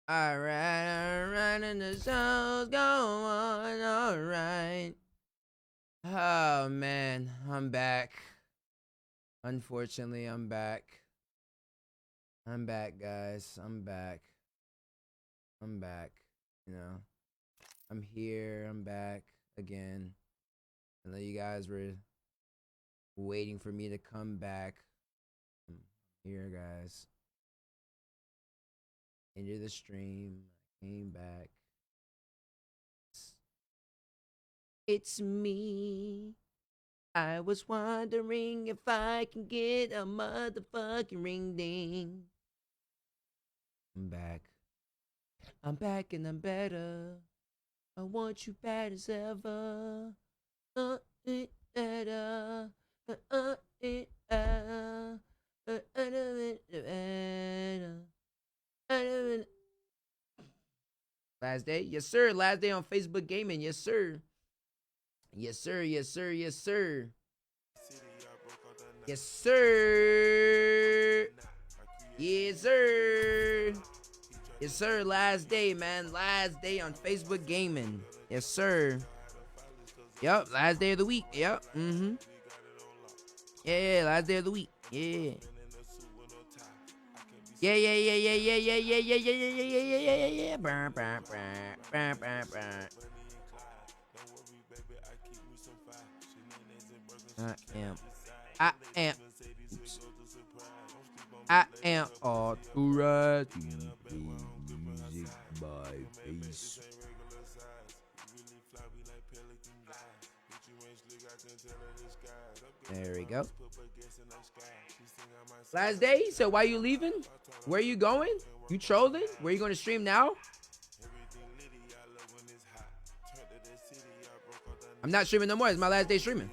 Alright, and the show's going on, alright. Oh man, I'm back. Unfortunately, I'm back. I'm back, guys. I'm back. I'm back. You know, I'm here. I'm back again. I know you guys were waiting for me to come back. I'm here, guys. Into the stream. Came back. It's me. I was wondering if I can get a motherfucking ring ding. I'm back. I'm back and I'm better. I want you bad as ever. It better. It Last day? Yes, sir. Last day on Facebook Gaming. Yes, sir. Yes, sir. Yes, sir. Yes, sir. Yes, sir. Yes, sir. Yes, sir. Last day, man. Last day on Facebook Gaming. Yes, sir. Yup. Last day of the week. Yup. Mm-hmm. Yeah, last day of the week. Yeah. Yeah. I am authorized to play music by face. There we go. Last day? So why you leaving? Where you going? You trolling? Where you going to stream now? I'm not streaming no more. It's my last day streaming.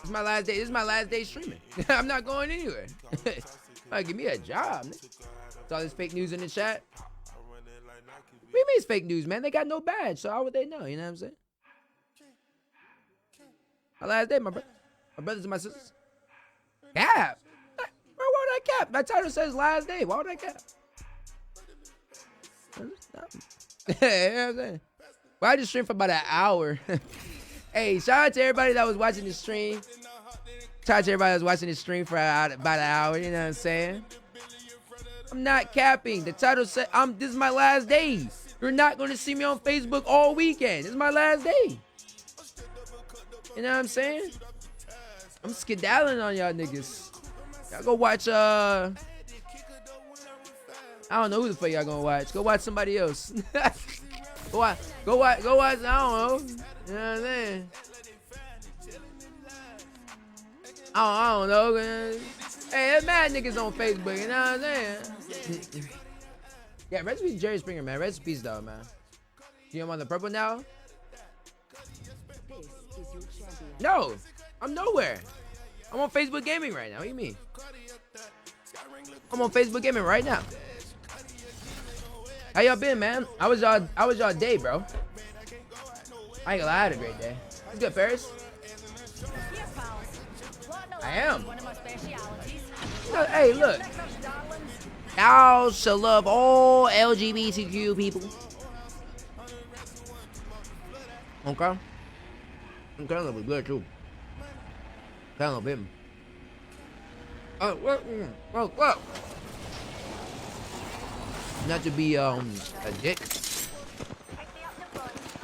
It's my last day. This is my last day streaming. I'm not going anywhere. Give me a job. Saw this fake news in the chat. What do you mean it's fake news, man? They got no badge, so how would they know? You know what I'm saying? My last day, my brothers and my sisters. Cap? Why would I cap? My title says last day. Why would I cap? You know what I'm saying? Well, I just streamed for about an hour. Hey, shout out to everybody that was watching the stream. Shout out to everybody that was watching the stream for about an hour. You know what I'm saying? I'm not capping. The title said, this is my last day. You're not going to see me on Facebook all weekend. This is my last day. You know what I'm saying? I'm skedaddling on y'all niggas. Y'all go watch, I don't know who the fuck y'all gonna watch. Go watch somebody else. Go watch, I don't know. You know what I'm saying? I don't know. Hey, there's mad niggas on Facebook, you know what I'm saying? Yeah, rest in peace, Jerry Springer, man. Rest in peace, though, man. You know I'm on the purple now? No, I'm nowhere. I'm on Facebook Gaming right now. What do you mean? I'm on Facebook Gaming right now. How y'all been, man? How was y'all day, bro? I ain't gonna lie, I had a great day. It's good, Paris. I am. Hey, look. Y'all should love all LGBTQ people. Okay. Okay, that was good too. Kind of him. What? Not to be a dick.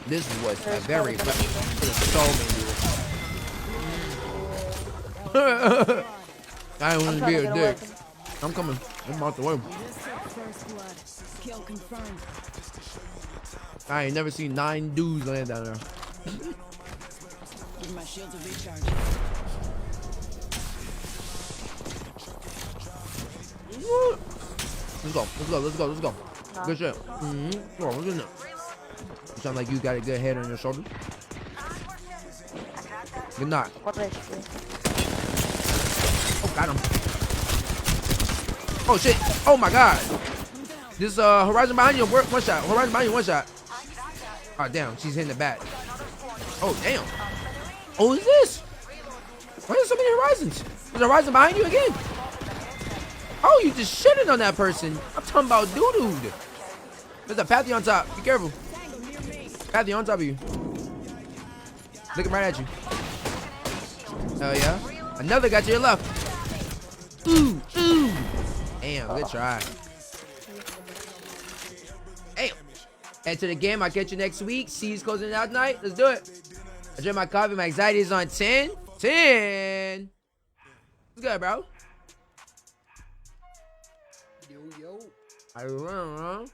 This was a very I don't want to be a dick. I'm coming. I'm out the way. I ain't never seen 9 dudes land down there. Give my shields a recharge. Let's go. Good shit. Come on, look at that. You sound like you got a good head on your shoulder. Good knock. Oh, got him. Oh shit. Oh my god. This Horizon behind you, one shot. Horizon behind you, one shot. Oh damn, she's hitting the back. Oh damn. Oh, who's this? Why are there so many Horizons? There's a Horizon behind you again. Oh you just shitting on that person. I'm talking about dude. There's a Pathy on top. Be careful. Pathy on top of you. Looking right at you. Hell yeah. Another guy to your left. Ooh, ooh. Damn, good try. Damn. Head to the game. I'll catch you next week. C's closing out tonight. Let's do it. I drink my coffee. My anxiety is on 10. 10. What's good, bro? Yo. I don't know.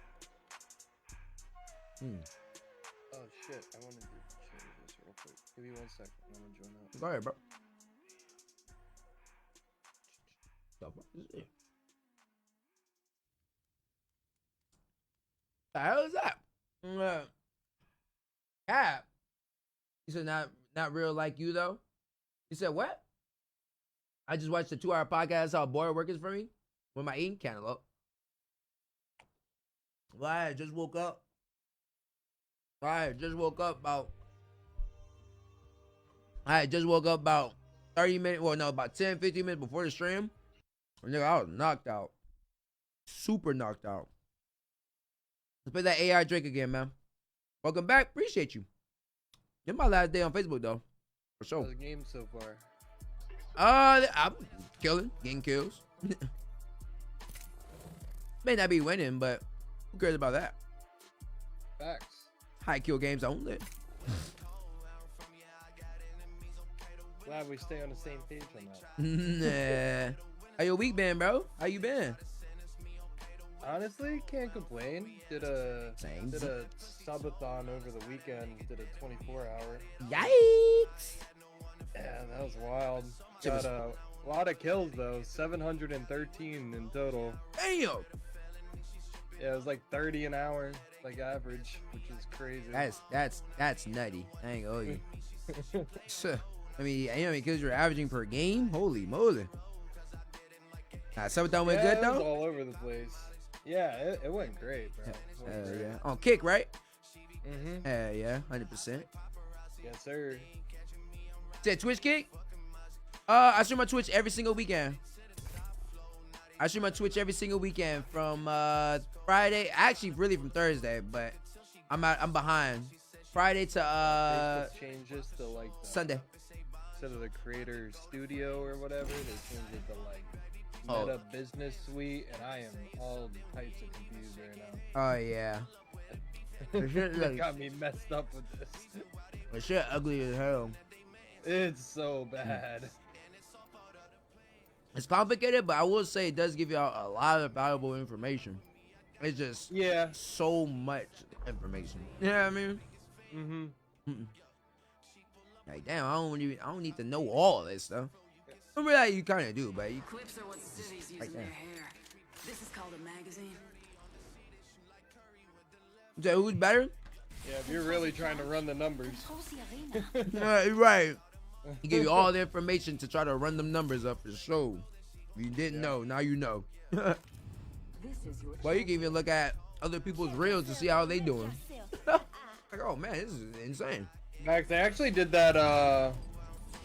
Oh shit, I wanted to change this real quick. Give me 1 second. I'm gonna join up. Go ahead, bro. The fuck is it? The hell is that? Cap. You said not real like you though? You said what? I just watched a 2-hour podcast how boy working for me with my eating cantaloupe. Why I just woke up. I just woke up about 30 minutes, well no, about 10, 15 minutes before the stream. And nigga, I was knocked out. Super knocked out. Let's play that AI Drake again, man. Welcome back. Appreciate you. It's my last day on Facebook though. For sure. How's the game so far? I'm killing, getting kills. May not be winning, but who cares about that? Facts. High kill games only. Glad we stay on the same page on that. Nah. How your week been, bro? How you been? Honestly, can't complain. Did a Same. subathon over the weekend. Did a 24-hour. Yikes! Yeah, that was wild. Shit was- Got a lot of kills though. 713 in total. Damn. Yeah, it was like 30 an hour, like average, which is crazy. That's nutty. I ain't gonna hold you. I mean, you know how many kills you're averaging per game? Holy moly! Nah, Subathon went good It was though. all over the place. Yeah, it went great, bro. It went great. Yeah. On Kick, right? Mm-hmm. Yeah, 100%. Yes, sir. Said Twitch Kick. I stream on Twitch every single weekend. From Friday, actually really from Thursday, but I'm behind. Friday to Facebook changed this to like the, Sunday. instead of the creator studio or whatever, they changed it to like Oh. Meta Business Suite, and I am all types of confused right now. Oh yeah. The shit It like, got me messed up with this. the shit ugly as hell. It's so bad. It's complicated, but I will say it does give you a lot of valuable information. It's just Yeah. so much information. You know what I mean? Mm-hmm. Like damn, I don't need to know all this stuff. I mean, like, you kind of do, but you Clips are what cities use like in that. their hair. This is called a magazine. So who's better? Yeah, if you're really trying to run the numbers. You're right. He gave you all the information to try to run them numbers up for sure. If you didn't know, now you know. This is your Well, you can even look at other people's reels to see how they doing. Like, oh man, this is insane. Max, they actually did that,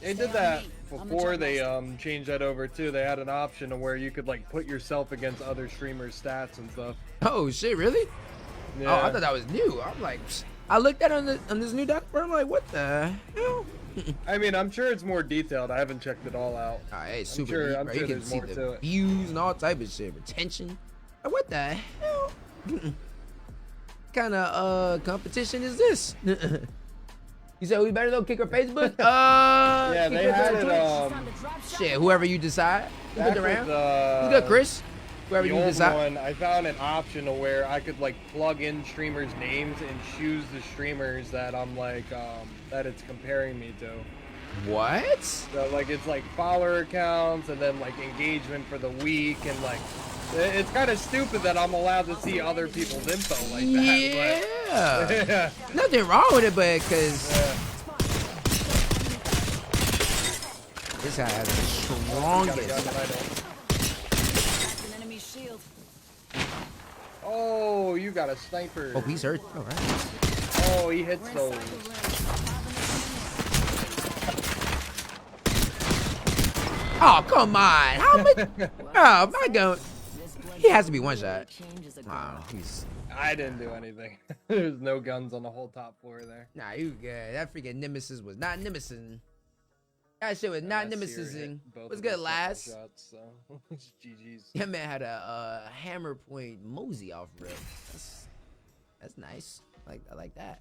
they did that before they changed that over too. They had an option to where you could like put yourself against other streamers' stats and stuff. Oh shit, really? Yeah. Oh, I thought that was new. I'm like, psst. I looked at it on this new doc, bro. I'm like, what the hell? I mean, I'm sure it's more detailed. I haven't checked it all out. It's super sure- neat, I'm bro. sure You can there's see more to the it. views and all type of shit, retention. Like, what the hell? Kind of competition is this? You said we better though, Kick or Facebook? Yeah, Kick they or had it. Twitch? Shit, whoever you decide. Who's Back good around? with, Who's good, Chris? Whoever the you old decide. one, I found an option to where I could like plug in streamers' names and choose the streamers that I'm like that it's comparing me to. What? So like it's like follower accounts and then like engagement for the week and like it's kind of stupid that I'm allowed to see other people's info like that. Yeah. But, yeah. Nothing wrong with it, but because this guy has the Got a strongest. gun that I don't. an enemy shield. Oh, you got a sniper. Oh, he's hurt. All right. Oh, he hits those. Oh, come on. How much? Oh, my gun. He has to be one shot. Changes a Wow, girl. he's I didn't do anything. There's no guns on the whole top floor there. nah, you good. That freaking Nemesis was not Nemesis. That shit was not And that Nemesis. Seer hit both What's of good, us couple Last? shots, so it's GG's. That man had a hammer point mosey off rip. That's nice. I like that.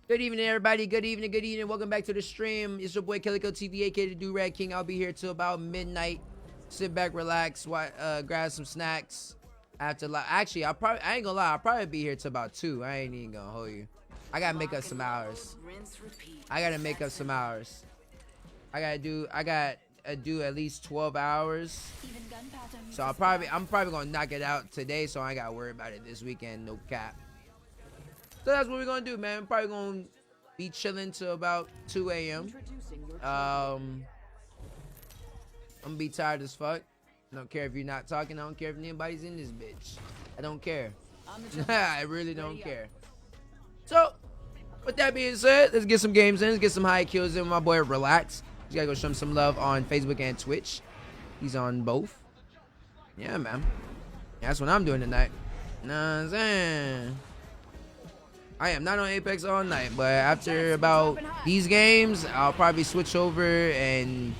Good evening, everybody. Good evening. Good evening. Welcome back to the stream. It's your boy Calico TV, aka the Do-Rag King. I'll be here till about midnight. Sit back, relax, grab some snacks. After actually, I ain't gonna lie. I'll probably be here till about 2. I ain't even gonna hold you. I gotta make up some hours. Rinse, repeat. I gotta make up some hours. I gotta do at least 12 hours. So I'm probably gonna knock it out today, so I ain't gotta worry about it this weekend. No cap. So that's what we're gonna do, man. We're probably gonna be chilling till about 2 a.m. Introducing your I'm gonna be tired as fuck. I don't care if you're not talking. I don't care if anybody's in this bitch. I don't care. I really don't care. So, with that being said, let's get some games in. Let's get some high kills in with my boy Relax. You gotta go show him some love on Facebook and Twitch. He's on both. Yeah, man. That's what I'm doing tonight. Know what I'm saying? I am not on Apex all night, but after about these games, I'll probably switch over and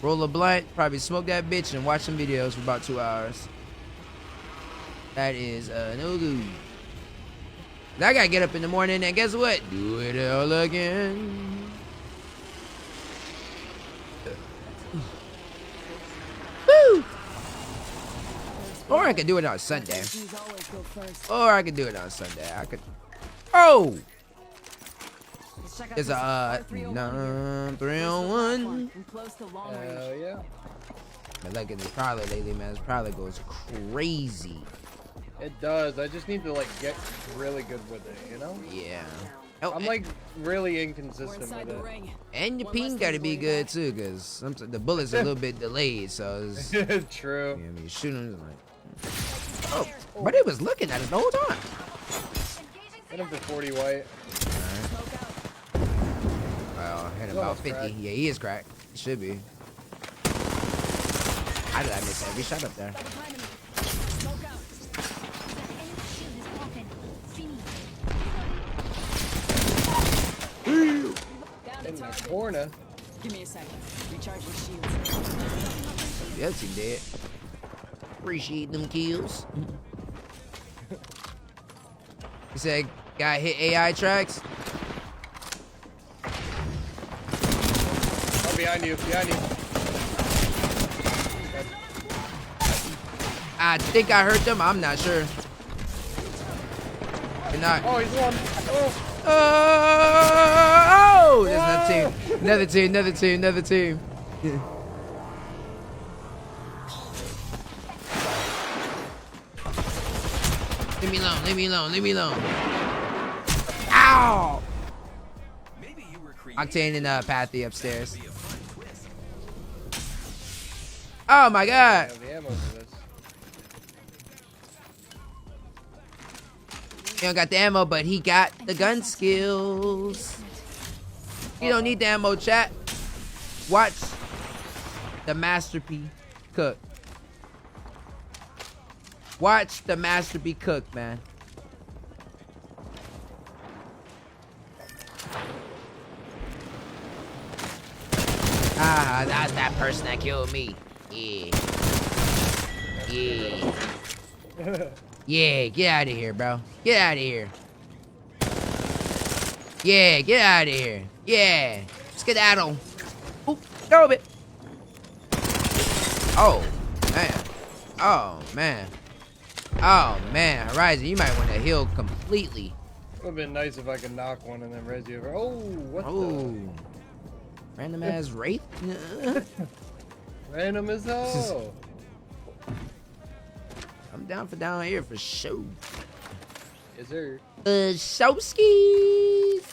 roll a blunt, probably smoke that bitch, and watch some videos for about 2 hours. That is no good. I gotta get up in the morning, and guess what? Do it all again. Woo! Or I could do it on Sunday. These always go first. Or I could do it on Sunday. I could. Oh! Let's check out There's this a R301 here. 301. From close to long range. Hell yeah. Man, look at this Prowler lately, man. This Prowler goes crazy. It does. I just need to like get really good with it, you know? Yeah. Oh, I'm like really We're inconsistent inside with the it. ring. and your one ping less gotta thing be to worry good about. too, cause sometimes the bullets are a little bit delayed, so it's, you know True. what I mean, shooting like. Oh, but it was looking at it the whole time. Hit him for 40 white. Well, hit him He's about almost 50. cracked. Yeah, he is cracked. He should be. How did I miss every shot up there? Down to In the target. corner. Give me a second. Recharging shields. Yes, he did. Appreciate them kills. He said, "Guy hit AI tracks." Oh, behind you, behind you. I think I hurt them. I'm not sure. You're not. Oh, he's one. Oh, Oh! There's another team. Another team. Another team. Another team. Leave me alone. Leave me alone. Leave me alone. Ow! Octane and Pathy upstairs. Oh my I god. have the ammo for this. He don't got the ammo, but he got the gun skills. You don't need the ammo, chat. Watch the masterpiece cook. Watch the masterpiece cook, man. Ah, that's that person that killed me. Yeah. Yeah. Yeah, get out of here, bro. Get out of here. Yeah, get out of here. Yeah. Skedaddle. Oop, throw it. Oh, man. Oh, man. Oh, man. Horizon, you might want to heal completely. Would have been nice if I could knock one and then res you over. Oh, what Oh. Random ass rape? the? Random as hell. I'm down for down here for sure. Is there? Showskis.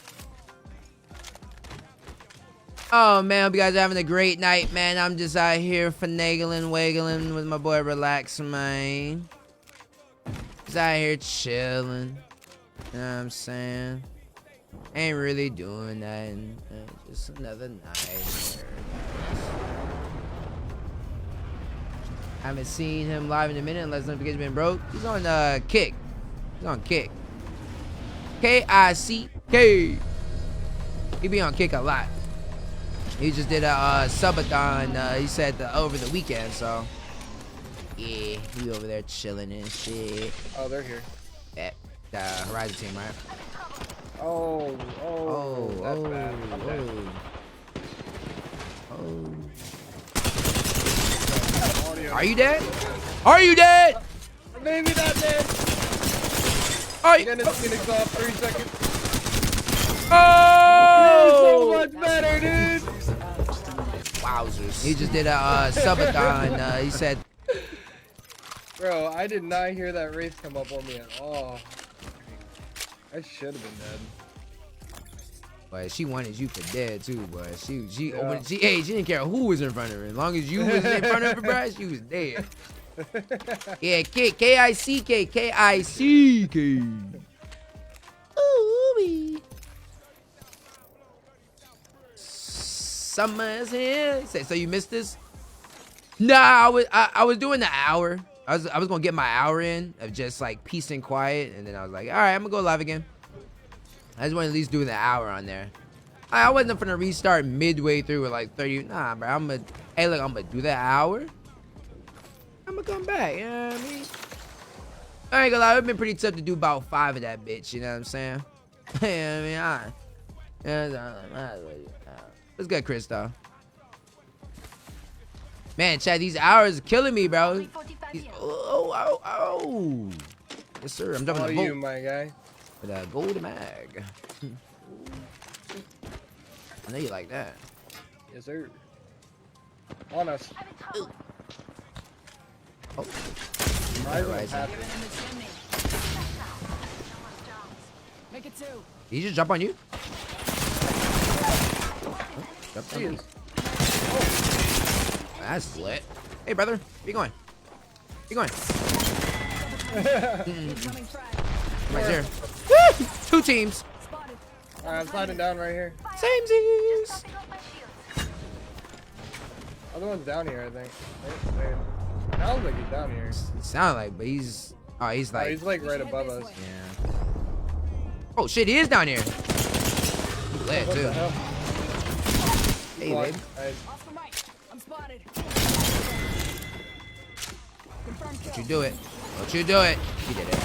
Oh man, hope you guys are having a great night, man. I'm just out here finagling, waggling with my boy Relax, man. Just out here chilling. You know what I'm saying? Ain't really doing nothing. Just another night. Haven't seen him live in a minute unless notification been broke. He's on Kick. He's on Kick. Kick. He be on Kick a lot. He just did a subathon. He said over the weekend, so yeah, he over there chilling and shit. Oh, they're here. At the Horizon team, right? Oh, that's oh, bad. I'm dead. Audio. Are you dead? Are you dead? Maybe not dead. Are you? Getting his Phoenix off 3 seconds. Oh! So much better, dude. Wowzers. He just did a subathon. He said, Bro, I did not hear that race come up on me at all. I should have been dead. but she wanted you for dead too, but she Yeah. she didn't care who was in front of her. As long as you was in front of her, bro, she was dead. Yeah, K-I-C-K. Ooh-wee. Summer's here. So you missed this? Nah, I was doing the hour. I was gonna get my hour in of just like peace and quiet, and then I was like, all right, I'm gonna go live again. I just want to at least do the hour on there. I wasn't gonna restart midway through with like 30. Nah, bro. I'm gonna do that hour. I'm gonna come back. You know what I mean? I ain't gonna lie. It's been pretty tough to do about 5 of that bitch. You know what I'm saying? Yeah, I mean, it's good, Chris, though. Man, Chad, these hours are killing me, bro. Oh. Yes, sir. I'm jumping How the are you, boat my guy? with a gold mag. I know you like that. Yes, sir. On us. Oh. Rising Rising. happy. In the chimney. Make it 2. Did he just jump on you? Jump on me. That's lit. Hey, brother. Where you going? Where you going? Incoming frag. Right there. Woo! 2 teams. Spotted. Alright, I'm sliding down right here. Samesies. Other one's down here, I think. Wait. Sounds like he's down here. Sound like, but he's. Oh, he's Oh, like. he's like right Head above this us. way. Yeah. Oh shit, he is down here. He lit What too. the hell? Hey, Block. baby. Nice. Off the mic. I'm spotted. Confirmed Don't kill. you do it. Don't you do it. He did it.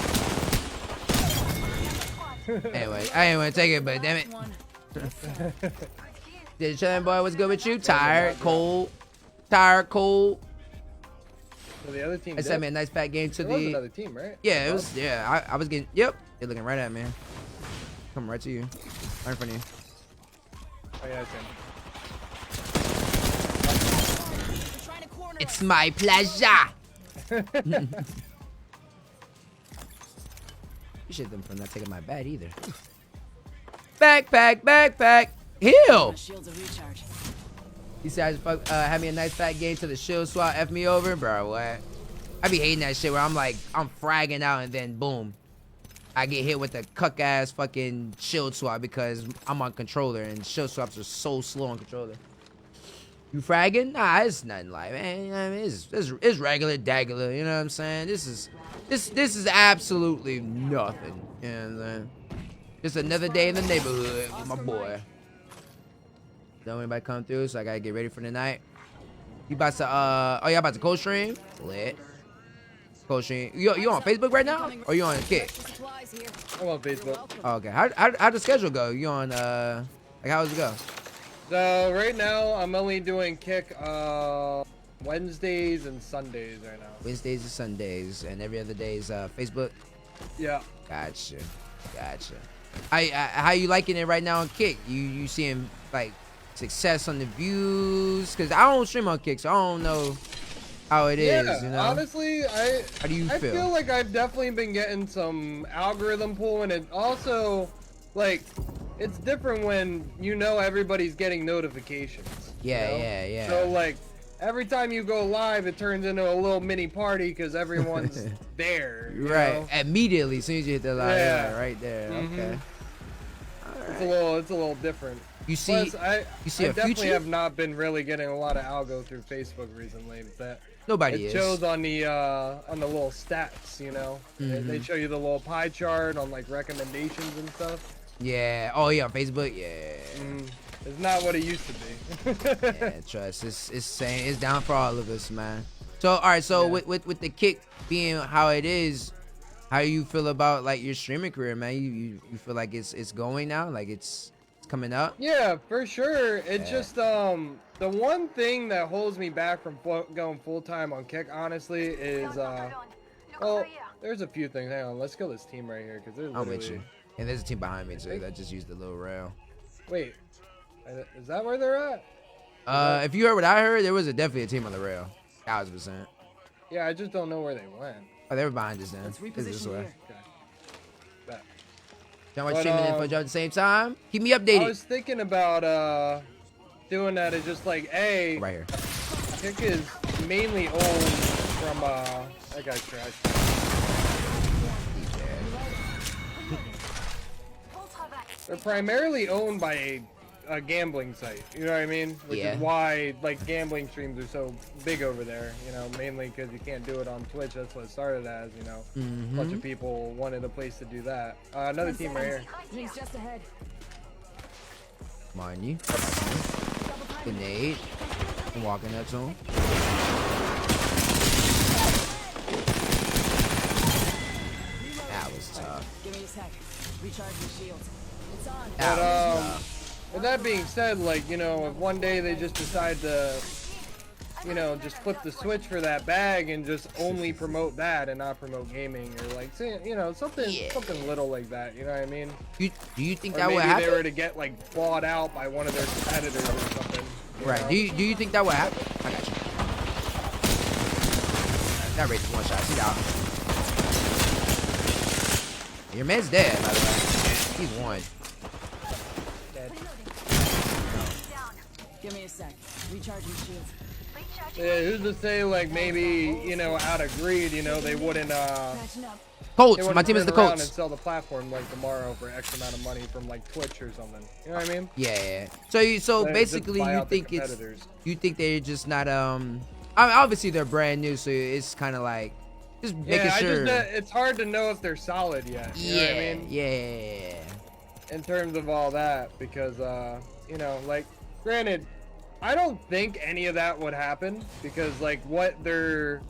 Anyway, I didn't want to take it, but damn it. One. Did chillin' boy, what's good with you? Tired, cold. Tired, cold. So the other team I did? sent me a nice fat game to There was the. another team, right? Yeah, it was. Yeah, I was getting. Yep. They're looking right at me. Coming right to you. Right in front of you. Oh, yeah, it's him. Trying to corner It's us. my pleasure. You should them for not taking my bat either. Backpack. Heal. My shields are recharged. You said had me a nice fat game to the shield swap, F me over, bro. What? I be hating that shit where I'm like, I'm fragging out and then boom, I get hit with a cuck ass fucking shield swap because I'm on controller and shield swaps are so slow on controller. You fragging? Nah, it's nothing like, man. I mean, it's regular dagular. You know what I'm saying? This is absolutely nothing. You know what I'm saying? Just another day in the neighborhood with my boy. Don't anybody come through, so I gotta get ready for the night. You about to oh, y'all about to co-stream? Lit. Co-stream. You on Facebook right now? Or you on Kick? Supplies here. I'm on Facebook. Welcome. Oh, okay. How'd the schedule go? You on like how does it go? So right now I'm only doing kick Wednesdays and Sundays right now. Wednesdays and Sundays, and every other day is Facebook. Yeah. Gotcha. How you liking it right now on Kick? You seeing like success on the views? Cause I don't stream on Kick, so I don't know how it is. Yeah, You know. honestly, How do you I feel? feel like I've definitely been getting some algorithm pull, and it also, like, it's different when you know everybody's getting notifications. Yeah, you know? yeah. So, like, every time you go live, it turns into a little mini party because everyone's there. you Right. know? Immediately, as soon as you hit the line, Yeah. right there. Mhm. Okay. It's a little different. You see, Plus, I you see a definitely future? have not been really getting a lot of algo through Facebook recently. But Nobody It is. shows on the little stats, you know. They show you the little pie chart on like recommendations and stuff. Yeah. Oh yeah, on Facebook. Yeah. It's not what it used to be. Yeah, trust. It's saying it's down for all of us, man. So all right, so Yeah. with the kick being how it is, how you feel about like your streaming career, man? You feel like it's going now, like it's coming up? Yeah, for sure. It's Yeah. just the one thing that holds me back from going full time on Kick, honestly, is well, there's a few things. Hang on, let's kill this team right here because there's I'm with literally. you. And there's a team behind me too that just used the little rail. Wait, is that where they're at? If you heard what I heard, there was definitely a team on the rail, 1000%. Yeah, I just don't know where they went. Oh, they were behind us then. Let's It's this reposition way. here. Okay. Bet. Y'all watch But, streaming info drop at the same time. Keep me I updated. was thinking about doing that as just like, hey, Right here. Kick is mainly owned from that guy's trash. They're primarily owned by a gambling site. You know what I mean? Which Yeah. is why like gambling streams are so big over there. You know, mainly because you can't do it on Twitch. That's what it started as. You know, a bunch of people wanted a place to do that. Another team right here. Rings just ahead. Mind you. Grenade. I'm walking up to him. That was tough. Give me a sec. Recharge your shields. It's on. That But was tough. with that being said, like you know, if one day they just decide to, you know, just flip the switch for that bag and just only promote that and not promote gaming or like, say, you know, something little like that. You know what I mean? Do you think Or that maybe would they happen? were to get like bought out by one of their competitors or something. you Right. know? Do you think that would happen? I got you. That race one shot. See down. Your man's dead, by the way. He's one. Give me a sec. Recharging shields. Yeah, who's to say like maybe you know out of greed, you know they wouldn't Patching up. Colts. they wouldn't My team is turn the around and Colts. sell the platform like tomorrow for X amount of money from like Twitch or something. You know what I mean? Yeah. So Just basically buy you out the think it's competitors. you think they're just not I mean, obviously they're brand new, so it's kind of like just making Yeah, sure. it's hard to know if they're solid yet. You know what I mean? Yeah. In terms of all that, because you know, like, granted, I don't think any of that would happen because like what they're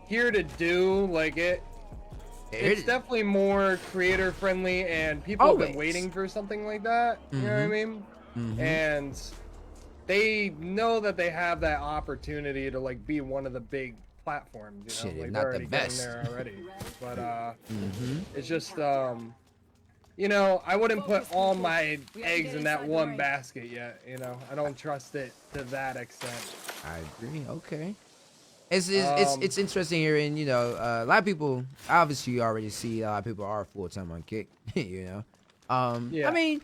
here to do, like it's definitely more creator friendly and people have been Always. waiting for something like that. You know what I mean? And they know that they have that opportunity to like be one of the big platforms. You know, Shit, if like not they're the already best. getting there already. But it's just you know, I wouldn't put all my eggs in that one basket yet. You know, I don't trust it to that extent. I agree. Okay. It's interesting hearing, you know, a lot of people, obviously you already see a lot of people are full-time on Kick, you know. Yeah. I mean,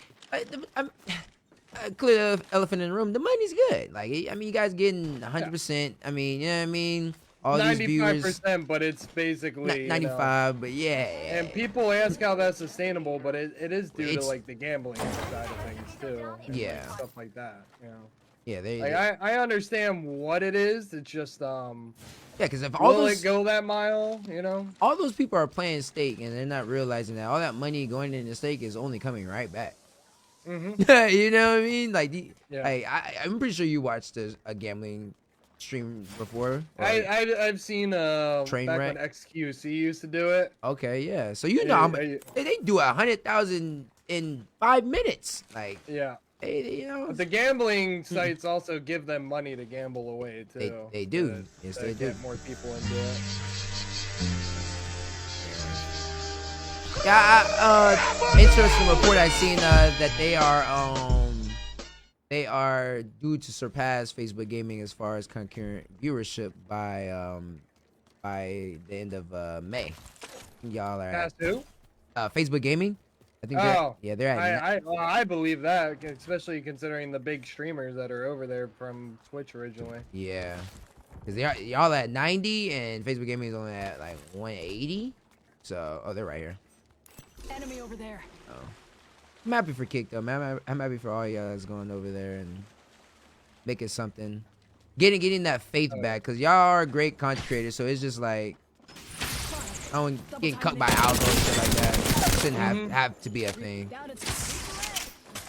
clear elephant in the room, the money's good. Like, I mean, you guys getting 100%. I mean, you know what I mean? All these viewers, 95%, but it's basically 95, but yeah. And people ask how that's sustainable, but it is due to It's- like the gambling side of things too. And, like, Yeah. stuff like that. You know, Yeah, they, like I understand what it is. It's just yeah, because if all will those it go that mile? You know. all those people are playing stake and they're not realizing that all that money going into stake is only coming right back. Mm-hmm. You know what I mean? Like, Yeah. I'm pretty sure you watched a gambling stream before. or- I've seen Train back wreck? when XQC used to do it. Okay, yeah. So you know how much they do 100,000 in 5 minutes. Like, Yeah. you know, But the gambling sites also give them money to gamble away too. They do. to- Yes, to they do. get more people into it. Yeah, interesting report I seen that they are due to surpass Facebook Gaming as far as concurrent viewership by the end of May. Y'all are Past who? Facebook Gaming. I think Oh, they're at I believe that, especially considering the big streamers that are over there from Twitch originally. yeah, because y'all at 90 and Facebook Gaming is only at like 180. So they're right here. Enemy over there. I'm happy for Kick though, man. I'm happy for all y'all that's going over there and making something. getting that faith back, cause y'all are great content creators. So it's just like I don't getting cut by algo and shit like that. Shouldn't have to be a thing. Down to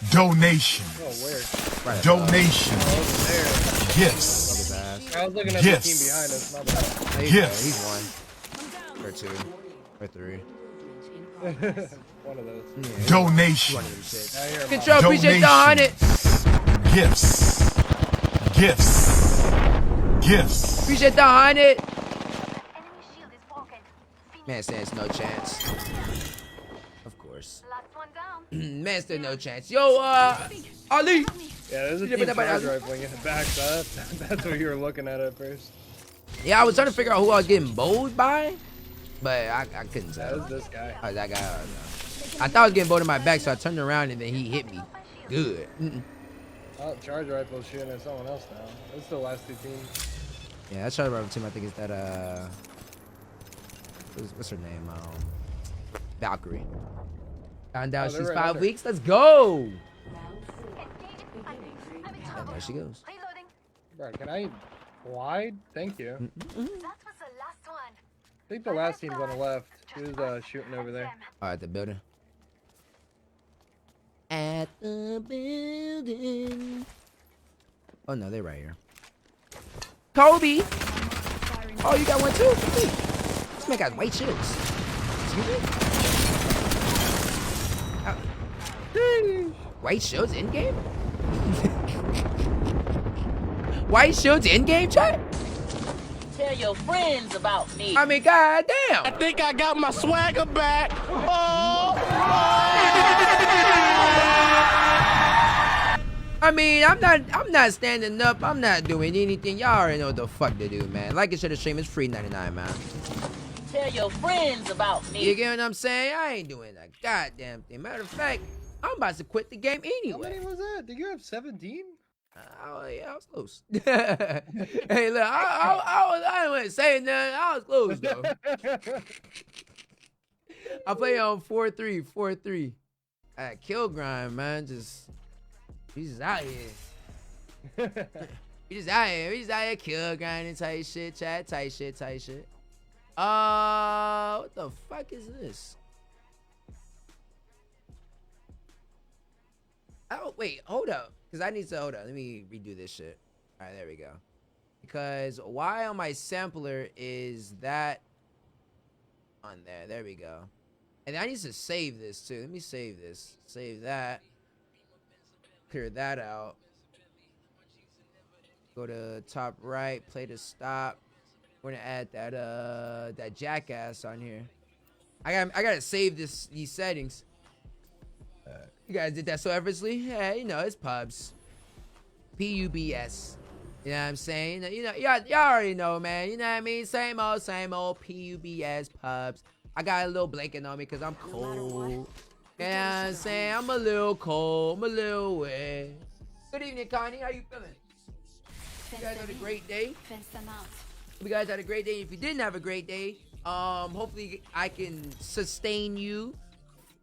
Donation. Oh, where? Right. Donation. Oh, over there. Gifts. I was looking at Yes. the team behind us. My bad. There you go. Yes. He's one or two or three. One of those. Yeah, he's Donation. one of them shit. I hear him. Control, appreciate the 100. Gifts. Gifts. Gifts. Appreciate the 100. Enemy shield is broken. Man says no chance. Of course. Last one down. Man said no chance. Yo, Ali. Yeah, there's a Yeah, team but charge rifling in the back. So that's what you were looking at first. Yeah, I was trying to figure out who I was getting bowled by, but I couldn't That tell. was this guy. Oh, that guy. I don't know. I thought I was getting bowled in my back, so I turned around and then he hit me. Good. Oh, charge rifle shooting at someone else now. It's the last two teams. Yeah, that charge rifle team, I think is that what's her name? Valkyrie. Found out Oh, they're she's right 5 under. weeks. Let's go. I'm in And trouble. there she goes. Reloading. Bro, can I wide? Thank you. That was the last one. I think the last team's on the left. He was shooting over there. Oh, at the building. At the building. Oh no, they're right here. Kobe. Oh, you got one too. This man got white shields. Excuse me. White shields in game? White shields in game, chat? Tell your friends about me. I mean, goddamn. I think I got my swagger back. Oh, I mean, I'm not standing up. I'm not doing anything. Y'all already know what the fuck to do, man. Like and share the stream. It's free 99, man. Tell your friends about You me. get what I'm saying? I ain't doing a goddamn thing. Matter of fact, I'm about to quit the game How anyway. many was that? Did you have 17? Oh, yeah, I was close. Hey, look, I wasn't saying nothing. I was close, though. I play on 4-3, 4-3. Kill grind, man. We just out here. We just out here kill grinding type shit, chat, type shit. What the fuck is this? Oh, wait, hold up. Because I need to, hold up. Let me redo this shit. All right, there we go. Because why on my sampler is that on there? There we go. And I need to save this too. Let me save this. Save that. Clear that out. Go to top right, play to stop. We're gonna add that jackass on here. I gotta save these settings. You guys did that so effortlessly. Yeah, you know it's pubs. PUBS. You know what I'm saying? You know, y'all already know, man. You know what I mean? Same old PUBS pubs. I got a little blanket on me because I'm cold. You know what I'm saying? I'm a little cold. I'm a little wet. Good evening, Connie. How you feeling? You guys had a great day. Fence them out. You guys had a great day. If you didn't have a great day, hopefully I can sustain you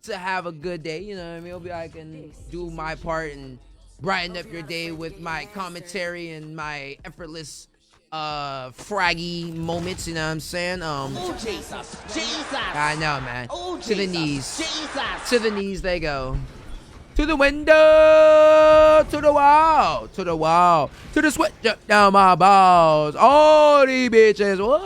to have a good day. You know what I mean? Hopefully I can do my part and brighten up your day with my commentary and my effortless fraggy moments. You know what I'm saying? Oh, Jesus. Jesus. I know, man. Oh, To the Jesus. knees. Jesus. To the knees they go. To the window, to the wall, to the wall, to the sweat down my balls. All these bitches, what?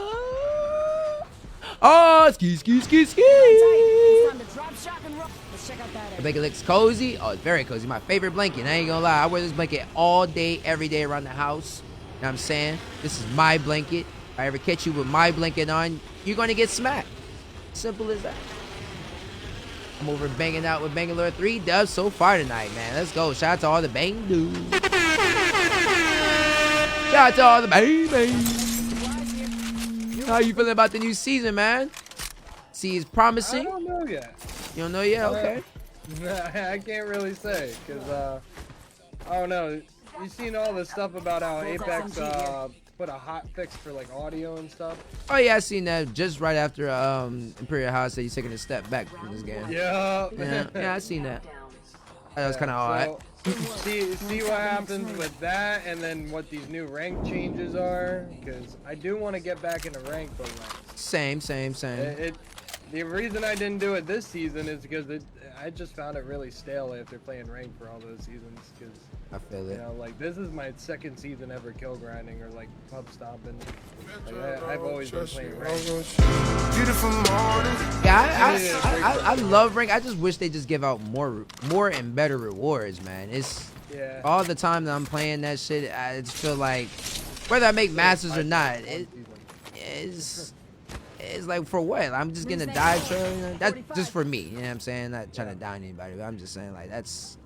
Oh, ski. It's time to drop, shock, and roll. Let's check out that The area. blanket looks cozy. Oh, it's very cozy. My favorite blanket. I ain't gonna lie. I wear this blanket all day, every day around the house. You know what I'm saying? This is my blanket. If I ever catch you with my blanket on, you're gonna get smacked. Simple as that. I'm over banging out with Bangalore 3 dubs so far tonight, man. Let's go. Shout out to all the bang dudes. Shout out to all the bang bang. How you feeling about the new season, man? See, it's I promising. don't know yet. You don't know yet? Okay. I can't really say because I don't know. You seen all this stuff about how Apex put a hot fix for like audio and stuff? Oh yeah, I seen that just right after Imperial House said he's taking a step back from this game. Yeah. Yeah, I seen that. That was kind of odd. So, see what happens with that, and then what these new rank changes are. Because I do want to get back into rank, but like, Same. the reason I didn't do it this season is because I just found it really stale after playing rank for all those seasons. Because I feel you it. know, like this is my second season ever kill grinding or like pub stomping. Like, I've always been playing rank. Beautiful morning. Yeah, I love rank. I just wish they just give out more and better rewards, man. It's Yeah. all the time that I'm playing that shit. I just feel like whether I make masters or not, it's like for what? I'm just getting a dive trail. You know? That's just for me. You know what I'm saying? Not trying to down anybody, but I'm just saying like that's.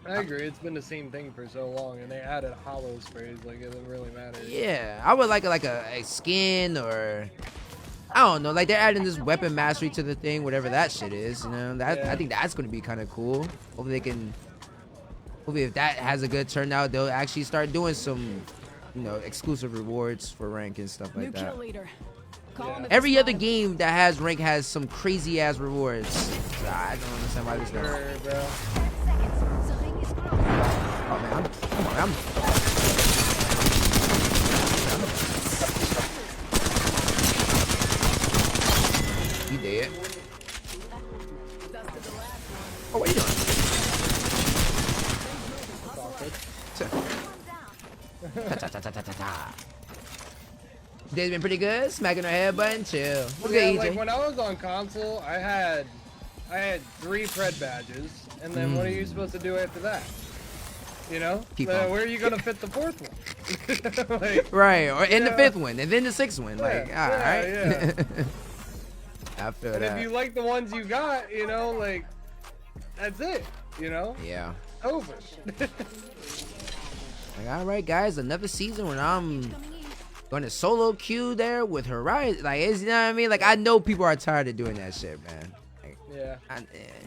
I agree. It's been the same thing for so long, and they added hollow sprays. Like it doesn't really matter. Yeah, I would like a skin or I don't know. Like they're adding this weapon mastery to the thing, whatever that shit is. You know, that I think that's gonna be kind of cool. Hopefully they can. Hopefully if that has a good turnout, they'll actually start doing some, you know, exclusive rewards for rank and stuff New like kill that. leader. Call him if Every it's other fine. game that has rank has some crazy ass rewards. So I don't understand why this Sure, doesn't. bro. 10 seconds. The ring is closed. Oh man, I'm you dead. Oh, what are you doing? Ta-ta-ta-ta-ta-ta. Day's been pretty good. Smacking her head button. Chill. What's Yeah, good, like EJ? when I was on console, I had 3 Pred badges, and then what are you supposed to do after that? You know, Keep on. where are you gonna fit the 4th one? Like, Right, or in the Yeah. 5th one, and then the 6th one. Like, Yeah, all right. yeah, I feel and that. if you like the ones you got, you know, like that's it. You know, Yeah. over. Like, all right, guys, another season when I'm going to solo queue there with Horizon. Like, it's, you know what I mean? Like, I know people are tired of doing that shit, man. Like, Yeah.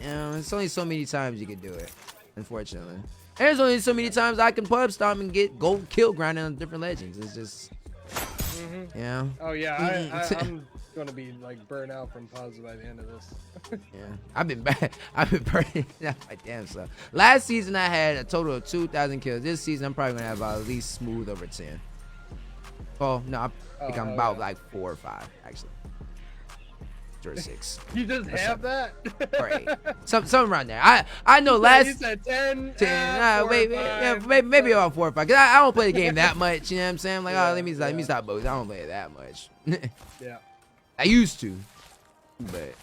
you know, it's only so many times you can do it, unfortunately. And there's only so many times I can pub stomp and get gold kill grinding on different legends. It's just, you know, Oh yeah, I'm gonna be like burnt out from pubs by the end of this. yeah. I've been burning out my damn self. Last season I had a total of 2,000 kills. This season I'm probably gonna have about at least smooth over 10. Oh no, I think I'm hell about yeah. like 4 or 5 actually. Or 6. You just have that? Or 8. Something around there. I know You last said 10. 10. 4 Wait, or yeah, 5. maybe about 4 or 5. Cause I don't play the game that much. You know what I'm saying? I'm like, oh, let me stop both. I don't play it that much. Yeah. I used to, but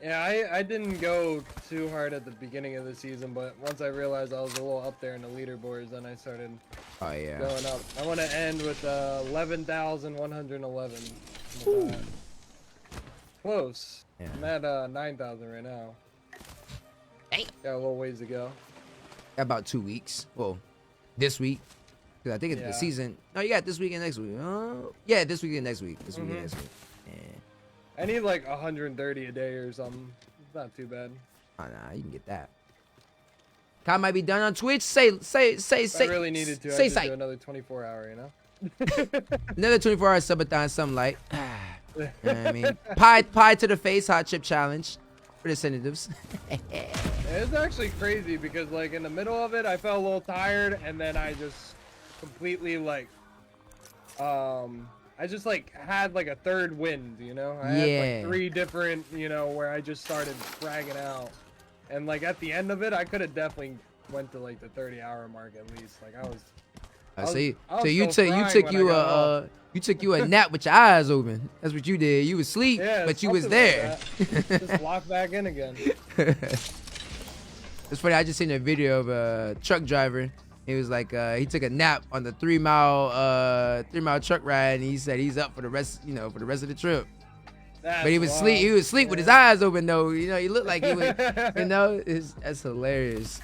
Yeah, I didn't go too hard at the beginning of the season, but once I realized I was a little up there in the leaderboards, then I started oh yeah. going up. I want to end with 11,111. Close. Yeah. I'm at 9,000 right now. Damn. Got a little ways to go. About 2 weeks. Well, this week. Cause I think it's Yeah. the season. No, you got this week and next week. Yeah, this week and next week. This week and next week. Yeah. I need like 130 a day or something. It's not too bad. Oh, nah, you can get that. Kai might be done on Twitch. Say. If I really needed to, Say I'd just do sight. another 24 hour, you know? Another 24-hour subathon, something like. You know what I mean? Pie to the face, hot chip challenge for the senators. It's actually crazy because like in the middle of it, I felt a little tired, and then I just completely like, I just like had like a third wind, you know? I had Yeah. like 3 different, you know, where I just started fragging out, and like at the end of it, I could have definitely went to like the 30-hour mark at least. Like I was. So you so took fried when I got you a nap with your eyes open. That's what you did. You was asleep, Yeah, but you was something like there. that. Just lock back in again. It's funny. I just seen a video of a truck driver. He was like, he took a nap on the 3-mile truck ride, and he said he's up for the rest, for the rest of the trip. That's But he was wild. asleep. He was asleep with his eyes open though. You know, he looked like he was. That's hilarious.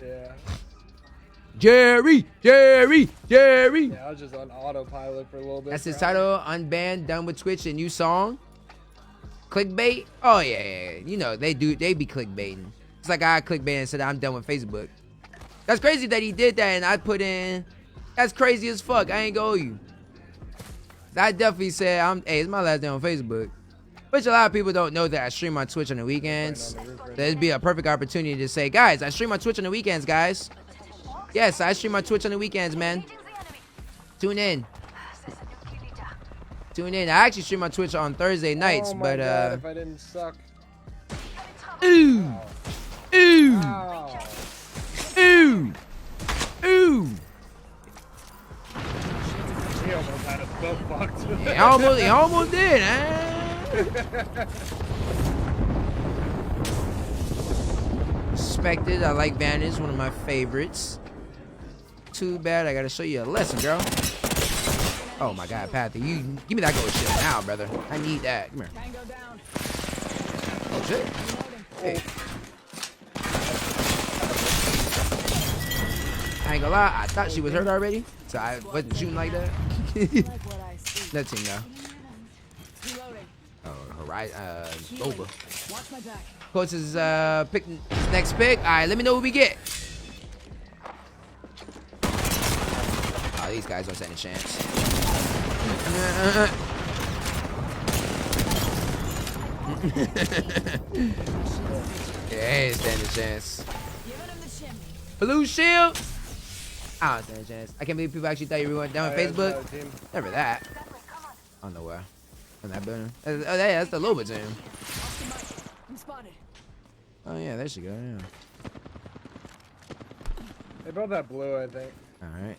Yeah. Jerry. Yeah, I was just on autopilot for a little bit. That's his probably. title. Unbanned, done with Twitch, a new song. Clickbait. Oh yeah. You know they be clickbaiting. It's like I clickbait and said I'm done with Facebook. That's crazy that he did that, and I put in. That's crazy as fuck. I ain't gonna owe you. I definitely said hey, it's my last day on Facebook. Which a lot of people don't know that I stream on Twitch on the weekends. That'd be a perfect opportunity to say, guys, I stream on Twitch on the weekends, guys. Yes, I stream on Twitch on the weekends, man. Tune in. Tune in. I actually stream on Twitch on Thursday nights, Oh my but God, if I didn't suck. ooh, ooh, Ow. ooh, ooh. He almost had us so fucked. He almost did, huh? Respected. I like Vantage, one of my favorites. Too bad I gotta show you a lesson, girl. Oh my God, Pathy, you give me that gold shit now, brother. I need that. Come here. Tango down. Oh shit. Hey. I ain't gonna lie, I thought she was hurt already, so I wasn't shooting like that. Like what I see. Let's see now. Reloading. Oh, Horizon, Boba. Watch my back. Coach is picking his next pick. All right, let me know what we get. Oh, these guys don't stand a chance. Yeah, ain't stand a chance. Giving him the shimmy. Blue shield. I don't stand a chance. I can't believe people actually thought you were down on Facebook. Never that. I don't know where. On that building. Oh, yeah, that's the Loba team. Off the mic. I'm spotted. Oh yeah, there she go. Yeah. They both have blue, I think. All right.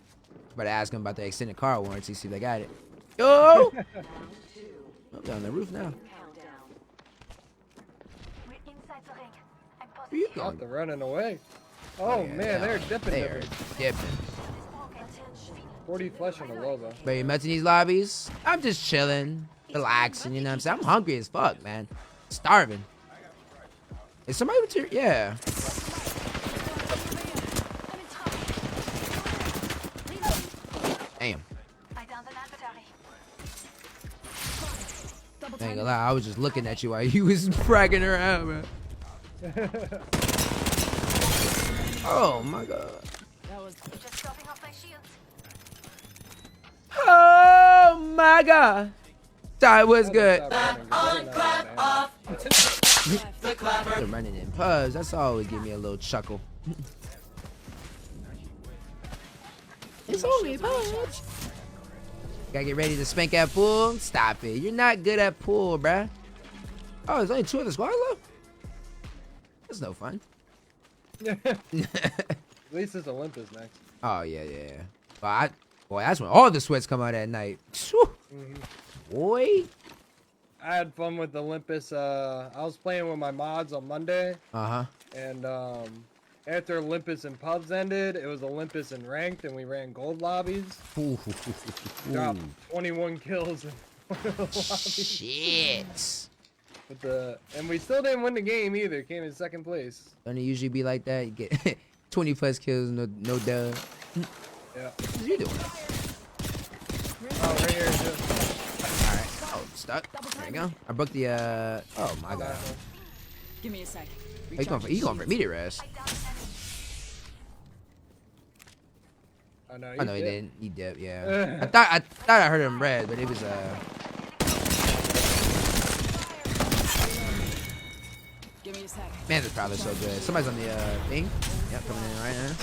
Better ask them about the extended car warranty. See if they got it. Yo! Oh, they're on the roof now. We're inside the ring. I'm Where you positive. Off going? the running away. Oh Yeah, man, they're dipping. They're dipping. 40 flesh on the Loba. But you met in these lobbies? I'm just chilling, relaxing. You know what I'm saying? I'm hungry as fuck, man. Starving. Is somebody with your? Yeah. Damn. I downed an adversary. Double I ain't time. gonna lie, I was just looking at you while you was bragging her out, man. Oh my God. That was Just dropping off my shields. Oh my God. That was good. They're running in pubs. That's always give me a little chuckle. It's only pubs. Gotta get ready to spank at pool. Stop it. You're not good at pool, bruh. Oh, there's only 2 of the squad left? That's no fun. At least it's Olympus next. Oh, yeah, yeah, yeah. Well, boy, that's when all the sweats come out at night. Whew. Boy. I had fun with Olympus. I was playing with my mods on Monday, Uh-huh. and after Olympus and pubs ended, it was Olympus and ranked, and we ran gold lobbies. Dropped 21 kills in one of the lobbies. Shit. And we still didn't win the game either. Came in second place. Don't it usually be like that? You get 20 plus kills, no dub. Yeah. What are you doing? Oh, right here. Too. Alright. Oh, stuck. There you go. I broke the, oh my God. Give me a sec. He's going for immediate rest. Oh no, I know he did. didn't. He dipped, yeah. I thought I heard him red, but it was, Give me a sec. man, that's probably so good. Somebody's on the, thing. Yep, coming in right now.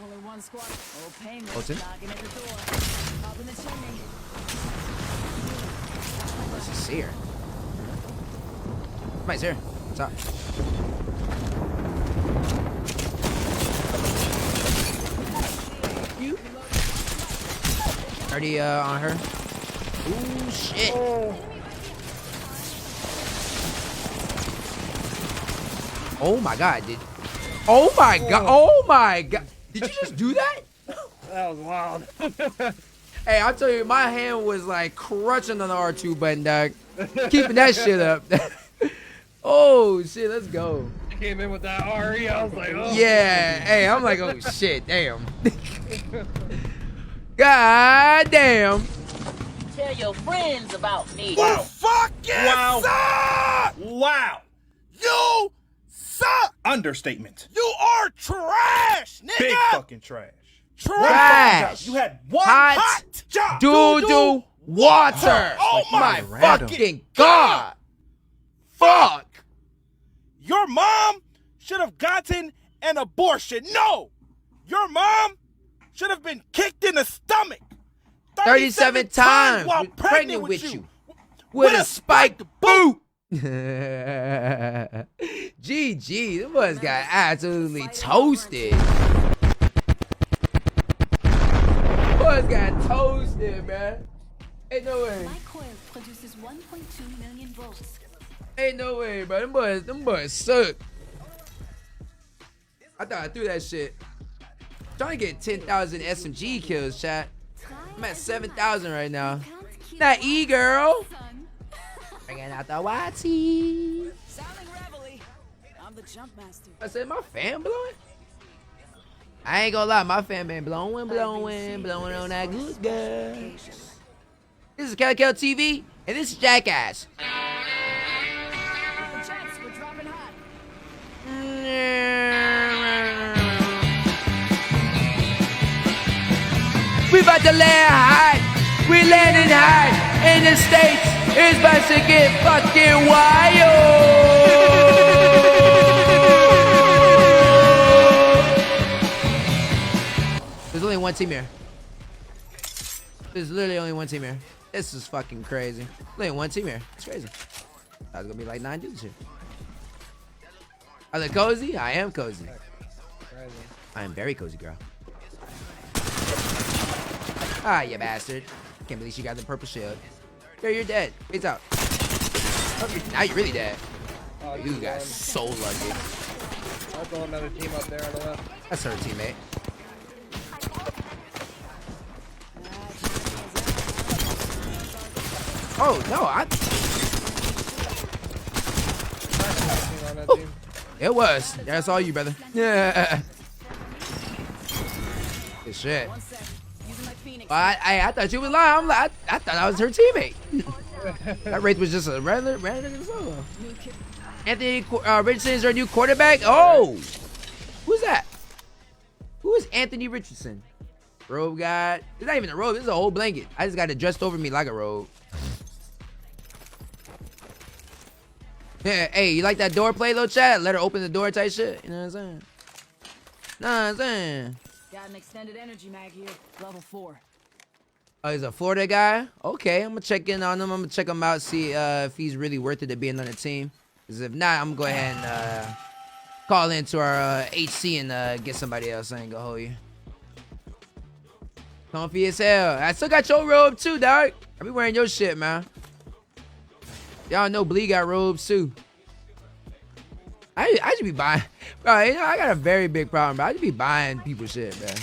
Only one squad. Oh, pain. Colton? Knocking at the door. Up in the chimney. Let's just see her. Somebody's here. What's up? You? 30 on her. Ooh, shit. Oh my God, dude. Oh my God. Oh my God. Did you just do that? That was wild. Hey, I'll tell you, my hand was like crunching on the R2 button, dog. Keeping that shit up. Oh, shit, let's go. Came in with that RE. I was like, oh. Yeah, hey, I'm like, oh shit, damn. God damn. Tell your friends about me. Wow. Wow. You suck. Understatement. You are trash, nigga. Big fucking trash. Trash. You had one Hot hot job. Doo-doo Water. Oh my my fucking God. Fuck. Your mom should have gotten an abortion. No! Your mom should have been kicked in the stomach 37 times while pregnant with you. With a spiked boot. GG, them boys got absolutely toasted. Boys got toasted, man. Ain't no way. My coil produces 1.2 million volts. Ain't no way, bro. Them boys suck. I thought I threw that shit. Trying to get 10,000 SMG kills, chat. I'm at 7,000 right now. That E-girl. Bringing out the YT. Sounding reveille. I'm the jump master. I said, my fan blowing? I ain't gonna lie, my fan been blowing on that good guy. This is Calico TV, and this is Jackass. The jets were dropping hot. We about to land high. We landing high in the States. It's about to get fucking wild. There's only one team here. There's literally only one team here. This is fucking crazy. Only one team here. It's crazy. I was gonna be like 9 dudes here. Are they cozy? I am cozy. I am very cozy, girl. Ah, you bastard. Can't believe she got the purple shield. Girl, you're dead. It's out. Now you're really dead. Oh, You got so lucky. I'll throw another team up there on the left. That's her teammate. Oh, no, Team on that team. It was. That's all you, brother. Yeah. Good shit. Using my Phoenix. I thought you was lying. I'm like, I thought I was her teammate. That Wraith was just a random solo. Anthony Richardson is our new quarterback. Oh, who's that? Who is Anthony Richardson? Robe guy. It's not even a robe. This is a whole blanket. I just got it dressed over me like a robe. Yeah, hey, you like that door play, little chat? Let her open the door type shit. You know what I'm saying? Know what I'm saying? Got an extended energy mag here. Level 4. Oh, he's a Florida guy? Okay, I'm gonna check in on him. I'm gonna check him out, see if he's really worth it to being on the team. Because if not, I'm gonna go ahead and call into our HC and get somebody else. I ain't gonna hold you. Comfy as hell. I still got your robe too, dog. I be wearing your shit, man. Y'all know Blee got robes too. I should be buying, bro. You know I got a very big problem, bro. I should be buying people's shit, man.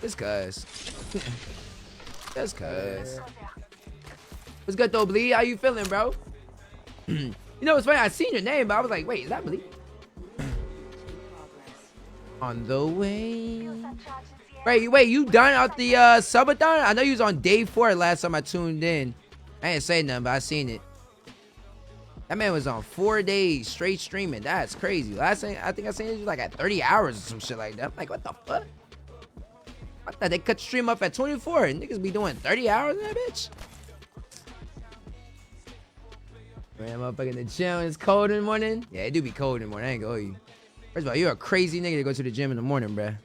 Just cause. Just cause. What's good though, Blee? How you feeling, bro? You know what's funny? I seen your name, but I was like, wait, is that Blee? On the way. Wait, you done out the subathon? I know you was on day 4 last time I tuned in. I ain't say nothing, but I seen it. That man was on 4 days straight streaming. That's crazy. Last thing I think I seen it was like at 30 hours or some shit like that. I'm like, what the fuck? I thought they cut the stream up at 24 and niggas be doing 30 hours in that bitch. Man, motherfucker in the gym. It's cold in the morning. Yeah, it do be cold in the morning. I ain't gonna hold you. First of all, you're a crazy nigga to go to the gym in the morning, bruh.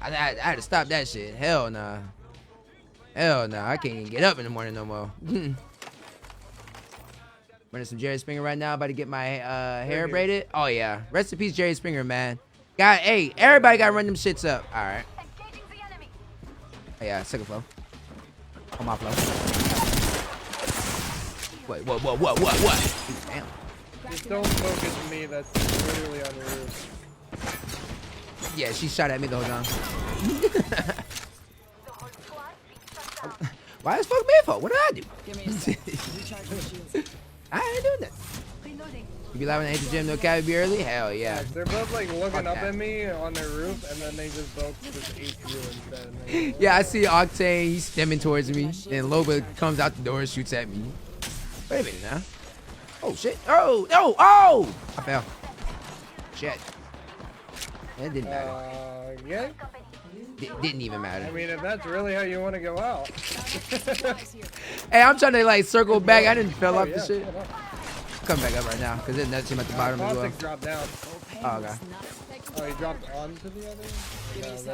I had to stop that shit. Hell nah. Hell nah. I can't even get up in the morning no more. Running some Jerry Springer right now. About to get my hair braided. Oh, yeah. Rest in peace, Jerry Springer, man. Hey, everybody got to run them shits up. All right. Engaging the enemy. Oh, yeah, second flow. On my flow. Wait, what? Damn. Just don't focus on me. That's literally on your roof. Yeah, she shot at me the whole time. The whole squad being shut down. Why the fuck me for? What did I do? Give me a sec. Recharge my shields. I ain't doing that. Reloading. You be live when I hit the gym, no cabby be early? Hell yeah. They're both like looking Fuck up that. at me on their roof, and then they just both just ate you instead. And they- Yeah, I see Octane, he's stemming towards me, and Loba comes out the door and shoots at me. Wait a minute now. Oh shit. Oh, no, oh! I fell. Shit. It didn't matter. Yeah. Didn't even I matter. mean, if that's really how you want to go out. Hey, I'm trying to like circle back. I didn't fell off yeah, the shit. yeah, no. Come back up right now because there's another team at the bottom as well. Caustic dropped down. Oh, okay. Oh, he dropped onto the other? No, that's a...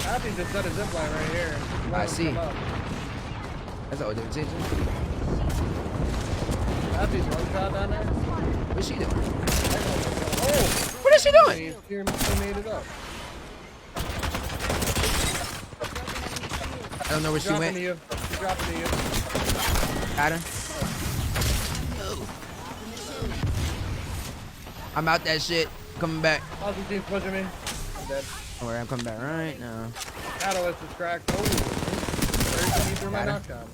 Happy just set a zipline right here. I Let him see. come up. That's all different teams. Happy's one shot down there. What's she doing? Oh! What is she doing? He made it up. I don't know where she Dropping went. to you. He's dropping to you. Got her. I'm out that shit. Coming back. Awesome team's pushing me. I'm dead. Don't worry, I'm coming back right now. Catalyst is cracked. Oh! Where's he through my Got her. knockdown?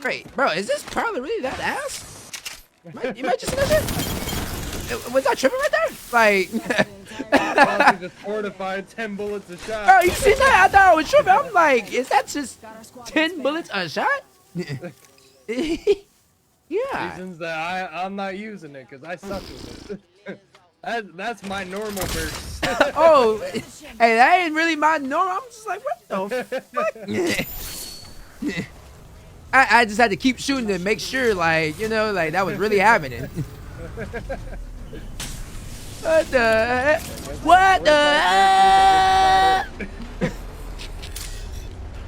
Great, bro. Is this Prowler really that ass? You might just see that shit? Was I tripping right there? Like, Awesome just fortified 10 bullets a shot. bro, you see that? I thought I was tripping. I'm like, is that just 10 bullets a shot? Yeah. Reasons that I'm not using it because I suck with it. That's my normal burst. Oh, hey, that ain't really my norm. I'm just like, what the fuck? I just had to keep shooting to make sure, like, you know, like that was really happening. What the heck? What the heck?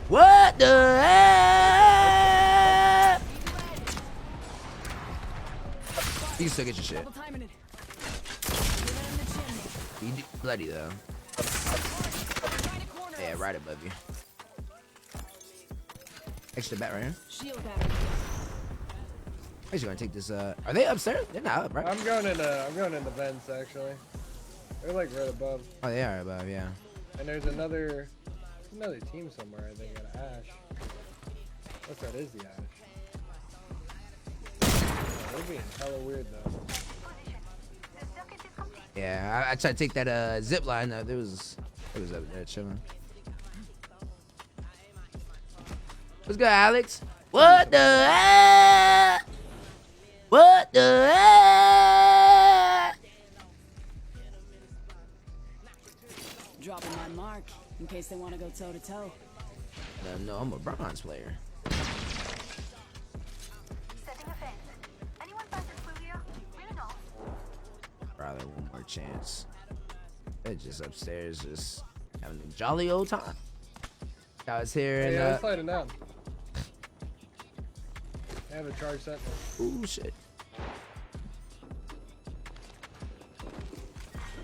What the heck? You can still get your shit. You do bloody though. Yeah, right above you. Extra bat right here. Shield battery. I'm just gonna take this. Are they upstairs? They're not up, right? I'm going into vents actually. They're like right above. Oh, they are above. Yeah. And there's another team somewhere. I think at Ash. What's that? Is the Ash? They're being hella weird though. Yeah. I tried to take that zip line. It was up there chilling. What's good, Alex? What the heck? What the heck? Dropping my mark in case they want to go toe to toe. No, I'm a bronze player. Setting a fence. Anyone passes through here? Really know. Probably one more chance. They're just upstairs, just having a jolly old time. I was here and Yeah, I'm sliding down. I have a charge set. ooh shit.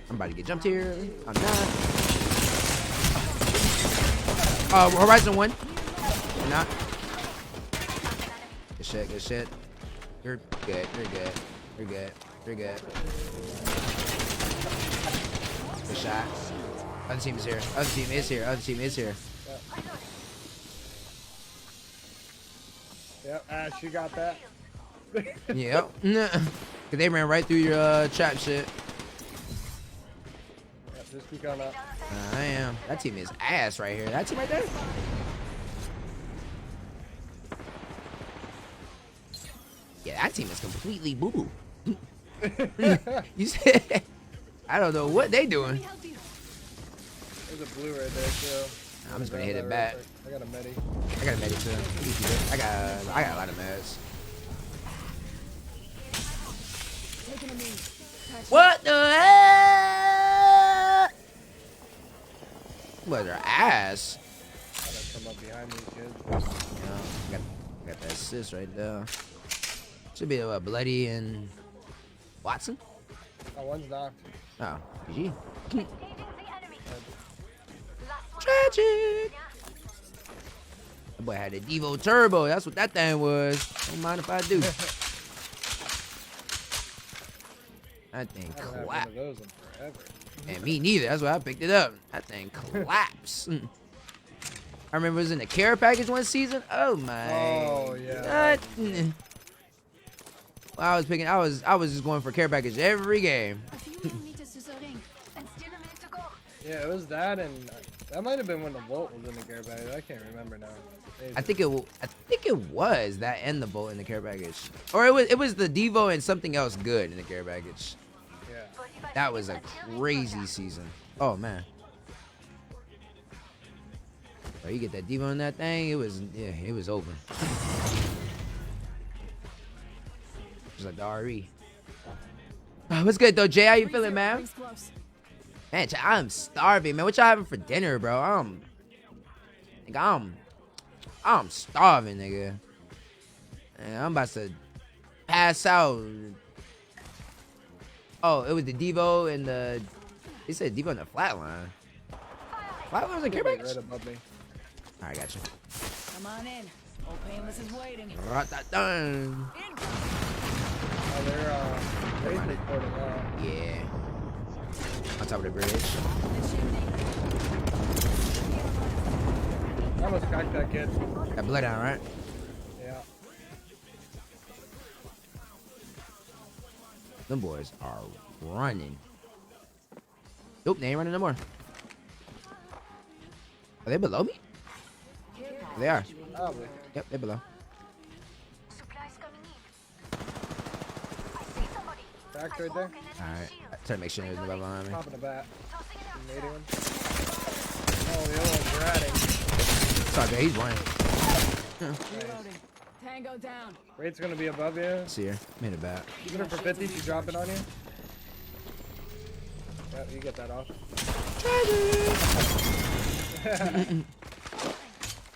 I'm about to get jumped here. I'm not. Horizon 1. I'm not. Good shit, good shit. You're good, you're good. You're good, you're good. Good shot. Other team is here. Other team is here. Other team is here. Yep, Ash, you got that. Yep. Cause they ran right through your trap shit. Yep, just keep going up. I am. That team is ass right here. That team right there. Yeah, that team is completely boo boo. You said I don't know what they doing. There's a blue right there too. I'm just gonna hit it Real back. quick. I got a medi. I got a medic too. I got a lot of meds. Taking a knee. What the heck? What her ass? Gotta come up behind these kids. Yeah, got that assist right there. Should be Bloody and Watson. Oh, one's knocked. Oh, GG. Engaging the enemy. Last one. Tragic. That boy had a Devo Turbo. That's what that thing was. Don't mind if I do. That thing I haven't had one collapsed. of those in forever. And me neither. That's why I picked it up. That thing collapsed. I remember it was in the care package one season. Oh my. Oh, yeah. God. Well, I was just going for care package every game. A few meters to the ring. And still a minute to go. Yeah, it was that and That might have been when the Volt was in the care package. I can't remember now. Maybe. I think it was that and the Volt in the care package, or it was the Devo and something else good in the care package. Yeah. That was a crazy season. Oh man. Oh, you get that Devo in that thing, it was over. Just like the RE. What's good though, Jay? How you feeling, man? Rings close. Man, I'm starving, man. What y'all having for dinner, bro? I'm starving, nigga. Man, I'm about to pass out. Oh, it was the Devo and the. They said Devo and the Flatline. Flatline was a care package? Right above me. Alright, gotcha. Come on in. Old Painless is waiting. Rat-tat-dun. Oh, they're basically porting out. Yeah. On top of the bridge. I almost cracked that kid. Got blood down, right? Yeah. Them boys are running. Nope, they ain't running no more. Are they below me? They are. Probably. Yep, they're below. Supplies coming in. I see somebody. Back right there. Alright. Try to make sure there's nobody behind me. Top of the bat. Tossing it Made out. one. Oh, the other one's ratting. It's all good, he's running. Reloading. Tango down. Rate's gonna be above you. See her. Made it back. Even her for 50, she drop it on you. Yeah, you get that off.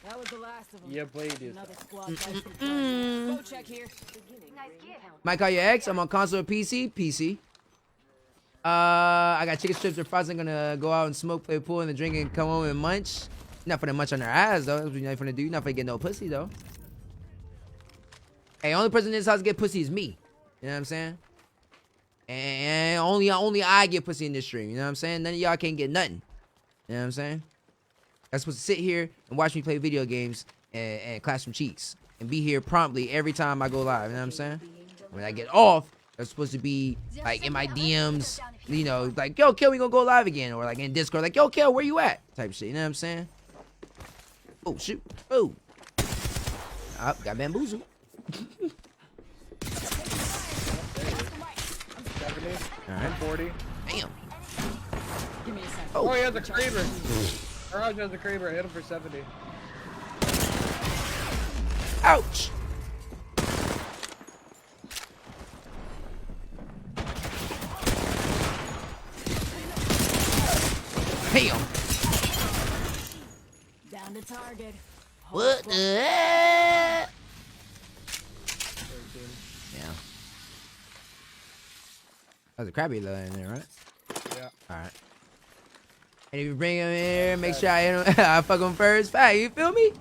That was the last of them. Yeah, played you. Another squad fight. Go check here. Nice gear. Might call your ex. I'm on console or PC. PC. I got chicken strips or fries. I'm gonna go out and smoke, play pool, and then drink and come home and munch. Not for the munch on their ass though. That's what you're not gonna do. You're not gonna get no pussy though. Hey, only person in this house to get pussy is me. You know what I'm saying? And only I get pussy in this stream. You know what I'm saying? None of y'all can't get nothing. You know what I'm saying? I'm supposed to sit here and watch me play video games and clap some cheeks and be here promptly every time I go live. You know what I'm saying? When I get off, I'm supposed to be like in my DMs, you know, like, yo, Kel, we gonna go live again, or like in Discord, like, yo, Kel, where you at? Type shit. You know what I'm saying? Oh shoot! Oh, got bamboozled. All right. 40. Damn. Give me a second. Oh, he has a Kraber. Garage has a Kraber. I hit him for 70. Ouch. Damn. Down to target. What the heck? 13. Yeah. That was a crabby low in there, right? Yeah. Alright. And if you bring him here, make sure I hit him, I fuck him first. Fact, you feel me? You know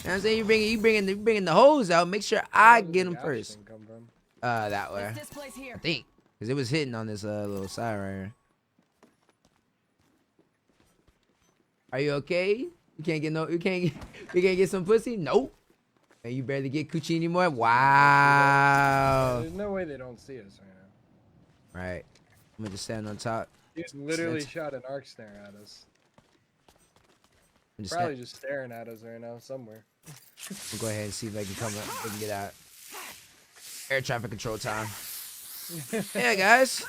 what I'm saying? You bringing the hose out. Make sure I get him Where's the first. action come from? That way. This place here. I think. Because it was hitting on this little side right here. Are you okay? You can't get you can't get some pussy? Nope. And you barely get coochie anymore? Wow. There's no way they don't see us right now. Right. I'm gonna just stand on top. He's literally shot an arc snare at us. I'm just Probably just staring at us right now somewhere. We'll go ahead and see if I can come up. We can get out. Air traffic control time. Yeah, guys.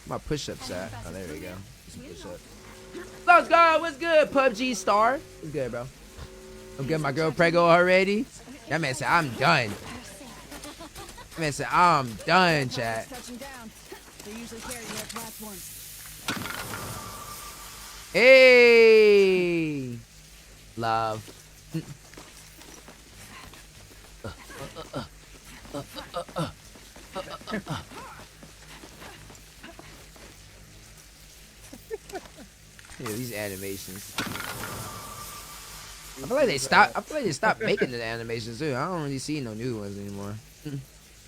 My push-ups at? Oh, there we go. Some push-up. Let's go. What's good, PUBG star? What's good, bro? I'm getting my girl Prego already. That man said I'm done. That man said I'm done, chat. Touching down. They usually carry their platforms. Hey, love. Yeah, these animations. I feel like they stopped making the animations too. I don't really see no new ones anymore.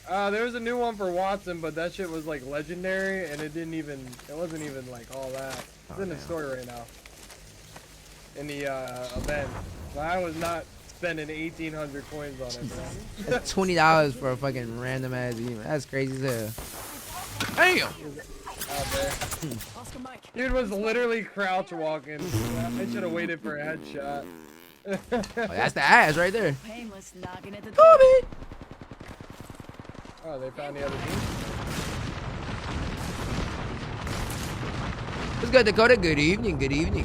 There was a new one for Watson, but that shit was like legendary, and it wasn't even like all that. It's in the store right now. In the event. But I was not spending 1,800 coins on it, bro. That's $20 for a fucking random ass email. That's crazy as hell. Damn. Out there. Oscar Mike. Dude was literally crouch walking. I should have waited for a headshot. Oh, that's the ass right there. Painless knocking at the door. Kobe. Oh, they found the other team. What's good, Dakota? Good evening. Good evening.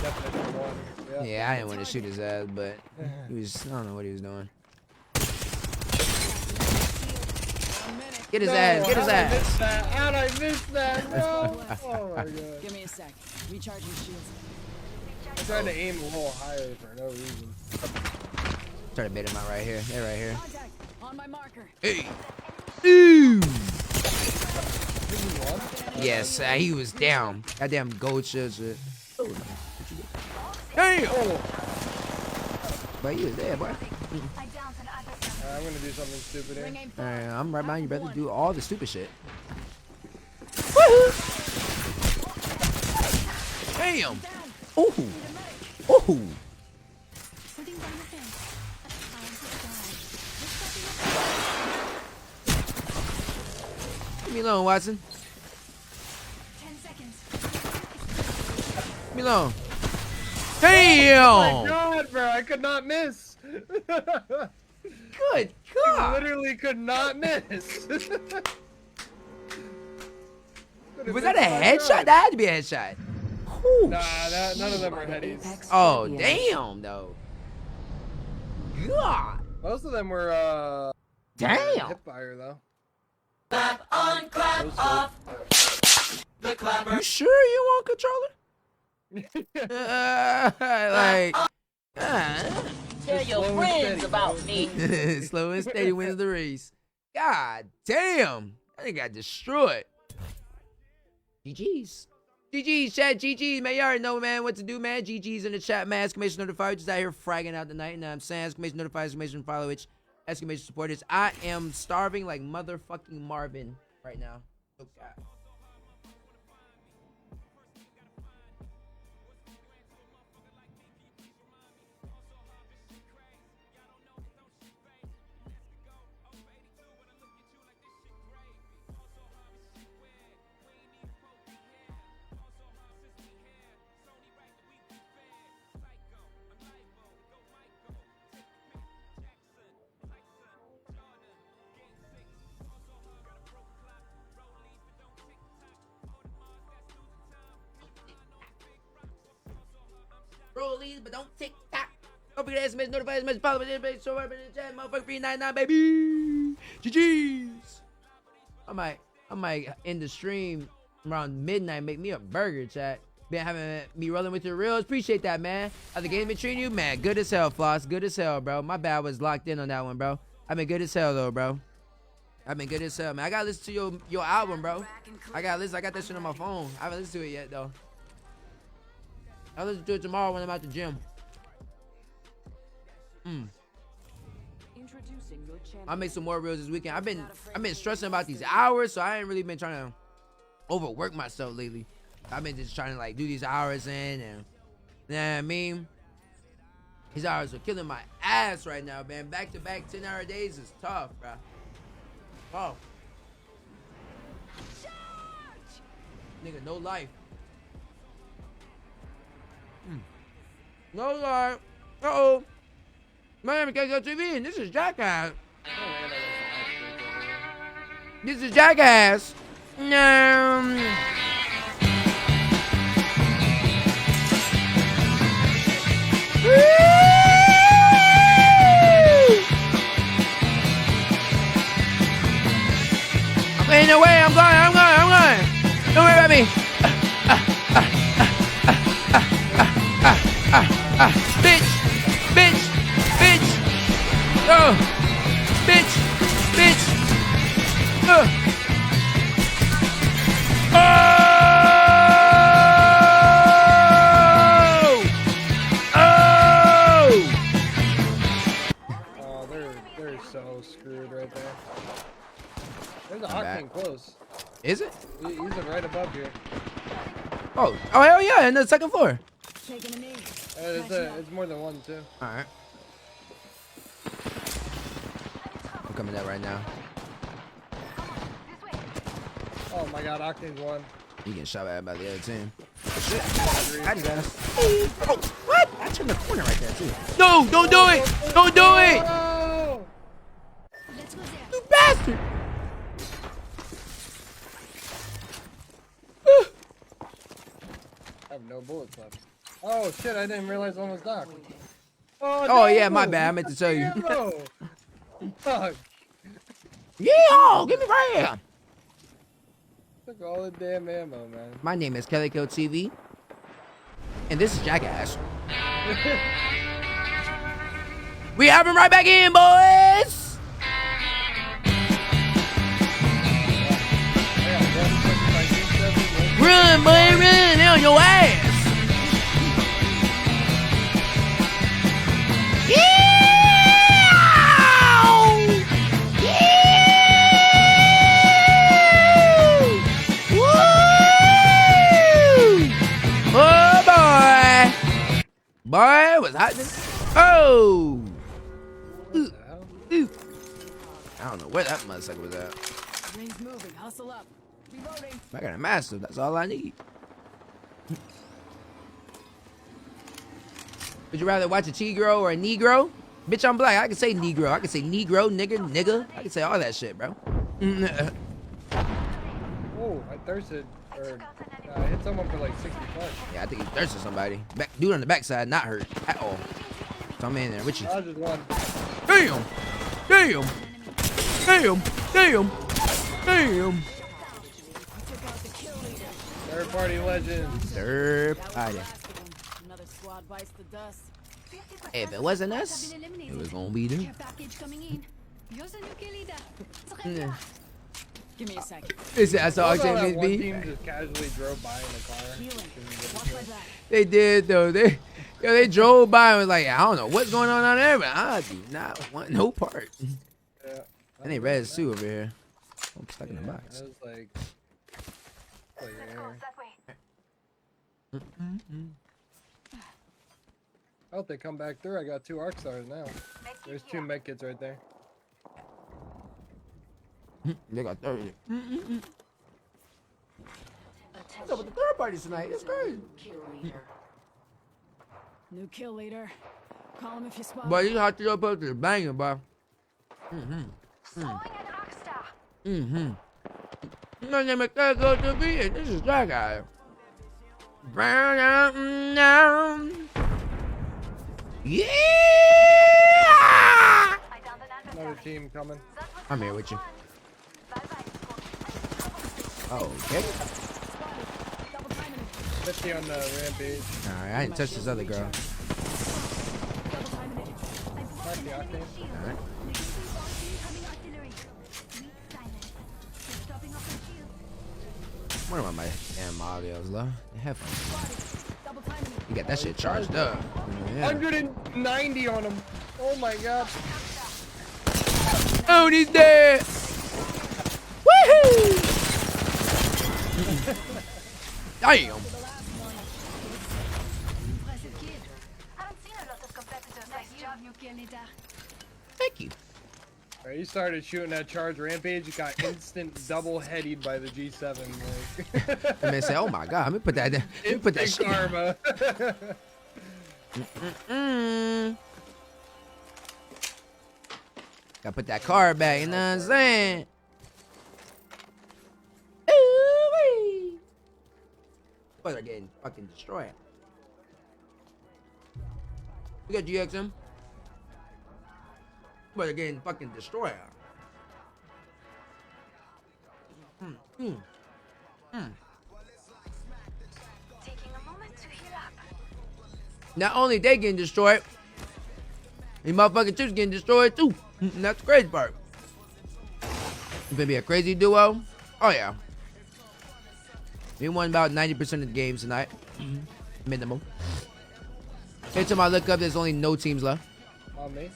Definitely one. Yeah. Yeah, I didn't want to shoot his ass, but he was, I don't know what he was doing. Get his ass, get his ass. How'd I miss that, bro? Oh my god. Give me a sec. Recharging shields. I tried to aim a little higher for no reason. Try to bait him out right here. They're right here. Contact on my marker. Hey. Ooh. Did you want? Yes, he was down. Goddamn gold shield shit. Damn. Oh. But he was there, boy. I downed another summoner. I'm gonna do something stupid Ring here. aim All fire. right, I'm right behind you, brother. Do all the stupid shit. Woohoo. Damn. Ooh. Ooh. Putting down the fence. A time to die. Leave me alone, Watson. 10 seconds. Leave me alone. Oh my Damn. god, bro! I could not miss. Good God. Literally could not miss. Was that a headshot? That had to be a headshot. Whew. Nah, none of them are headies. Oh, damn, though. God. Most of them were Damn. hip fire though. You sure you want controller? Like, Tell your slow and friends steady, about bro. me. slow and steady wins the race. God damn. I think I got destroyed. GG's. GG's, chat. GG's, man. You already know, man, what to do, man. GG's in the chat, man. Exclamation notifier. Just out here fragging out the night. You know what I'm saying? Exclamation notifier, exclamation follow, which exclamation supporters. I am starving like motherfucking Marvin right now. Oh, God. Rollies, but don't tick tock. Don't forget to SMS, notify, SMS, follow, show up in the chat, motherfucker, 399, baby. GG's. I might end the stream around midnight, make me a burger, chat. Been having me rolling with your reels. Appreciate that, man. How the game been treating you? Man, good as hell, Floss. Good as hell, bro. My bad, I was locked in on that one, bro. I've been good as hell, though, bro. I've been good as hell, man. I gotta listen to your album, bro. I got that shit on my phone. I haven't listened to it yet, though. I'll listen to it tomorrow when I'm at the gym. Introducing your champion. I'll make some more reels this weekend. I've been stressing about these hours, so I ain't really been trying to overwork myself lately. I've been just trying to like do these hours in, and you know what I mean? These hours are killing my ass right now, man. Back-to-back 10-hour days is tough, bro. Oh. Nigga, no life. No life. Uh-oh. Miami KSL TV, and this is Jackass. This is Jackass. No. Ain't no way, I'm going. Don't worry about me. Bitch. Oh. Bitch. Oh. Oh, they're so screwed right there. There's a bad. Octane close. Is it? He's right above here. Oh, hell yeah, in the second floor. Taking a knee. It's more than one too. All right. I'm coming out right now. Oh my God, Octane's one. You getting shot at by the other team. I just asked. Oh, what? I turned the corner right there too. No, don't do it! Don't do it! Oh! You bastard! I have no bullets left. Oh shit! I didn't realize one was knocked. Oh yeah, no! my bad. I meant to tell you. Ammo! Fuck! Yeah, give me right here. Took all the damn ammo, man. My name is Calico TV, and this is Jackass. We have him right back in, boys. Run, boy, run! They're on your ass. Boy, was hot. Oh! Ooh. Ooh. I don't know where that motherfucker was at. Ring's moving. Hustle up. Reloading. I got a massive. That's all I need. Would you rather watch a T-Girl or a Negro? Bitch, I'm black. I can say Negro. I can say Negro, nigga. I can say all that shit, bro. Oh, I thirsted. Or I hit someone for like 60 bucks. Yeah, I think he thirsted somebody. Dude on the backside, not hurt at all. So I'm in there with you. I just won. Damn! Damn! Damn! Damn! Damn! Third party legends. Third party. Another squad bites the dust. If it wasn't us, it was gonna be them. Care package coming in. You're the new kill leader. Très Yeah. bien. Give me a second. I saw I saw that Octane one Miss B. team just casually drove by in a car. Healing. Watch my back. They did though. They drove by and was like, I don't know what's going on there, but I do not want no part. Yeah. And they red Sue over here. I'm stuck in the I box. was like Goes that way. I hope they come back through. I got 2 arc stars now. There's 2 med kits right there. They got 30. What's up with the third party tonight? It's crazy. New kill leader. Call him if you spot. Boy, these hot to posters are banging, boy. Throwing an arc star. My name is Calico TV, and this is that guy. Brown out and down. Yeah! I downed an Another adversary. team coming. I'm here with you. Okay. 50 on the rampage. Alright, I didn't touch this other girl. Mark the octane. Alright. Incoming artillery. Weak silence. They're stopping off the shield. I wonder why my damn audio's low. The headphones. You got that shit charged up. Yeah. 190 on him. Oh my god. Oh, he's dead. Woohoo! Damn. Impressive kid. Haven't seen a lot of competitors like you. Job, new kill leader. Thank you. Alright, you started shooting that charge rampage. You got instant double headied by the G7. Like. I mean, say, oh my god, let me put that. Let me put that shit. Instant karma. Gotta put that card back. You know what I'm saying? Ooh-wee. Boys are getting fucking destroyed. We got GXM. Boys are getting fucking destroyed. Taking a moment to heal up. Not only they getting destroyed, these motherfucking chips getting destroyed too. That's the crazy part. It's gonna be a crazy duo. Oh yeah. We won about 90% of the games tonight. Minimum. Every time I look up, there's only no teams left. On me.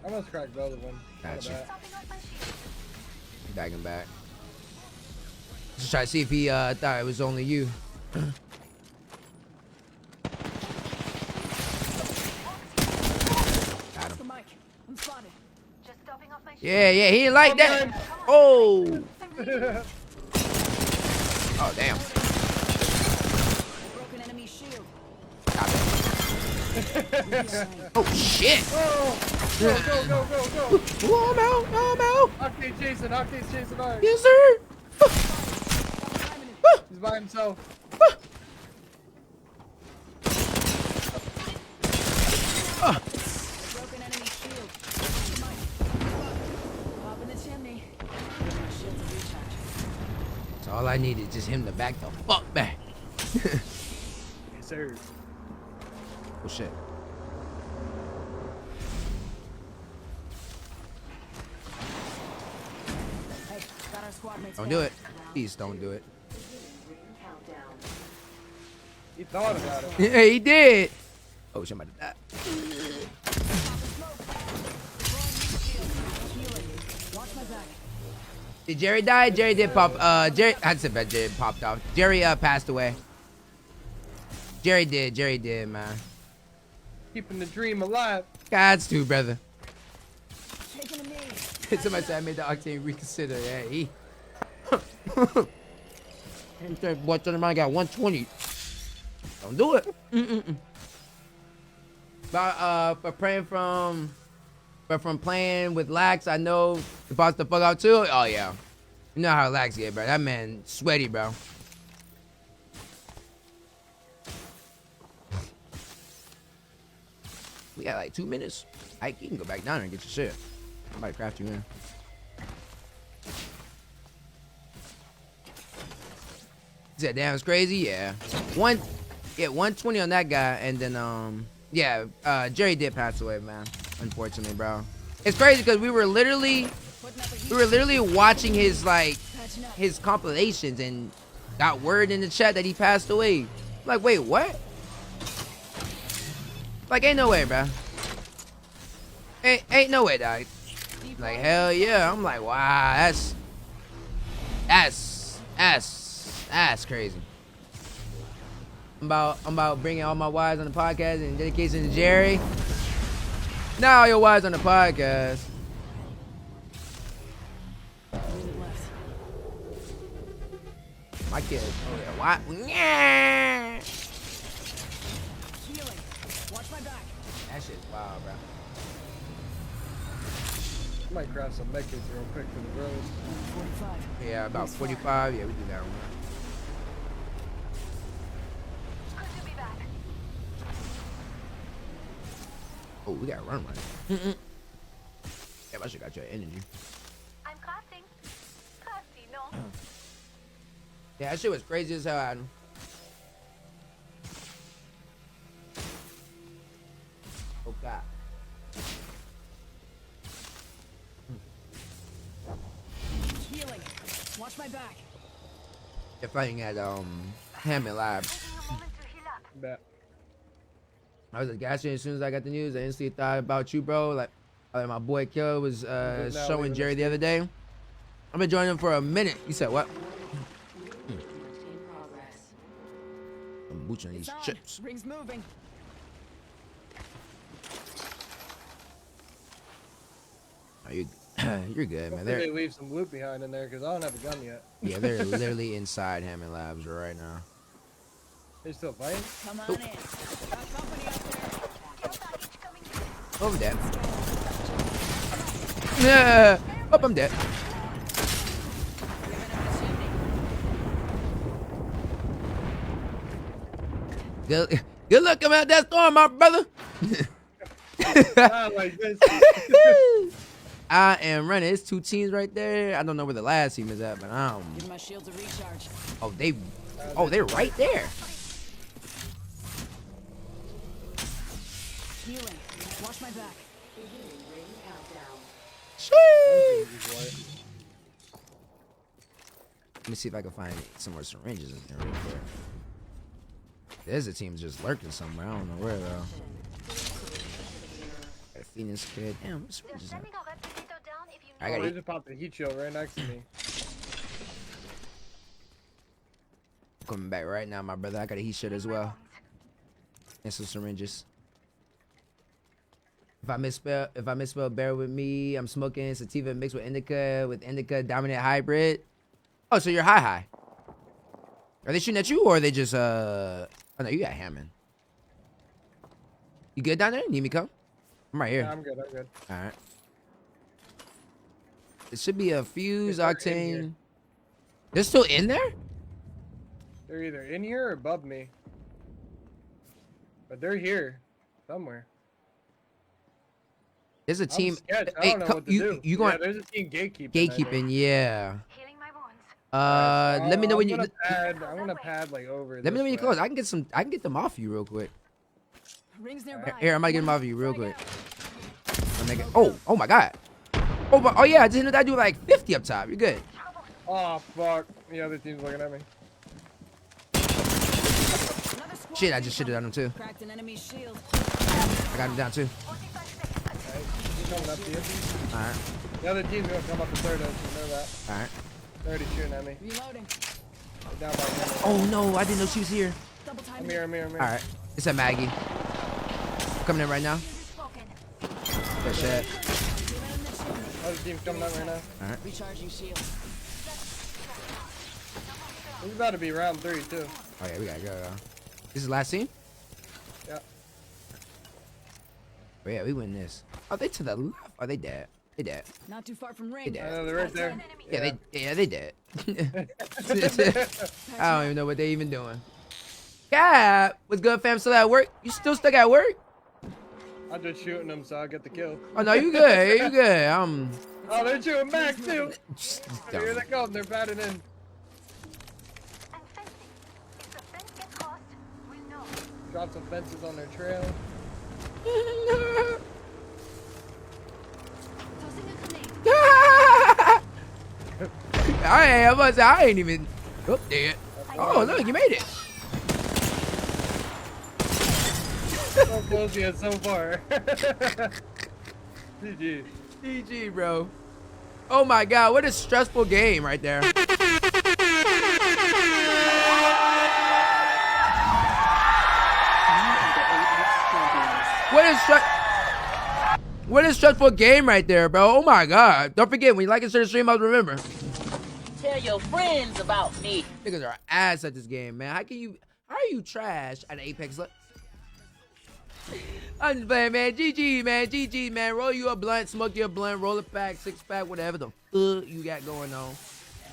I must crack both of them. Gotcha. Stopping off my shield. Back and back. Just try to see if he thought it was only you. Got him. The mic. I'm spotted. Just stopping off my shield. Yeah, yeah, he didn't like that. Oh. Oh, damn. Broken enemy shield. Got it. Oh, shit. Oh, go, go, go, go, go. Oh, I'm out. Oh, I'm out. Octane's chasing hard. Yes, sir. He's by himself. Broken enemy shield. The mic. Pop in the chimney. Give my shield to recharge. So all I need is just him to back the fuck back. Yes, sir. Oh, shit. Hey, got our squad mates. Don't down. do it. Please don't do it. He thought about it. Yeah, he did. Oh, shit, I'm about to die. Watch my back. Did Jerry die? Jerry did pop. Jerry. I said that Jerry popped off. Jerry passed away. Jerry did, man. Keeping the dream alive. God's too, brother. Taking a knee. Somebody said I made the Octane reconsider. Yeah, he. Boy, turn around, got 120. Don't do it. But from playing with Lax, I know the boss the fuck out too. Oh yeah, you know how Lax get, bro. That man sweaty, bro. We got like 2 minutes. You can go back down there and get your shit. Somebody craft you in. He said, damn, it's crazy. Yeah. 120 on that guy, and then Jerry did pass away, man. Unfortunately, bro. It's crazy because we were literally watching his his compilations and got word in the chat that he passed away. Like, wait, what? Like, ain't no way, bro. Ain't no way, dog. Like, hell yeah. I'm like, wow, that's crazy. I'm about bringing all my wives on the podcast and dedication to Jerry. Now all your wives on the podcast. My kid. What? Yeah. Healing. Watch my back. That shit's wild, bro. I might grab some mechas real quick for the bros. 45. Yeah, about 45. Yeah, we do that one. Good to be back. Oh, we got run. Yeah, I should got your energy. I'm crafting. Crafty, no? Yeah, that shit was crazy as hell, Adam. Oh God. Healing. Watch my back. They're fighting at Hammond Labs. Taking a moment to heal up. Bet. I was at the gas station as soon as I got the news. I instantly thought about you, bro. Like my boy Kill was showing Jerry the other day. I've been joining him for a minute. You said what? I'm mooching these It's on. chips. Ring's moving. Are you? You're good, man. Hopefully they They're leave some loot behind in there because I don't have a gun yet. yeah, they're literally inside Hammond Labs right now. They still fighting? Come on in. Got company up there. Oh, I'm dead. Yeah. Oh, I'm dead. Good luck coming out that storm, my brother. Not like this. I am running. It's 2 teams right there. I don't know where the last team is at, but Give my shield to recharge. they're right there. Healing. Watch my back. Sheesh. Let me see if I can find some more syringes in there real quick. There's a team just lurking somewhere. I don't know where though. I Phoenix kid. Damn, what's They're this? sending a replicator down if you I Oh, gotta they eat. just popped a heat shield right next to me. Coming back right now, my brother. I got a heat shit as well. And some syringes. If I misspell, bear with me. I'm smoking sativa mixed with indica dominant hybrid. Oh, so you're high. Are they shooting at you or are they just Oh no, you got Hammond. You good down there? Need me to come? I'm right here. Yeah, I'm good. I'm good. Alright. It should be a fuse They're in octane. here. They're still in there? They're either in here or above me. But they're here somewhere. There's a I'm team. sketched. I Hey, don't know co- what to you do. you going Yeah, there's a team gatekeeping. I think. gatekeeping? Yeah. healing my wounds. Let me know when you. I'm gonna pad like over. Let me know when you're close. I can get some. I can get them off you real quick. Rings nearby. Here, I'm gonna get them off you real quick. Oh my god. Oh yeah, I just know that do like 50 up top. You're good. Oh fuck! The other team's looking at me. Another squad Shit, I just shitted on him too. cracked an enemy's shield. I got him down too. He's coming up to you. All right, The other team's gonna come up the third edge. You know that. all right. They're already shooting at me. Reloading. They're down by me. Oh no, I didn't know she was here. Double time. I'm here. I'm here. I'm here. All right, it's a Maggie. Coming in right now. Spoken. Good shit. Other team's coming up right now. Recharging shield. This is about to be round 3 too. Oh yeah, we gotta go. This is the last scene. Yeah. Oh yeah, we win this. Are they to the left? Are they dead? They dead. Not too far from ring. They I dead. know they're right there. Yeah, they dead. I don't even know what they even doing. Cap, what's good, fam? Still at work? You still stuck at work? I'm just shooting them so I get the kill. Oh no, you good? You good? Oh, they're shooting back too. Dumb. Here they come. They're batting in. And fencing. If the fence gets crossed, we'll know. Drop some fences on their trail. Tossing a grenade. I'm about to say, I ain't even. Oh, there. Oh, look, you made it. So close yet so far. GG. GG, bro. Oh my god, what a stressful game right there. What a stressful game right there, bro. Oh my god. Don't forget, when you like and share the stream, I'll remember. Tell your friends about me. Niggas are ass at this game, man. How are you trash at Apex? I'm just playing, man. GG, man. GG, man. Roll you a blunt, smoke you a blunt, roll a pack, 6-pack, whatever the fuck you got going on.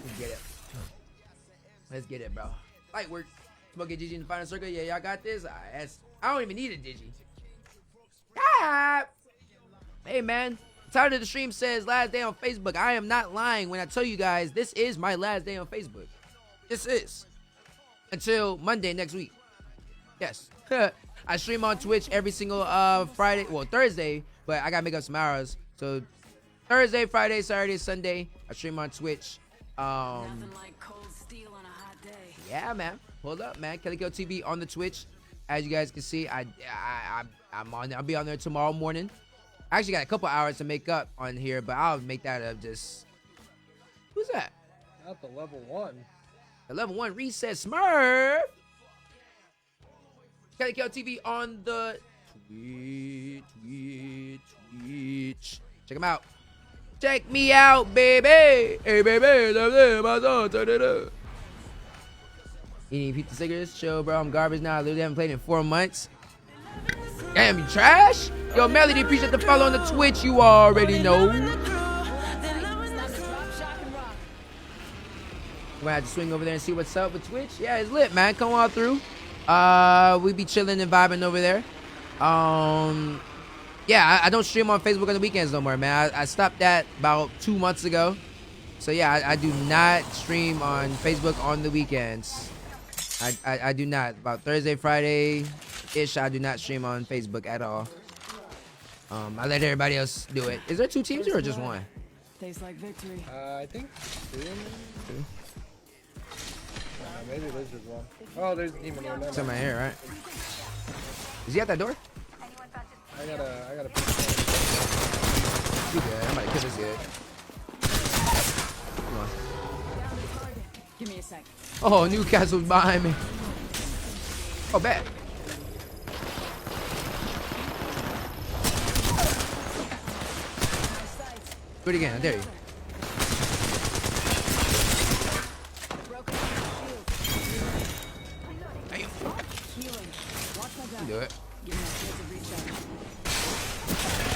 Let's get it. Let's get it, bro. Light work. Smoking GG in the final circle. Yeah, y'all got this. I don't even need a Digi. Ah! Hey, man. Tired of the stream says last day on Facebook. I am not lying when I tell you guys this is my last day on Facebook. This is. Until Monday next week. Yes. I stream on Twitch every single Friday. Well, Thursday. But I got to make up some hours. So, Thursday, Friday, Saturday, Sunday. I stream on Twitch. Nothing like cold steel on a hot day. Yeah, man. Hold up, man. Calico TV on the Twitch. As you guys can see, I'm on there. I'll be on there tomorrow morning. I actually got a couple hours to make up on here, but I'll make that up just... Who's that? Not the level 1. The level 1 reset Smurf. Calico TV on the Twitch. Check him out. Check me out, baby. Hey, baby. My son, turn it up. Eating pizza cigarettes. Chill, bro. I'm garbage now. I literally haven't played in 4 months. Damn, you trash? Yo, Melody, appreciate the follow on the Twitch. You already know. We're gonna have to swing over there and see what's up with Twitch. Yeah, it's lit, man. Come on through. We be chilling and vibing over there. Yeah, I don't stream on Facebook on the weekends no more, man. I stopped that about 2 months ago. So yeah, I do not stream on Facebook on the weekends. I do not. About Thursday, Friday-ish, I do not stream on Facebook at all. I let everybody else do it. Is there 2 teams here or just 1? Tastes like victory. I think 2. Maybe there's just 1. Oh, there's a team in here. Something right here, right? Is he at that door? Anyone passes I gotta. You good? I'm about to kill this good. Come on. Give me a sec. Oh, Newcastle's behind me. Oh, bad. Do it again. I dare you. Broken shield. Healing. Watch my back. You do it. Give me a shield to recharge.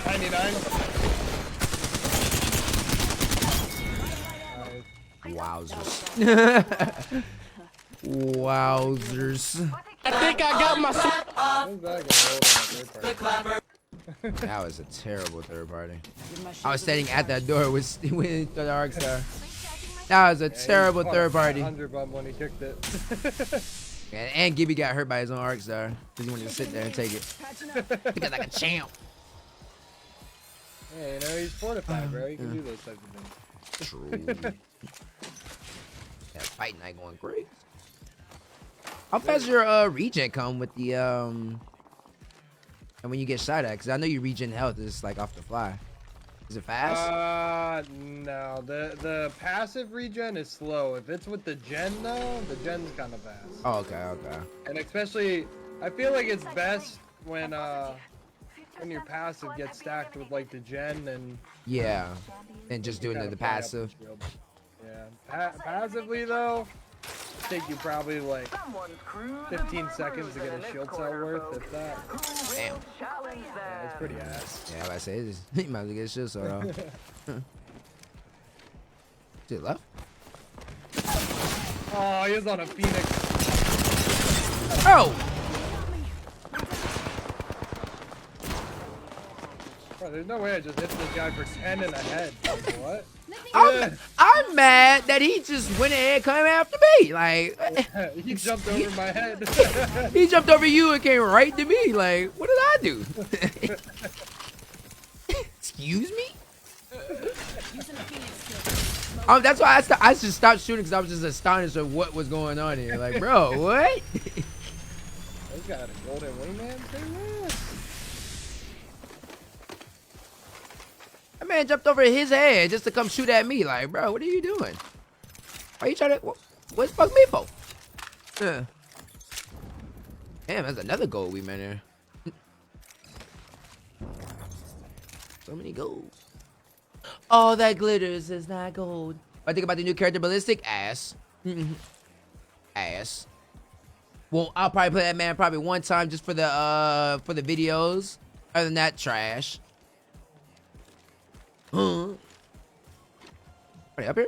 99. Wowzers. Wowzers. I think I got my How's that gonna roll on the third party? That was a terrible third party. Give my shield I was to standing at that recharge. door with the Dark Star. That was a terrible third party. 100 bump when he kicked it. And Gibby got hurt by his own Arc Star because he wanted to sit there and take it. Patching up. Because like a champ. Hey, you know, he's fortified, bro. He can do those types of things. True. That fight night going great. How fast your regen come with the and when you get shot at? Because I know your regen health is like off the fly. Is it fast? No. The passive regen is slow. If it's with the gen though, the gen's kind of fast. Oh, okay. And especially, I feel like it's best when your passive gets stacked with like the gen and Yeah. And just doing kinda the play up passive. shield. Yeah. Passively though, take you probably like 15 seconds to get a shield cell worth, if that. Damn. Yeah, it's pretty ass. Yeah, I say it is. You might as well get shit so off. To the left? Oh, he was on a Phoenix. Oh! Bro, there's no way I just hit this guy for 10 in the head. Like, what? I'm mad that he just went ahead and came after me. Like, He jumped over my head. he jumped over you and came right to me. Like, what did I do? Excuse me? Using a Phoenix kill. That's why I just stopped shooting because I was just astonished at what was going on here. Like, bro, what? This got a golden wingman. Say what? That man jumped over his head just to come shoot at me. Like, bro, what are you doing? Why you trying to? What's fuck me for? Damn, that's another gold we man here. So many gold. All that glitters is not gold. I think about the new character Ballistic. Ass. Ass. Well, I'll probably play that man probably one time just for the videos. Other than that, trash. Are they up here?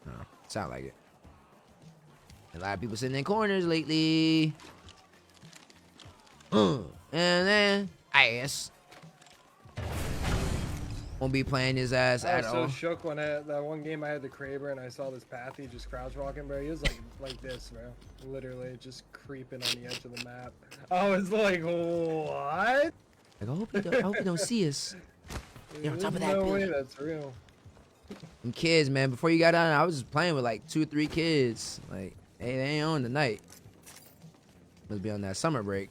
No, sound like it. A lot of people sitting in corners lately. And then ass. Won't be playing his ass I at was so all. shook when that one game I had the Kraber and I saw this Pathy just crouch walking, bro. He was like this, bro. Literally just creeping on the edge of the map. I was like, what? Like, I hope you don't see us. You're on top of that No way building. that's real. Them kids, man. Before you got on, I was just playing with like 2 or 3 kids. Like, hey, they ain't on tonight. Must be on that summer break.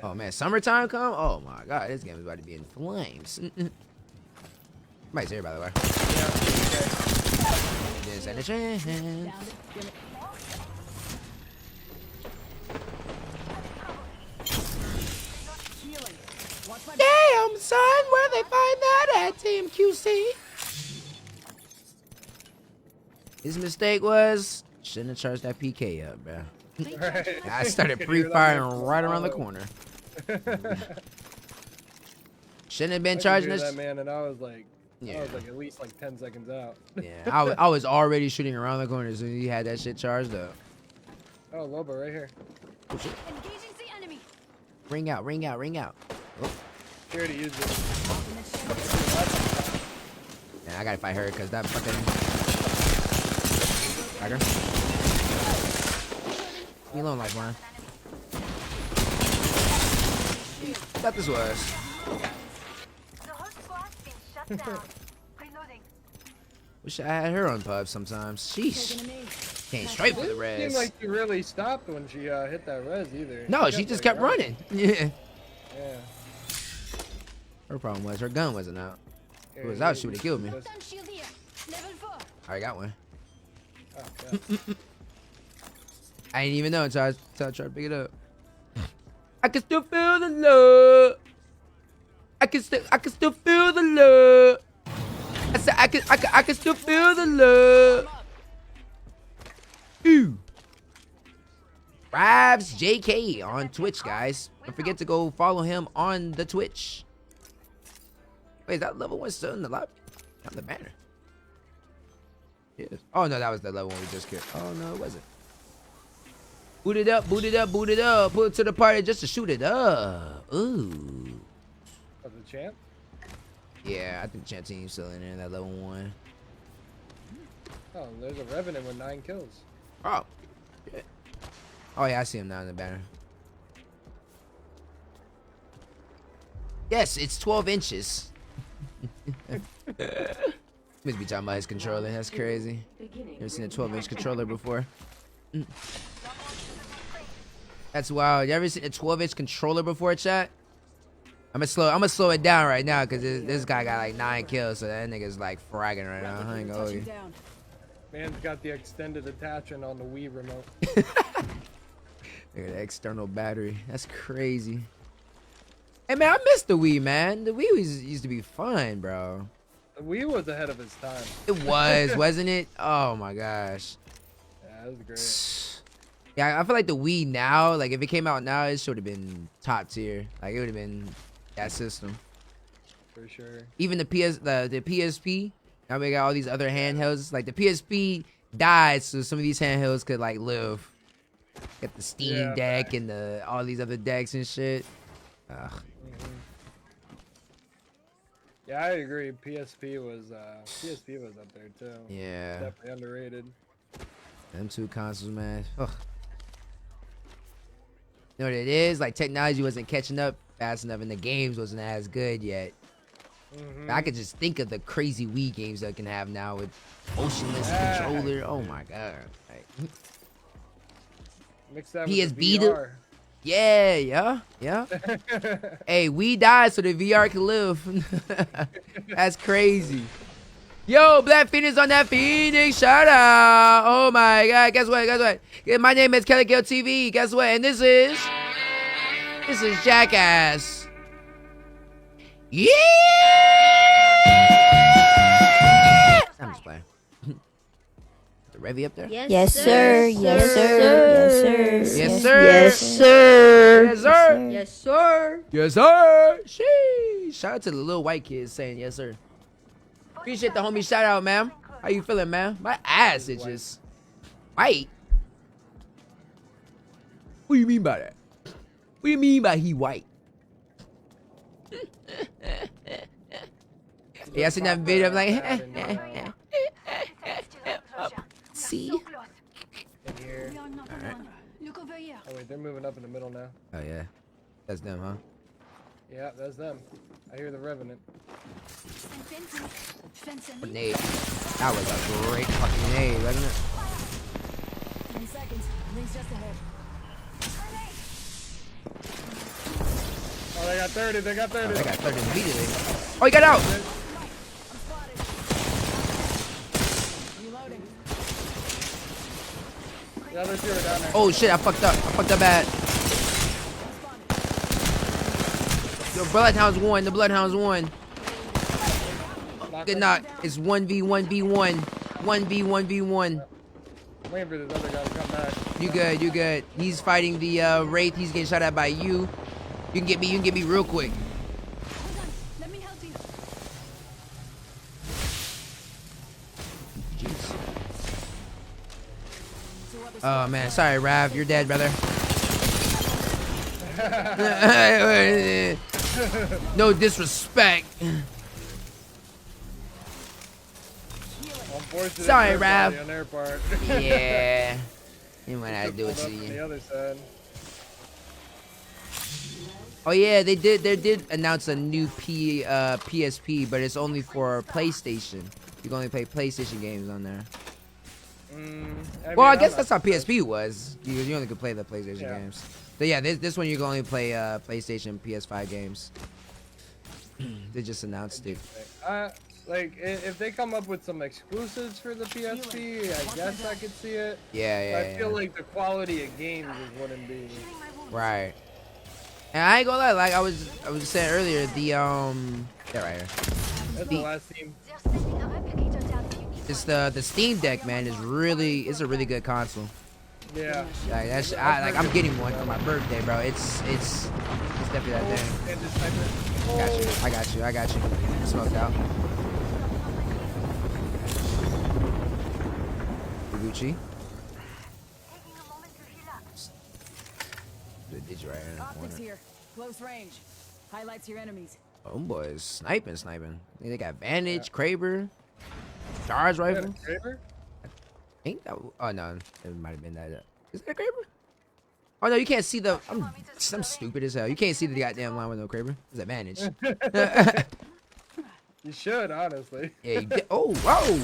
Oh man, summertime come? Oh my god, this game is about to be in flames. Somebody's here, by the way. Yeah, Didn't stand a chance. Down it. Give it. Healing. Watch my back. Damn, son, where they find that at, Team QC? His mistake was shouldn't have charged that PK up, bro. okay. I started Could hear that pre-firing man right around the follow. corner. Shouldn't have been I could charging hear this. that man, and I was like Yeah. at least like 10 seconds out. Yeah, I was already shooting around the corner as soon as he had that shit charged up. Oh, Lobo right here. Engaging the enemy. Ring out, ring out, ring out. Oh, Here to use it. man, I gotta fight her because that fucking. Fight her. Leave me alone, Lifeline. Thought this was. The whole squad's been shut down. Reloading. Wish I had her on pub sometimes. Sheesh. Taking a knee. Came straight for the Didn't seem res. like she really stopped when she hit that res either. No, she just kept like, running. Yeah. Yeah. Her problem was her gun wasn't out. If it Here, was out, you- she would have killed me. this- Stun shield here. Level 4. I got one. Oh, yeah. I didn't even know until I tried to pick it up. I can still feel the love. I can still feel the love. I said I can still feel the love. Ooh. Rabs JK on Twitch, guys. Don't forget to go follow him on the Twitch. Wait, is that level 1 still in the lobby? On the banner. Yes. Oh no, that was the level 1 we just killed. Oh no, it wasn't. Boot it up, boot it up, boot it up. Put it to the party just to shoot it up. Ooh. Of the champ? Yeah, I think the champ team's still in there, that level 1. Oh, there's a Revenant with 9 kills. Oh. Shit. Oh yeah, I see him now in the banner. Yes, it's 12 inches. Must be talking about his controller. That's crazy. Never seen a 12-inch controller before. That's wild. You ever seen a 12-inch controller before, chat? I'm gonna slow it down right now because this guy got like 9 kills, so that nigga's like fragging right now. I ain't gonna hold you. Touching down. Man's got the extended attachment on the Wii remote. Look at the external battery. That's crazy. Hey man, I miss the Wii, man. The Wii used to be fun, bro. The Wii was ahead of its time. It was, wasn't it? Oh my gosh. Yeah, that was great. Yeah, I feel like the Wii now, like if it came out now, it should have been top tier. Like it would have been that system. For sure. Even the PSP. Now we got all these other handhelds. Like the PSP died, so some of these handhelds could like live. Got the Steam Yeah, Deck and all these other decks and shit. Ugh. Yeah, I agree. PSP was up there too. Yeah. Definitely underrated. Them two consoles, man. Ugh. You know what it is? Like technology wasn't catching up fast enough, and the games wasn't as good yet. I could just think of the crazy Wii games that I can have now with motionless Yeah. controller. Oh my god! Like, Mix that PS with the Vita? VR. yeah. Hey, Wii died so the VR can live. That's crazy. Yo, Black Phoenix on that Phoenix, shout out. Oh my god, guess what? Yeah, my name is Kelly Gill TV. Guess what? And this is Jackass. Yeah! I'm just playing. The Revy up there? Yes, sir. Yes, sir. Yes, sir. Yes, sir. Yes, sir. Yes, sir. Yes, sir. Yes, sir. Sheesh. Shout out to the little white kids saying yes, sir. Appreciate the homie shout out, man. How you feeling, man? My ass itches. White? What do you mean by that? What do you mean by he white? Yeah, I seen that video. I'm like, see? In here. We are not alone. Look over here. Oh wait, they're moving up in the middle now. Oh yeah, that's them, huh? Yeah, that's them. I hear the Revenant. And fencing. Fencing. Nade. That was a great fucking nade, wasn't it? 10 seconds. Rings just ahead. Oh, they got 30. They got 30. They got 30 immediately. Oh, he got out. I'm spotted. Reloading. The other two are down there. Oh shit, I fucked up. bad. The Bloodhounds won. The Bloodhounds won. Knock Good him. knock. It's 1v1v1. 1v1v1. I'm waiting for this other guy to come back. You good. He's fighting the Wraith. He's getting shot at by you. You can get me real quick. Hold on. Let me help you. Jeez. Oh man, sorry Rav, you're dead, brother. No disrespect. Unfortunate Sorry, third Rav. party on their part. Yeah. You might have to do it Pulled to up from the you. other side. Oh yeah, they did announce a new PSP, but it's only for PlayStation. You can only play PlayStation games on there. I Well, I mean, guess I'm that's how not- PSP was. You only could play the PlayStation Yeah. games. So yeah, this one you can only play PlayStation, PS5 games. They just announced it. Like if they come up with some exclusives for the PSP, I guess I could see it. Yeah, But I feel like the quality of games just wouldn't be. Right. And I ain't gonna lie, like I was saying earlier, the yeah, right here. That's the last team. They're sending a replicator down to you. It's the Steam Deck, man, is really, it's a really good console. Yeah. Like that's I'm getting one for my birthday, bro. It's definitely that thing. And just type it. I got you. Smoked out. Gucci. Taking a moment to heal up. The digit right here in the Optics corner. here. Close range. Highlights your enemies. Oh, boys, sniping. They got Vantage, Kraber, Charge rifle. Kraber? Ain't that? Oh no, it might have been that. Is that a Kraber? Oh no, you can't see the. I'm stupid as hell. You can't see the goddamn line with no Kraber. It's Advantage. You should, honestly. Yeah. You did. Oh, whoa.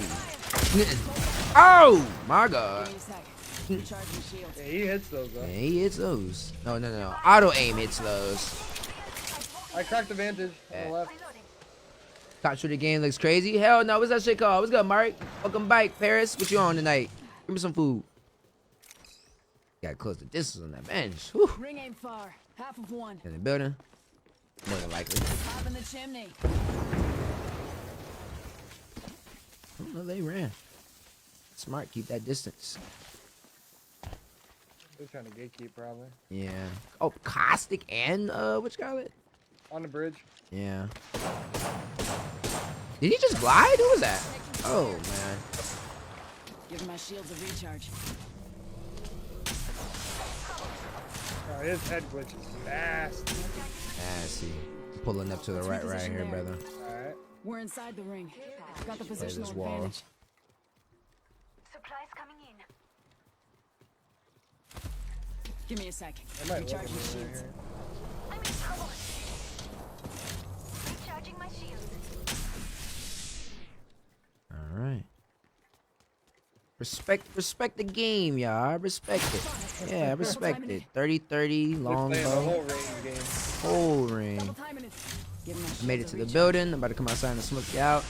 Oh my God. Give me a sec. Recharging shields. Yeah, he hits those though. Man, he hits those. No. Auto aim hits those. I cracked the Vantage on Yeah. the left. Top shooter game looks crazy. Hell no. What's that shit called? What's good, Mark? Welcome back, Paris. What you on tonight? Give me some food. Gotta close the distance on that bench. Whew. Ring aim far. Half of one. In the building. More than likely. Top in the chimney. I don't know, they ran. Smart, keep that distance. They're trying to gatekeep probably. Yeah. Oh, Caustic and what you call it? On the bridge. Yeah. Did he just glide? Who was that? Oh man. Give my shields a recharge. Oh, his head glitch is fast. I see. Pulling up to the right here, brother. Alright. We're inside the ring. Got the this positional wall. advantage. Supplies coming in. Give me a sec. I might look at Recharging him right shields. here. I'm in trouble. Recharging my shield. All right. Respect the game, y'all. Respect it. Yeah, respect it. 30-30, long They're playing the bow. whole range game. Whole ring. Double timing it. Give my I made it shields to a the recharge. building. I'm about to come outside and smoke you out.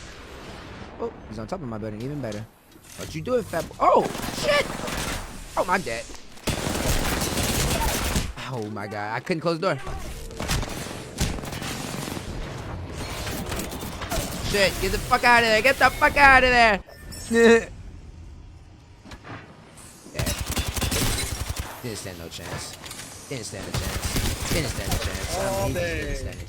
Oh, he's on top of my building. Even better. What you doing, fat boy? Oh, shit! Oh, my dad. Oh, my God. I couldn't close the door. Shit, get the fuck out of there. Get the fuck out of there. Yeah. Didn't stand no chance. Didn't stand a chance. Didn't stand a chance. All He didn't day. stand a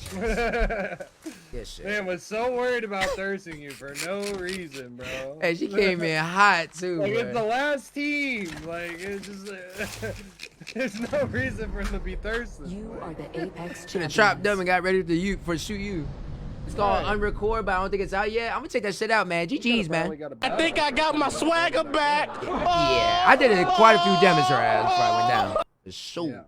chance. Good shit. Man was so worried about thirsting you for no reason, bro. Hey, she came in hot too. Like it's the bro. last team. Like it's just there's no reason for him to be thirsty. You are the Apex Should have chopped them and got ready to shoot you. It's called Right. Unrecord, but I don't think it's out yet. I'm gonna check that shit out, man. GG's, man. I think I got my swagger back. Yeah, I did it quite a few damage to her ass before I went down. For sure. Yeah.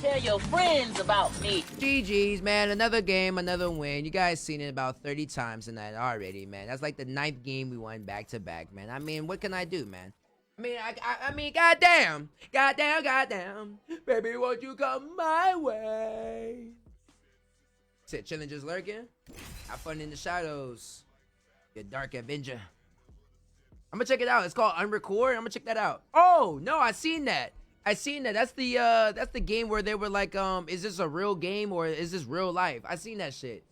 Tell your friends about me. GG's, man. Another game, another win. You guys seen it about 30 times tonight already, man. That's like the 9th game we won back to back, man. I mean, what can I do, man? I mean, goddamn, baby, won't you come my way? Sit, chilling, just lurking. Have fun in the shadows. You dark Avenger. I'm gonna check it out. It's called Unrecord. I'm gonna check that out. Oh no, I seen that. That's the game where they were like, is this a real game or is this real life? I seen that shit.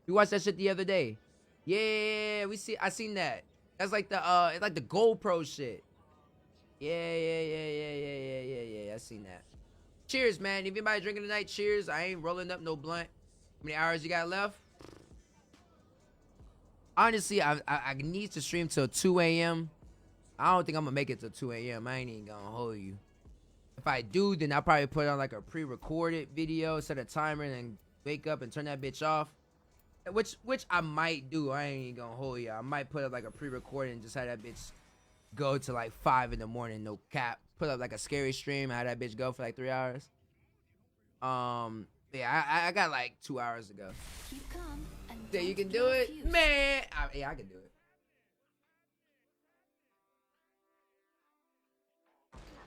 We watched that shit the other day. Yeah, I seen that. That's like the it's like the GoPro shit. Yeah. I seen that. Cheers, man. If anybody drinking tonight, cheers. I ain't rolling up no blunt. How many hours you got left? Honestly, I need to stream till 2 a.m. I don't think I'm gonna make it till 2 a.m. I ain't even gonna hold you. If I do, then I'll probably put on like a pre-recorded video, set a timer, and then wake up and turn that bitch off. Which I might do. I ain't even gonna hold you. I might put up like a pre-recorded and just have that bitch go to like 5 in the morning, no cap. Put up like a scary stream, have that bitch go for like 3 hours. Yeah, I got like 2 hours to go. Keep calm and Yeah, you don't can do blow a it, fuse. man. Yeah, I can do it.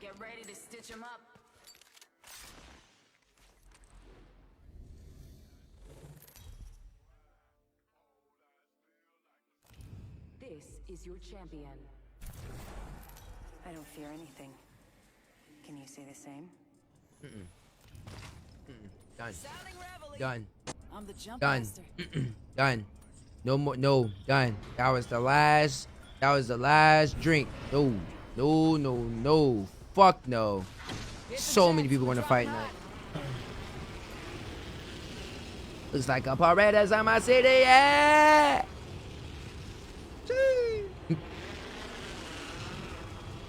Get ready to stitch them up. This is your champion. I don't fear anything. Can you say the same? Done. Sounding reveille. Done. I'm the jump Done. master. Done. No more. No. Done. That was the last. That was the last drink. No. No. No. No. Fuck no. So many people want to fight now. Looks like a paredes on my city. Yeah.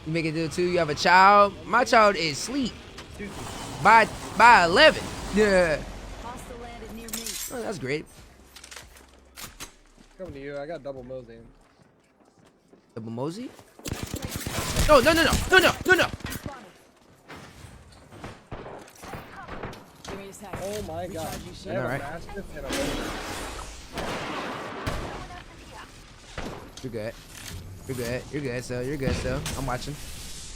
You make it to 2. You have a child. My child is asleep by 11. Yeah. Hostile landed near me. Oh, that's great. Coming to you. I got double Mosey. Double Mosey? No, no, no, no, no, no, no, no. Give me a sec. Oh my god. Recharging I have Alright. a Mastiff and a Mosey. You're good. You're good. You're good, so you're good, so I'm watching.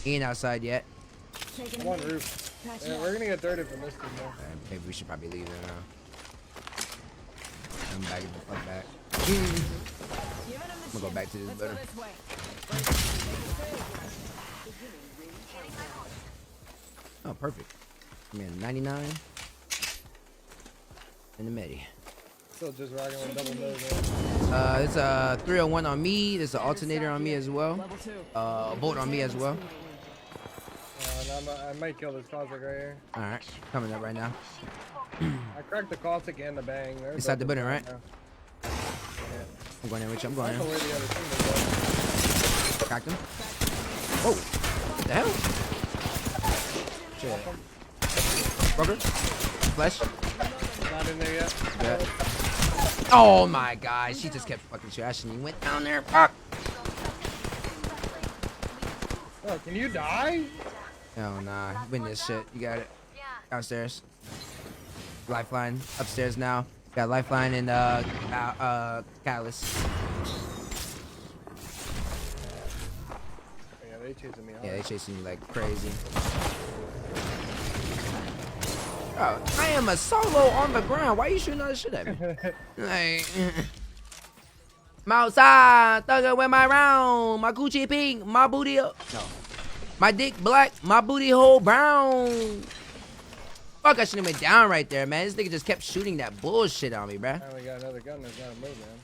He ain't outside yet. Taking I'm a on knee. roof. Patching Yeah, up. we're gonna get dirted from this team though. Maybe we should probably leave now. I'm back the fuck back. Giving him the I'm gonna go shimmy. back to this Let's go better. this way. Oh, perfect. I'm in 99. In the midi. Still just rocking with double Mosey. There's a 301 on me. There's an alternator on me as well. Level 2. A bolt on me as well. And I might kill this Caustic right here. All right, coming up right now. I cracked the Caustic and the Bang. They're Inside the both building, inside right? now. I'm going in with you. I'm I going don't know in. where the other team is though. Cracked him. Oh, what the hell? Shit. Rubber. Flesh. Not in there yet. Yeah. Oh my god, she just kept fucking trashing me. Went down there. Fuck. Oh, can you die? Oh nah, win this shit. You got it. Downstairs. Lifeline upstairs now. Got lifeline and catalyst. Yeah, they chasing me. Yeah, they chasing you like crazy. Bro, I am a solo on the ground. Why you shooting all this shit at me? Like, I'm outside, thugging with my round, my Gucci pink, my booty up. No. My dick black, my booty hole brown. Fuck, I shouldn't have went down right there, man. This nigga just kept shooting that bullshit on me, bruh. I only got another gun that's not a move, man.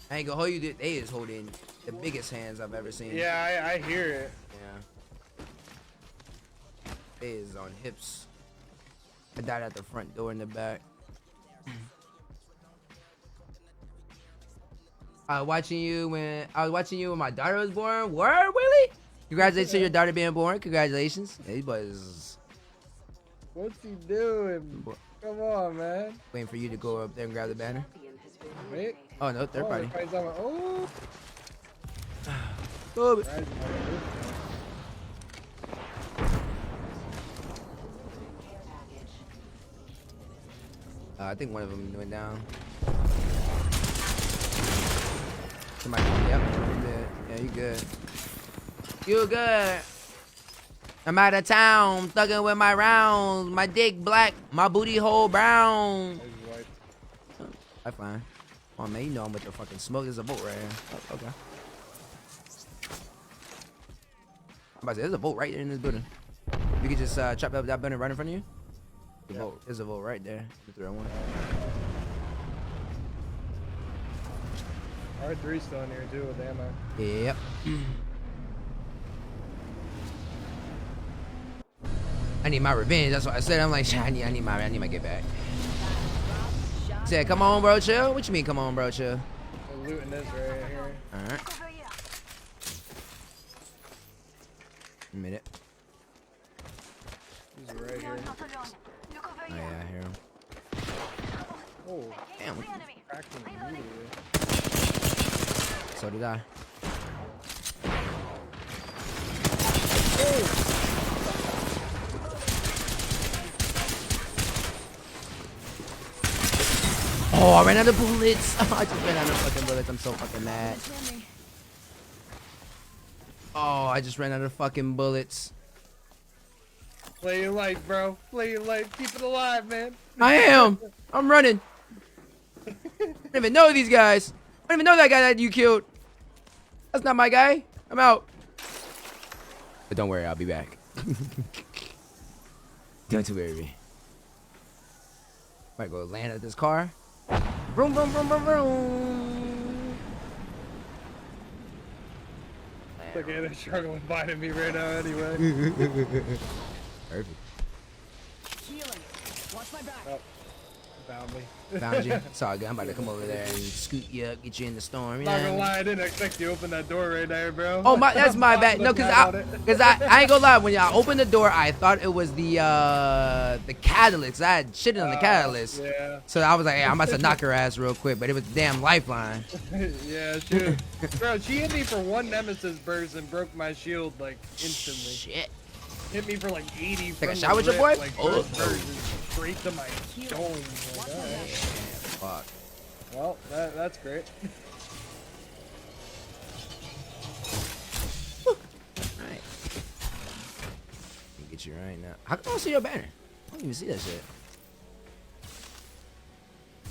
I ain't gonna hold you. They is holding the biggest hands I've ever seen. Yeah, I hear it. Yeah. They is on hips. I died at the front door in the back. I was watching you when my daughter was born. Word, Willie? Congratulations to your daughter being born. Congratulations. Yeah, these boys What's he doing? Come on, man. waiting for you to go up there and grab the banner. Wait. Oh no, third Oh, party. everybody's on my- Oh. Oh, Rising on the roof. I think one of them went down. Somebody, yep, you good. Yeah, you good. You good. I'm out of town, thugging with my rounds. My dick black, my booty hole brown. He's wiped. I'm fine. Come on, man, you know I'm with the fucking smoke. There's a boat right here. Oh, okay. I'm about to say, there's a boat right there in this building. You can just chop up that building right in front of you. The Yeah. boat. There's a boat right there. The 301. R3 still in here too with ammo. Yep. I need my revenge. That's what I said. I'm like, I need my get back. Said, come on, bro, chill. What you mean, come on, bro, chill? We're looting this right here. All right. Over here. A minute. He's right We here. are not alone. Look over Oh here. yeah, I hear him. Oh, Damn. The enemy. cracked him immediately. So did I. Oh, I ran out of bullets. I just ran out of fucking bullets. I'm so fucking mad. Chimney. Oh, I just ran out of fucking bullets. Play your life, bro. Play your life. Keep it alive, man. I am. I'm running. I don't even know these guys. don't even know that guy that you killed. That's not my guy. I'm out. But don't worry, I'll be back. Don't you worry. Might go land at this car. Vroom, vroom, vroom, vroom, vroom. It's okay, they're struggling finding me right now anyway. Perfect. Healing. Watch my back. Oh, found me. Found you. It's all good. I'm about to come over there and scoot you up, get you in the storm. You Not know gonna what I mean? lie, I didn't expect you to open that door right there, bro. Oh my, that's my bad. No, Looking at it. cause I ain't gonna lie. When I opened the door, I thought it was the catalyst. I had shit on the catalyst. Yeah. So I was like, hey, I'm about to knock her ass real quick, but it was the damn lifeline. Yeah, shoot. Bro, she hit me for one nemesis burst and broke my shield like instantly. Shit. Hit me for like 80 Take a from shot the with your rip, boy? Like, Oh. first burst and straight to my dome. Like, alright. Fuck. Well, that's great. Right. Get you right now. How come I don't see your banner? I don't even see that shit. I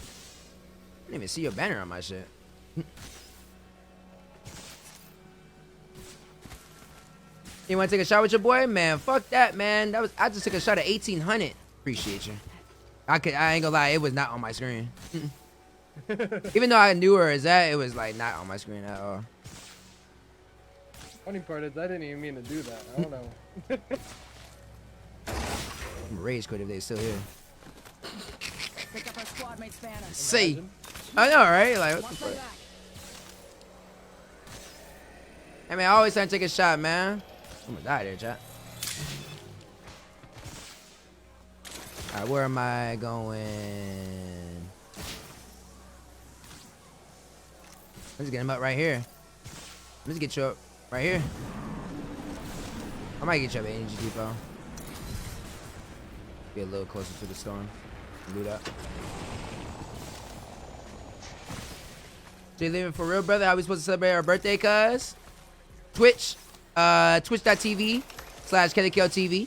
didn't even see your banner on my shit. You want to take a shot with your boy? Man, fuck that, man. I just took a shot at 1800. Appreciate you. I ain't gonna lie, it was not on my screen. Even though I knew where it's at, it was like not on my screen at all. Funny part is I didn't even mean to do that. I don't know. I'm rage quit if they still here. Pick up our squad mate's banner. See, Imagine. I know, right? Like, what the Watch my fuck? back. Hey man, I always trying to take a shot, man. I'm gonna die there, chat. Alright, where am I going? I'm just getting him up right here. I'm just get you up right here. I might get you up at Energy Depot. Be a little closer to the storm. Do that. So you leaving for real, brother? How we supposed to celebrate our birthday, cuz? Twitch. Twitch.tv/KellyKillTV. You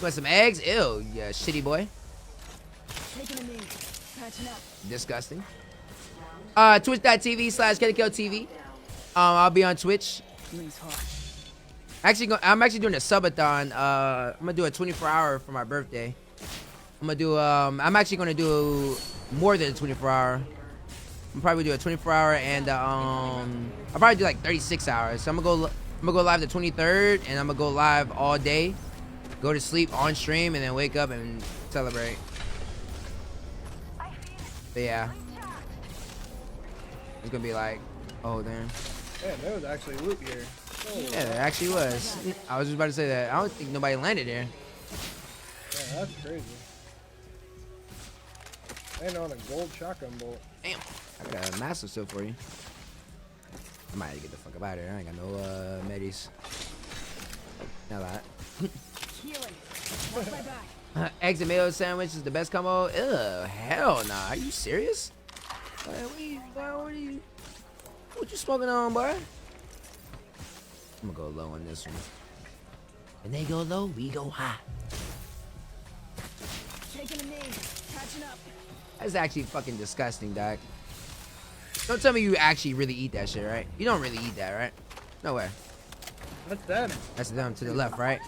want some eggs? Ew, yeah, shitty boy. Taking a knee. Patching up. Disgusting. Twitch.tv/KellyKillTV. I'll be on Twitch. Rings hard. I'm actually doing a subathon. I'm gonna do a 24-hour for my birthday. I'm actually gonna do more than a 24-hour. I'm probably do a 24-hour and I'll probably do like 36 hours. So I'm gonna go live the 23rd and I'm gonna go live all day, go to sleep on stream, and then wake up and celebrate. But yeah, it's gonna be like, oh damn. Man, there was actually loot here. Oh, Yeah, there actually was. I was just about to say that. I don't think nobody landed there. yeah, that's crazy. And on a gold shotgun bolt. Damn, I got a massive still for you. I might have to get the fuck up out of here. I ain't got no medis. Not that. Healing. Watch my back. Eggs and mayo sandwich is the best combo. Ugh, hell nah. Are you serious? What you smoking on, boy? I'm gonna go low on this one. When they go low, we go high. Taking a knee. Patching up. That's actually fucking disgusting, Doc. Don't tell me you actually really eat that shit, right? You don't really eat that, right? No way. That's them. That's them to the left, right?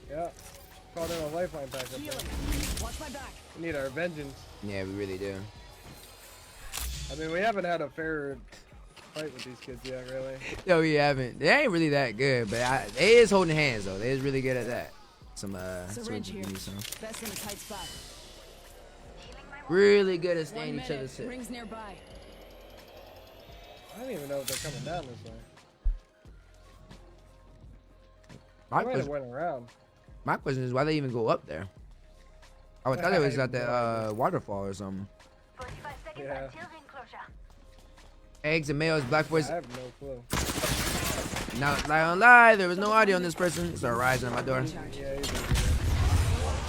Yeah. Called in a lifeline pack up there. Healing. Watch my back. We need our vengeance. Yeah, we really do. I mean, we haven't had a fair fight with these kids yet, really. No, we haven't. They ain't really that good, but they is holding hands though. They is really good at that. Some Syringe here. give me some. Best in a tight spot. Really good at 1 staying each minute. other's shit. Rings nearby. I don't even know if they're coming down this way. My I might have question, went around. my question is why they even go up there. I would thought it was at the waterfall or something. 45 seconds Yeah. until ring closure. Eggs and mayo's black boys. I have no clue. Now, lie on lie, there was no audio on this person. It started rising at my door. Yeah, he's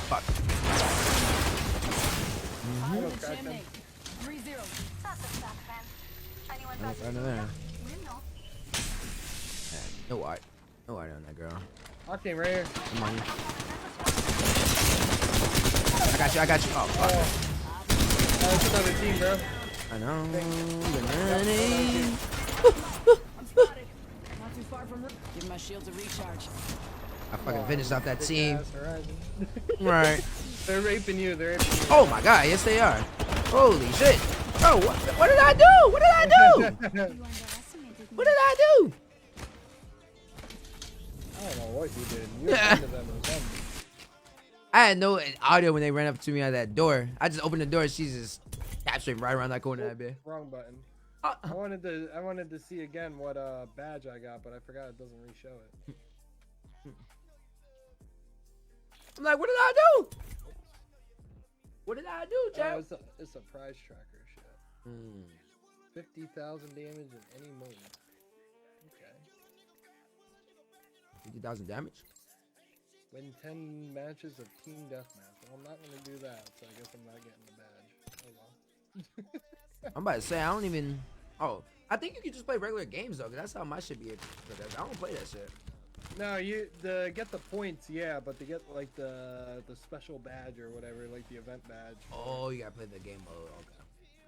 Fuck. Chimney. 3-0. That's a start, fam. Anyone No, back right in there. you know. No audio. No audio on that girl. Octane right here. Come on. I got you. Oh, fuck. Oh, it's another team, bro. I know. I'm spotted. Not too far from. Give my shields a recharge. I fucking finished off that team. Ass Horizon. Right. They're raping you. They're raping you. Oh my god, yes they are. Holy shit. Bro, what did I do? What did I do? You underestimated me. What did I do? I don't know what you did. You were into them or something. I had no audio when they ran up to me at that door. I just opened the door. She's just capturing right around that corner. That bit. Wrong button. Uh, I wanted to see again what badge I got, but I forgot it doesn't re-show it. I'm like, what did I do? What did I do, Oh, Chad? it's a prize tracker shit. 50,000 damage in any mode. Okay. 50,000 damage? Win 10 matches of team deathmatch. Well, I'm not gonna do that, so I guess I'm not getting the badge. Oh well. I'm about to say, I don't even... Oh, I think you can just play regular games, though, because that's how my shit be. I don't play that shit. No, get the points, yeah, but to get like the special badge or whatever, like the event badge. Oh, you gotta play the game mode. Okay.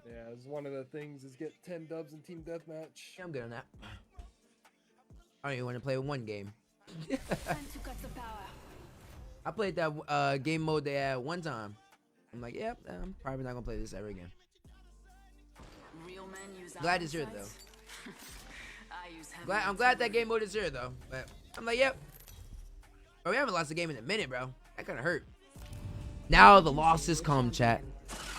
Yeah, it's one of the things is get 10 dubs in team deathmatch. Yeah, I'm good on that. I don't even want to play one game. Time to cut the power. I played that game mode they had one time. I'm like, yep, I'm probably not gonna play this ever again. Real men use Glad it's here, sights. I use heavy I'm glad that artillery. game mode is here though. But I'm like, yep. Bro, we haven't lost a game in a minute, bro. That kind of hurt. Now the losses come, chat.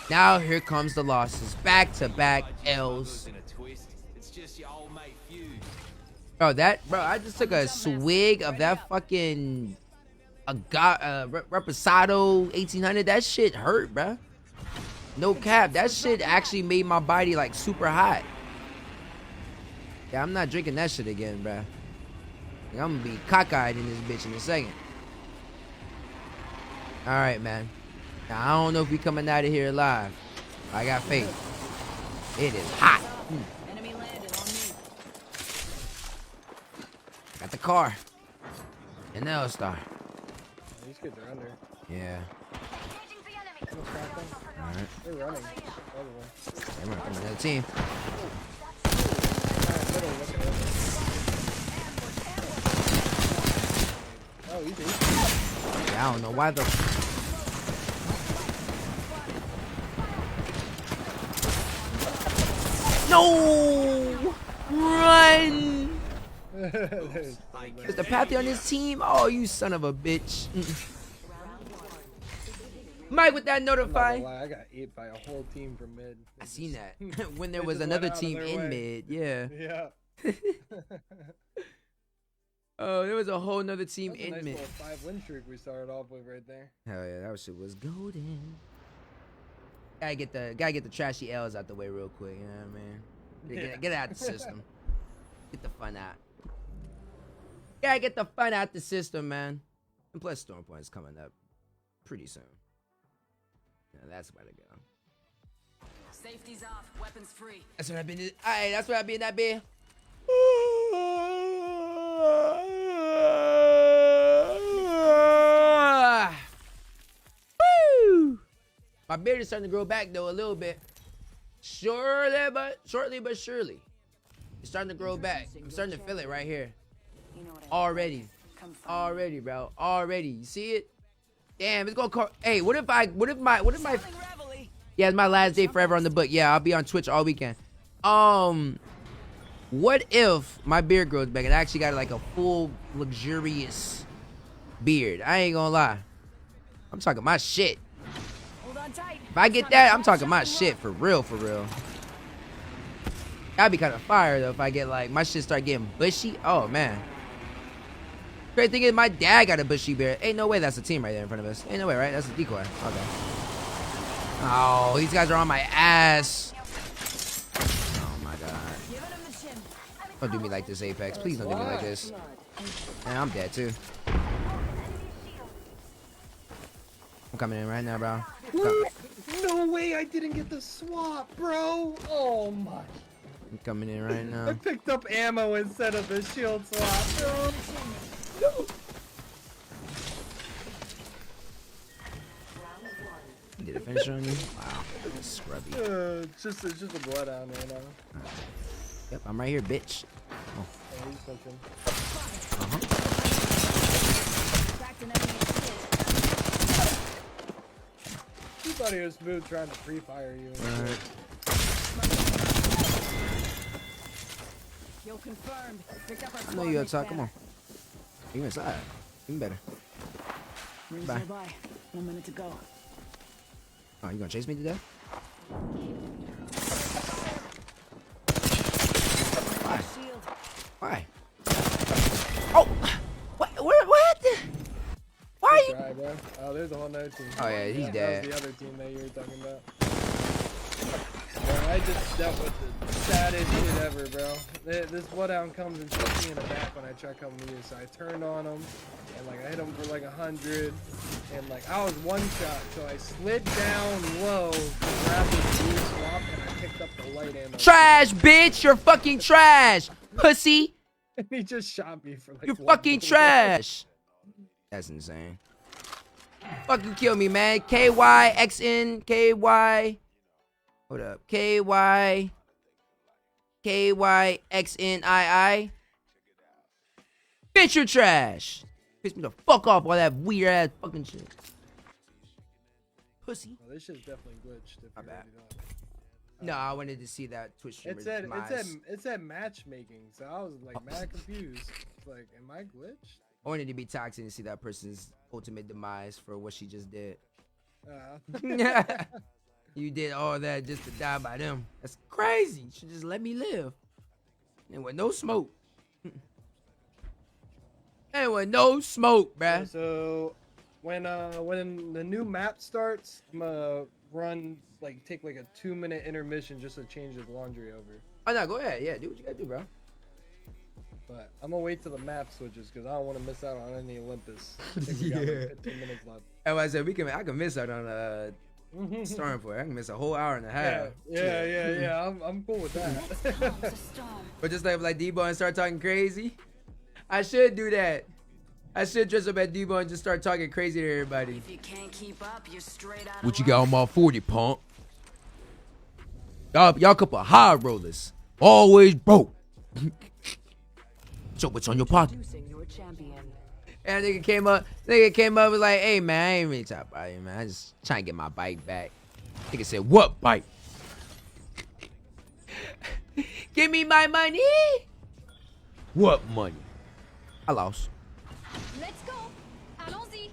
Now here comes the losses. Back-to-back L's. Bro, I just took a swig of that fucking Reposado 1800. That shit hurt, bro. No cap. That shit actually made my body like super hot. Yeah, I'm not drinking that shit again, bro. I'm gonna be cockeyed in this bitch in a second. All right, man. Now, I don't know if we coming out of here alive. I got faith. It is hot. Enemy landed on me. Got the car. An L-Star. These kids are under. Yeah. Engaging the enemy. All right. They're running. Probably. They run from another team. Middle, looking at it. Oh, easy. Yeah, I don't know why the... No! Run! Is the Pathy on his team? Oh, you son of a bitch. Mike with that I'm not gonna notify. lie, I got ate by a whole team from mid. I seen that. When there They was just another went out of team their in way. mid. Yeah. Yeah. Oh, there was a whole nother team That's a in nice mid. little 5-win streak we started off with right there. Hell yeah, that shit was golden. Gotta get the trashy L's out the way real quick, you know what I mean? Get it out the system. Get the fun out. Gotta get the fun out the system, man. And plus Storm Point's coming up pretty soon. Yeah, that's where to go. Safety's off. Weapons free. That's what I've been. Alright, that's what I've been. That bit. Woo! My beard is starting to grow back though a little bit. Shortly but surely. It's starting to grow back. I'm starting to feel it right here. You know what I mean. Already. Come find me. Already, bro. Already. You see it? Damn, it's gonna call. Hey, what if my yeah, it's my last day forever on the book. Yeah, I'll be on Twitch all weekend. What if my beard grows back and I actually got like a full luxurious beard? I ain't gonna lie. I'm talking my shit. Hold on tight. If I get that, I'm talking my shit for real, for real. That'd be kind of fire though if I get like my shit start getting bushy. Oh man. Great thing is my dad got a bushy beard. Ain't no way that's a team right there in front of us. Ain't no way, right? That's a decoy. Okay. Oh, these guys are on my ass. Oh my god. Giving him the chin. Don't do me like this, Apex. Please don't do me like this. Man, I'm dead too. I'm coming in right now, bro. No way I didn't get the swap, bro. Oh my. I'm coming in right I now. picked up ammo instead of the shield swap, bro. Did it finish on you? Wow. Scrubby. It's just a bloodhound right now. Yep, I'm right here, bitch. Oh, he's switching. Cracked an enemy and hit. He thought he was smooth trying to pre-fire you. Alright. Kill confirmed. Picked up our I know squad you mates outside. Come banner. on. You inside. Even better. Rings Bye. nearby. 1 minute to go. Oh, you gonna chase me to death? Why? Shield. Why? Oh! What? What? Why are you? Try, bro. Oh, there's a whole nother team. Oh, yeah, he's That dead. was the other team that you were talking about. Bro, I just dealt with the saddest shit ever, bro. This bloodhound comes and shoots me in the back when I try coming to you, so I turned on him, and like I hit him for like 100, and like I was one shot, so I slid down low, grabbed his blue swap, and I picked up the light ammo. Trash, bitch! You're fucking trash, pussy! And he just shot me for like. You're 1 fucking bullet. trash. That's insane. Fucking kill me, man. KYXN KY. Hold up. KYXNII. Bitch, you're trash. Piss me the fuck off all that weird ass fucking shit. Pussy. Oh, this shit's definitely glitched. If My you bad. already know. No, I wanted to see that Twitch streamer. It said matchmaking, so I was like mad confused. It's like, am I glitched? I wanted to be toxic and see that person's ultimate demise for what she just did. You did all that just to die by them. That's crazy. You should just let me live. And with no smoke. And with no smoke, bruh. So when the new map starts, I'm gonna take like a 2-minute intermission just to change his laundry over. Oh no, go ahead. Yeah, do what you gotta do, bro. But I'm gonna wait till the map switches because I don't want to miss out on any Olympus. I think we got like 15 minutes left. And I said I can miss out on Stormfort. I can miss a whole hour and a half. Yeah. I'm cool with that. It's a storm. But just like Debo and start talking crazy. I should do that. I should dress up at Debo and just start talking crazy to everybody. If you can't keep up, you're straight out What of you got on my 40, punk? Y'all couple high rollers. Always broke. So what's on your pocket? Introducing your champion. And nigga came up was like, hey man, I ain't really talking about you, man. I just trying to get my bike back. Nigga said, what bike? Give me my money. What money? I lost. Let's go. Allons-y.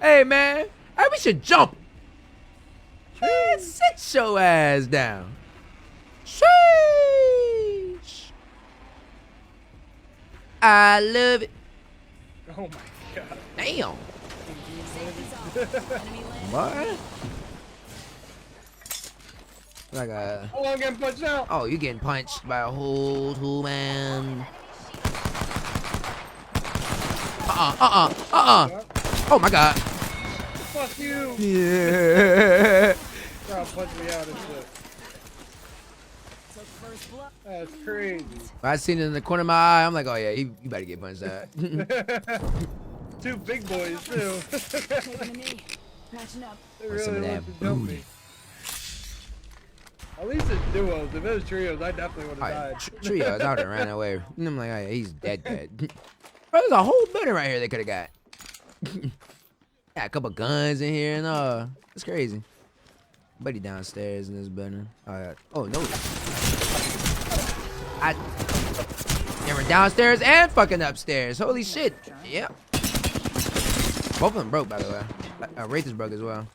Hey man, hey, we should jump. Man, sit your ass down. Sheesh. I love it. Oh my god. Damn. Safety's off. Enemy land. What? Like a. Oh, I'm getting punched out. Oh, you getting punched by a whole two-man. Oh my god. Fuck you. Yeah. Trying to punch me out and shit. Took first blood. That's crazy. I seen it in the corner of my eye. I'm like, oh yeah, you better get punched out. Two big boys too. Taking a knee. Matching up. They Want some really of want that to jump booty. me. At least it's duos. If it was trios, I definitely would Oh, have yeah, died. Trios out there ran away. And I'm like, oh yeah, he's dead. Bro, there's a whole building right here they could have got. Got a couple guns in here and it's crazy. Buddy downstairs in this building. Oh no. They were downstairs and fucking upstairs. Holy shit. Yep. Both of them broke, by the way. Wraith is broke as well.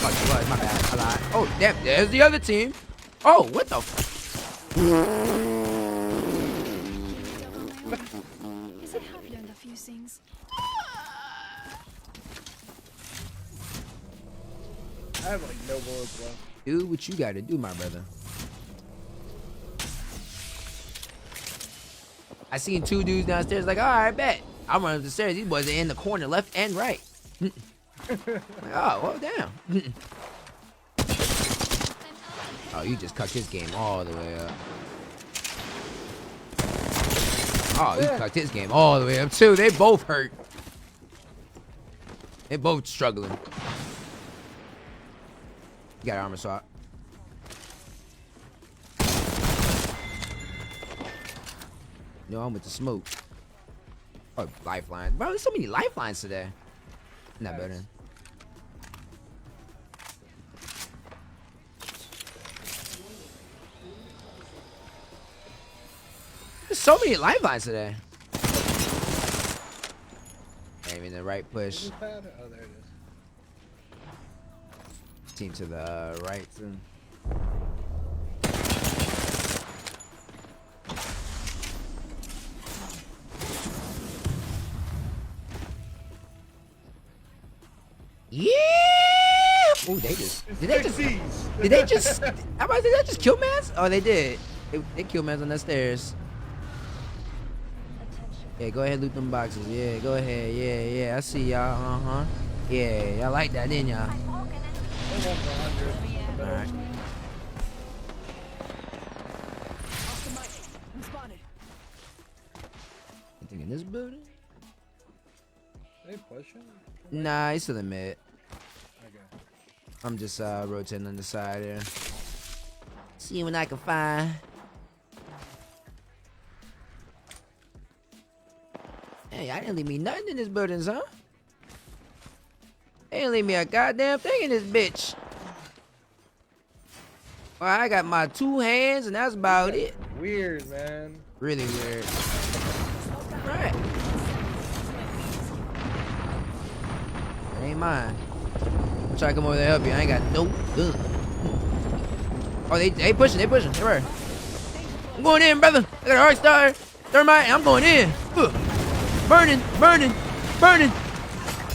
Oh, she was. My bad. I lied. Oh, damn. There's the other team. Oh, what the f... Yes, I have learned a few things. I have like no bullets left. Do what you gotta do, my brother. I seen two dudes downstairs like, all right, bet. I run up the stairs. These boys are in the corner, left and right. Like, oh, well, damn. Oh, you just cucked his game all the way up. Oh, you cucked his game all the way up, too. They both hurt. They both struggling. You got armor swap. No, I'm with the smoke. Oh, lifeline. Bro, there's so many lifelines today. In that building. There's so many lifelines today. Aiming the right push. Oh, there it is. Team to the right soon. Yeah! Oh, they just did they just how about did they just kill mans? Oh, they did. They killed mans on the stairs. Yeah, go ahead, loot them boxes. Yeah, go ahead. Yeah, I see y'all. Yeah, y'all like that, didn't y'all? Alright. Off the mic. I'm spotted. You think in this building? They pushing? Nah, he's still in mid. Okay. I'm just rotating on the side here. See what I can find. Hey, I didn't leave me nothing in this building, son. They didn't leave me a goddamn thing in this bitch. Well, I got my 2 hands and that's about it. Weird, man. Really weird. Right. That ain't mine. I'm trying to come over there and help you. I ain't got no gun. Oh, they pushing. They right. I'm going in, brother. I got a hard star. Thermite, and I'm going in. Burning.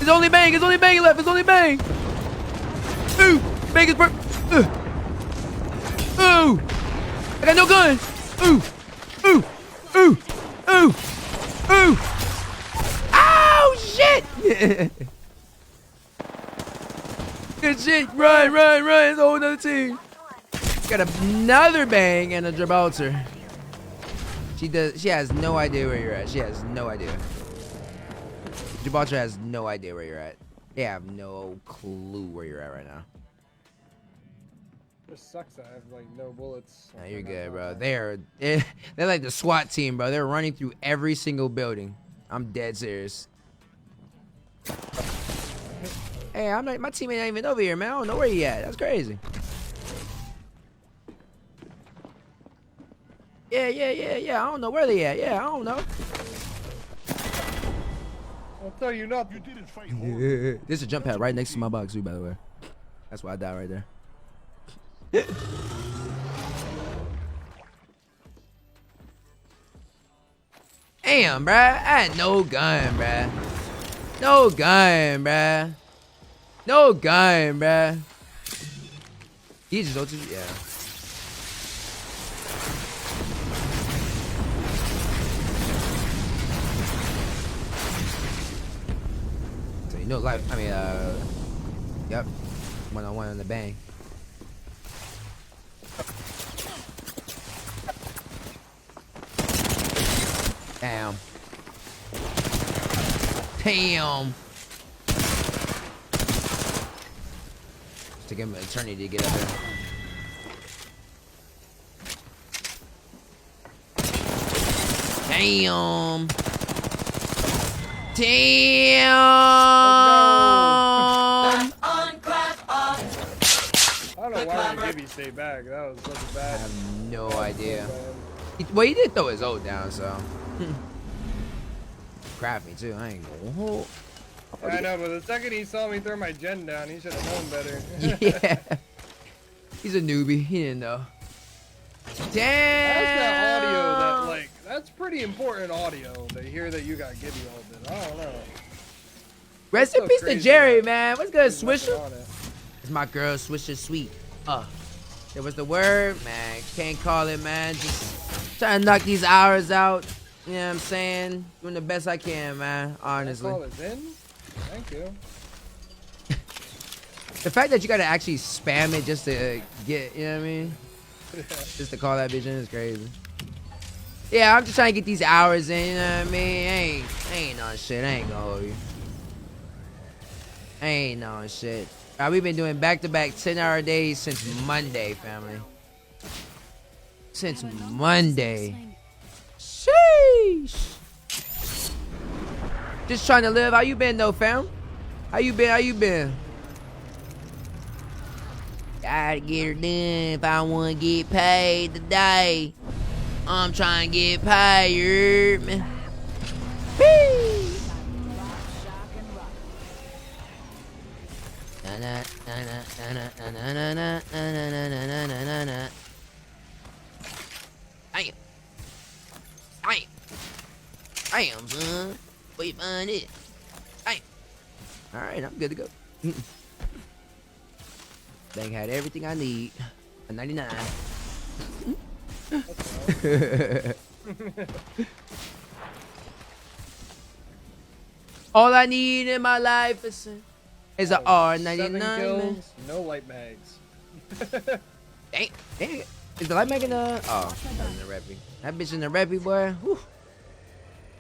It's only bang left. It's only bang. Ooh, bang is burnt. Ooh, I got no gun. Ooh. Oh shit! Good shit. Run. It's a whole other team. Got another bang and a Gibraltar. She has no idea where you're at. She has no idea. Gibraltar has no idea where you're at. They have no clue where you're at right now. It sucks that I have like no bullets. No, you're good, bro. They're like the SWAT team, bro. They're running through every single building. I'm dead serious. Hey, I'm like, my teammate ain't even over here, man. I don't know where he at. That's crazy. Yeah. I don't know where they at. Yeah, I don't know. I'll tell you nothing. You didn't fight. There's a jump pad right next to my box too, by the way. That's why I died right there. Damn, bruh. I had no gun, bruh. No gun, bruh. He just ulted, yeah. So you know, like, I mean, yep. 1-on-1 on the bang. Damn. Took him an eternity to get up there. Damn. I don't know why they Gibby stay back. That was such a I bad. have no idea. Well, he did throw his ult down, so. Crap me too. I ain't gonna. I know, but the second he saw me throw my gen down, he should have known better. Yeah. He's a newbie. He didn't know. Damn. That's that audio that, like, that's pretty important audio to hear that you got Gibby ulted. I don't know. Rest in so peace to crazy, Jerry, man. man. What's good, There's nothing Swisher? on it. It's my girl, Swisher Sweet. It was the word, man. Can't call it, man. Just trying to knock these hours out. You know what I'm saying? Doing the best I can, man. Honestly. Call it in? Thank you. The fact that you gotta actually spam it just to get, you know what I mean? Just to call that bitch in is crazy. Yeah, I'm just trying to get these hours in, you know what I mean? I ain't no shit. I ain't gonna hold you. I ain't no shit. We've been doing back-to-back 10-hour days since Monday, family. Since Monday. Sheesh. Just trying to live. How you been, though, fam? How you been? How you been? Gotta get her done if I want to get paid today. I'm trying to get paid, you heard me? Whee! Damn, son. Where you find it? Damn. Alright, I'm good to go. Thing had everything I need. A 99. All I need in my life is a R99. 7 kills, no light mags. Dang, dang. Is the light mag in the... Oh, that was in the reppy. That bitch in the reppy, boy. Whew.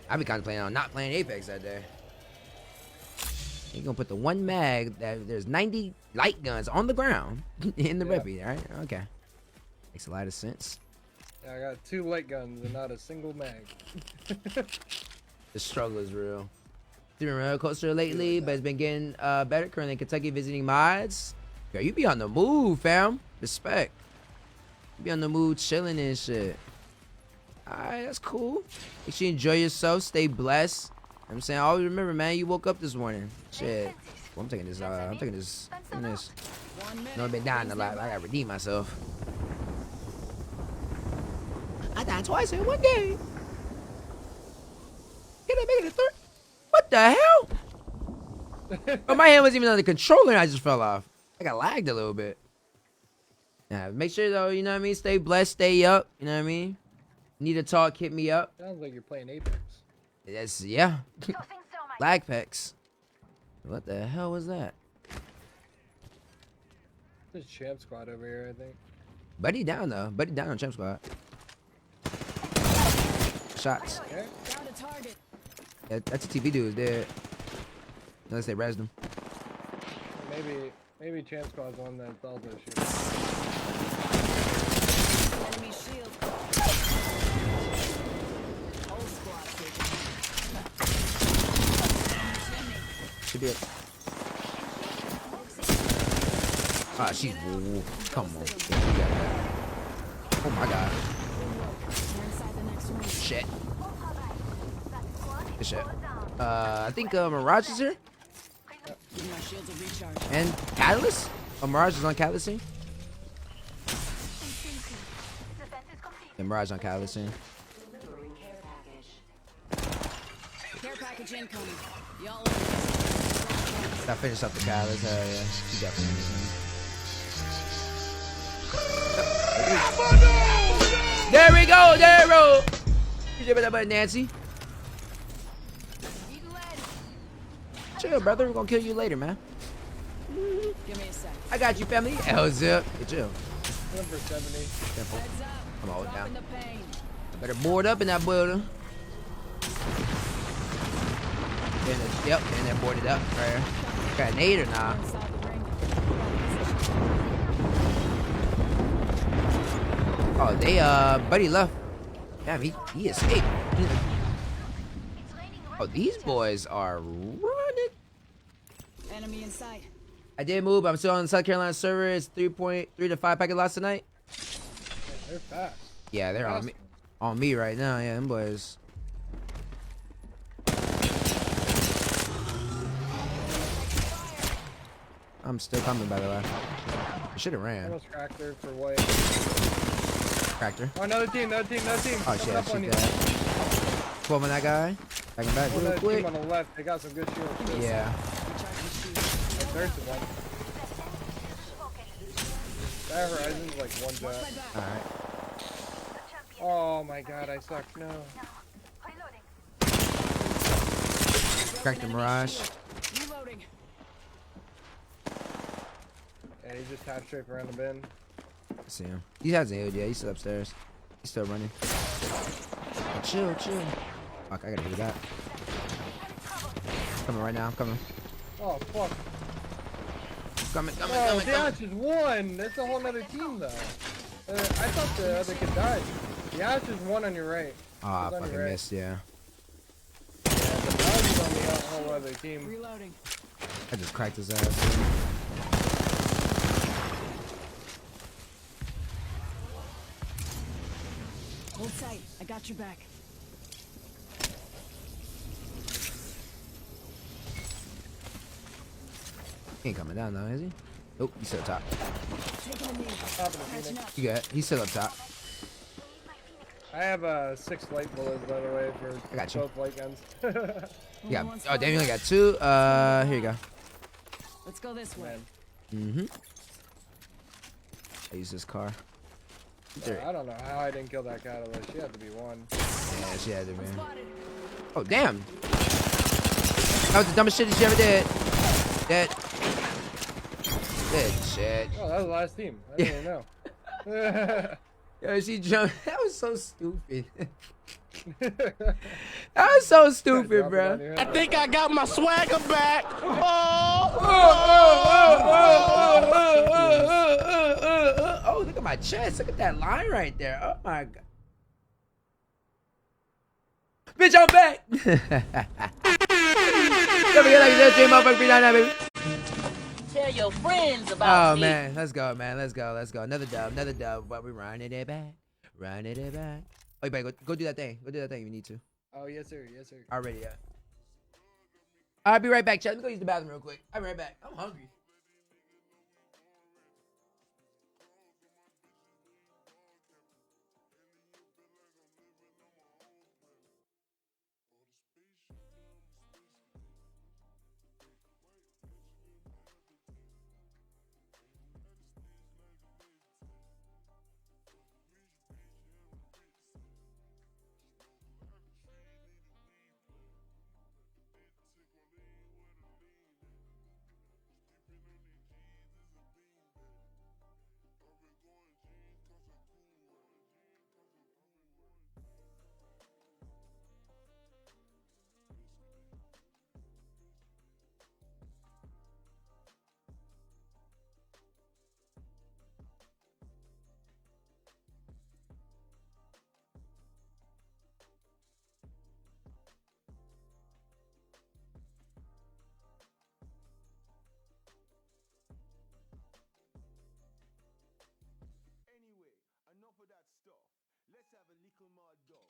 I be contemplating on not playing Apex that day. You're gonna put the one mag that there's 90 light guns on the ground in the reppy, alright? Okay. Makes a lot of sense. Yeah, I got 2 light guns and not a single mag. The struggle is real. It's been a roller coaster lately, but it's been getting better. Currently in Kentucky visiting mods. Girl, you be on the move, fam. Respect. You be on the move chilling and shit. Alright, that's cool. Make sure you enjoy yourself. Stay blessed. You know what I'm saying? Always remember, man, you woke up this morning. Shit. Well, I'm taking this. I'm taking this. No, I've been dying a lot. I gotta redeem myself. I died twice in one game. Can I make it a third? What the hell? Oh, my hand wasn't even on the controller and I just fell off. I got lagged a little bit. Yeah, make sure though, you know what I mean? Stay blessed, stay up. You know what I mean? Need to talk, hit me up. Sounds like you're playing Apex. Yes, yeah. Lag packs. What the hell was that? There's Champ Squad over here, I think. Buddy down though. Buddy down on Champ Squad. Shots. Okay. Down to target. Yeah, that's a TV dude dead. Unless they rezzed him. Maybe Champ Squad's one that's also shooting. Enemy shield. Whole squad taken. Should be it. Ah, she's. Come on. Yeah, you got that. Oh my god. We're inside the next room. Shit. Good shit. I think Mirage is here. Give my shields a recharge. And Catalyst? Oh, Mirage is on Catalyst scene? Yeah, Mirage on Catalyst scene. Care package incoming. Y'all I finished up the Catalyst. Hell yeah. He definitely is. There we go. There we go. You give it that button, Nancy. Chill, brother. We're gonna kill you later, man. give me a sec. I got you, family. L-zip. Hey, chill. Number 70. Careful. Heads up. I'm gonna hold it down. Dropping the pain. I better board up in that building. Yep, and then boarded up. Right here. Got a nade or nah? Inside the ring. Oh, they, buddy left. Damn, he escaped. Oh, these boys are running. Enemy in sight. I did move. I'm still on the South Carolina server. It's 3.3 to 5 packet lots tonight. They're fast. Yeah, they're on me. On me right now. Yeah, them boys. I'm still coming, by the way. I should have ran. Almost cracked her for white. Cracked her. Oh, another team. Oh, shit. Coming up on Shoot you. that. 12 on that guy. Back him back real Another quick. team on the left. They got some good shields. Yeah. There's the one. That Horizon's like one shot. Alright. Oh my god, I suck. No. Cracked the Mirage. Reloading. Yeah, he just tapped straight around the bin. I see him. He hasn't healed yet. He's still upstairs. He's still running. Oh, chill, chill. Fuck, I gotta do that. Coming right now. I'm coming. Oh fuck. Coming. Oh, Dash is one. That's a whole other team, though. I thought the other kid died. Dash is one on your right. Oh, I He's on fucking your right. missed, yeah. Yeah, the dog is on the whole other team. Reloading. I just cracked his ass. Hold tight. I got your back. He ain't coming down now, is he? Oh, he's still up top. Taking a knee. Top of the Catching Phoenix. up. You got it. He's still up top. I have 6 light bullets, by the way, for I got you. both light guns. You got, One's oh, damn, you only fine. got 2. Here you go. Let's go this way. Man, Mm-hmm. I use this car. There. I don't know how I didn't kill that catalyst. She had to be one. Yeah, she had it, man. Spotted. Oh, damn. That was the dumbest shit that she ever did. Dead. Dead shit. Oh, that was the last team. I didn't even know. Yo, she jumped. That was so stupid. That was so stupid, Drop it bro. on your I head. think I got my swagger back. Oh, look at my chest. Look at that line right there. Oh my god. Bitch, I'm back. Don't forget, like you said, stream motherfucker 399, baby. Tell your friends about Oh me. man, let's go, man. Let's go. Another dub. But we running it back. Oh, you better go do that thing. Go do that thing if you need to. Oh, yes, sir. Yes, sir. Already, yeah. I'll be right back, chat. Let me go use the bathroom real quick. I'll be right back. I'm hungry. Anyway, enough of that stuff. Let's have a little more dub.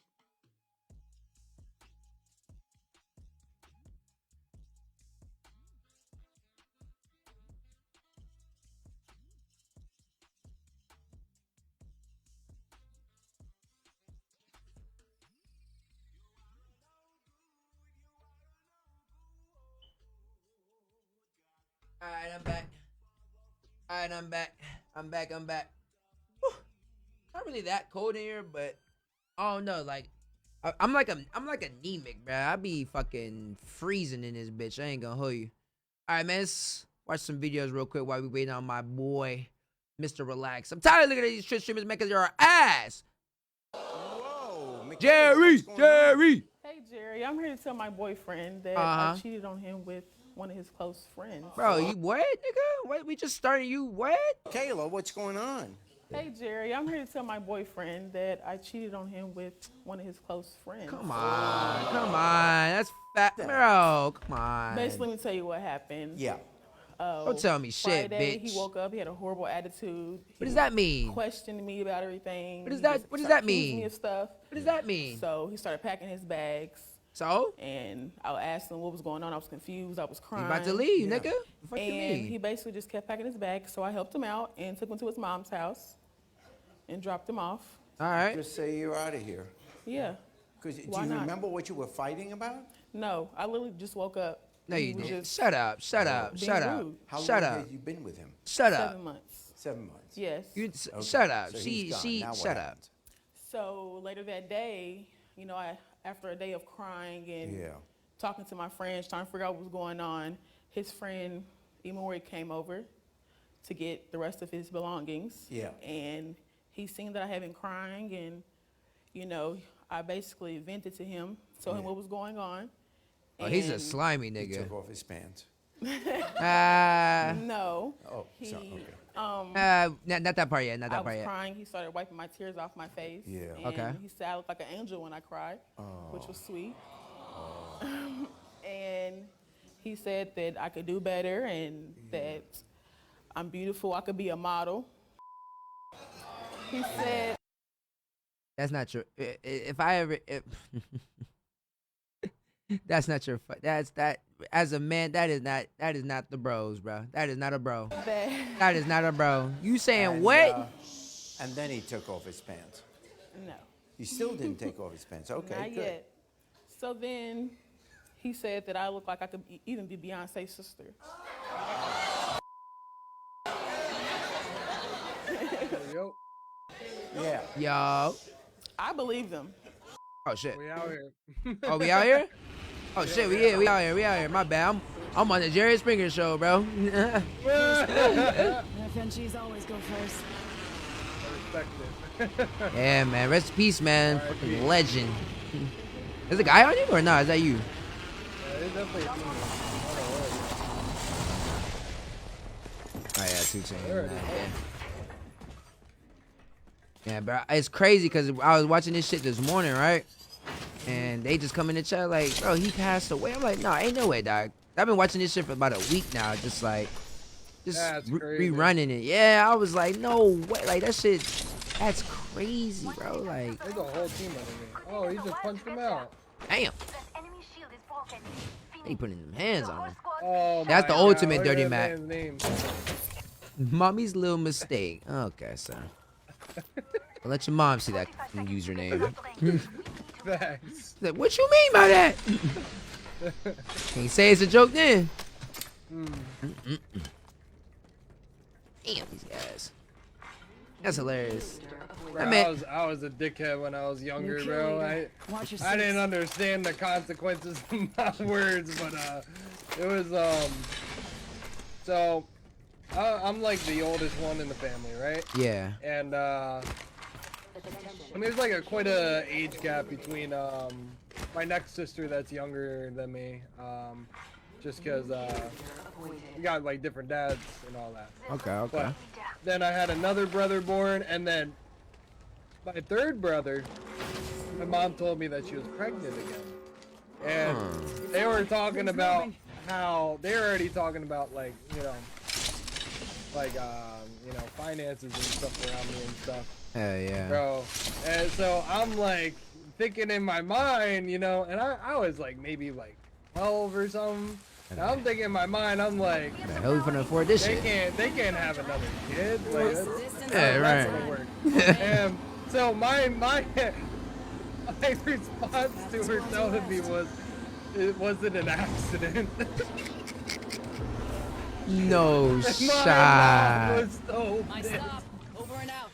Alright, I'm back. Whew. Not really that cold in here, but I don't know. Like, I'm like anemic, bro. I be fucking freezing in this bitch. I ain't gonna hold you. Alright, man. Let's watch some videos real quick while we waiting on my boy, Mr. Relax. I'm tired of looking at these Twitch streamers making your ass. Whoa, Michaela, Jerry. Hey Jerry, I'm here to tell my boyfriend that Uh-huh. I cheated on him with one of his close friends. Bro, you what, nigga? What? We just started. You what? Kayla, what's going on? Hey Jerry, I'm here to tell my boyfriend that I cheated on him with one of his close friends. Come on. That's fat, bro. Come on. Basically, let me tell you what happened. Yeah. Don't tell me shit, Friday, bitch. he woke up. He had a horrible attitude. What does that mean? Questioned me about everything. What does He that- just what does started that mean? accusing me of stuff. What does that mean? So he started packing his bags, So? and I asked him what was going on. I was confused. I was You crying. about to leave, Yeah. nigga? The fuck you And mean? he basically just kept packing his bags, so I helped him out and took him to his mom's house and dropped him off. All right. Just say you're out of here. Yeah. Because do Why you not? remember what you were fighting about? No, I literally just woke up. No, and you he was didn't. just Shut up. being Shut up. rude. How Shut long up. have you been with him? Shut up. 7 months. 7 months. Yes. You, Okay. Shut up. So he's gone. Now what Shut up. happened? So later that day, you know, after a day of crying and Yeah. talking to my friends, trying to figure out what was going on, his friend Imori came over to get the rest of his belongings. Yeah. And he seen that I had been crying, and you know, I basically vented to him, told him Yeah. what was going on. Oh, he's a and slimy He nigga. took off his pants. No. Oh, He, so, okay. Not that part yet. Not I that part was yet. crying. He started wiping my tears off my face. Yeah. And Okay. he said I looked like an angel when I cried, which was sweet. And he said that I could do better and that I'm beautiful. I could be a model. He said. That's not true. If I ever, that's not your. That's that. As a man, that is not the bros, bro. That is not a bro. That is not a bro. You saying And, what? And then he took off his pants. No. He still didn't take off his pants. Okay, Not good. yet. So then he said that I look like I could even be Beyonce's sister. Yo, Yeah. Yo. I believe them. Oh shit. we out here. Oh, we out here? Oh shit, we out here. My bad. I'm on the Jerry Springer show, bro. FNGs always go first. Respect it. Yeah, man. Rest in peace, man. Fucking legend. Is a guy on you or not? Is that you? Yeah, it's definitely a team. Oh yeah, 2 chains. There it is. Yeah, bro. It's crazy because I was watching this shit this morning, right? And they just come in the chat like, bro, he passed away. I'm like, no, ain't no way, dog. I've been watching this shit for about a week now, just That's crazy. rerunning it. Yeah, I was like, no way. Like, that shit, that's crazy, bro. Like, There's a whole team under me. Oh, he just punched him out. damn. That enemy shield is broken. They putting them hands on him. Oh, That's my the ultimate God. Look dirty at Mac. that man's name. Mommy's little mistake. Okay, so. I'll let your mom see that username. Thanks. Like, what you mean by that? Can you say it's a joke then? Damn, these guys. That's hilarious. Bro, I mean- I was a dickhead when I was younger, New bro. kill Watch your I didn't six. understand the consequences of my words, but it was so I'm like the oldest one in the family, right? Yeah. And I mean, there's like quite a age gap between my next sister that's younger than me, just because we got like different dads and all that. Okay, But then I had another brother born, and then my third brother, my mom told me that she was pregnant again. And they were talking about how they're already talking about like, finances and stuff around me and stuff. Hell yeah. Bro. And so I'm like thinking in my mind, and I was like maybe like 12 or something. And I'm thinking in my mind, I'm like, The hell we finna afford this shit? they can't have another kid. Like, Yeah, that's right. gonna work. And so my response to her telling me was, it wasn't an accident. No My mom shot. was so My pissed. stop. Over and out.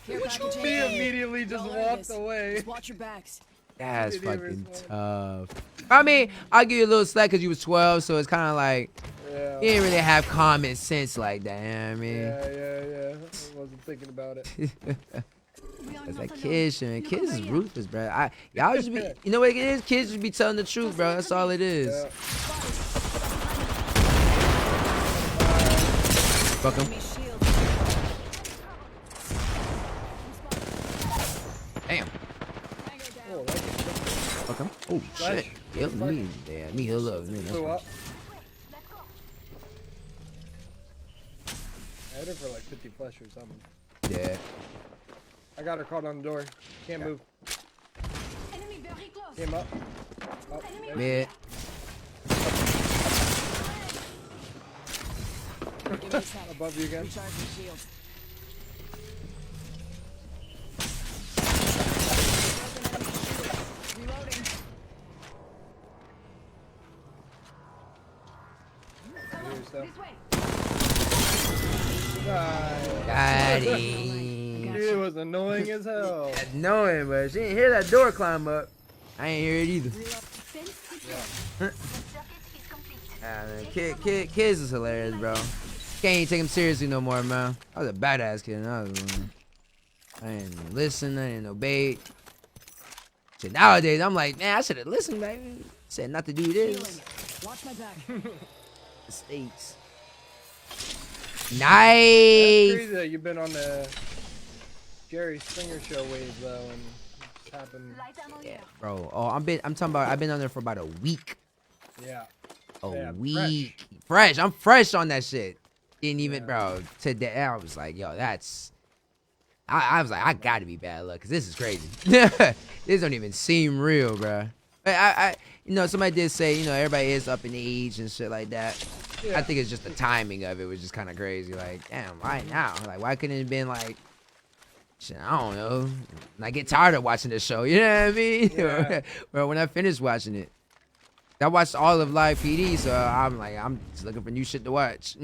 Care She package in. immediately just Y'all learned walked this. away. Just watch your backs. That's Didn't even fucking respond. tough. I mean, I'll give you a little slack because you was 12, so it's kind of like, Yeah. you didn't really have common sense like that, you know what I mean? Yeah. I wasn't thinking about it. It's like kids, man. Kids is ruthless, bro. Y'all just be, you know what it is? Kids just be telling the truth, bro. That's all it is. Yeah. Fuck 'em. Enemy shield. Damn. Oh, that's Fuck 'em. Oh, shit. Yep, me heal up. Me, that's blew fine. up. I hit her for like 50 flesh or something. Yeah. I got her caught on the door. Can't move. Enemy very close. Came up. Oh, there. Mid. Give me a sec. Above you again. Recharging shield. Reloading. Here, so. This way. Got him. It was annoying as hell. Annoying, but she didn't hear that door climb up. I ain't hear it either. Fence secure. The circuit is complete. Ah, man, kids is hilarious, bro. Can't even take him seriously no more, man. I was a badass kid. I didn't listen. I didn't obey. So nowadays, I'm like, man, I should have listened, baby. Said not to do this. Healing. Watch my back. States. That's Nice. crazy that you've been on the Jerry Springer show wave though, and it's happened. Yeah, bro. Oh, I'm talking about. I've been on there for about a week. Yeah. A Yeah, week. Fresh. I'm fresh on that shit. Didn't even, bro. Today I was like, yo, that's. I was like, I gotta be bad luck, cause this is crazy. This don't even seem real, bro. I you know, somebody did say, you know, everybody is up in age and shit like that. Yeah. I think it's just the timing of it was just kind of crazy. Like, damn, why now? Like, why couldn't it have been like, shit, I don't know. And I get tired of watching the show. You know what I mean? Yeah. Or when I finish watching it. I watched all of Live PD, so I'm like, I'm just looking for new shit to watch.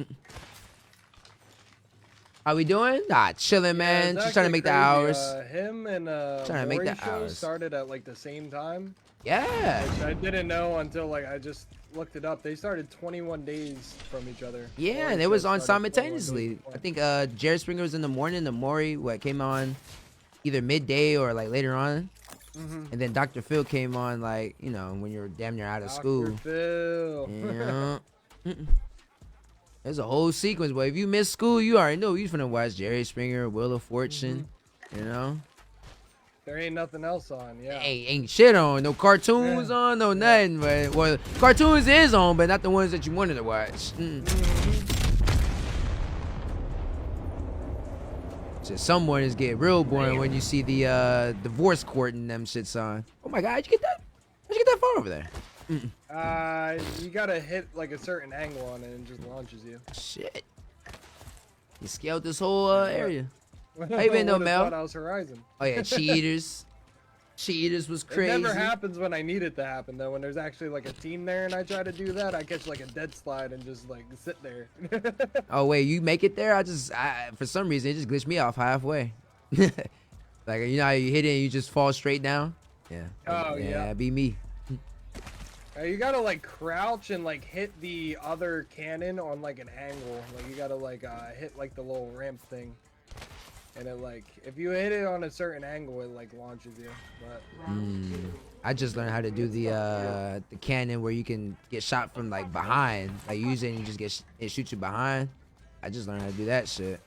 How we doing? Chilling, man. it's Just trying to actually make the crazy. hours. Him and Trying to make Maury the show hours. started at like the same time. Yeah. Which I didn't know until like I just looked it up. They started 21 days from each other. Yeah, Maury and it show was on started 21 days simultaneously. before. I think Jerry Springer was in the morning, the Maury came on either midday or like later on. And then Dr. Phil came on like, you know, when you're damn near out of school. Dr. Phil. Yeah. There's a whole sequence, but if you miss school, you already know you're finna watch Jerry Springer, Wheel of Fortune, you know? There ain't nothing else on, yeah. Ain't shit on, no cartoons on, no nothing, but well, cartoons is on, but not the ones that you wanted to watch. Just some mornings get real boring when you see the divorce court and them shits on. Oh my god, how'd you get that? How'd you get that far over there? You gotta hit like a certain angle on it and it just launches you. Shit. You scaled this whole area. How you been though, Mel? House Horizon. Oh yeah, Cheaters. Cheaters was It crazy. never happens when I need it to happen though. When there's actually like a team there and I try to do that, I catch like a dead slide and just like sit there. Oh wait, you make it there? I for some reason it just glitched me off halfway. Like, you know how you hit it and you just fall straight down? Yeah. Oh, yeah. That'd be me. You gotta like crouch and like hit the other cannon on like an angle. Like you gotta like hit like the little ramp thing. And it like, if you hit it on a certain angle, it like launches you. But I just learned how to do the cannon where you can get shot from like behind. Like you use it and you just it shoots you behind. I just learned how to do that shit.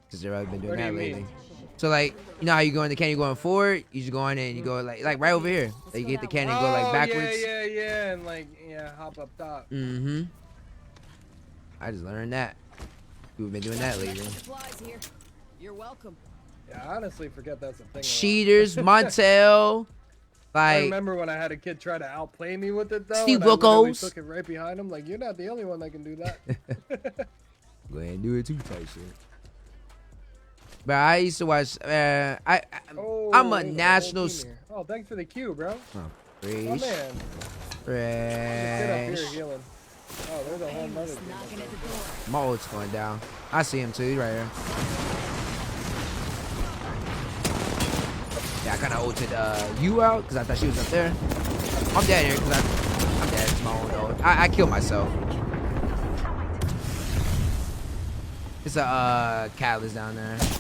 Cause I've been doing What do that you lately. mean? So like, you know how you go in the cannon, you're going forward, you just go in and you go like right over here. Like you get the cannon and go like backwards. Yeah, and like, hop up top. I just learned that. We've been doing that lately. Supplies here. You're welcome. Yeah, I honestly forget that's a thing. a lot. Cheaters, Montel, I like remember when I had a kid try to outplay me with it though. Steve and I literally Wilkos. took it right behind him. Like, you're not the only one that can do that. go ahead and do it too type shit. But I used to watch. I'm a there's whole national. team here. Oh, thanks for the cue, bro. Oh, Oh fresh, man, kid up here fresh. healing. Oh, there's a whole nother team. Knocking at the door. My ult's going down. I see him too. He's right here. Yeah, I kind of ulted you out because I thought she was up there. I'm dead here because I'm dead. It's my own ult. I killed myself. It's a catalyst down there. He's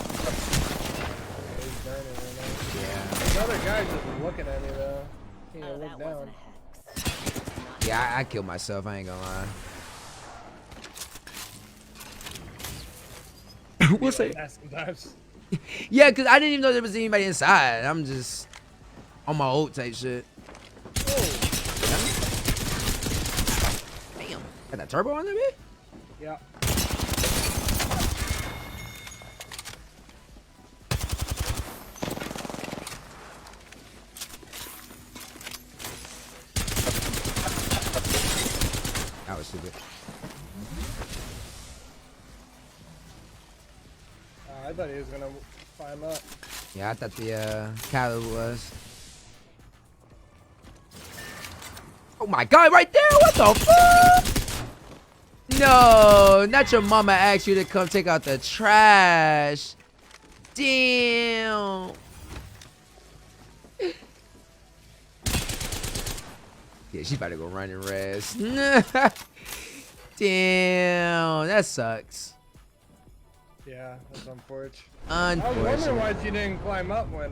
burning right now. Yeah. Another guy's just looking at me though. Can't even look down. Yeah, I killed myself. I ain't gonna lie. We'll say. Yeah, sometimes. Yeah, because I didn't even know there was anybody inside. I'm just on my ult type shit. Damn. Got that turbo on there, man? Yeah. That was stupid. I thought he was gonna climb up. Yeah, I thought the Khaled was. Oh my god, right there! What the fuck? No, not your mama asked you to come take out the trash. Damn. Yeah, she about to go run and rest. Damn, that sucks. Yeah, that's unfortunate. Unfortunate. I was wondering why she didn't climb up when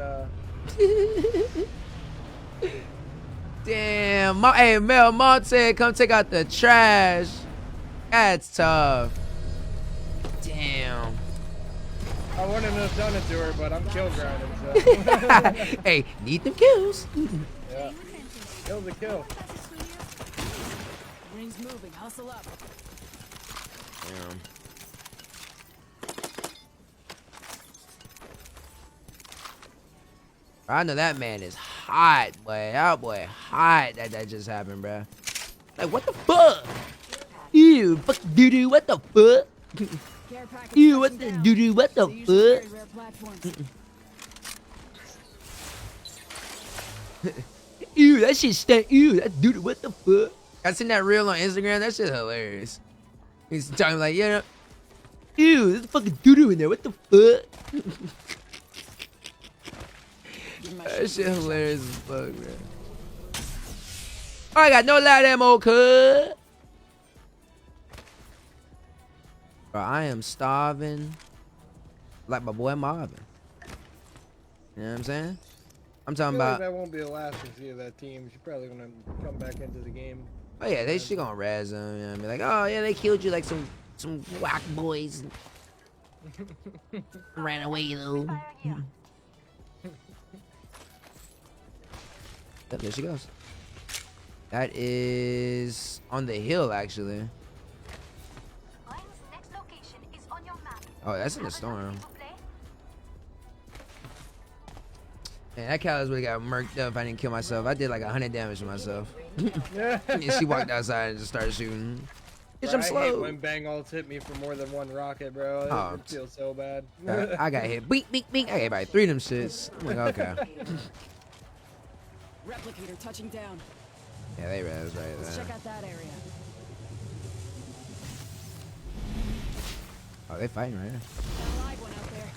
Damn, hey Mel, Mom said come take out the trash. That's tough. Damn. I wouldn't have done it to her, but I'm kill grinding, so. Hey, need them kills. Yeah. Kill's a kill. Ring's moving. Hustle up. Damn. I know that man is hot, boy. That boy hot that just happened, bruh. Like, what the fuck? Ew, fuck doo-doo, what the fuck? Care package Ew, what touching the down. doo-doo, what the They usually fuck? carry rare platforms. Ew, that shit stank. Ew, that doo-doo, what the fuck? I seen that reel on Instagram. That shit hilarious. He's talking like, yeah, ew, there's fucking doo-doo in there. What the fuck? That shit hilarious as fuck, man. I got no light ammo, cuz. Bro, I am starving like my boy Marvin. You know what I'm saying? I'm talking about. That won't be the last we see of that team. She's probably gonna come back into the game. Oh yeah, she gonna razz them. You know what I mean? Like, oh yeah, they killed you like some whack boys. Ran away though. Yep, there she goes. That is on the hill, actually. Next location is on your map. Oh, that's in the storm. Man, that Callus would've got murked up if I didn't kill myself. I did like 100 damage to myself. And she walked outside and just started shooting. Bitch, I'm I hate slow. when bang ults hit me for more than one rocket, bro. Oh. It feels so bad. I got hit. Beep, beep, beep. I got by 3 of them shits. I'm like, okay. Replicator touching down. Yeah, they res right Let's there. check out that area. Oh, they fighting right here. Got a live one out there.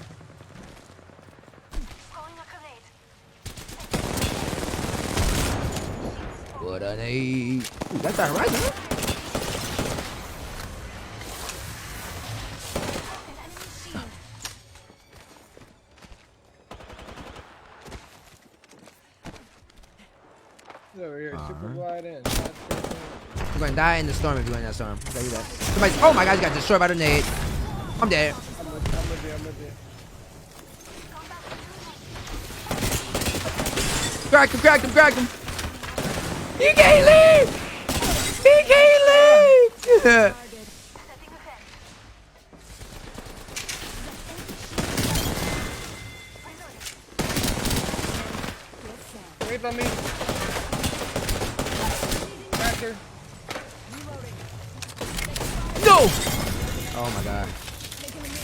Throwing a grenade. What a need. Ooh, that's that right there. He's over here, super Uh-huh. wide in. You're gonna die in the storm if you go in that storm. I'll tell you that. Somebody's, oh my god, he got destroyed by the nade. I'm dead. I'm with you, I'm with you. Crack him, crack him, crack him. He can't leave. He can't leave. Setting ahead. Wait on me. Factor. No. Oh my god.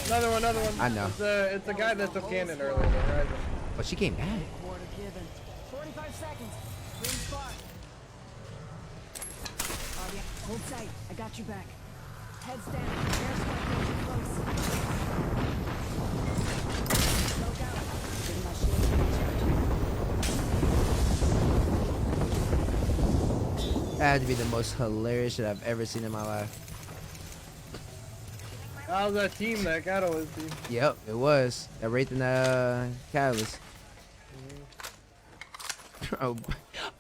Another one, another one. I know. It's the guy that took cannon earlier, the Horizon. But she came back. Quarter given. 45 seconds. Ring spot. Arya, hold tight. I got you back. Heads down. Airstrike danger close. Smoke out. Getting my shield to recharge. That had to be the most hilarious shit I've ever seen in my life. How's that team, that Catalyst team? Yep, it was. That Wraith and Catalyst. Bro,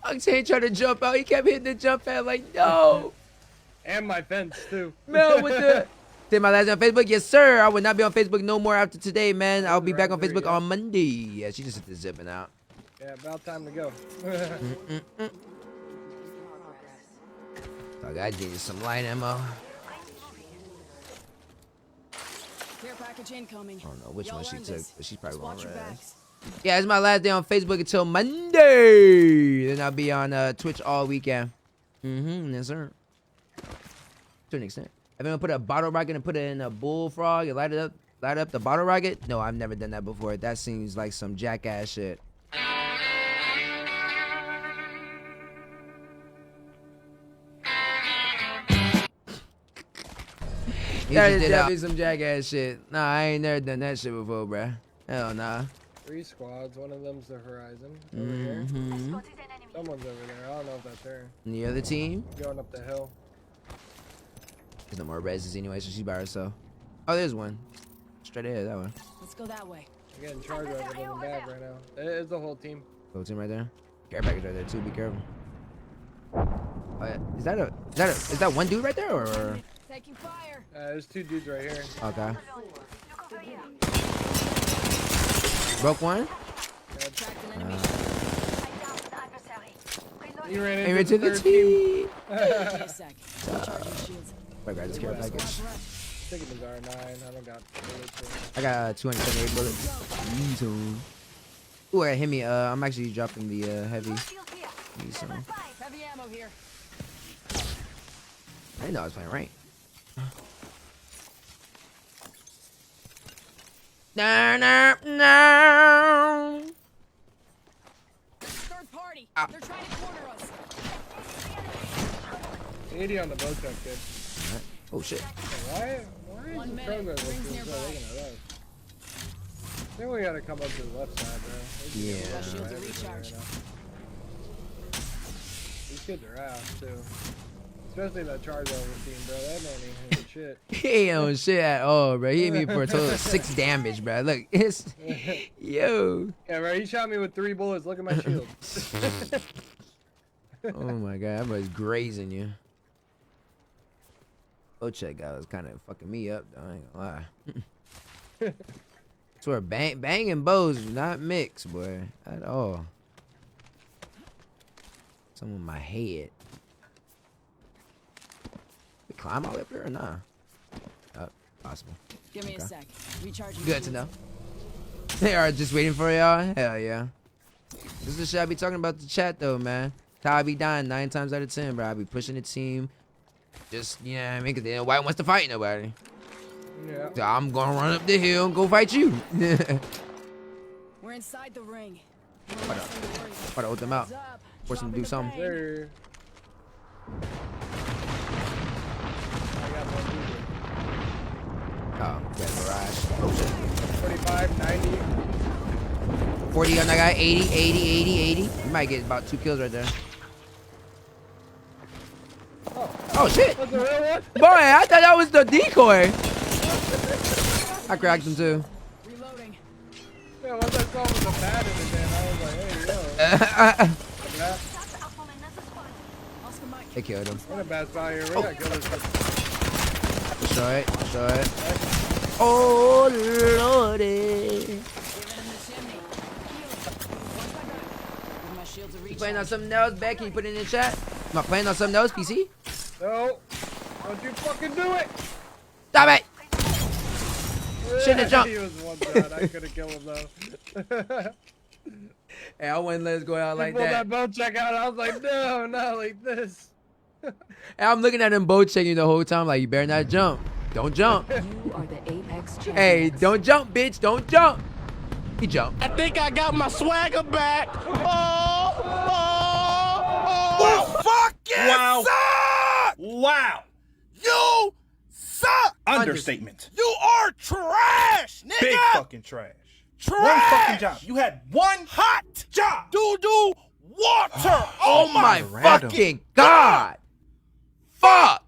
Octane tried to jump out. He kept hitting the jump pad like, no. And my fence, too. Mel with the... Say my last name on Facebook? Yes, sir. I will not be on Facebook no more after today, man. I'll be back on Facebook on Monday. Yeah, she just hit the zipping out. Yeah, about time to go. I gotta give you some light ammo. Care package incoming. I don't know which Y'all one she earned took, this. but she's probably Just going watch your red. backs. Yeah, it's my last day on Facebook until Monday. Then I'll be on Twitch all weekend. Yes, sir. To an extent. Have anyone put a bottle rocket and put it in a bullfrog and light up the bottle rocket? No, I've never done that before. That seems like some jackass shit. That is definitely some jackass shit. Nah, I ain't never done that shit before, bruh. Hell nah. 3 squads, one of them's the Horizon. Over here. Someone's over there. I don't know if that's her. And the other team? Going up the hill. There's no more reses anyway, so she's by herself. Oh, there's one. Straight ahead, that one. Let's go that way. I'm getting charged over in the back right now. It's the whole team. Whole team right there. Care package right there too. Be careful. Oh, yeah. Is that one dude right there or? Taking fire. There's 2 dudes right here. Okay. Broke one. Tracked an enemy. He ran Aim into into the third team. teeth. Give me a sec. Recharging shields. Wait, I just care package. Taking his R9. I don't got bullets. I got 278 bullets. Ooh, hit me. I'm actually dropping the heavy. Need some. Heavy ammo here. I didn't know I was playing right. No, no, no. Third party. Ah. They're trying to corner us. 80 on the boat truck, kid. Oh shit. Why is One the minute. progress Rings looking so nearby. looking at us? I think we gotta come up to the left side, bro. Yeah. Shields are recharged. These kids are ass, too. Especially that charge over team, bro. That man ain't hitting shit. He ain't on shit at all, bro. He hit me for a total of 6 damage, bro. Look, it's yo. Yeah, bro. He shot me with 3 bullets. Look at my shield. Oh my god, that boy's grazing you. Check guy was kind of fucking me up, though. I ain't gonna lie. Swear, banging bows do not mix, boy, at all. Some of my head. We climb all the way up here or nah? Possible. Give me a Okay. sec. Recharging Good to shields. know. They are just waiting for y'all. Hell yeah. This is the shit I be talking about the chat though, man. How I be dying 9 times out of 10, bro. I be pushing the team. Just, you know what I mean? Because the white wants to fight nobody. Yeah. So I'm going to run up the hill and go fight you. We're inside the ring. Try to ult them out. Force them to do something. Sir. I got one dude. Oh, yeah, barrage. Oh, shit. 45, 90. 40 on that guy. 80, 80, 80, 80. You might get about 2 kills right there. Oh, shit. That's a real one? Boy, I thought that was the decoy. I cracked him too. Reloading. Yeah, once I saw him with the bat in his hand, I was like, hey, yo. Yeah, Oscar Mike. They killed him. we're in a bad spot here. We gotta kill this shit. Destroy it. Destroy it. Oh, lordy. Give it in the chimney. Give my shields a You recharge. playing on something else, Beck? Can you put it in the chat? Am I playing on something else, PC? No. Don't you fucking do it. Stop it. Shouldn't have jumped. He was one shot. I could have killed him, though. Hey, I wouldn't let us go out He like pulled that. that boat check out. I was like, no, not like this. And I'm looking at him both checking the whole time like, you better not jump. Don't jump. You are the Apex champions. Hey, don't jump, bitch. Don't jump. He jumped. I think I got my swagger back. Well, fucking suck! Wow. You suck! Understatement. You are trash, nigga! Big fucking trash. Trash! One fucking job. You had one hot job. doo-doo water. Oh my fucking god. Fuck.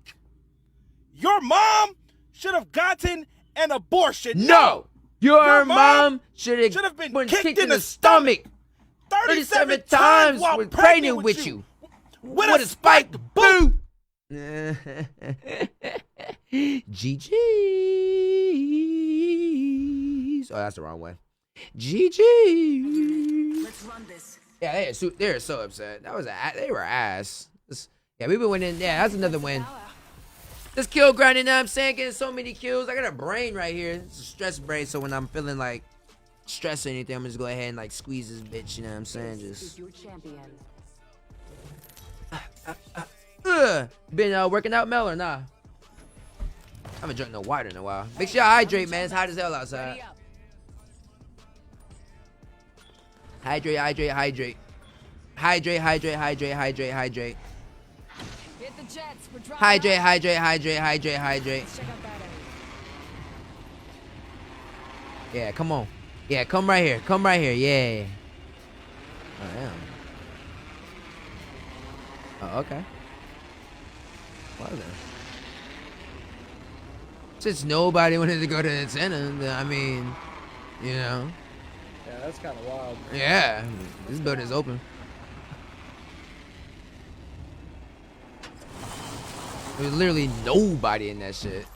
Your mom should have gotten an abortion. No. Your Your mom should have been been kicked in the stomach 37 times while with pregnant with you. With With a a spiked boot. GG's. Oh, that's the wrong one. GG. Let's run this. Yeah, they are so upset. They were ass. Yeah, we've been winning. Yeah, that's another win. This kill grinding, you know what I'm saying? Getting so many kills. I got a brain right here. It's a stress brain, so when I'm feeling like stress or anything, I'm just go ahead and like squeeze this bitch, you know what I'm saying? Just Your champion. been working out, Mel, or nah? I haven't drunk no water in a while. Make sure y'all hydrate, man. It's hot as hell outside. Ready up. Hydrate, hydrate, hydrate. Hydrate, hydrate, hydrate, hydrate, hydrate. Hit the jets. We're dropping Hydrate, out. hydrate, hydrate, hydrate, hydrate. Check out that area. Yeah, come on. Yeah, come right here. Come right here. Yeah. Oh, damn. Oh, okay. Well then. Since nobody wanted to go to the center, then, I mean, you know. Yeah, that's kind of wild. Yeah, this building is open. There was literally nobody in that shit.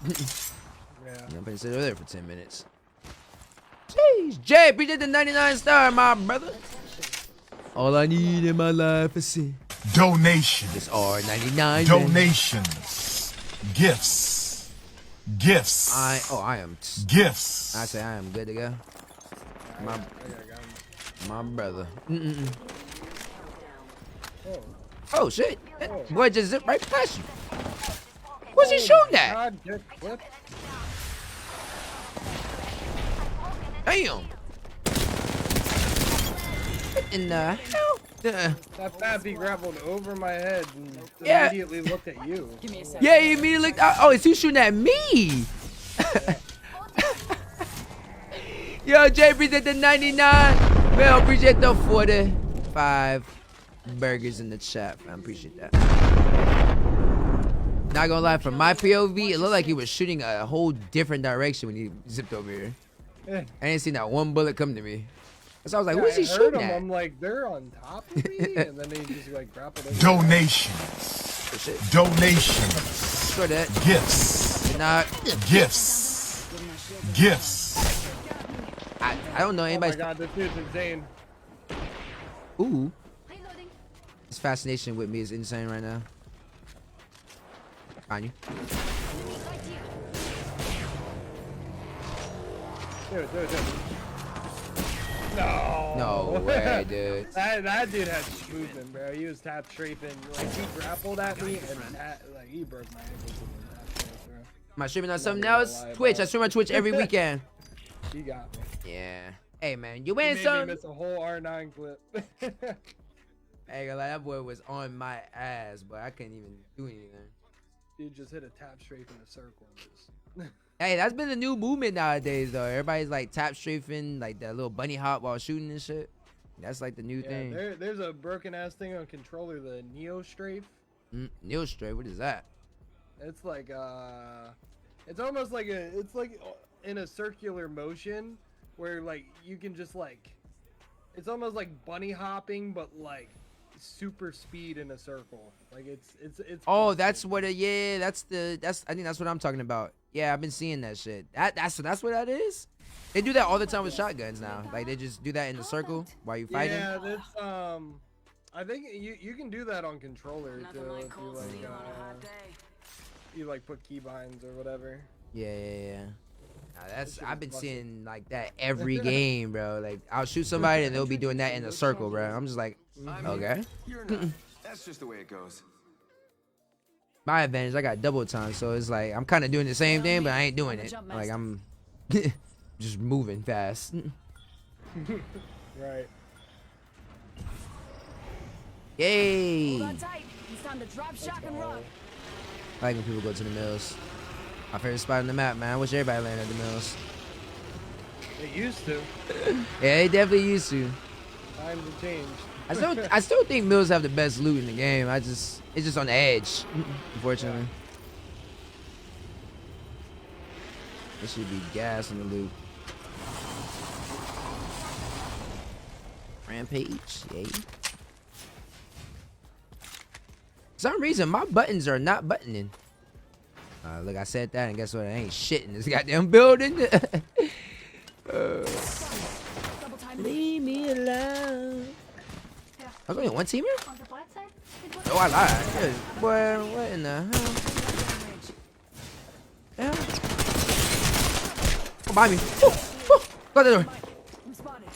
Yeah. I'm gonna sit over there for 10 minutes. Jeez, Jay, appreciate the 99 star, my brother. All I need in my life is sin. Donations. It's R99. Donations. Gifts. Gifts. I am. Gifts. I say I am good to go. My brother. Oh shit! That boy just zipped right past you. What's he shooting at? God, good clip. Damn! What in the hell? That Fappy grappled over my head and Yeah. immediately looked at you. Give me a second. Yeah, he immediately looked. Oh, is he shooting at me? Yo, Jay, appreciate the 99. Well, appreciate the 45 burgers in the chat. I appreciate that. Not gonna lie, from my POV, it looked like he was shooting a whole different direction when he zipped over here. Yeah. I didn't see not one bullet come to me. So I was like, Yeah, who's he I heard shooting him. at? I'm like, they're on top of me, and then they just like grappled over. Donations. Oh, shit. Donations. Sure that. Gifts. Did not. Gifts. Gifts. I don't know Oh my anybody's. god, this dude's insane. Ooh. Reloading. His fascination with me is insane right now. On you. Right here. Dude. No. No way, dude. that dude had movement, bro. He was tap strafing. Like he grappled at me and like he broke my ankles with the tap strafe, bro. Am I streaming on something gonna else? lie Twitch. about I stream on Twitch every weekend. He got me. Yeah. Hey man, you He win made me some. miss a whole R9 clip. I ain't gonna lie, that boy was on my ass, but I couldn't even do anything. Dude just hit a tap strafe in a circle. Hey, that's been the new movement nowadays, though. Everybody's like tap strafing, like that little bunny hop while shooting and shit. That's like the new Yeah, thing. there's a broken ass thing on controller, the Neo Strafe. Neo Stray, what is that? It's like it's almost like it's like in a circular motion where like you can just like, it's almost like bunny hopping but like super speed in a circle. Like it's Oh, that's what it. Yeah, that's I think that's what I'm talking about. Yeah, I've been seeing that shit. That's what that is. They do that all the time with shotguns now. Like they just do that in the circle while you fighting. Yeah, that's I think you can do that on controller too if you like you like put keybinds or whatever. Yeah. Nah, that's I've been seeing like that every game, bro. Like I'll shoot somebody and they'll be doing that in a circle, bro. I'm just like, okay. You're not. That's just the way it goes. My advantage, I got double time, so it's like I'm kind of doing the same thing, but I ain't doing it. Like I'm just moving fast. Right. Yay! Hold on tight. It's time to drop, shock, and run. I like when people go to the mills. My favorite spot on the map, man. I wish everybody landed at the mills. It used to. Yeah, they definitely used to. Times have changed. I still think mills have the best loot in the game. It's just on the edge, unfortunately. It should be gas on the loot. Rampage, yay. For some reason, my buttons are not buttoning. Look, I said that, and guess what? I ain't shit in this goddamn building. Leave me alone. I was only one team here? On the bright side, Oh, I lied. Yeah, boy, what in the hell? Yeah. Oh, behind me. Go to the door. I'm spotted.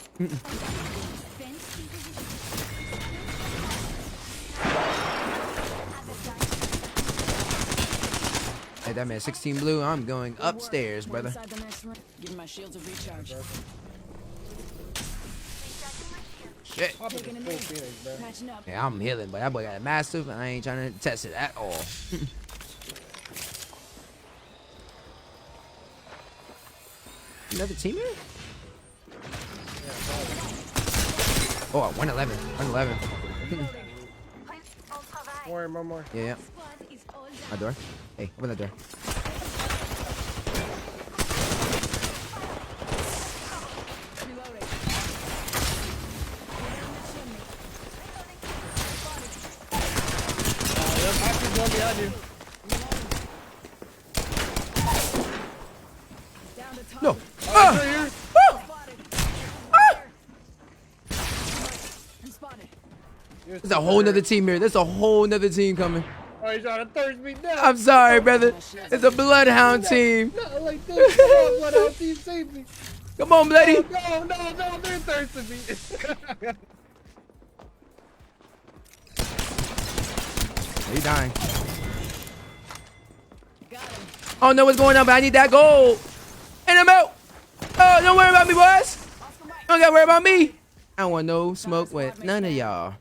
Hey, that man 16 blue. I'm going upstairs, brother. Inside the next room. Give my shields a recharge. Shit. Taking a knee. Patching up. Yeah, I'm healing, but that boy got a massive, and I ain't trying to test it at all. Another team here? Oh, 111. 111. One more. Yeah. My door. Hey, open that door. No. Oh, right here. There's a whole nother team here. There's a whole nother team coming. Oh, he's trying to thirst me down. I'm sorry, brother. It's a Bloodhound team. Not like this. Come on, Bloodhound team, save me. Come on, bloody. No, they're thirsting me. He's dying. I don't know what's going on, but I need that gold. And I'm out. Oh, don't worry about me, boys. Don't gotta worry about me. I don't want no smoke with none of y'all.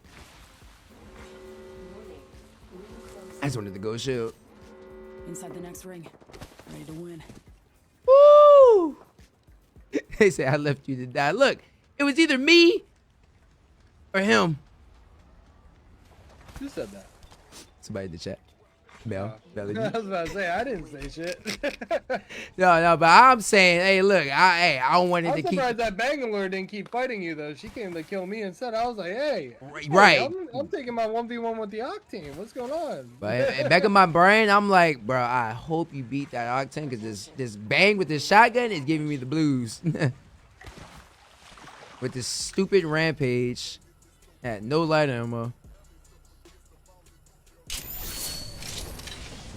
I just wanted to go shoot. Inside the next ring. Ready to win. Woo! They say I left you to die. Look, it was either me or him. Who said that? Somebody in the chat. Mel. I was about to say, I didn't say shit. No, but I'm saying, hey, look, I wanted I'm to keep. surprised that Bangalore didn't keep fighting you, though. She came to kill me instead. I was like, hey. Right. Hey, I'm taking my 1v1 with the Octane. What's going on? But back in my brain, I'm like, bro, I hope you beat that Octane because this bang with this shotgun is giving me the blues. With this stupid Rampage. Had no light ammo.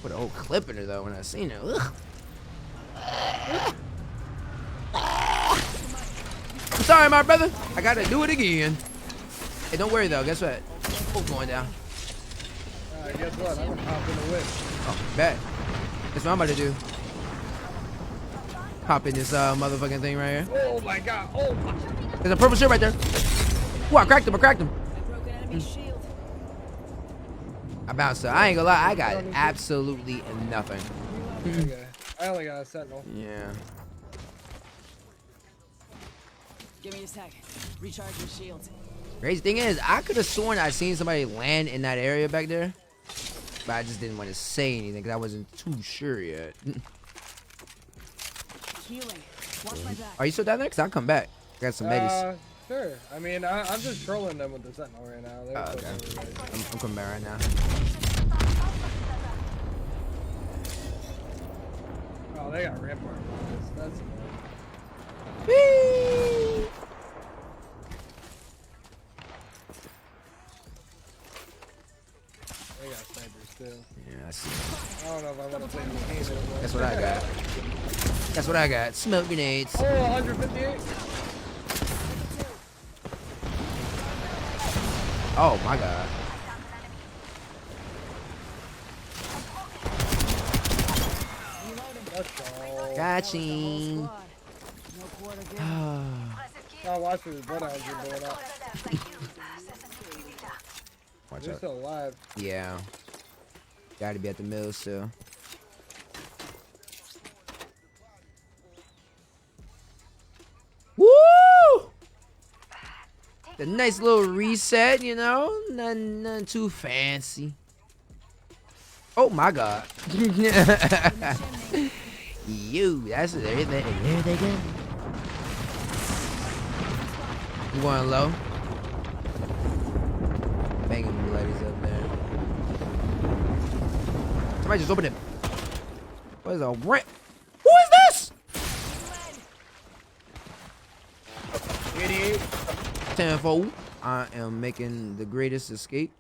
Put a whole clip in her though when I seen her. Ugh. I'm sorry, my brother. I gotta do it again. Hey, don't worry though. Guess what? Who's going down? Guess what? I'm gonna hop in the whip. Oh, bet. That's what I'm about to do. Hop in this motherfucking thing right here. Oh my god. Oh my. There's a purple shit right there. Ooh, I cracked him. I bounced up. I ain't gonna lie. I got absolutely nothing. Okay. I only got a sentinel. Yeah. Give me a sec. Recharge your shields. Crazy thing is, I could have sworn I seen somebody land in that area back there, but I just didn't want to say anything because I wasn't too sure yet. Healing. Watch my back. Are you still down there? Cause I'll come back. I got some medis. Sure. I mean, I'm just trolling them with the sentinel right now. Oh, okay. I'm coming back right now. Oh, they got rampart. That's Whee! They got snipers still. Yeah, I see. I don't know if I want to play the game anymore. That's what I got. That's what I got. Smoke grenades. Oh, 158. Oh my god. Gotcha. Oh, watch for the bloodhounds are blowing up. Watch They're out. still alive. Yeah. Gotta be at the mill still. Woo! The nice little reset, you know? Nothing too fancy. Oh my god. You, that's everything. There they go. You going low? Banging the ladies up there. Somebody just opened it. What is a rent? Who is this? 88. 10-4. I am making the greatest escape.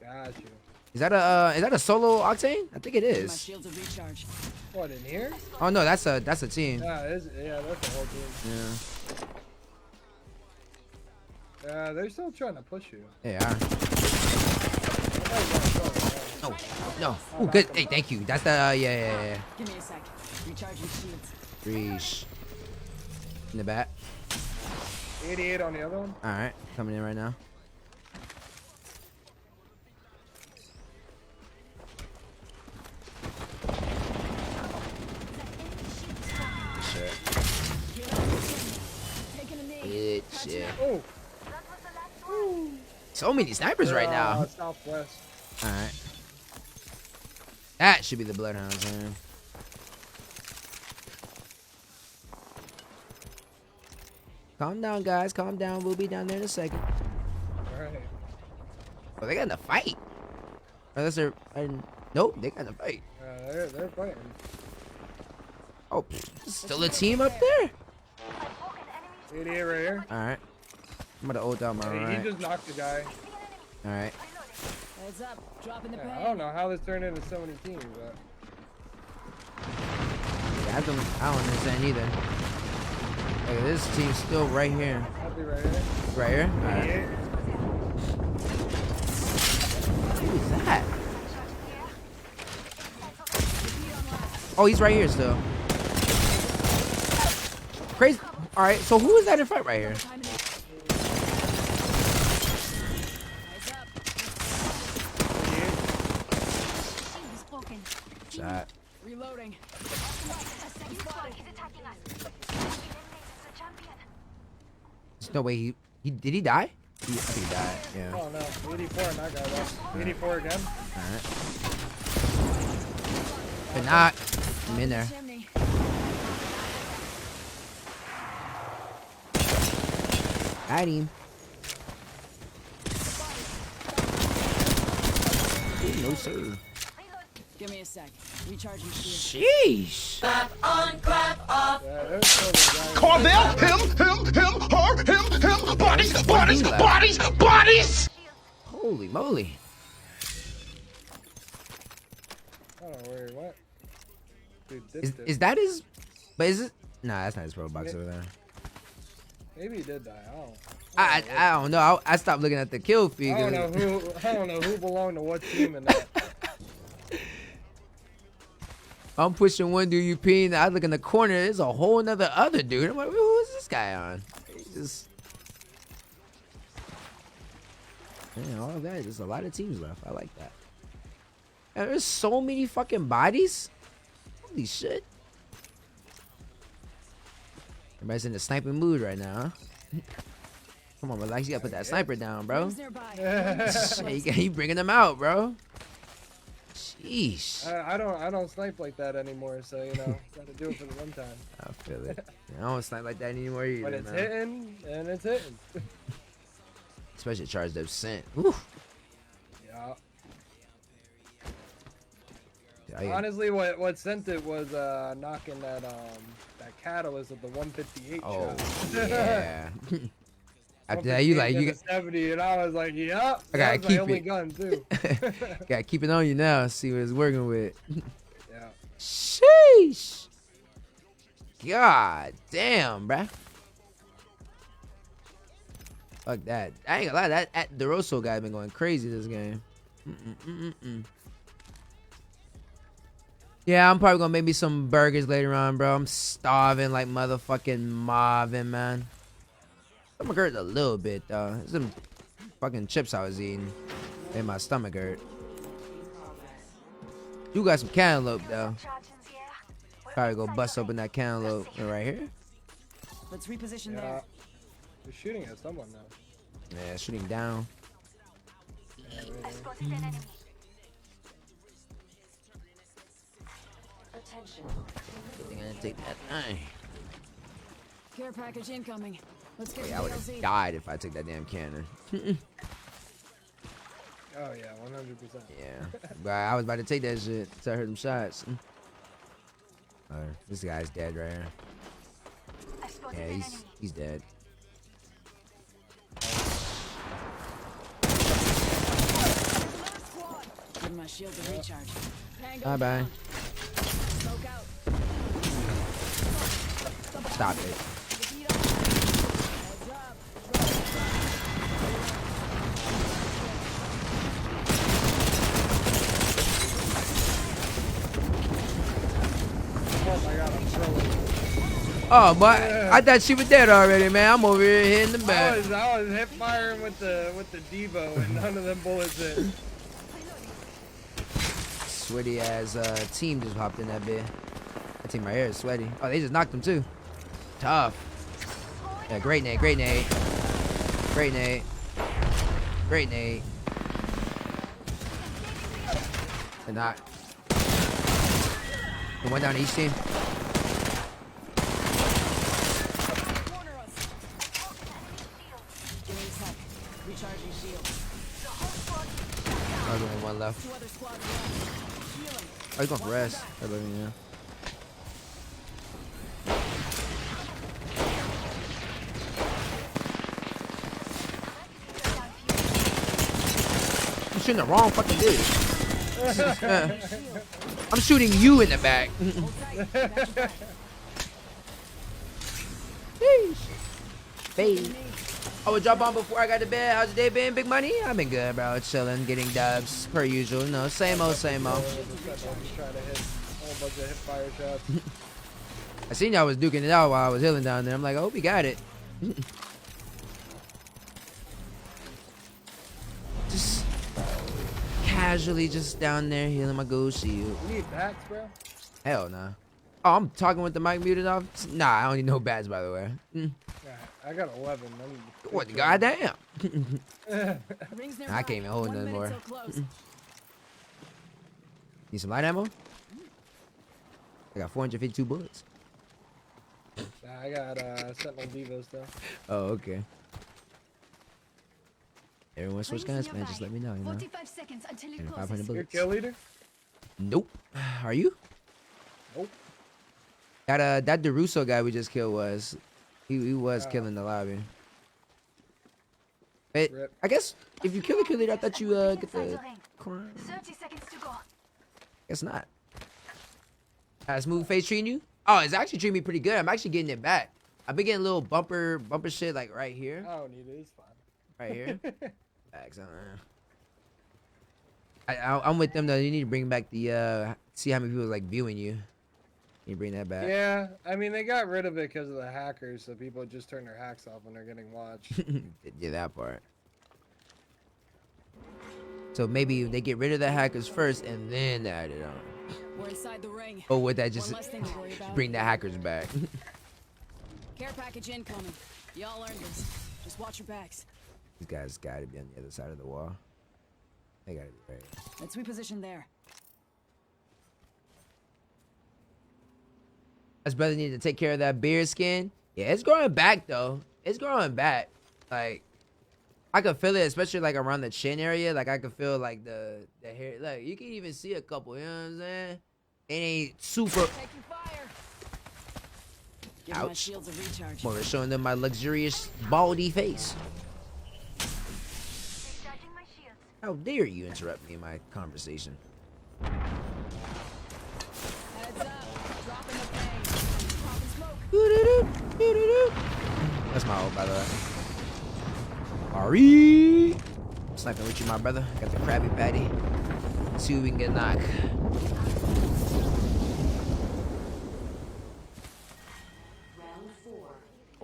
Got you. Is that a solo Octane? I think it My is. shields have recharged. What, in here? Oh no, that's a team. Yeah, that's the whole team. Yeah. They're still trying to push you. They are. No, no. Oh, good. Hey, thank you. That's the yeah. Give me a sec. Recharging shields. Reach. In the back. 88 on the other one. All right, coming in right now. Shit. Shit. Oh. So many snipers right now. Southwest. All right. That should be the Bloodhounds, man. Calm down, guys. Calm down. We'll be down there in a second. All right. Oh, they got in a fight. Unless they're... nope, they got in a fight. They're fighting. Oh, still a team up there? 88 right here. Alright. I'm gonna ult out my Hey, right. he just knocked the guy. Alright. Heads up. Drop in the Yeah, I don't know how this turned into so many teams, but Yeah, I don't understand either. Look, this team's still right here. I'll be right here. Right here? Alright. 88. Who's that? Oh, he's right here still. Crazy. Alright, so who is that in front right here? Shot. Reloading. There's no way he did he die? I think he died. Yeah. Oh no, 84 and that guy though. 84 again. Alright. But not. I'm in there. Chimney. Got him. Ooh, no sir. Give me a sec. Recharging shield. Sheesh. Clap on, clap off. Yeah, there's still the guy. Carvel, him, bodies. Holy moly. I don't know where he went. Dude, dipped it. Is that his? But is it? Nah, that's not his pro box over there. Maybe he did die. I don't know. I stopped looking at the kill feed. I don't know who belonged to what team in that. I'm pushing one dude, you peeing. I look in the corner. There's a whole nother other dude. I'm like, who is this guy on? He just. Man, all of that. There's a lot of teams left. I like that. And there's so many fucking bodies. Holy shit. Everybody's in the sniping mood right now, huh? Come on, relax. You gotta put that sniper down, bro. You bringing them out, bro. Sheesh. I don't snipe like that anymore, so you know, gotta do it for the one time. I feel it. I don't snipe like that anymore either. When it's man. hitting, and it's hitting. Especially charged up scent. Woo. Yeah. Yeah, Honestly, what sent it was knocking that catalyst with the 158 oh, shot. yeah. After that, you like, you got 70, and I was like, yep. I gotta That's keep my only it. gun too. Gotta keep it on you now. See what it's working with. Yeah. Sheesh. God damn, bruh. Fuck that. I ain't gonna lie. That DeRosso guy been going crazy this game. Yeah, I'm probably gonna make me some burgers later on, bro. I'm starving like motherfucking Marvin, man. Stomach hurt a little bit, though. Some fucking chips I was eating made my stomach hurt. You got some cantaloupe, though. Probably go bust open that cantaloupe right here. Let's reposition Yeah. there. You're shooting at someone now. Yeah, shooting down. Attention. Good thing I didn't take that thing. Care package incoming. Let's get Yeah, I would have died if I took that damn cannon. Oh yeah, 100%. Yeah, but I was about to take that shit so I heard them shots. This guy's dead right here. Yeah, he's dead. Give my shield to recharge. Bye bye. Smoke out. Stop it. Heads up. Oh my god, I'm trolling. Oh, but I thought she was dead already, man. I'm over here hitting the back. I was hip firing with the Devo, and none of them bullets hit. Sweaty ass team just hopped in that bit. That team right here is sweaty. Oh, they just knocked him too. Tough. Yeah, great nade, great nade. Great nade. Great nade. And not. The one down to each team. Give me a sec. Recharging shield. Oh, there's only one left. 2 other squads left. Healing. Oh, he's going for rest. Yeah. shooting the wrong fucking dude. I'm shooting you in the back. Babe. I would drop on before I got to bed. How's your day been, Big Money? I've been good, bro. Chilling, getting dubs per usual. No, same old, same old. Just trying to hit a whole bunch of hip fire shots. I seen y'all was duking it out while I was healing down there. I'm like, I hope you got it. Just casually just down there healing my ghost shield. You need bats, bro? Hell nah. Oh, I'm talking with the mic muted off? Nah, I don't need no bats, by the way. Yeah, I got 11. What, goddamn? Rings nearby. I can't even hold 1 none minute more. till close. Need some light ammo? I got 452 bullets. Nah, I got Sentinel Divas though. Oh, okay. Everyone switch guns, man. Just let me know, you know. 45 seconds until it And closes. 500 Your bullets. kill leader? Nope. Are you? Nope. That DeRusso guy we just killed was. He was killing the lobby. But Rip. I guess if you kill the kill leader, I thought you get the crown. 30 seconds to go. Guess not. Smooth face treating you? Oh, it's actually treating me pretty good. I'm actually getting it back. I've been getting little bumper shit like right here. I don't need it. It's fine. Right here. Facts, I'm with them though. You need to bring back the see how many people like viewing you. You bring that back. Yeah, I mean they got rid of it because of the hackers, so people just turn their hacks off when they're getting watched. Yeah, that part. So maybe they get rid of the hackers first and then add it on. We're inside the ring. Or would that just One less thing to worry about. bring the hackers back? Care package incoming. Y'all earned this. Just watch your backs. These guys gotta be on the other side of the wall. They gotta be right. Let's reposition there. Us brother need to take care of that beard skin. Yeah, it's growing back though. It's growing back. Like I could feel it, especially like around the chin area. Like I could feel like the hair. Like you can even see a couple. You know what I'm saying? It ain't super. Taking fire. Give my Ouch. shields a recharge. More showing them my luxurious baldy face. Recharging my shields. How dare you interrupt me in my conversation? Heads up. Dropping the pain. Popping smoke. Doo-doo-doo, doo-doo-doo. That's my ult, by the way. Ari! Sniping with you, my brother. Got the Krabby Patty. See what we can get knock.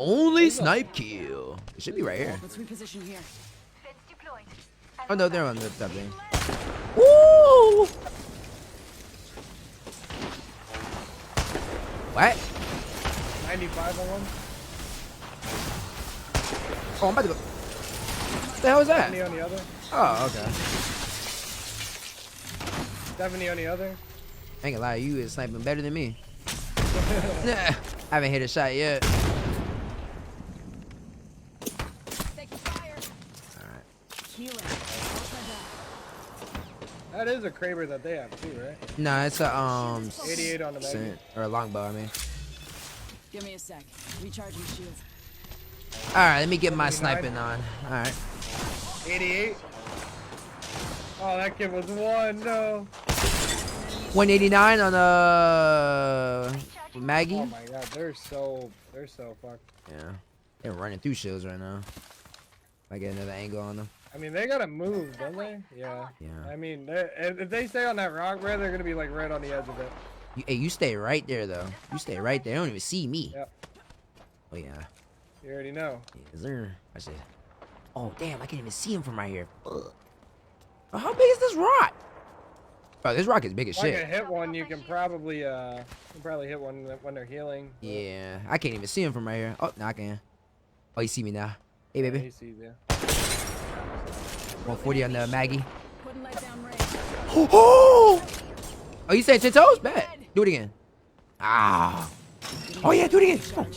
Only snipe kill. It should be right here. Let's reposition here. Fence deployed. Oh no, they're on the top thing. Woo! What? 95 on one. Oh, I'm about to go. What the hell was that? 70 on the other. Oh, okay. 70 on the other. I ain't gonna lie, you is sniping better than me. I haven't hit a shot yet. Taking fire. Alright. Healing. That is a Kraber that they have too, right? Nah, it's a 88 on the Maggie. or a longbow, I mean. Give me a sec. Recharging shields. Alright, let me get my sniping on. Alright. 88. Oh, that kid was one. No. 189 on Maggie. Oh my god, they're so fucked. Yeah. They're running through shields right now. I get another angle on them. I mean, they gotta move, don't they? Yeah. Yeah. I mean, if they stay on that rock, bro, they're gonna be like right on the edge of it. Hey, you stay right there though. You stay right there. They don't even see me. Yep. Oh yeah. You already know. Is there? I said. Oh damn! I can't even see him from right here. Ugh. Oh, how big is this rock? Oh, this rock is big as If I shit. can hit one, you can probably hit one when they're healing. Yeah, I can't even see him from right here. Oh, no, I can. Oh, you see me now. Hey, He baby. sees you. 140 on the Maggie. Putting light down range. Oh! Oh, you saying 10 toes? Bad. Do it again. Ah. Oh, yeah, do it again. Come on.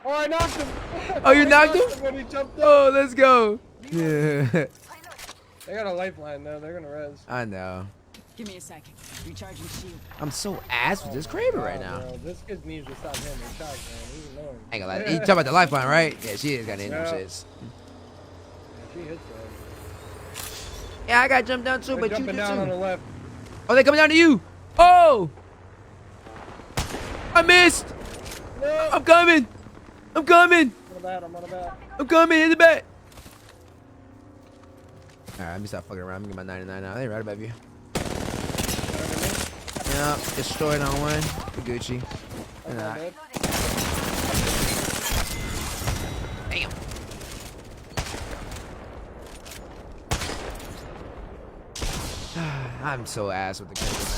Oh, I knocked him. Oh, you I knocked him? when he jumped up. Oh, let's go. Yeah. They got a lifeline though. They're gonna res. I know. Give me a sec. Recharging shield. I'm so ass with this Kraber right now. Bro, this kid needs to stop hitting the shots, man. He's annoying. I ain't gonna lie. You talking about the lifeline, right? Yeah, she is got in them Yeah. shits. She hits that. Yeah, I got jumped down too, They're but you jumping did down on the too. left. Oh, they coming down to you. Oh! I missed. No. I'm coming. I'm coming. I'm on a bat. I'm coming in the back. All right, let me stop fucking around. I'm gonna get my 99 now. They right above you. Yeah, destroyed on one. Gucci. And damn. I'm so ass with the camera, man.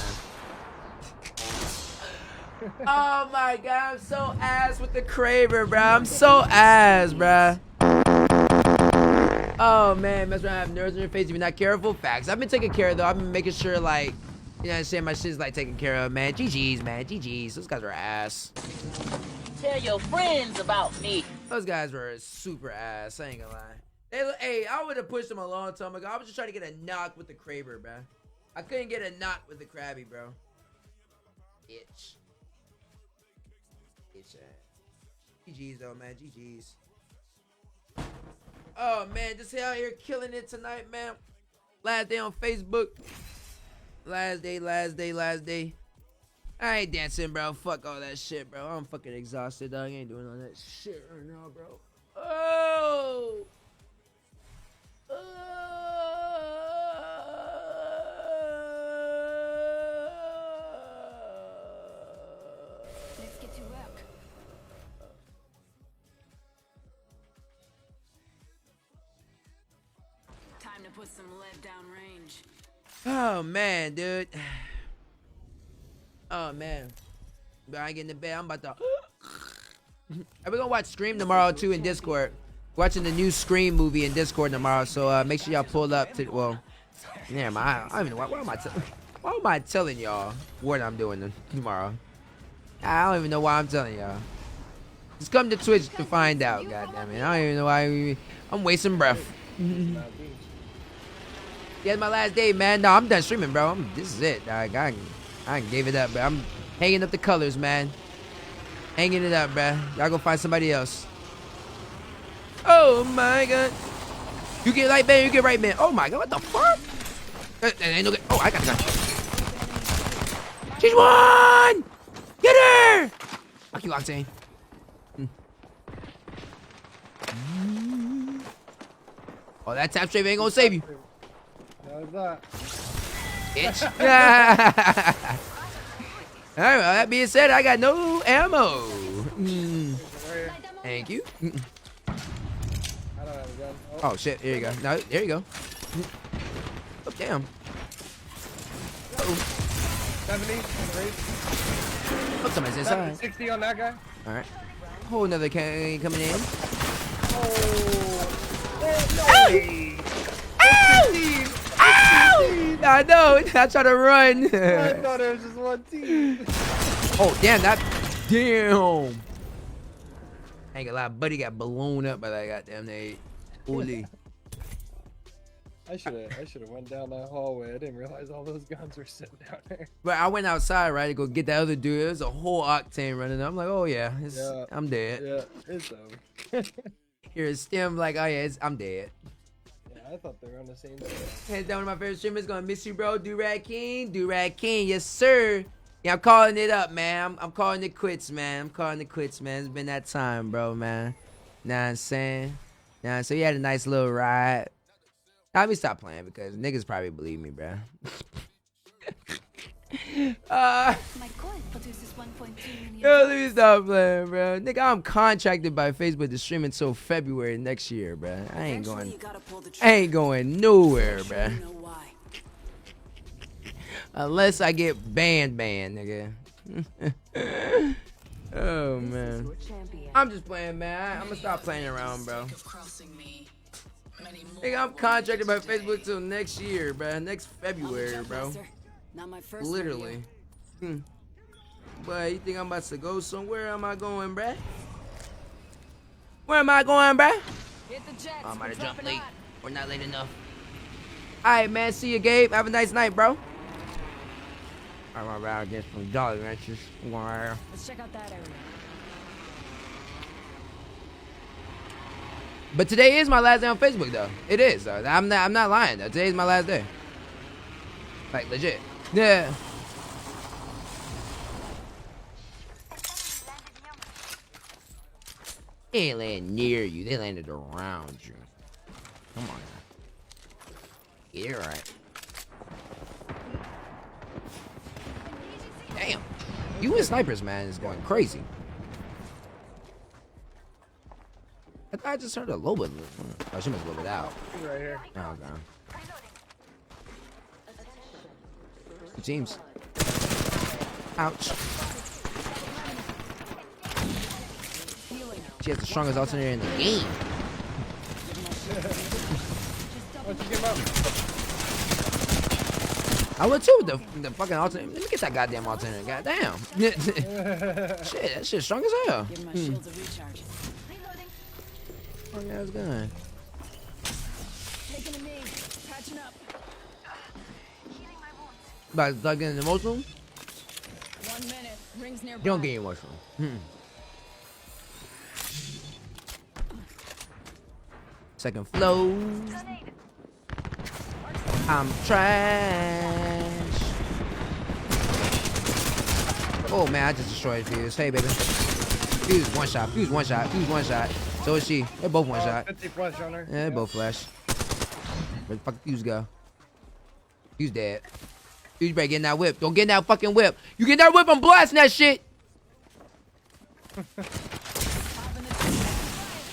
Oh my god, I'm so ass with the Kraber, bro. I'm so ass, bro. Oh man, mess around, have nerves on your face if you're not careful. Facts. I've been taking care of though. I've been making sure, like, you know what I'm saying, my shit's like taken care of, man. GG's, man. GG's. Those guys were ass. Tell your friends about me. Those guys were super ass. I ain't gonna lie. Hey, I would have pushed them a long time ago. I was just trying to get a knock with the Kraber, bro. I couldn't get a knock with the Krabby, bro. Itch. GG's though, man. GG's. Oh man, just out here killing it tonight, man. Last day on Facebook. Last day. I ain't dancing, bro. Fuck all that shit, bro. I'm fucking exhausted, dog. I ain't doing all that shit right now, bro. Oh! Let's get to work. Time to put some lead down range. Oh man, dude. Oh man. But I ain't getting to bed. I'm about to. We're gonna watch Scream tomorrow too in Discord. Watching the new Scream movie in Discord tomorrow, so make sure y'all pull up to. Well, never mind. I don't even know why am I telling y'all what I'm doing tomorrow? I don't even know why I'm telling y'all. Just come to Twitch to find out. God damn it! I don't even know why I'm wasting breath. Yeah, it's my last day, man. No, I'm done streaming, bro. This is it. I gave it up, bro. I'm hanging up the colors, man. Hanging it up, bro. Y'all go find somebody else. Oh my god. You get light man, you get right man. Oh my god, what the fuck? Ain't no good. Oh, I got the gun. She's won! Get her! Fuck you, Octane. Oh, that tap strafe ain't gonna save you. No, it's not. Bitch. Alright, well, that being said, I got no ammo. Thank you. I don't have a gun. Oh shit, here you go. No, there you go. Oh damn. Uh-oh. 70 on the race. Oh, somebody's inside. 60 on that guy. Alright. Whole another can coming in. Oh! Ow! Ow! I know. I try to run. I thought it was just one team. Oh damn! Damn. I ain't gonna lie, buddy got blown up by that goddamn nade. Holy. I should have went down that hallway. I didn't realize all those guns were sitting down there. But I went outside, right, to go get that other dude. There was a whole Octane running. I'm like, oh yeah, I'm dead. Yeah, it's over. Here's Stem like, oh yeah, I'm dead. Yeah, I thought they were on the same side. Hands down, one of my favorite streamers. Gonna miss you, bro. Durag King, yes sir. Yeah, I'm calling it up, man. I'm calling it quits, man. It's been that time, bro, man. Know what I'm saying? Nah, so you had a nice little ride. Let me stop playing because niggas probably believe me, bro. My coin produces 1.2 million. Yo, let me stop playing, bro. Nigga, I'm contracted by Facebook to stream until February next year, bro. I ain't going nowhere, bro. Unless I get banned, nigga. Oh, man. I'm just playing, man. I'm gonna stop playing around, bro. Nigga, I'm contracted by Facebook till next year, bro. Next February, bro. Literally. But you think I'm about to go somewhere? Where am I going, bruh? Where am I going, bruh? Oh, I'm about to jump late. Or not late enough. Alright, man. See you, Gabe. Have a nice night, bro. I'm around against some Jolly Ranchers. Let's check out that area. But today is my last day on Facebook, though. It is. I'm not lying, though. Today is my last day. Like, legit. Yeah. They ain't landed near you. They landed around you. Come on now. Get it right. Damn. You and snipers, man, is going crazy. I thought I just heard a little bit. Oh, she must have it out. He's right here. Oh, okay. Two teams. Ouch. She has the strongest alternator in the game. Why'd you give up? I would too with the fucking alternator. Let me get that goddamn alternator. Goddamn. Shit, that shit's strong as hell. Give my shields a recharge. Oh, yeah, it's good. Taking a knee. Patching up. About to plug in the mushroom? 1 minute. Rings nearby. You don't get your mushroom. Second flow. I'm trash. Oh man, I just destroyed Fuse. Hey baby. Fuse one shot. Fuse one shot. Fuse one shot. So is she. They're both one shot. 50 flash on her. Yeah, they both flash. Where the fuck Fuse go? Fuse dead. Fuse better get in that whip. Don't get in that fucking whip. You get in that whip, I'm blasting that shit.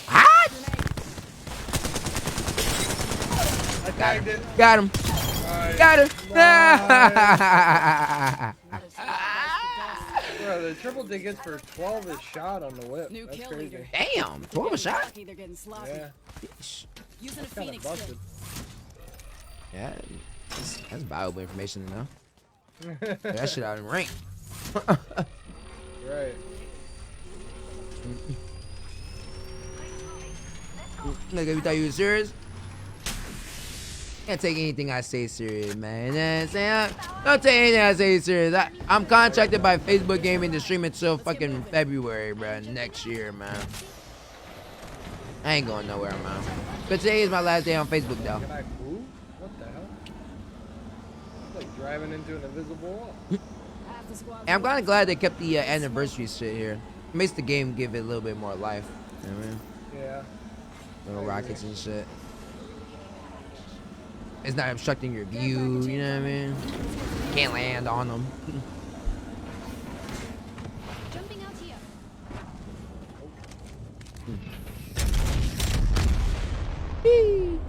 Hot. Got him. Got him. Got him. Bro, the triple dig gets for 12 a shot on the whip. New That's kill crazy. leader. Damn, 12 a shot? Lucky they're getting sloppy. Yeah. Using a Kind of phoenix busted. Yeah, that's valuable information to know. Get that shit out in rank. Right. Nigga, you thought you was serious? Can't take anything I say serious, man. You know what I'm saying? Don't take anything I say serious. I'm contracted by Facebook Gaming to stream until fucking February, bro. Next year, man. I ain't going nowhere, man. But today is my last day on Facebook, though. Can I move? What the hell? It's like driving into an invisible wall. And I'm kind of glad they kept the anniversary shit here. It makes the game give it a little bit more life. You know what I mean? Yeah. Little rockets and shit. It's not obstructing your view, you know what I mean? Can't land on them. Jumping out here. Woo!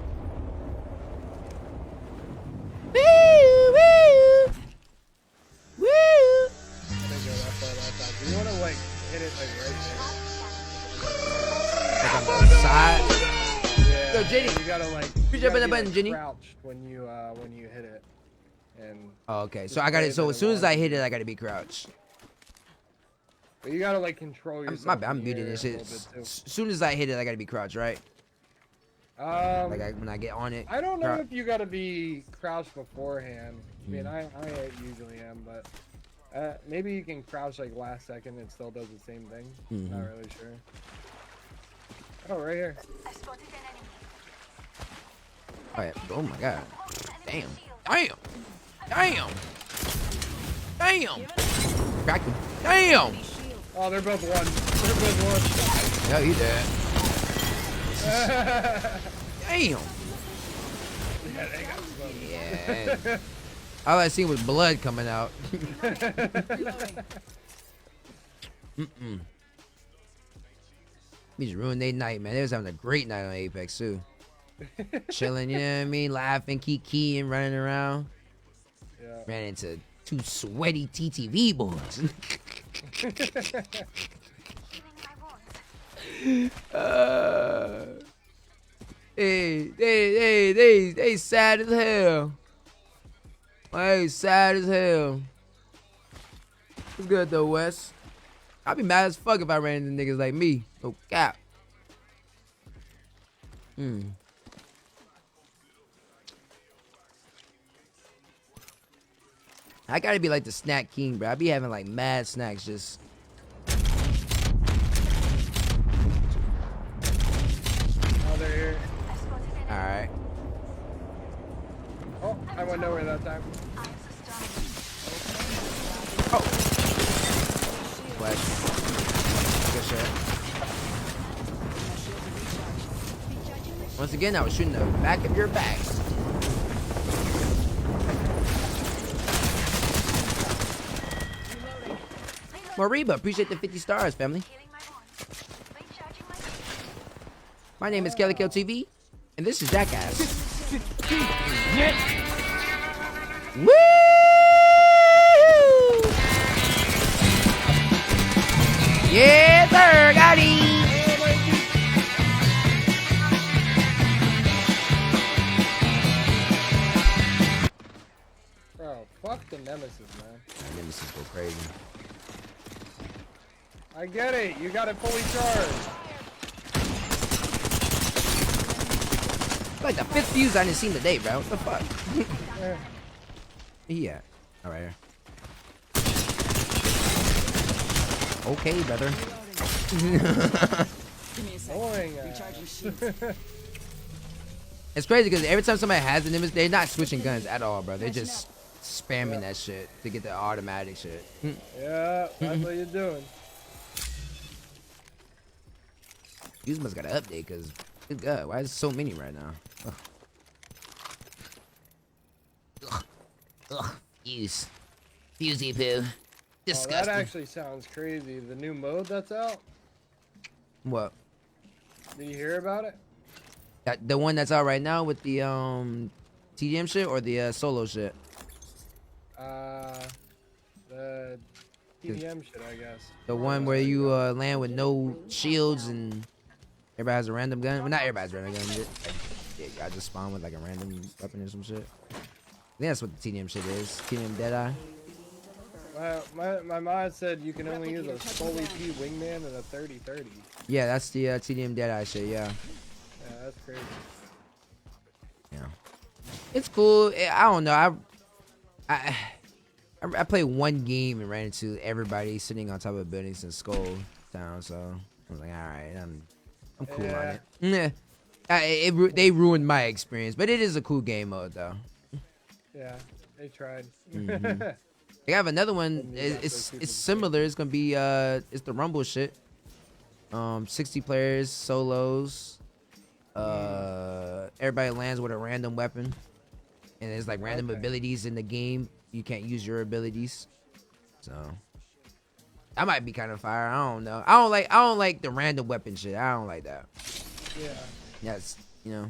Woo! Woo! Woo! I didn't go that far that time. So you want to like hit it like right Like on the side. there. Yeah. Yo, Jenny. You gotta like. Push you up in gotta the be, button, like, Jenny. Crouched when you hit it. And. Oh, okay, so I got it. So as soon as I hit it, I got to be crouched. But you gotta like control yourself. My bad, I'm in the muting air this a shit. little bit, too. As soon as I hit it, I got to be crouched, right? Like when I get on it. I don't know crouch. if you gotta be crouched beforehand. I mean, I usually am, but maybe you can crouch like last second and it still does the same thing. Not really sure. Oh, right here. I spotted an enemy. Oh, yeah. Oh my god. Damn. Damn. Damn. Damn. Cracked him. Damn. Oh, they're both one. They're both one. No, he dead. Damn. Yeah, they got both. Yeah. All I seen was blood coming out. We just ruined their night, man. They was having a great night on Apex too. Chilling, you know what I mean? Laughing, keying, running around. Yeah. Ran into two sweaty TTV boys. They sad as hell. Hey, sad as hell. What's good though, Wes? I'd be mad as fuck if I ran into niggas like me. No cap. I gotta be like the snack king, bro. I be having like mad snacks just. Oh, there nowhere that time. Oh. What? Good shit. Once again, I was shooting the back of your back. Moriba, appreciate the 50 stars, family. My name is Kelly Kill TV, and this is Jackass. Woo! Yeah, sir, got it. Bro, fuck the Nemesis, man. Nemesis go crazy. I get it. You got it fully charged. Like the 5th fuse I didn't see today, bro. What the fuck? Yeah. Yeah. All right here. Okay, brother. Boing, It's crazy because every time somebody has a Nemesis, they're not switching guns at all, bro. They're just spamming that shit to get the automatic shit. Yeah, that's what you're doing. These must got an update because, good God, why is there so many right now? Ugh. Ugh. Fuse. Fusey poo. Disgusting. Oh, that actually sounds crazy. The new mode that's out. What? Did you hear about it? That, the one that's out right now with the TDM shit or the solo shit? The TDM shit, I guess. The one where you land with no shields and everybody has a random gun. Well, not everybody's random gun. I just spawn with like a random weapon or some shit. I think that's what the TDM shit is. TDM Deadeye. My mod said you can only use a full EP wingman and a 30-30. Yeah, that's the TDM Deadeye shit. Yeah. Yeah, that's crazy. Yeah. It's cool. I don't know. I played one game and ran into everybody sitting on top of buildings in Skull Town. So I was like, all right, I'm cool on it. They ruined my experience, but it is a cool game mode though. Yeah, they tried. They have another one. It's similar. It's gonna be it's the Rumble shit. 60 players, solos. Everybody lands with a random weapon, and there's like random abilities in the game. You can't use your abilities, so that might be kind of fire. I don't know. I don't like the random weapon shit. I don't like that. Yeah. That's Yeah,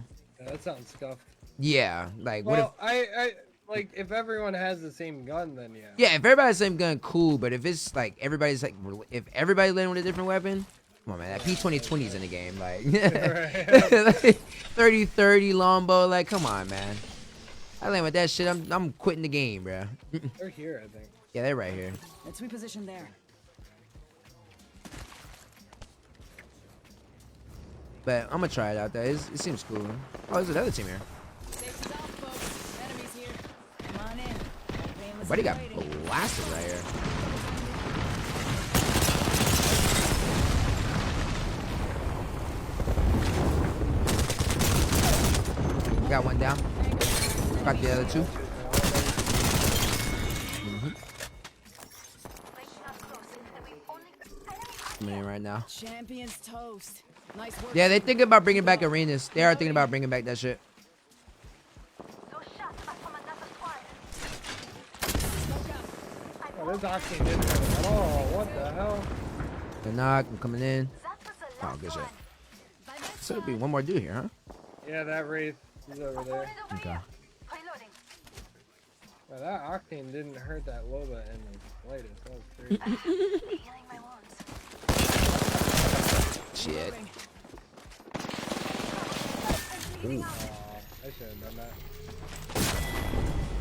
that sounds scuffed. Yeah, like well, what if? I like if everyone has the same gun, then yeah. Yeah, if everybody's the same gun, cool. But if it's like if everybody's landing with a different weapon, come on, man. That P2020's in the game, like 30-30 longbow, like come on, man. I land with that shit. I'm quitting the game, bro. They're here, I think. Yeah, they're right here. Let's reposition there. But I'm gonna try it out there. It seems cool. Oh, there's another team here. Enemies here. Come on in. Buddy got blasted right here. Got one down. Got the other two. Coming in right now. Champions toast. Nice work. Yeah, they thinking about bringing back arenas. They are thinking about bringing back that shit. Oh, this Octane didn't hurt him at all. What the hell? The knock, I'm coming in. Oh, good shit. So there'll be one more dude here, huh? Yeah, that Wraith is over there. Okay. Well, that Octane didn't hurt that Loba in the slightest. That was crazy. Shit. Ooh. I should have done that.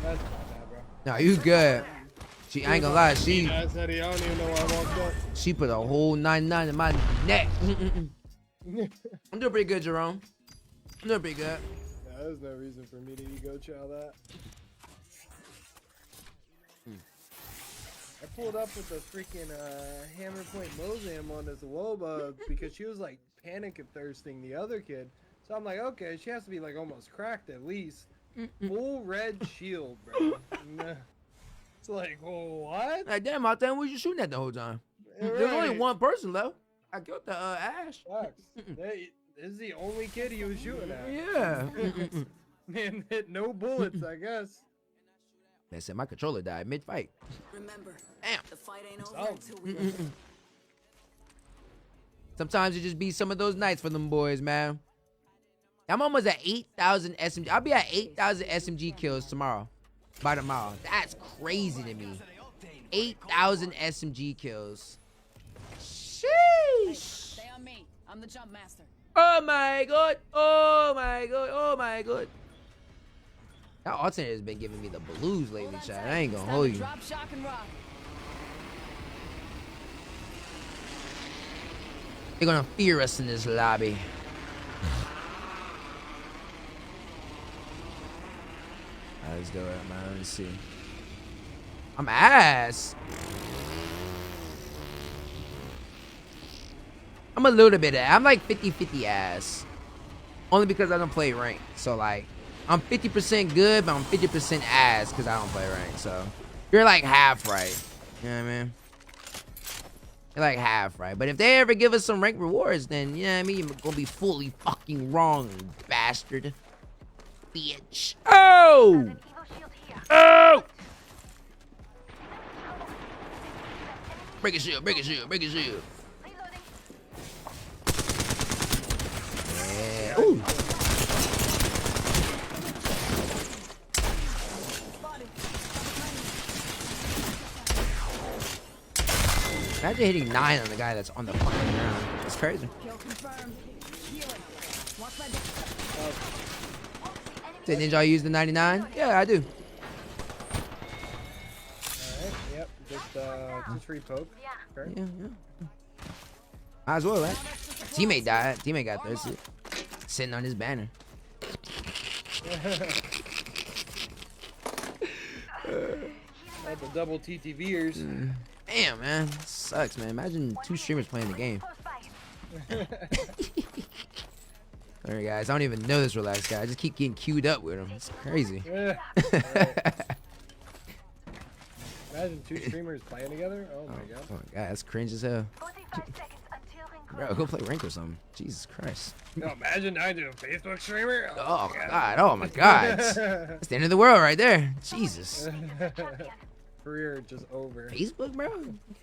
That's not bad, bro. No, you good. I ain't gonna lie, I said I don't even know why I walked up. she put a whole 99 in my neck. I'm doing pretty good, Jerome. I'm doing pretty good. Yeah, there's no reason for me to ego chow that. I pulled up with the freaking hammer point Mozam on this Loba because she was like panic thirsting the other kid. So I'm like, okay, she has to be like almost cracked at least. Full red shield, bro. It's like, what? Like, damn, I think we was shooting at the whole time. There's only one person left. I killed the Ash. Sucks. This is the only kid he was shooting at. Yeah. Man hit no bullets, I guess. They said my controller died mid-fight. Remember, Damn. the fight ain't over until we Sometimes it just be some of those nights for them boys, man. I'm almost at 8,000 SMG. I'll be at 8,000 SMG kills tomorrow. By tomorrow. That's crazy to me. 8,000 SMG kills. Sheesh. Stay on me. I'm the jump master. Oh my god. Oh my god. Oh my god. That alternate has been giving me the blues lately, chat. I ain't gonna hold you. Drop, shock, and rock. They're gonna fear us in this lobby. Alright, let's do it, man. Let me see. I'm ass. I'm a little bit ass. I'm like 50-50 ass. Only because I don't play rank. So like, I'm 50% good, but I'm 50% ass because I don't play rank. So you're like half right. You know what I mean? You're like half right. But if they ever give us some rank rewards, then you know what I mean? You're gonna be fully fucking wrong, bastard. Bitch. Oh! Oh! Break a shield, break a shield, break a shield. Yeah. Ooh. Imagine hitting 9 on the guy that's on the fucking ground. That's crazy. Did Ninja use the 99? Yeah, I do. Alright, yep. Just free poke. Okay. Yeah. Might as well, right? Teammate died. Teammate got thirsty. Sitting on his banner. That's the double TTVers. Damn, man. Sucks, man. Imagine 2 streamers playing the game. Alright, guys. I don't even know this relaxed guy. I just keep getting queued up with him. It's crazy. Yeah. Imagine 2 streamers playing together. Oh my god. Oh my god, that's cringe as hell. Bro, go play rank or something. Jesus Christ. No, imagine I do a Facebook streamer. Oh my god. Oh my god. That's the end of the world right there. Jesus. Career just over. Facebook, bro?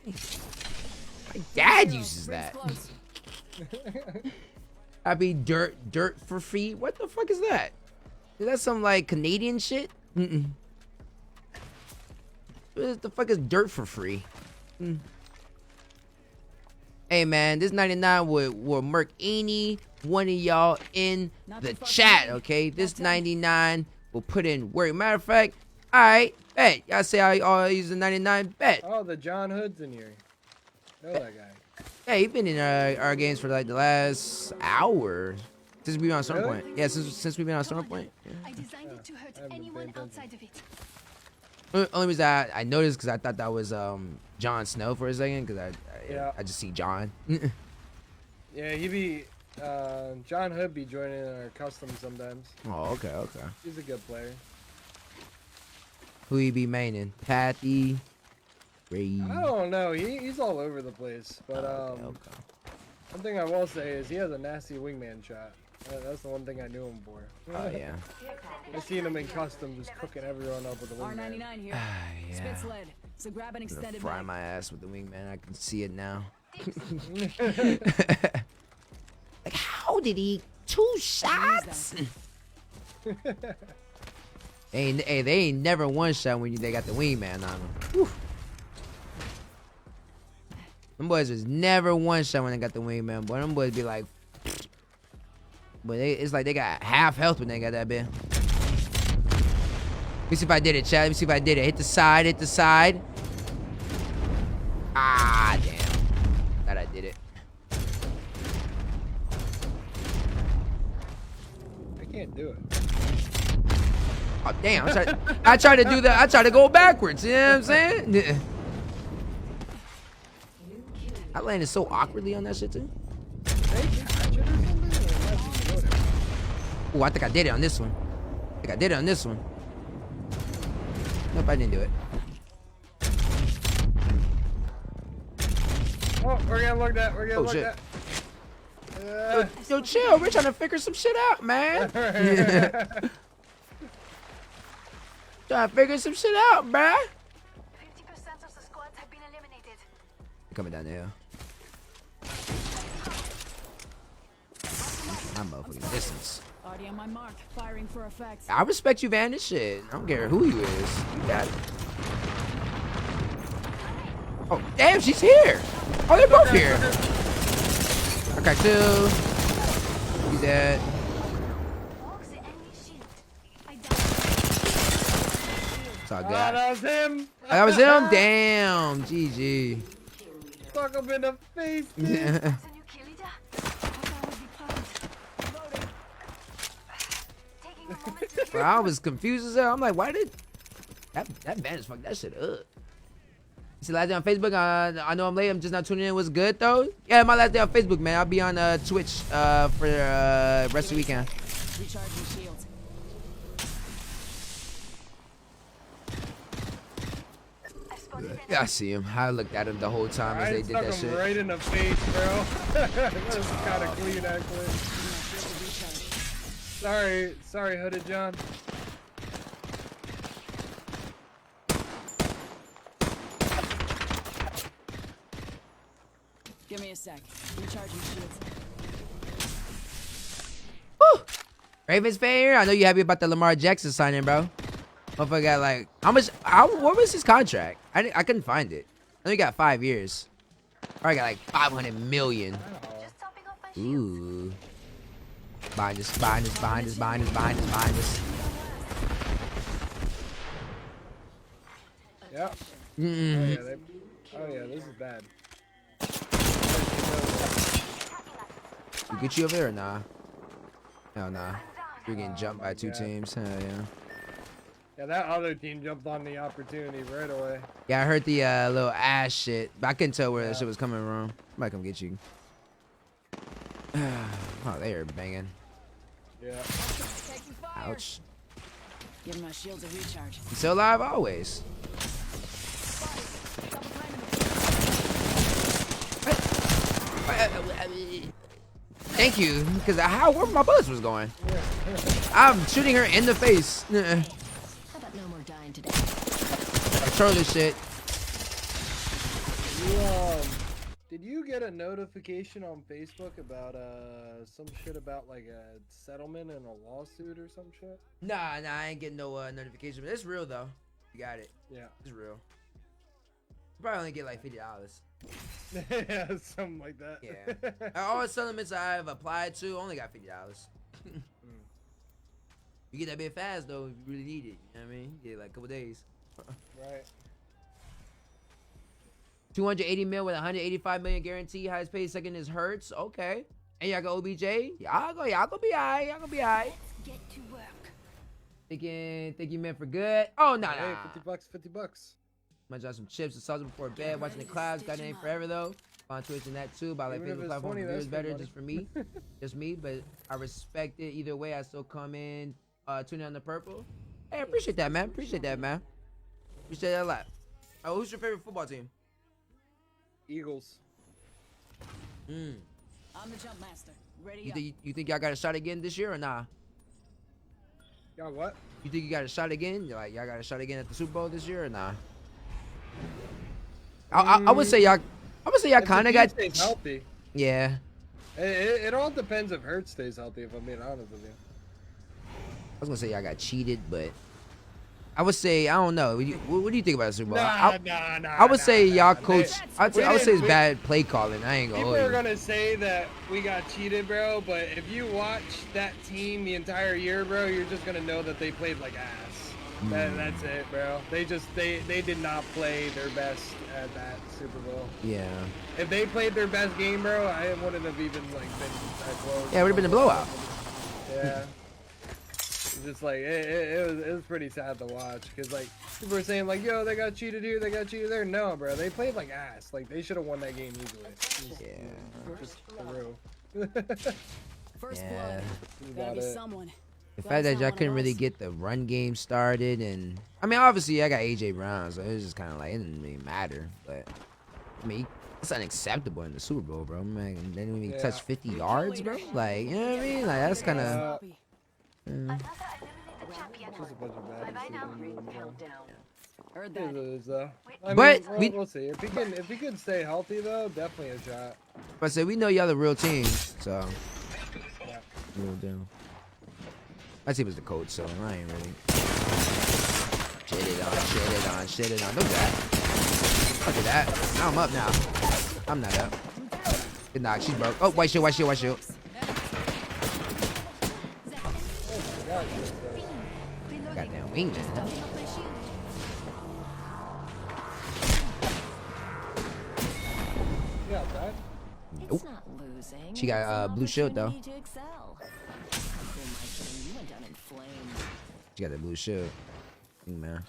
My dad uses that. I be dirt for free. What the fuck is that? Is that some like Canadian shit? What the fuck is dirt for free? Hey man, this 99 will murk any one of y'all in the chat, okay? This 99 will put in work. Matter of fact, alright, bet. Y'all say I all use the 99, bet. Oh, the John Hood's in here. Know that guy. Yeah, he's been in our games for like the last hour. Since we've been on Stormpoint. Yeah, since we've been on Stormpoint. Yeah. I designed it to hurt anyone outside of it. Only reason I noticed because I thought that was Jon Snow for a second because I just see John. Yeah, he be John Hood be joining our custom sometimes. Oh, okay. He's a good player. Who he be maining? Pathy, Ray. I don't know. He's all over the place. But one thing I will say is he has a nasty wingman shot. That's the one thing I knew him for. Oh yeah. I've seen him in custom just cooking everyone up with a wingman. R99 here. Yeah. Spits lead. So grab an I'm gonna extended fry mag. my ass with the wingman. I can see it now. Like, how did he 2 shots? They ain't never one shot when they got the wingman on them. Whew. Them boys was never one shot when they got the wingman, boy. Them boys be like, but it's like they got half health when they got that bit. Let me see if I did it, chat. Let me see if I did it. Hit the side, hit the side. Ah, damn. Thought I did it. I can't do it. Oh, damn. I tried to do that. I tried to go backwards. You know what I'm saying? I landed so awkwardly on that shit, too. Oh, I think I did it on this one. I think I did it on this one. Nope, I didn't do it. Oh, we're getting looked at. We're getting looked shit. at. Yo, chill. We're trying to figure some shit out, man. Trying to figure some shit out, bruh. 50% of the squads have been eliminated. Coming down the hill. My motherfucking distance. Already on my mark, firing for effect. I respect you, Van. This shit. I don't care who you is. You got it. Oh, damn, she's here. Oh, they're both here. Okay, two. He's dead. Walks the enemy shield. I died. That's all Oh, good. that was him. That was him? Damn. GG. Fuck him in the face, dude. Yeah. As a new kill leader, I thought I would be proud. Taking a moment to Bro, I was confused as hell. I'm like, why did that Vantage fuck that shit up? You see last day on Facebook? I know I'm late. I'm just not tuning in. Was good though? Yeah, my last day on Facebook, man. I'll be on Twitch for rest of the weekend. Recharging shields. I spotted an Yeah, I see him. I looked at him the whole time as I they did stuck that him shit. right in the face, bro. That was kind of clean, actually. Sorry, Hooded John. Give me a sec. Recharging shields. Woo! Ravens fan here. I know you happy about the Lamar Jackson signing, bro. Motherfucker got like how much? What was his contract? I couldn't find it. I know he got 5 years. Or I got like 500 million. just topping off my shield. Ooh. Behind us, behind us, behind us, behind us, behind us, behind us. Yep. Mm. Oh yeah, this is bad. We get you over there or nah? Hell nah. You're getting jumped by 2 teams. Hell yeah. Yeah, that other team jumped on the opportunity right away. Yeah, I heard the little ass shit, but I couldn't tell where that shit was coming from. I might come get you. Oh, they are banging. Yeah. Taking fire. Ouch. Give my shields a recharge. You still alive always. Thank you, because where my bullets was going. I'm shooting her in the face. How about no more dying today? Control this shit. Did you get a notification on Facebook about some shit about like a settlement and a lawsuit or some shit? Nah, I ain't getting no notification. But it's real though. You got it. Yeah. It's real. You probably only get like $50. Yeah, something like that. Yeah. All the settlements I've applied to only got $50. You get that bit fast though if you really need it. You know what I mean? You get like a couple days. Right. 280 mil with 185 million guarantee. Highest paid second is Hurts. Okay. And y'all got OBJ. Y'all gonna be alright. Y'all gonna be alright. Get to work. Think you meant for good. Oh no, Hey, nah. $50. Might drop some chips and salsa before bed. Watching the clouds. Got name forever though. On Twitch and that too. By like Even if Facebook it's platform 20, viewers that's better good just for me. Just me. But I respect it either way. I still come in. Tune in on the purple. Hey, I appreciate that, man. Appreciate that, man. Appreciate that a lot. Oh, who's your favorite football team? Eagles. I'm the jump master. Ready up. You think y'all got a shot again this year or nah? Got what? You think you got a shot again? Like y'all got a shot again at the Super Bowl this year or nah? I would say y'all. I would say y'all If the kind of team got. stays healthy. Yeah. It all depends if Hurts stays healthy. If I'm being honest with you. I was gonna say y'all got cheated, but I would say I don't know. What do you think about the Super Bowl? Nah. I would say y'all coach. I would say it's we- bad play calling. I ain't gonna People hold are you. gonna say that we got cheated, bro. But if you watch that team the entire year, bro, you're just gonna know that they played like ass. That's it, bro. They did not play their best at that Super Bowl. Yeah. If they played their best game, bro, I wouldn't have even like been that close. Yeah, it would have been a blowout. Yeah. It's just like it was pretty sad to watch because like people were saying like, yo, they got cheated here, they got cheated there. No, bro, they played like ass. Like they should have won that game easily. Yeah. Just for real. First Yeah. blood. Gotta be someone. The fact that y'all couldn't really get the run game started, and I mean, obviously I got AJ Brown, so it was just kind of like it didn't really matter. But I mean, it's unacceptable in the Super Bowl, bro. Man, they didn't even touch 50 yards, bro. Like, you know what I mean? Like that's kind of. Just a bunch of bad decisions. Heard It that. is, though. I But mean, we'll see. If he can stay healthy though, definitely a shot. I said we know y'all the real team, so. Yeah. Real deal. My team was the coach, so I ain't really. Shit it on. Don't do that. Look at that. Now I'm up now. I'm not up. Good knock. She's broke. Oh, white shield. Goddamn wingman. Huh? Yeah, that. Nope. It's not losing. She got, It's an blue shield, though. opportunity to excel. How cool, my friend. You went down in flames. She got that blue shield. Man.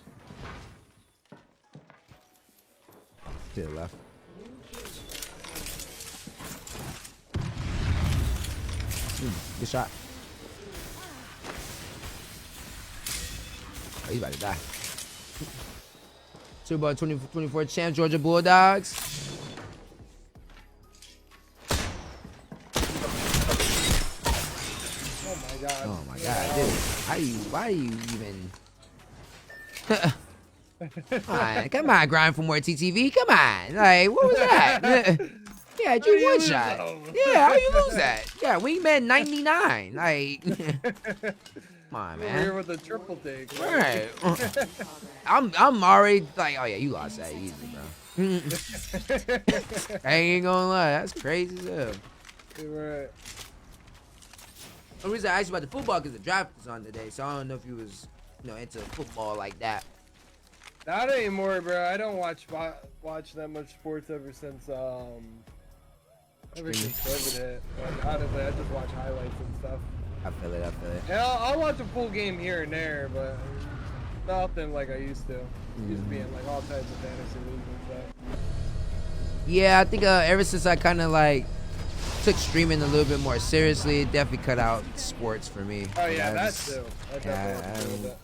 To the left. Good shot. Oh, he's about to die. Super Bowl 2024 champ, Georgia Bulldogs. Oh my god, dude. Why are you even come on, grind for more TTV. Come on. Like, what was that? Yeah, you one shot. Yeah, how you lose that? Yeah, wingman 99. Like, come on, We're man. here with a triple take. All right. I'm already like, oh yeah, you lost that easy, bro. I ain't gonna lie, that's crazy as hell. You're right. The reason I asked you about the football because the draft was on today, so I don't know if you was, into football like that. Not anymore, bro. I don't watch that much sports ever since COVID hit. Like, honestly, I just watch highlights and stuff. I feel it. Yeah, I'll watch a full game here and there, but nothing like I used to. Used to be in like all types of fantasy leagues and stuff. Yeah, I think ever since I kind of like took streaming a little bit more seriously, it definitely cut out sports for me. Oh yeah, I that just- too. That definitely has to do with it.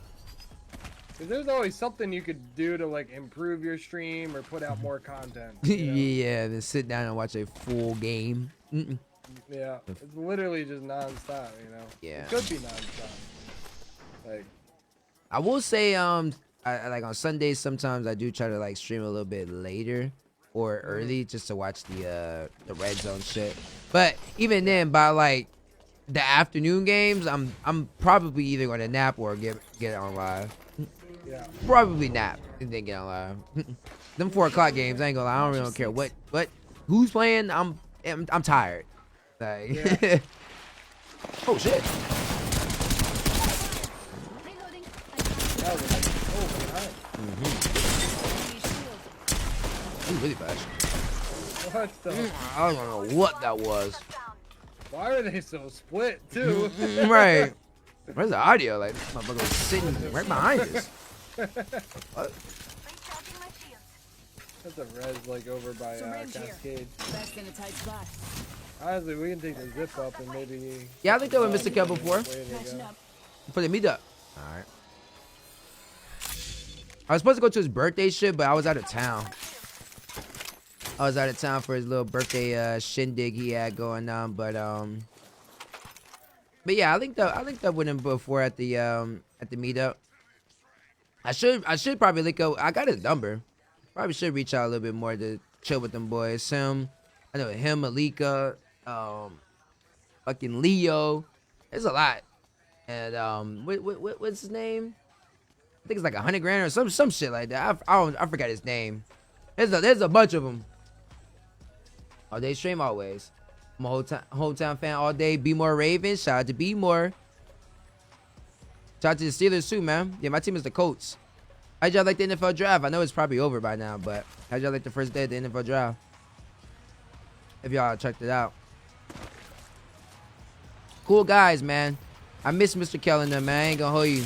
'Cause there's always something you could do to like improve your stream or put out more content. You know? Yeah, then sit down and watch a full game. Yeah, it's literally just nonstop. Yeah. It could be nonstop. Like, I will say, I like on Sundays sometimes I do try to like stream a little bit later or early just to watch the red zone shit. But even then, by like the afternoon games, I'm probably either gonna nap or get on live. yeah. Probably nap and then get on live. Them 4 o'clock games, I ain't gonna lie, I don't really care what who's playing. I'm tired. Like, Yeah. oh shit. That was like, oh He's really fast. my God. What the? I don't know what that was. Why are they so split too? Right. Where's the audio? Like, this motherfucker was sitting right behind us. What? That's a res like over by Cascade. Best in a tight spot. Honestly, we can take the zip up and maybe. Yeah, I think that with Mr. Kel before. Way to Catching go. up. For the meetup. Alright. I was supposed to go to his birthday shit, but I was out of town. I was out of town for his little birthday shindig he had going on, but yeah, I linked up with him before at the meetup. I should probably link up. I got his number. Probably should reach out a little bit more to chill with them boys. I know him, Malika, fucking Leo. There's a lot. And what's his name? I think it's like 100 grand or some shit like that. I forgot his name. There's a bunch of them. All day stream always. I'm a hometown fan all day. Be more Ravens. Shout out to Be More. Shout out to the Steelers too, man. Yeah, my team is the Colts. How'd y'all like the NFL draft? I know it's probably over by now, but how'd y'all like the first day of the NFL draft? If y'all checked it out. Cool guys, man. I miss Mr. Kellender, man. I ain't gonna hold you.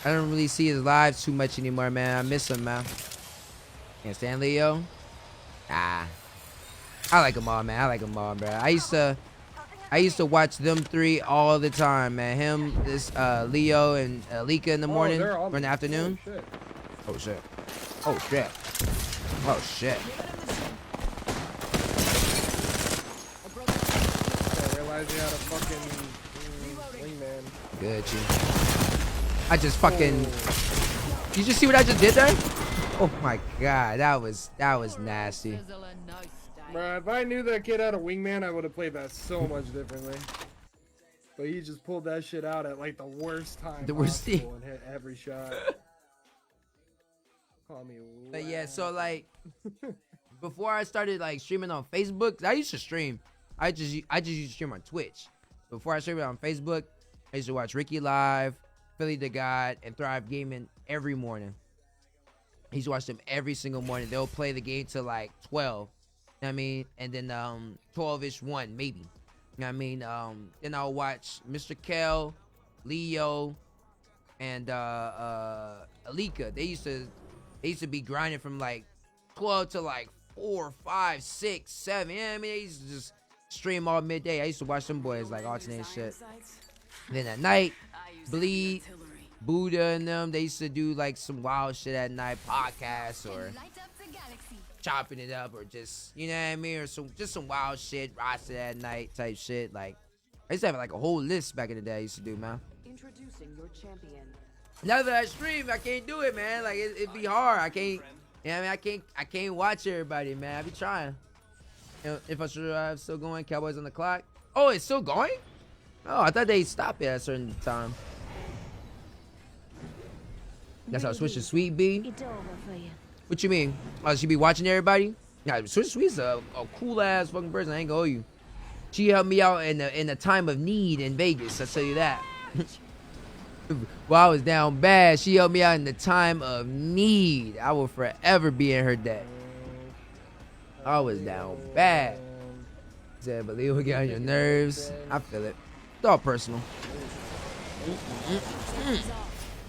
I don't really see his lives too much anymore, man. I miss him, man. Can't stand Leo? Ah. I like them all, man. I like them all, bro. I used to I used to watch them three all the time, man. Him, this Leo, and Alika in the morning they're or on in the afternoon. Oh, shit. Oh shit. Oh shit. Oh shit. I realized you had a fucking wingman. Good, G. I just fucking. You just see what I just did there? Oh my god, that was nasty. Bruh, if I knew that kid had a wingman, I would have played that so much differently. But he just pulled that shit out at like the worst time. The worst thing. And hit every shot. Call me. But yeah, so like before I started like streaming on Facebook, 'cause I used to stream. I just used to stream on Twitch. Before I streamed on Facebook, I used to watch Ricky Live, Philly the God, and Thrive Gaming every morning. I used to watch them every single morning. They'll play the game till like 12. You know what I mean? And then 12-ish 1 maybe. You know what I mean? Then I'll watch Mr. Kel, Leo, and Alika. They used to be grinding from like 12 to like 4, 5, 6, 7. You know what I mean? They used to just stream all midday. I used to watch them boys like alternate shit. Then at night, Bleed, Buddha and them, they used to do like some wild shit at night, podcasts or chopping it up or just, you know what I mean, or some wild shit, roster at night type shit. Like I used to have like a whole list back in the day I used to do, man. Introducing your champion. Now that I stream, I can't do it, man. Like it'd be hard. I can't. You know what I mean? I can't watch everybody, man. I be trying. You know, if I survive, still going. Cowboys on the clock. Oh, it's still going? Oh, I thought they stopped it at a certain time. That's how Switch to Sweet be. It's over for you. What you mean? Oh, she be watching everybody? Yeah, Switch to Sweet's a cool ass fucking person. I ain't gonna owe you. She helped me out in the time of need in Vegas. I'll tell you that. While I was down bad, she helped me out in the time of need. I will forever be in her debt. I was down bad. Said, but Leo will get on your nerves. I feel it. It's all personal.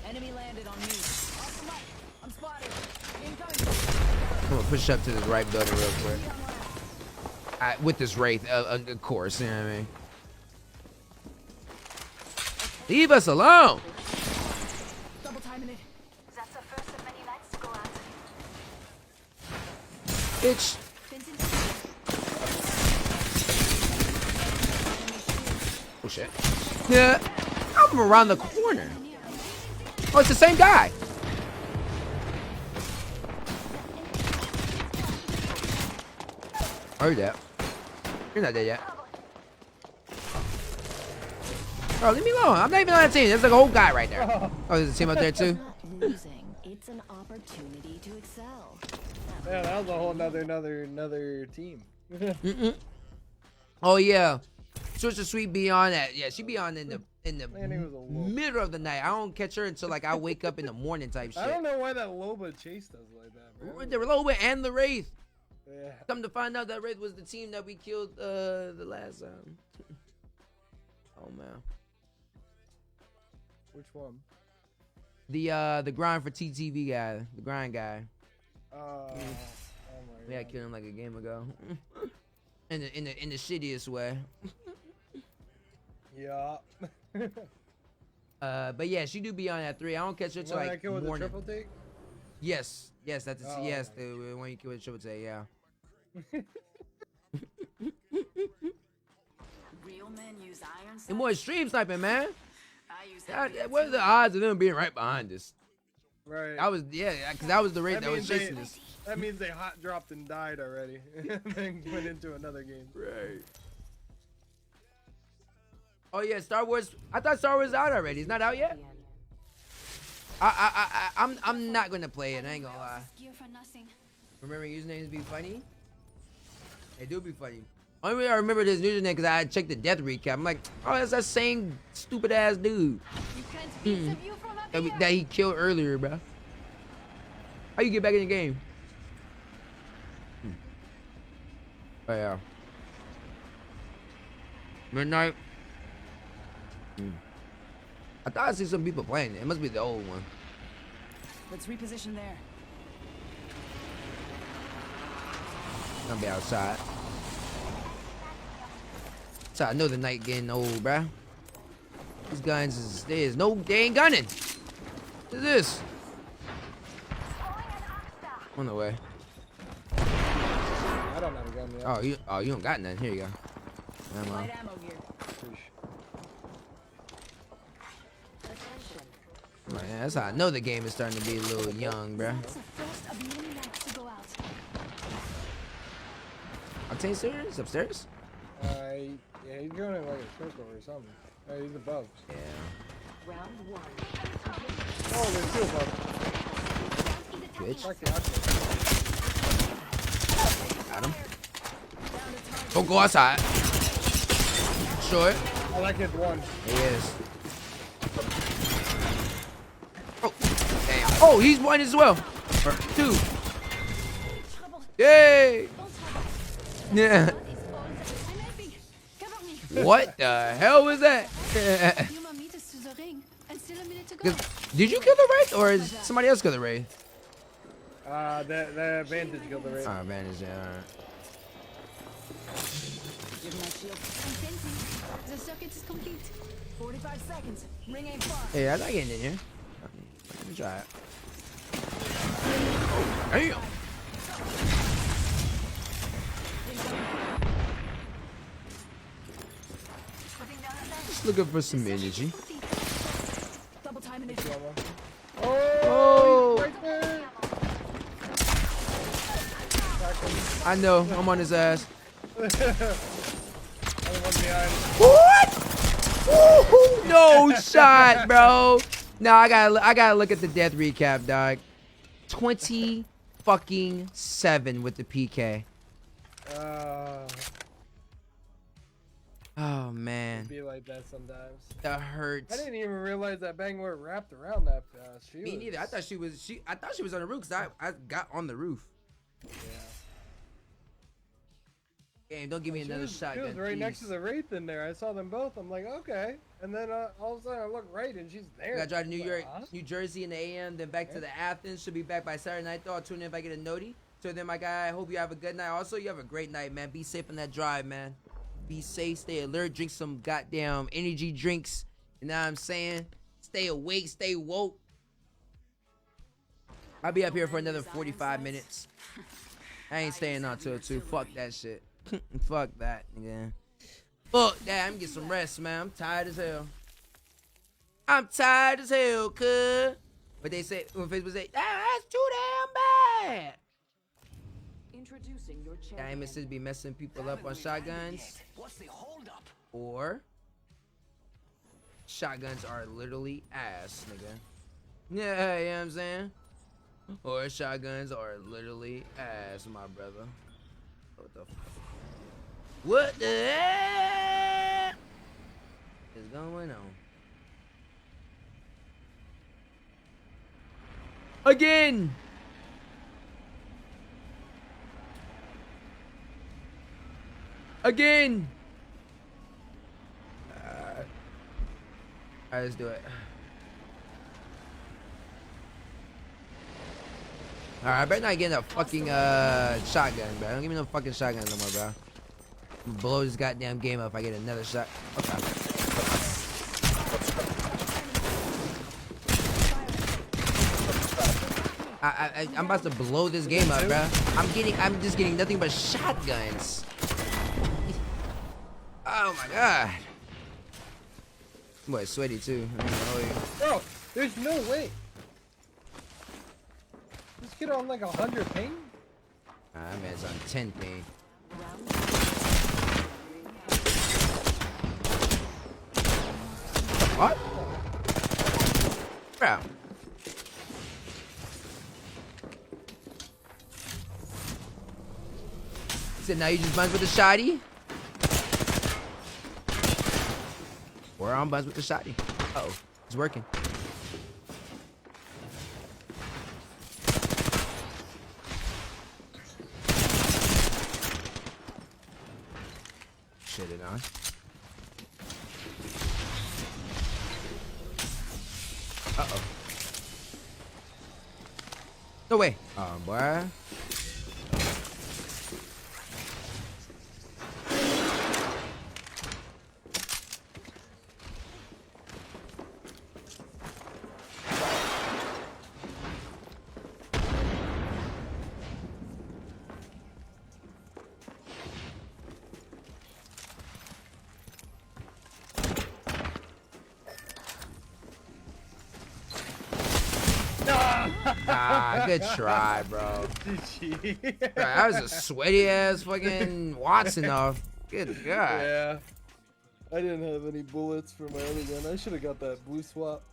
Enemy landed on me. I'm spotted. I'm gonna push up to this right building real quick. With this Wraith, of course, you know what I mean? Leave us alone! Double timing it. That's the first of many nights to go out. Bitch. Oh shit. Yeah, I'm around the corner. Oh, it's the same guy. I heard that. You're not dead yet. Bro, leave me alone. I'm not even on that team. There's like a whole guy right there. Oh, there's a team up there too. Losing, it's an opportunity to excel. Yeah, that was a whole another team. Oh yeah. Switch to Sweet be on that. Yeah, she be on in the middle of the night. I don't catch her until like I wake up in the morning type shit. I don't know why that Loba chased us like that, bro. The Loba and the Wraith. Yeah. Come to find out that Wraith was the team that we killed the last time. Oh man. Which one? The grind for TTV guy, the grind guy. Oh my Yeah, I killed him like a game ago. in the shittiest way. Yeah. But yeah, she do be on that 3. I don't catch her till like kill with the morning. triple take? Yes, that's the yes, the one you kill with triple take. Yeah. Real men use iron. And more stream sniping, man. I use What are the odds of them being right behind us? Right. I was because that was the rate that was means chasing us. That means they hot dropped and died already, and then went into another game. Right. Oh yeah, Star Wars. I thought Star Wars was out already. It's not out yet. I'm not gonna play it. I ain't gonna lie. Gear for nothing. Remember usernames be funny? They do be funny. Only way I remember this username because I checked the death recap. I'm like, oh, that's that same stupid ass dude. You can't beat the view from up here. That he killed earlier, bro. How you get back in the game? Oh yeah. Midnight. I thought I see some people playing it. It must be the old one. Let's reposition there. I'll be outside. So I know the night getting old, bruh. These guns is they ain't gunning. What is this? On the way. I don't have a gun yet. Oh, you don't got none. Here you go. Ammo. Light ammo here. Man, that's how I know the game is starting to be a little young, bruh. It's the first of many nights to go out. Octane stairs? Upstairs? Yeah, he's going in like a circle or something. Oh, he's above. Yeah. Round one. Oh, there's two above. Bitch. Fuck the octane. Got him. Don't go outside. Short. Oh, that kid's one. He is. Oh, damn. Oh, he's one as well. Or two. Yay! Yeah. What the hell was that? Did you kill the Wraith or is somebody else kill the Wraith? The Vantage killed the Wraith. Oh, Vantage, yeah, alright. Give my shield. The circuit is complete. 45 seconds. Ring ain't far. Hey, I'm not getting in here. Let me try it. Oh, damn. Just looking for some energy. Double timing it. Oh! Right there. I know, I'm on his ass. Other one behind. What? Woo-hoo, no shot, bro. No, I gotta look at the death recap, dog. 20 fucking 7 with the PK. Oh man, Be like that sometimes. that hurts. I didn't even realize that Bangor wrapped around that fast. Me neither. I thought she was on the roof because I got on the roof. Yeah. Game, don't give me another shotgun. She was right next to please. the Wraith in there. I saw them both. I'm like, okay. And then all of a sudden I look right and she's there. I gotta drive to New I'm York, like, huh? New Jersey in the AM, then back to the Athens. Should be back by Saturday night though. I'll tune in if I get a noti. So then, my guy, I hope you have a good night. Also, you have a great night, man. Be safe on that drive, man. Be safe, stay alert, drink some goddamn energy drinks. You know what I'm saying? Stay awake, stay woke. I'll be up here for another 45 minutes. I ain't staying on till 2. Fuck that shit. Fuck that, nigga. Fuck that. I'm gonna get some rest, man. I'm tired as hell. I'm tired as hell, cuz. But they say, when Facebook say, that's too damn bad. Introducing your champion. Diamond should be messing people up on shotguns. What's the holdup? Or shotguns are literally ass, nigga. Yeah, you know what I'm saying? Or shotguns are literally ass, my brother. What the fuck? What the heck is going on? Again! Again! Alright, let's do it. Alright, I better not get a fucking shotgun, bro. Don't give me no fucking shotgun no more, bro. I'm gonna blow this goddamn game up if I get another shot. Okay. I'm about to blow this game up, bro. I'm just getting nothing but shotguns. Oh my god. Boy, sweaty too. Bro, there's no way. This kid on like 100 ping? Nah, that man's on 10 ping. What? Bro. So now you just buns with the shotty? Or I'm buns with the shotty. Uh-oh. It's working. Shit it on. Uh-oh. No way. Oh, boy. Ah, good try, bro. GG. Bro, that was a sweaty ass fucking Watson though. Good God. Yeah. I didn't have any bullets for my other gun. I should have got that blue swap.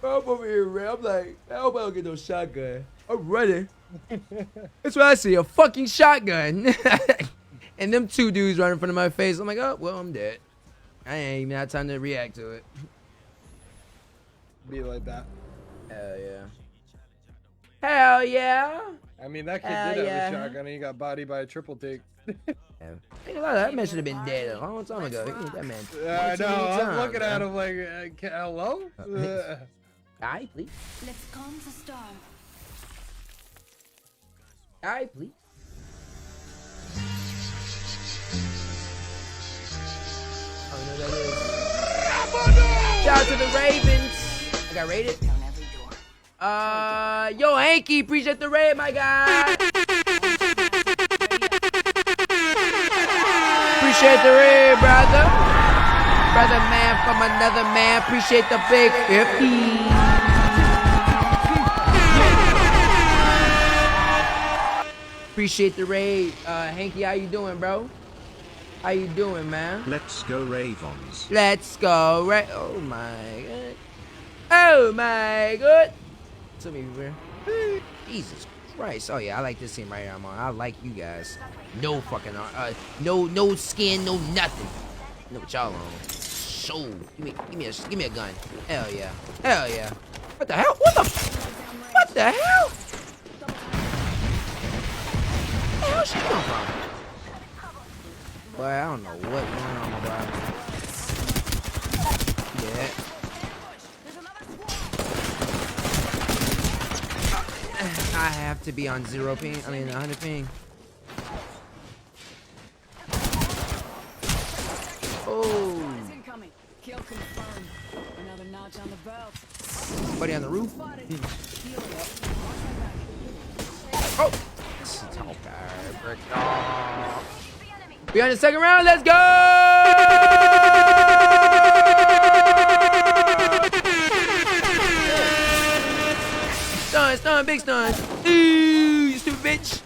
I'm over here, man. I'm like, I hope I don't get no shotgun. I'm running. That's what I see, a fucking shotgun. And them two dudes right in front of my face. I'm like, oh, well, I'm dead. I ain't even had time to react to it. Be like that. Hell yeah. Hell yeah. I mean, that kid Hell did have yeah. a shotgun and he got bodied by a triple take. Ain't a lot of that man should have been dead a long time ago. That man. I way too know. many I'm times, looking at bro. him like, hello? Aye, please. Let's calm the storm. Aye, please. I don't know what that is. Shout out to the Ravens. I got raided. Yo, Hanky, appreciate the raid, my guy. Appreciate the raid, brother. Brother man from another man. Appreciate the big 50. Appreciate the raid. Hanky, how you doing, bro? How you doing, man? Let's go Ravens. Let's go, right? Oh my god. Oh my god. To me, bro. Jesus Christ. Oh yeah, I like this team right here I'm on. I like you guys. No fucking no skin, no nothing. No what y'all on. So give me a gun. Hell yeah. Hell yeah. What the hell? What the hell? Where the hell she come from? Boy, I don't know what going on, bro. Yeah. I have to be on 0 ping. I mean 100 ping. Oh. Incoming. Kill confirmed. Another notch on the belt. Somebody on the roof. Oh. We on the second round. Let's go. Stun, big stun. Ooh, you stupid bitch.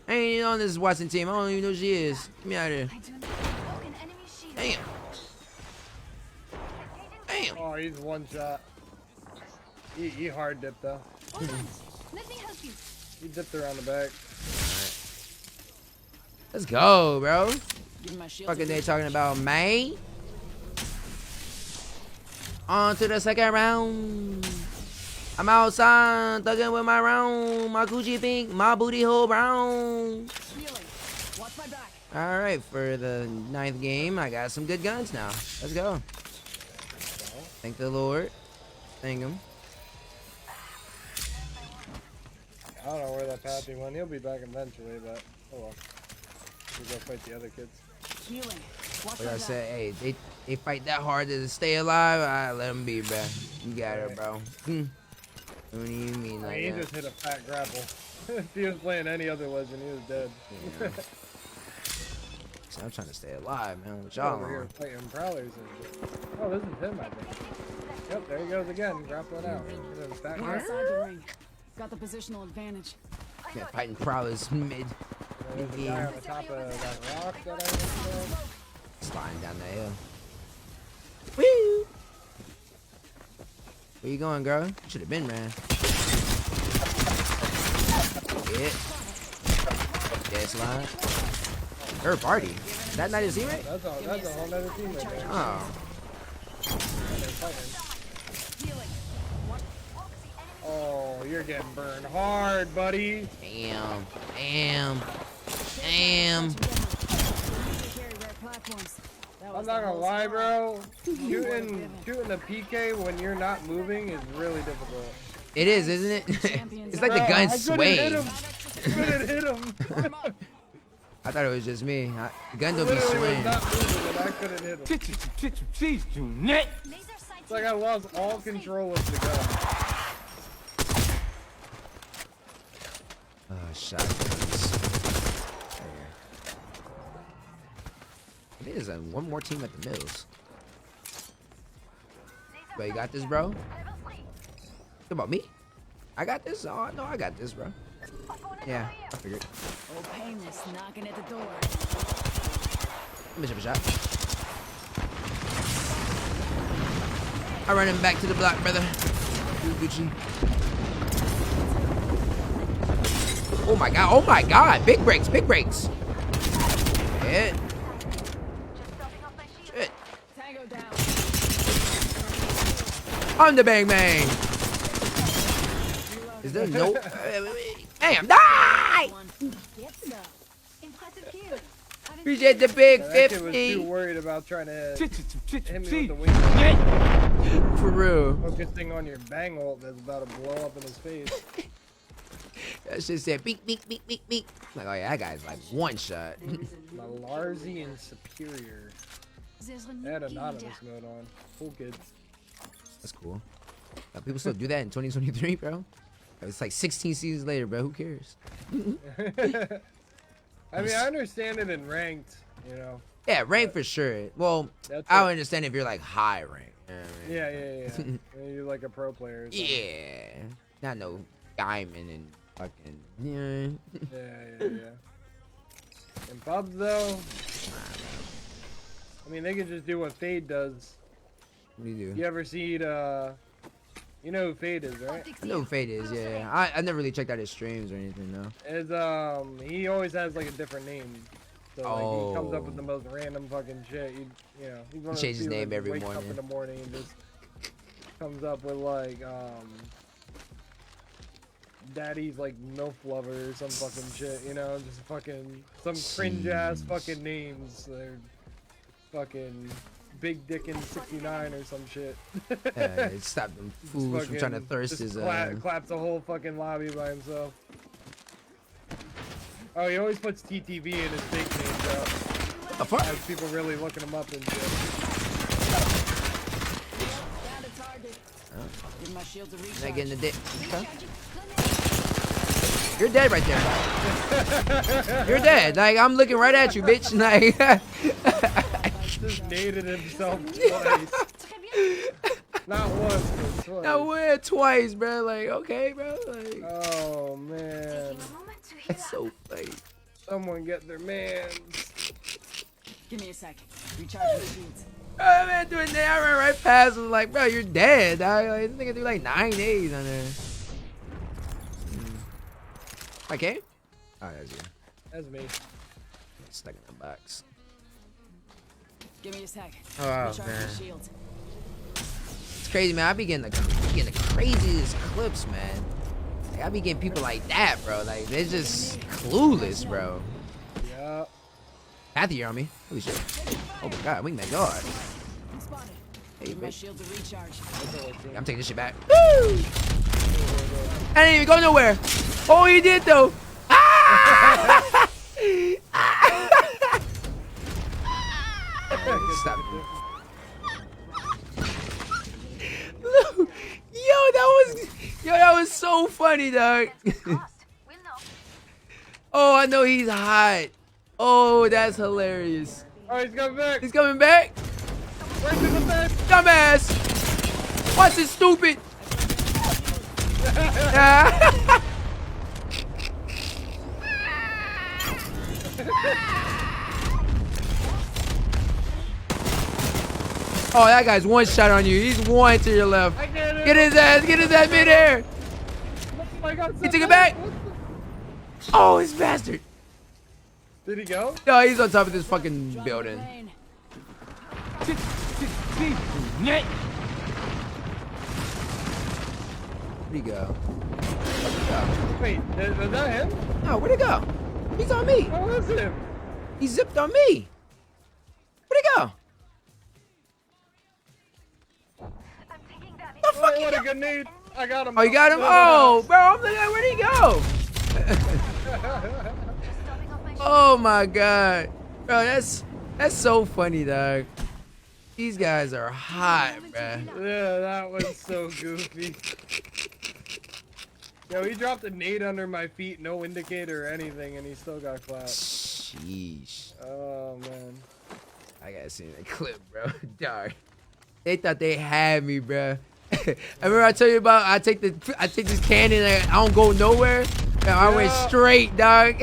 I ain't even on this Watson team. I don't even know who she is. Get me out of here. Damn. Damn. Oh, he's one shot. He hard dipped though. Let me help you. He dipped around the back. Let's go, bro. Give my shield Fucking to they talking about May. On to the second round. I'm outside, thugging with my round. My Gucci pink, my booty hole brown. healing. Watch my back. All right, for the 9th game, I got some good guns now. Let's go. Thank the Lord. Thank him. I don't know where that Pappy went. He'll be back eventually, but oh well. We'll go fight the other kids. Healing. Watch Like my I back. said, hey, they fight that hard to stay alive. I let them be, bro. You got it, bro. What do you mean like He that? just hit a fat grapple. If he was playing any other legend, he was dead. Yeah. See, I'm trying to stay alive, man. What y'all Over here on? fighting prowlers and oh, this is him, I think. Yep, there he goes again, grappling out. Hit a fat We're grapple. inside the ring. Got the positional advantage. Yeah, fighting prowlers mid. There's a guy on the top of that rock that I mentioned. Sliding down the hill. Woo! Where you going, girl? You should have been, man. Yeah. Yeah, slide. Third party. Is that not his teammate? That's a whole nother team right there. Oh. They're fighting. Oh, you're getting burned hard, buddy. Damn. Damn. Damn. I'm not gonna lie, bro. Shooting the PK when you're not moving is really difficult. It is, isn't it? It's like the gun swaying. I couldn't hit him. I thought it was just me. The gun don't be Literally was swaying. not moving and I couldn't hit him. It's like I lost all control of the gun. Oh, shotguns. There is one more team at the mills. But you got this, bro? What about me? I got this? Oh, no, I got this, bro. Yeah, I figured. Old painless knocking at the door. Let me chip a shot. I run him back to the block, brother. Gucci. Oh my god, oh my god. Big breaks, big breaks. Shit. Shit. Tango down. I'm the bang bang. Is there no... Damn, die! Impressive kill. Appreciate the big That kid was 50. too worried about trying to hit me with the wing. For real. Focusing on your bang ult that's about to blow up in his face. That shit said beep, beep, beep, beep, beep. Like, oh yeah, that guy's like one shot. Malarzi and Superior. They had anonymous mode on. Cool kids. That's cool. People still do that in 2023, bro. It's like 16 seasons later, bro. Who cares? I mean, I understand it in ranked, you know. Yeah, rank for sure. Well, That's I it. would understand if you're like high rank. You know what I mean? Yeah. You're like a pro player. Or something. Yeah. Not no diamond and fucking. Yeah. Yeah. In pubs though, I mean, they can just do what Fade does. What do you do? You ever seen you know who Fade is, right? I know who Fade is, yeah. I never really checked out his streams or anything, though. Is he always has like a different name. So like he comes up with the most random fucking shit. You know, he's one of Changes those his people name that every wakes morning. up in the morning and just comes up with like Daddy's like MILF lover or some fucking shit, you know, just fucking some cringe ass fucking names. They're fucking Big Dickin' 69 or some shit. It stopped them fools from trying to thirst just his claps the whole fucking lobby by himself. Oh, he always puts TTV in his fake names out. What the fuck? Has people really looking him up and shit. Found a target. Give my shield to recharge. Not getting the dick. Okay. You're dead right there. You're dead. Like, I'm looking right at you, bitch. Like, Just naded himself twice. Not once, but twice. I went twice, bro. Like, okay, bro. Like, Oh, man. that's so funny. Someone get their mans. Give me a second. Recharge my shields. Oh, man, doing that. I ran right past him. Like, bro, you're dead. Like, this nigga threw like 9 days on there. Okay. Oh, that's you. That's me. Stuck in the box. Give me a second. Oh, Recharge man. my shields. It's crazy, man. I be getting the craziest clips, man. Like, I be getting people like that, bro. Like, they're just clueless, bro. Yeah. Pathy on me. Holy shit. Oh my god, wingman guard. I'm spotted. Hey, Give my bitch. shield to recharge. I'm taking this shit back. Woo! I didn't even go nowhere. Oh, he did though. Ah! Stop it. Yo, that was so funny, dog. Oh, I know he's hot. Oh, that's hilarious. Oh, he's coming back. He's coming back. Right to the back. Dumbass. What's this stupid? Oh, that guy's one shot on you. He's one to your left. Get his ass midair. He took it back. Oh, this bastard. Did he go? No, he's on top of this fucking building. Where'd he go? Wait, is that him? No, where'd he go? He's on me. Oh, that's him. He zipped on me. Where'd he go? The fuck Oh, what a good nade. I got him. Oh, you got him? Oh, bro, I'm looking at where'd he go? Oh my god. Bro, that's so funny, dog. These guys are hot, bro. Yeah, that was so goofy. Yo, he dropped a nade under my feet, no indicator or anything, and he still got clapped. Sheesh. Oh, man. I gotta see the clip, bro. Dog. They thought they had me, bro. I remember I told you about I take this cannon and I don't go nowhere. Man, I went straight, dog.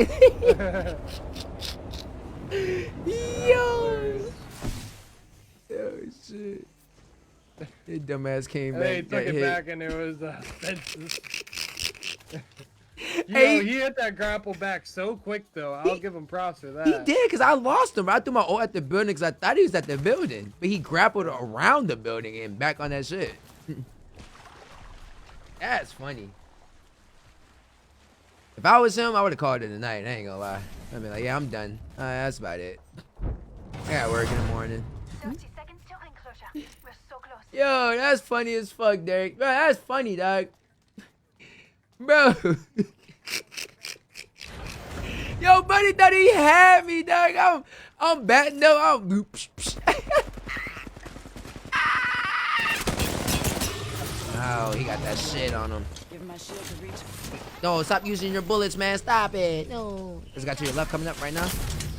Yo. Oh shit. That dumbass came And back. they took got it hit. back and it was fences. Hey. He hit that grapple back so quick though. I'll give him props for that. He did, because I lost him. I threw my ult at the building because I thought he was at the building. But he grappled around the building and back on that shit. That's funny. If I was him, I would have called it a night. I ain't gonna lie. I'd be like, yeah, I'm done. That's about it. I got work in the morning. 30 seconds till ring closure. We're so close. Yo, that's funny as fuck, Derek. Bro, that's funny, dog. Bro. Yo, buddy thought he had me, dog. I'm batting up. Oh, he got that shit on him. Give my shield to reach. No, stop using your bullets, man. Stop it. No. There's a guy to your left coming up right now.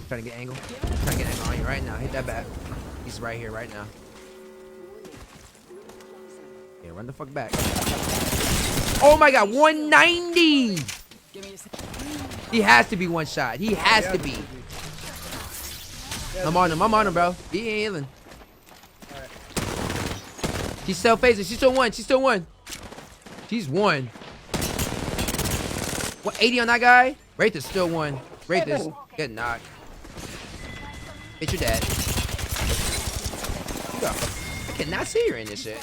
Trying to get angle. Trying to get angle on you right now. Hit that back. He's right here right now. Yeah, run the fuck back. Oh my god, 190! Give me a second. He has to be one shot. He has to be. I'm on him, bro. He ain't healing. She's still phasing. She's still one. She's one. What, 80 on that guy? Wraith is still one. Wraith is getting knocked. Bitch, you're dead. I cannot see her in this shit.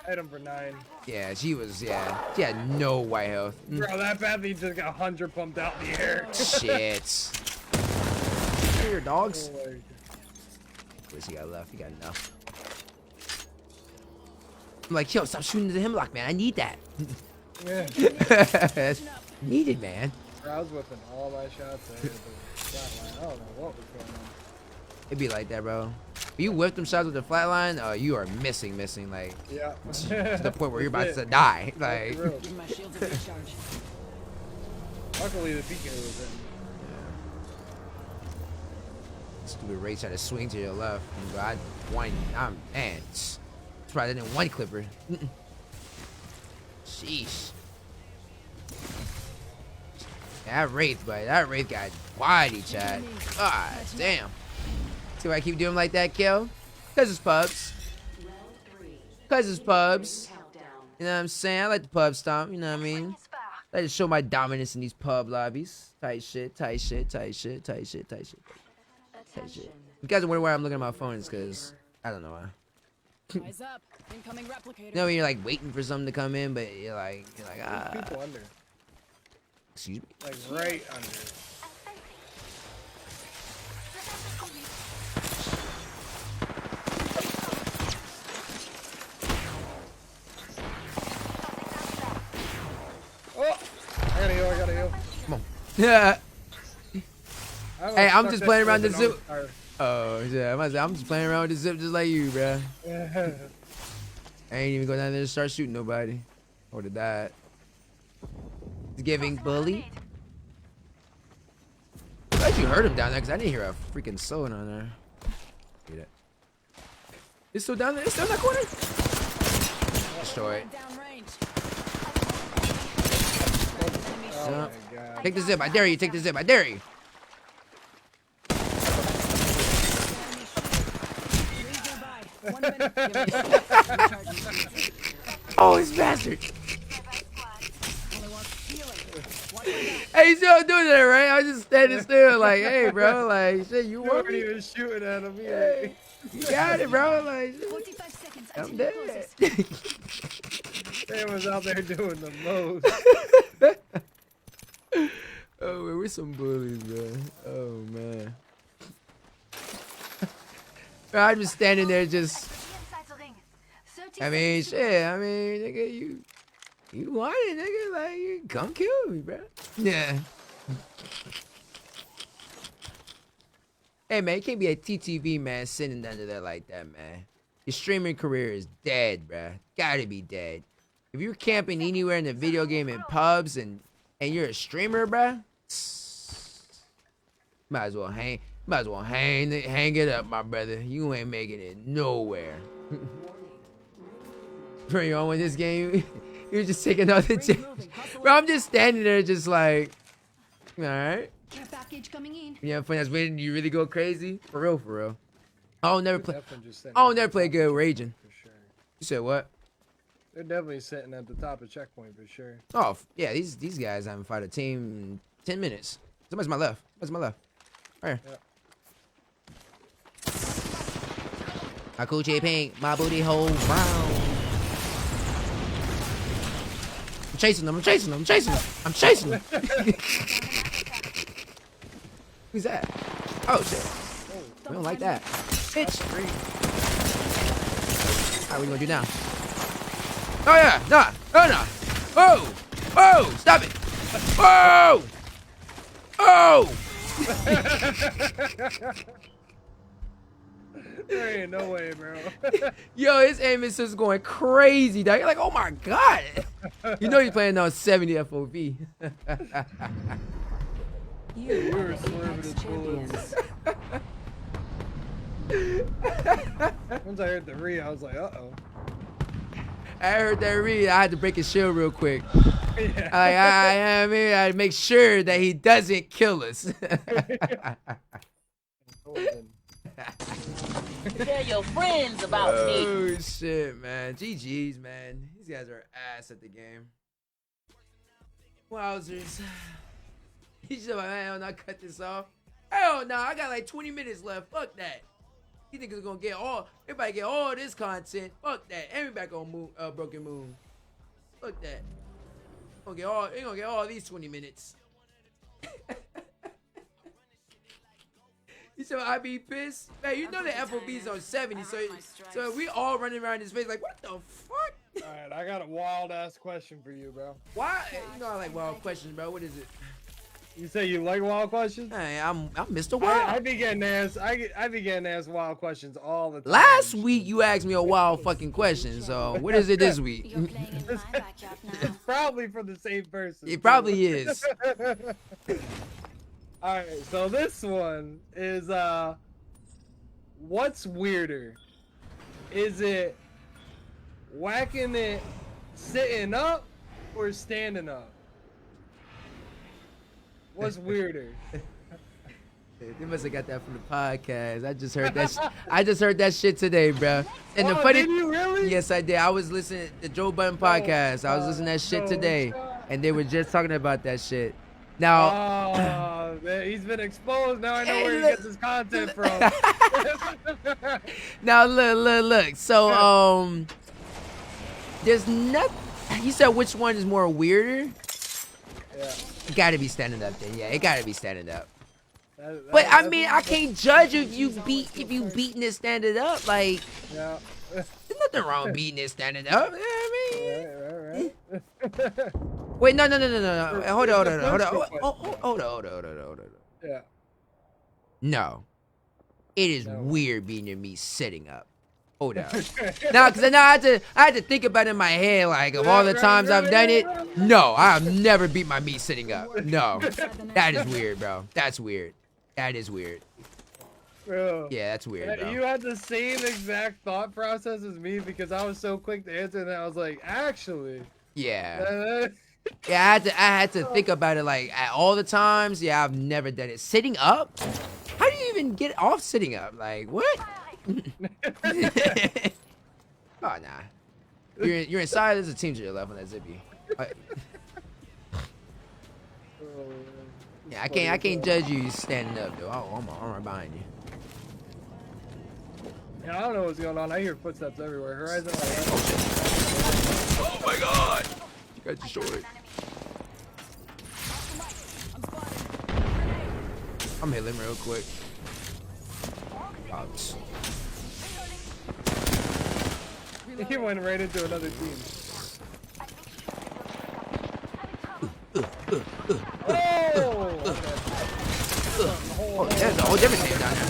Hit him for 9. Yeah, she had no white health. Bro, that badly just got 100 pumped out in the air. Shit. Here, dogs. What's he got left? He got enough. I'm like, yo, stop shooting the hemlock, man. I need that. Yeah. That's needed, man. Bro, I was whipping all my shots. I hit the flatline. I don't know what was going on. It'd be like that, bro. If you whip them shots with the flatline, you are missing, like, Yeah. to the point where you're about to die. Like, Give my shield to recharge. Luckily, the Pikachu was in. stupid Ray trying to swing to your left. But I'm man. That's why I didn't one clipper. Sheesh. That Wraith, but that Wraith got wide, Chad. God damn. See why I keep doing like that, kill? Cause it's pubs. Cause it's pubs. You know what I'm saying? I like the pub stomp, you know what I mean? I just show my dominance in these pub lobbies. Tight shit, tight shit, tight shit, tight shit, tight shit. Tight shit. You guys are wondering why I'm looking at my phone, it's cause I don't know why. Eyes up. Incoming replicator. You know when you're like waiting for something to come in, but you're like ah. There's people under. Excuse me? Like right under. Oh! I gotta heal. Come on. Yeah. Hey, I'm stuck just that playing around the frozen zip. on Oh, yeah. I'm just playing around with the zip just like you, bruh. fire. I ain't even go down there to start shooting nobody. Or to die. It's giving bully. I'm glad you heard him down there because I didn't hear a freaking soul down there. See that? It's still down there? It's still in that corner? Destroy it. Oh my god. Take the zip. I dare you. Take the zip. I dare you. Oh, he's bastard. Hey, you still doing that, right? I was just standing still, like, hey, bro, like, shit, you You want weren't me? even shooting at him. Hey, you got it, bro. Like, 45 seconds I'm until dead. it closes. Sam was out there doing the most. Oh, man, we're some bullies, man. Oh, man. Bro, I'm just standing there just, Inside the ring. 30 I mean, seconds to shit, I mean, nigga, you want it, nigga. Like, you come kill me, bro. Yeah. Hey, man, you can't be a TTV, man, sitting under there like that, man. Your streaming career is dead, bruh. Gotta be dead. If you're camping anywhere in the video game in pubs and you're a streamer, bruh, might as well hang it up, my brother. You ain't making it nowhere. Bro, you on with this game? You was just taking out the chip. Bro, I'm just standing there just like, all right. Care package coming in. You have fun. That's when you really go crazy. For real, for real. I'll never play. Definitely just sitting I'll at never the play top good of raging. checkpoint For sure. You said what? They're definitely sitting at the top of checkpoint for sure. Oh yeah, these guys haven't fought a team in 10 minutes. Somebody's my left. Somebody's my left. Right here. Yep. My coochie pink, my booty hole brown. I'm chasing them. I'm chasing them. I'm chasing them. I'm chasing them. Who's that? Oh shit. We don't like that. Bitch. Alright, what you gonna do now? Oh yeah, nah, oh no. Oh, oh, stop it. Oh, oh. There ain't no way, bro. Yo, his aim is just going crazy, dog. You're like, oh my god. You know he's playing on 70 FOV. You were swerving his bullets. Once I heard the re, I was like, uh-oh. I heard that read. I had to break his shield real quick. Yeah. I had to make sure that he doesn't kill us. Tell your friends about me. Oh shit, man. GG's, man. These guys are ass at the game. Wowzers. He said, man, I'll not cut this off. Hell no, I got like 20 minutes left. Fuck that. You think it's gonna get everybody get all this content? Fuck that. Everybody on Broken Moon. Fuck that. Ain't gonna get all these 20 minutes. You said I be pissed? Man, you know the FOB's on 70, so we all running around this face like, what the fuck? Alright, I got a wild ass question for you, bro. Why? You know I like wild questions, bro. What is it? You say you like wild questions? Hey, I'm Mr. Wild. I be getting asked. I be getting asked wild questions all the time. Last week you asked me a wild fucking question, so what is it this week? You're playing in my backyard now. It's probably for the same person. It probably is. Alright, so this one is what's weirder? Is it whacking it sitting up or standing up? What's weirder? They must have got that from the podcast. I just heard that. I just heard that shit today, bro. And the funny, did you really? yes, I did. I was listening to the Joe Budden podcast. I was listening to that shit today, and they were just talking about that shit. Now, Oh, man, he's been exposed. Now I know where he gets his content from. now look. So, there's nothing. You said which one is more weirder? Yeah. It gotta be standing up then. Yeah, it gotta be standing up. But I mean, I can't judge if you beating it standing up. Like, Yeah. there's nothing wrong with beating it standing up. You know what I mean? Right. Wait, no. Hold on. Yeah. No, it is weird being your meat sitting up. Hold on. Now, because I had to think about it in my head, like of all the times I've done it. No, I've never beat my meat sitting up. No, that is weird, bro. That's weird. That is weird. Bro. Yeah, that's weird, bro. You had the same exact thought process as me because I was so quick to answer and I was like, actually. Yeah. Yeah, I had to think about it like at all the times. Yeah, I've never done it. Sitting up? How do you even get off sitting up? Like what? Oh nah. You're inside. There's a team to your left on that zippy. Yeah, I can't judge you standing up though. I'm right behind you. Yeah, I don't know what's going on. I hear footsteps everywhere. Horizon. Oh my god! You got destroyed. I'm healing real quick. Ouch. He went right into another team. Oh, there's a whole different team down there.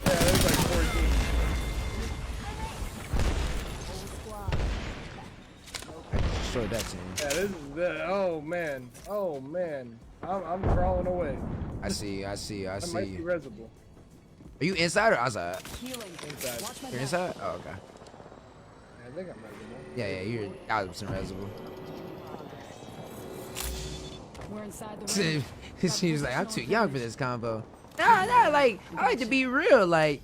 Yeah, there's like 4 teams. Destroyed that team. Yeah, this is the. Oh man. I'm crawling away. I see I might be you. resible. Are you inside or outside? Inside. You're inside? Oh, okay. think I'm reasonable. Yeah, you're 1000% reasonable. We're inside the ring. She was like, I'm too young for this combo. Nah, like, I like to be real. Like,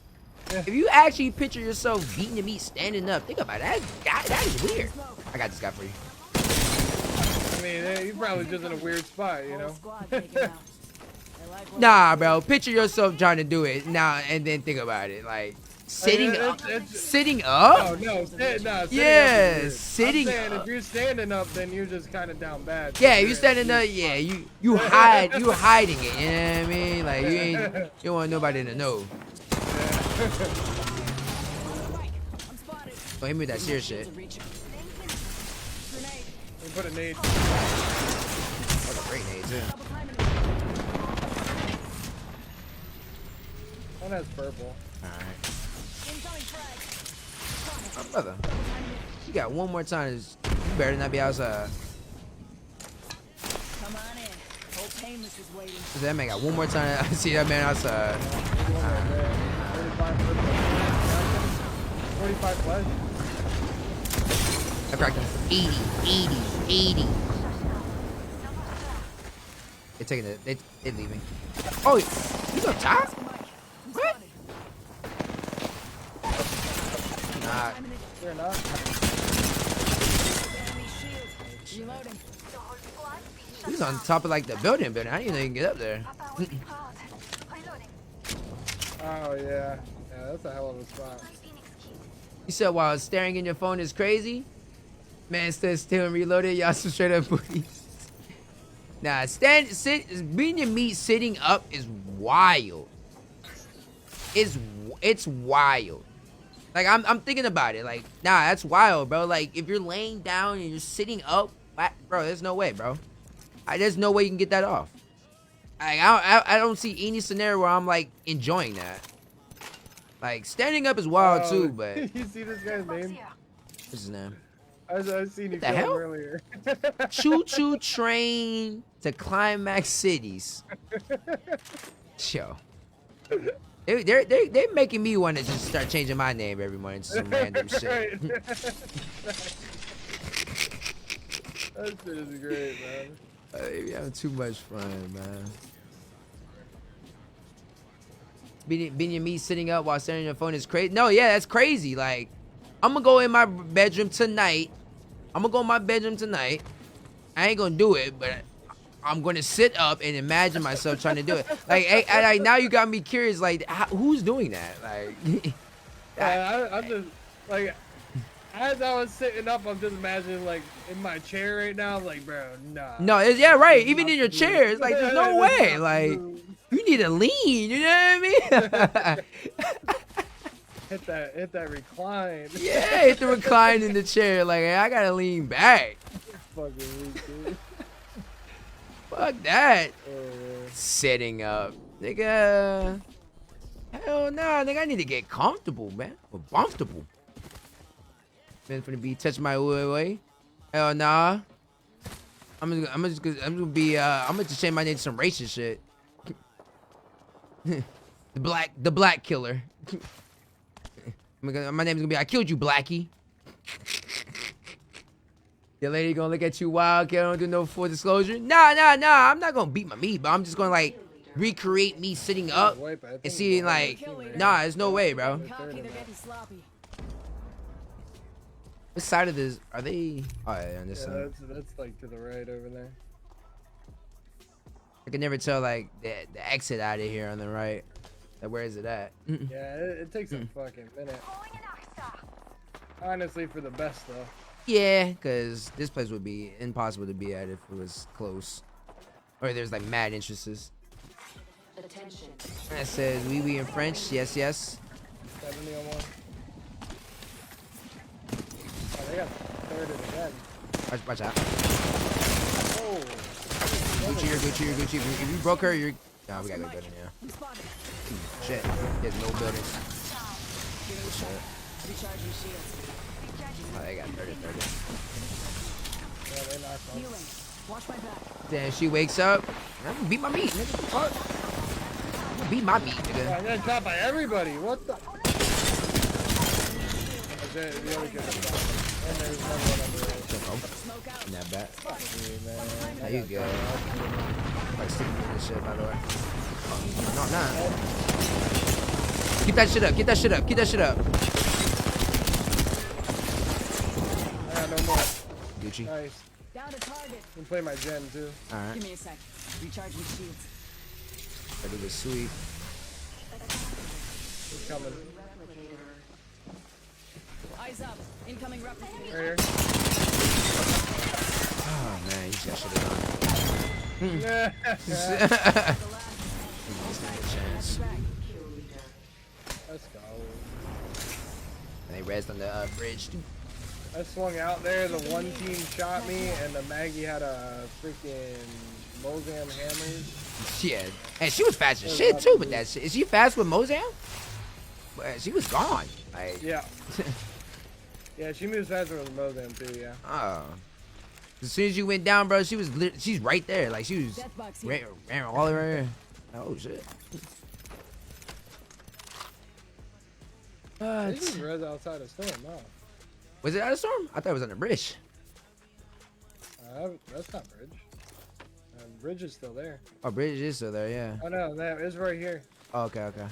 if you actually picture yourself beating the meat standing up, think about it. That is weird. I got this guy for you. I mean, he's probably just in a weird spot, you know? Nah, bro. Picture yourself trying to do it now and then think about it. Like, sitting up? Sitting up? Oh, no. Yeah, up sitting I'm saying up. if you're standing up, then you're just kind of down bad. Yeah, you standing up, yeah, you hiding it, you know what I mean? Like, you don't want nobody to know. Don't hit me with that serious shit. Let me put a nade. That's a great nade, too. One has purple. Alright. Oh, brother. You got one more time. You better not be outside. Come on in. Old Painless is waiting. That man got one more time. I see that man outside. 45 flash. I cracked him. 80. They're taking it. They're leaving. Oh, he's up top? What? Nah. They're not. He's on top of like the building. I didn't even know you can get up there. Oh, yeah. Yeah, that's a hell of a spot. You said while staring in your phone is crazy? Man, stood still and reloaded. Y'all some straight up booties. Nah, beating your meat sitting up is wild. It's wild. Like, I'm thinking about it. Like, nah, that's wild, bro. Like, if you're laying down and you're sitting up, bro, there's no way, bro. There's no way you can get that off. Like, I don't see any scenario where I'm, like, enjoying that. Like, standing up is wild, too, but... You see this guy's name? What's his name? I seen you What the hell? earlier. Choo-choo train to Climax Cities. Yo. They're making me want to just start changing my name every morning to some random shit. That shit is great, man. You're having too much fun, man. Beating your meat sitting up while staring at your phone is crazy. No, yeah, that's crazy. Like, I'm gonna go in my bedroom tonight. I ain't gonna do it, but I'm gonna sit up and imagine myself trying to do it. Like, now you got me curious. Like, who's doing that? Like, I'm just like, as I was sitting up, I'm just imagining like in my chair right now. I'm like, bro, nah. No, yeah, right. Even in your chair, it's like there's no way. Like, you need to lean. You know what I mean? Hit that recline. Yeah, hit the recline in the chair. Like, I gotta lean back. Fucking weak, dude. Fuck that. Sitting up. Nigga. Hell nah, nigga. I need to get comfortable, man. Or comfortable. Man, finna be touching my way. Hell nah. I'm gonna just change my name to some racist shit. the black killer. My name's gonna be I killed you, Blackie. Your lady gonna look at you wild, kid. I don't do no full disclosure. Nah. I'm not gonna beat my meat, but I'm just gonna like recreate me sitting up and seeing like, nah, there's no way, bro. What side of this are they? Oh yeah, on this side. That's like to the right over there. I can never tell like the exit out of here on the right. Like, where is it at? Yeah, it takes a fucking minute. Honestly, for the best though. Yeah, because this place would be impossible to be at if it was close. Or there's like mad entrances. Attention. That says oui in French. Yes. 70 on one. Oh, they got third and again. Watch out. Oh. Gucci. If you broke her, you're... Nah, we gotta go building, yeah. Shit. There's no building. Oh, they got 30. Yeah, they knocked off. Watch my back. Then she wakes up. I'm gonna beat my meat, nigga. Fuck. I'm gonna beat my meat, nigga. I got shot by everybody. What the? the other kid. And there's another one under it. Smoke out. In that back. Hey, man. How you go? Like sticking in this shit, by the way. Oh, no, nah. Keep that shit up. Keep that shit up. Keep that shit up. No more. Gucci. Nice. Down to target. I'm play my gen too. All right. Give me a sec. Recharging shields. Ready to sweep. He's coming. Eyes up. Incoming replicator. Right here. Oh man, you just should have Yeah. chance. Let's go. And they rezzed on the bridge too. I swung out there, the one team shot me, and the Maggie had a freaking Mozam hammers. Yeah, and she was fast as shit too with that shit. Is she fast with Mozam? Well, she was gone. Like, Yeah. Yeah, she moves faster with the Mozam too, yeah. oh. As soon as you went down, bro, she's right there. Like she was ran all the way right here. Oh shit. They just res outside of storm, no. Was it out of storm? I thought it was on the bridge. That's not bridge. Bridge is still there. Oh, bridge is still there, yeah. Oh no, that is right here. Oh, okay, okay.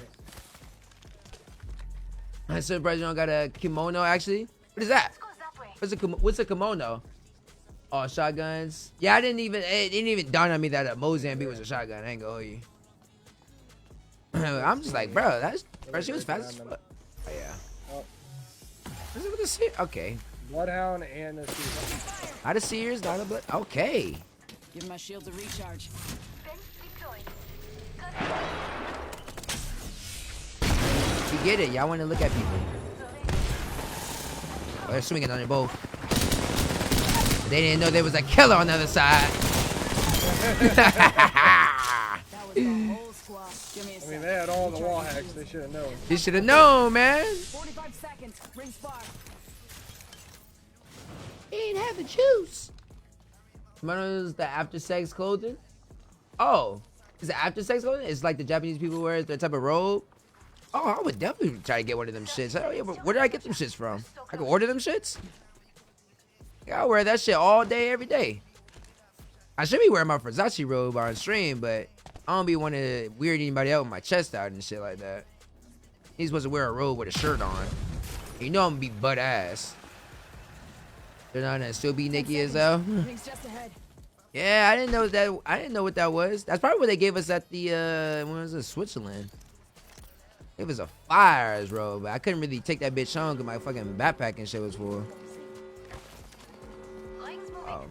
I'm surprised you don't got a kimono, actually. What is that? What's a kimono? Oh, shotguns. Yeah, it didn't even dawn on me that a Mozambique was a shotgun. I ain't gonna hold you. I'm just like, bro, bro, she was fast as fuck. Oh, yeah. Oh. What's it with the seer? Okay. Bloodhound and a Seer. Not a Sears, not a blood. Okay. Give my shields a recharge. You get it. Y'all want to look at people. Oh, they're swinging on their bow. They didn't know there was a killer on the other side. That was the whole squad. Give me a I sec. mean, they had all the wall hacks. They should have known. You should have known, man. 45 seconds. Ring spar. He ain't have the juice. Kimono's the after sex clothing. Oh, is it after sex clothing? It's like the Japanese people wear their type of robe. Oh, I would definitely try to get one of them shits. Oh, yeah, but where did I get them shits from? I can order them shits. Yeah, I wear that shit all day, every day. I should be wearing my Versace robe on stream, but I don't be wanting to weird anybody out with my chest out and shit like that. He's supposed to wear a robe with a shirt on. You know I'm gonna be butt ass. They're not gonna still be Nikki as well. Rings just ahead. Yeah, I didn't know that. I didn't know what that was. That's probably what they gave us at the when was it, Switzerland. It was a fire ass robe, but I couldn't really take that bitch on because my fucking backpack and shit was full. Oh.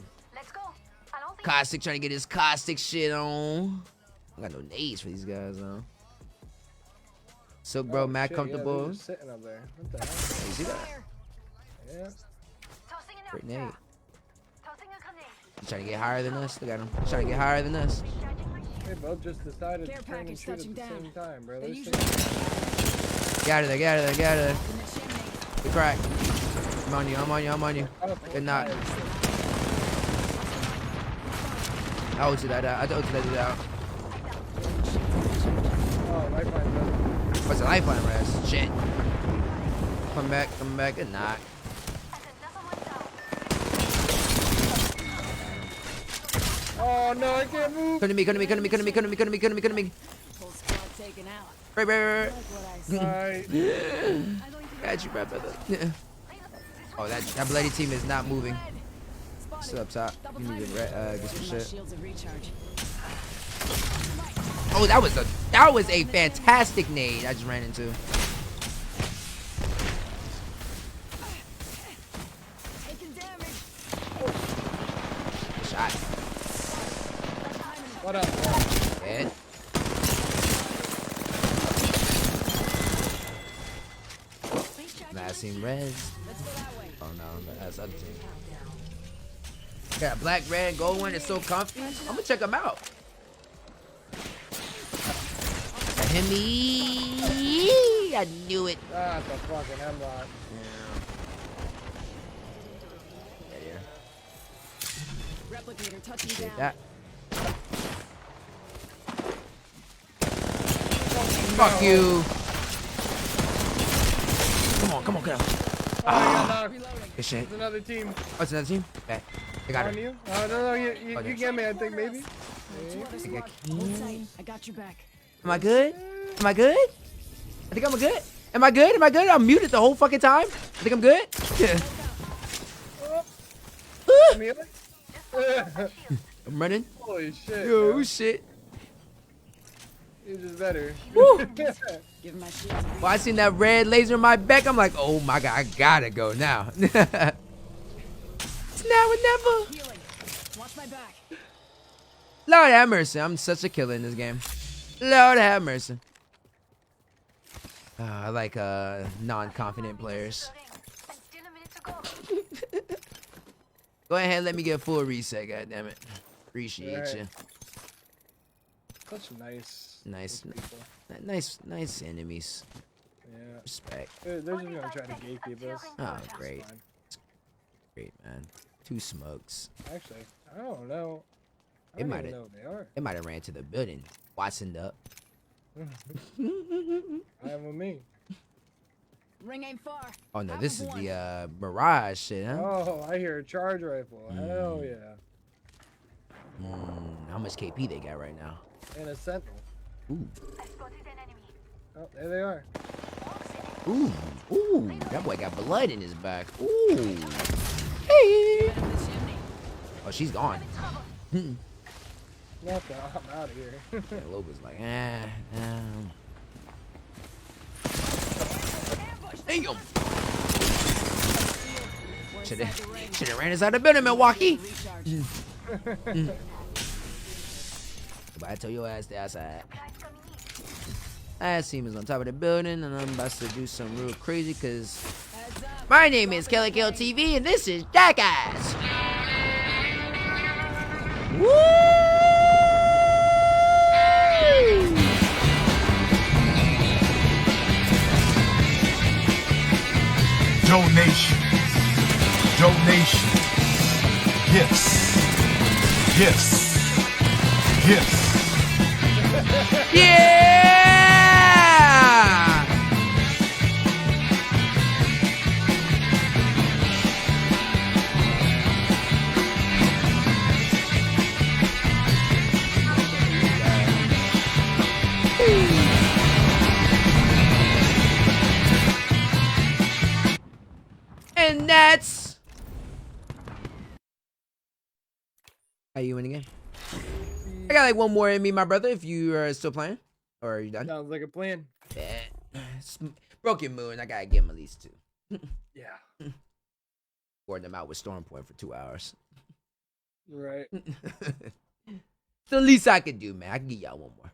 Caustic trying to get his caustic shit on. I got no nades for these guys though. Silk bro, mad comfortable. Yeah, sitting up there. What the hell? You see that? Yeah. Great nade. He's trying to get higher than us. Look at him. He's trying to get higher than us. They both just decided Care to turn and package shoot at touching the down. same time, bro. They They're usually- sitting- Get out of there, get out of there, get out of there. In the chimney. Good crack. I'm on you, I'm on you, I'm on you. Good knock. I ulted that out. I ulted that out. Oh, lifeline does. What's a lifeline rest? Shit. Come back, good knock. Oh no, I can't move. Come to me, come to me, come to me, come to me, come to me, come to me, come to me, come to me. Whole squad taken out. Right. Like what I said. Alright. Got you, brother. Oh, that bloody team is not moving. Still up top. You need to get some Give my shit. shields a recharge. Oh, that was a fantastic nade I just ran into. Taking damage. Shot. What up? Dead. Last team res. Let's go that way. Oh no, that's other team. Got a black, red, gold one. It's so comfy. I'm gonna check them out. Hemi. I knew it. Ah, the fucking hemlock. Yeah. Replicator touching Appreciate down. that. Fuck you. Come on, get out. Ah, Good shit. There's another team. Oh, it's another team? Okay. I got On her. you? No, you get me, I think, maybe. Hold tight. I got your back. Am I good? Am I good? I think I'm good. Am I good? Am I good? I'm muted the whole fucking time. I think I'm good. Yeah. I'm running. Holy shit. Yo, man. shit. He's just better. Woo. Give him my shield. Well, I seen that red laser in my back. I'm like, oh my god, I gotta go now. It's now or never. Healing. Watch my back. Lord have mercy. I'm such a killer in this game. Lord have mercy. I like non-confident players. Go ahead and let me get a full reset, goddammit. Appreciate Right. you. Such nice Nice enemies. Yeah. Respect. They're just gonna try to gatekeep us. Oh, It's great. fine. Great, man. 2 smokes. Actually, I don't know. I It don't might even have. know what they are. It might have ran to the building. Watson up. I am with me. Ring ain't far. Oh no, Have this is one. the Mirage shit, huh? Oh, I hear a charge rifle. Hell yeah. How much KP they got right now? And a sentinel. Ooh. Oh, there they are. Ooh, that boy got blood in his back. Ooh. Hey. Oh, she's gone. Not that I'm out of here. Yeah, Loba's like, Damn. Should've ran inside the building, Milwaukee. But I told your ass to outside. I see him is on top of the building, and I'm about to do something real crazy, cause my name is Kelly Kill TV, and this is Jackass. Woo! Donations. Gifts. Yeah! And that's how you win again. I got like one more in me, my brother, if you are still playing. Or are you done? Sounds like a plan. Yeah. Broken Moon, I gotta give him at least 2. Yeah. Boarding them out with Storm Point for 2 hours. Right. The least I could do, man. I can give y'all one more.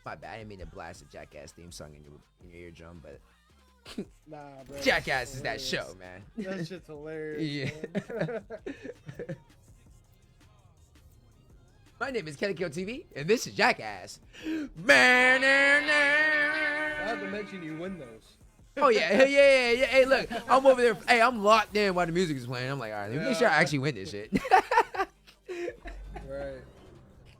My bad, I didn't mean to blast the Jackass theme song in your eardrum, but Nah, bro. Jackass is that show, man. That shit's hilarious. Yeah. My name is Kelly Kill TV, and this is Jackass. Man, Not to mention you win those. oh yeah. Hey, look, I'm over there. Hey, I'm locked in while the music is playing. I'm like, all right, let me make sure I actually win this shit. Right.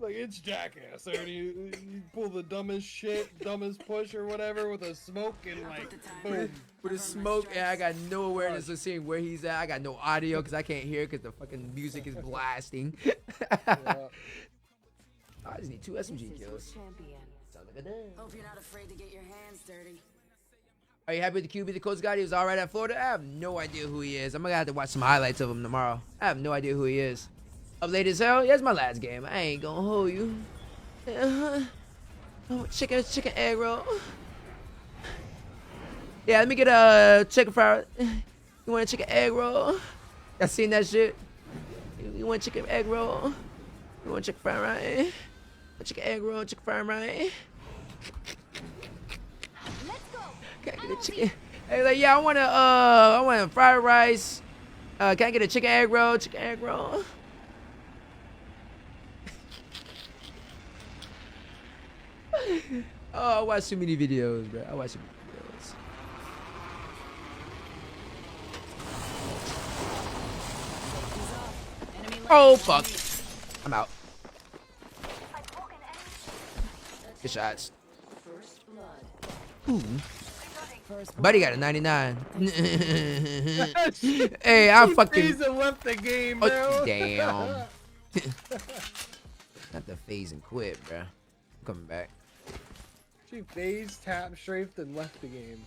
Like, it's Jackass. Or you pull the dumbest shit, dumbest push or whatever with a smoke and like, boom. With the smoke, and I got no awareness of seeing where he's at. I got no audio because I can't hear because the fucking music is blasting. I just need 2 SMG kills. Sounds like a done. Hope you're not afraid to get your hands dirty. Are you happy with the QB, the coach guy? He was all right at Florida. I have no idea who he is. I'm gonna have to watch some highlights of him tomorrow. I have no idea who he is. Up late as hell. Yeah, it's my last game. I ain't gonna hold you. Oh, chicken egg roll. Yeah, let me get a chicken fry. You want a chicken egg roll? Y'all seen that shit? You want chicken egg roll? You want chicken fry right? A chicken egg roll, chicken fry right? Can I get a chicken? Hey, like, yeah, I want a fried rice. Can I get a chicken egg roll? Chicken egg roll. Oh, I watch too many videos, bro. I watch too many videos. Oh fuck! I'm out. Good shots. Ooh. first. Buddy got a 99. Hey, I fucking. Phase and left the game, bro. Oh, damn. Not the phase and quit, bro. I'm coming back. She phased, tap, strafed, and left the game.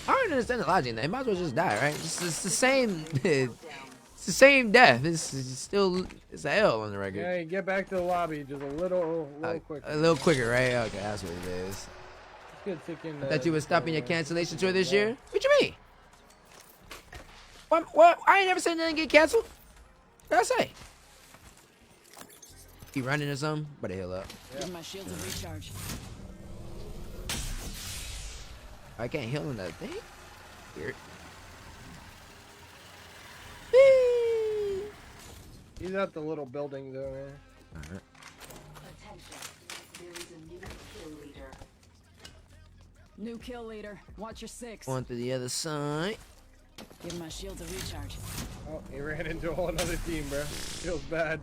I don't understand the logic in that. He might as well just die, right? It's the same. It's the same death. It's still it's a L on the record. Yeah, get back to the lobby just a little quicker. A little quicker, right? Okay, that's what it is. Good thinking, I thought you were stopping your cancellation tour this year. What you mean? What? I ain't never said nothing get canceled. What did I say? He running or something? Better heal up. Give my shields a recharge. I can't heal on that thing? Weird. He's at the little building though, man. Alright. New kill leader. Watch your six. On to the other side. Give my shields a recharge. Oh, he ran into a whole other team, bro. Feels bad.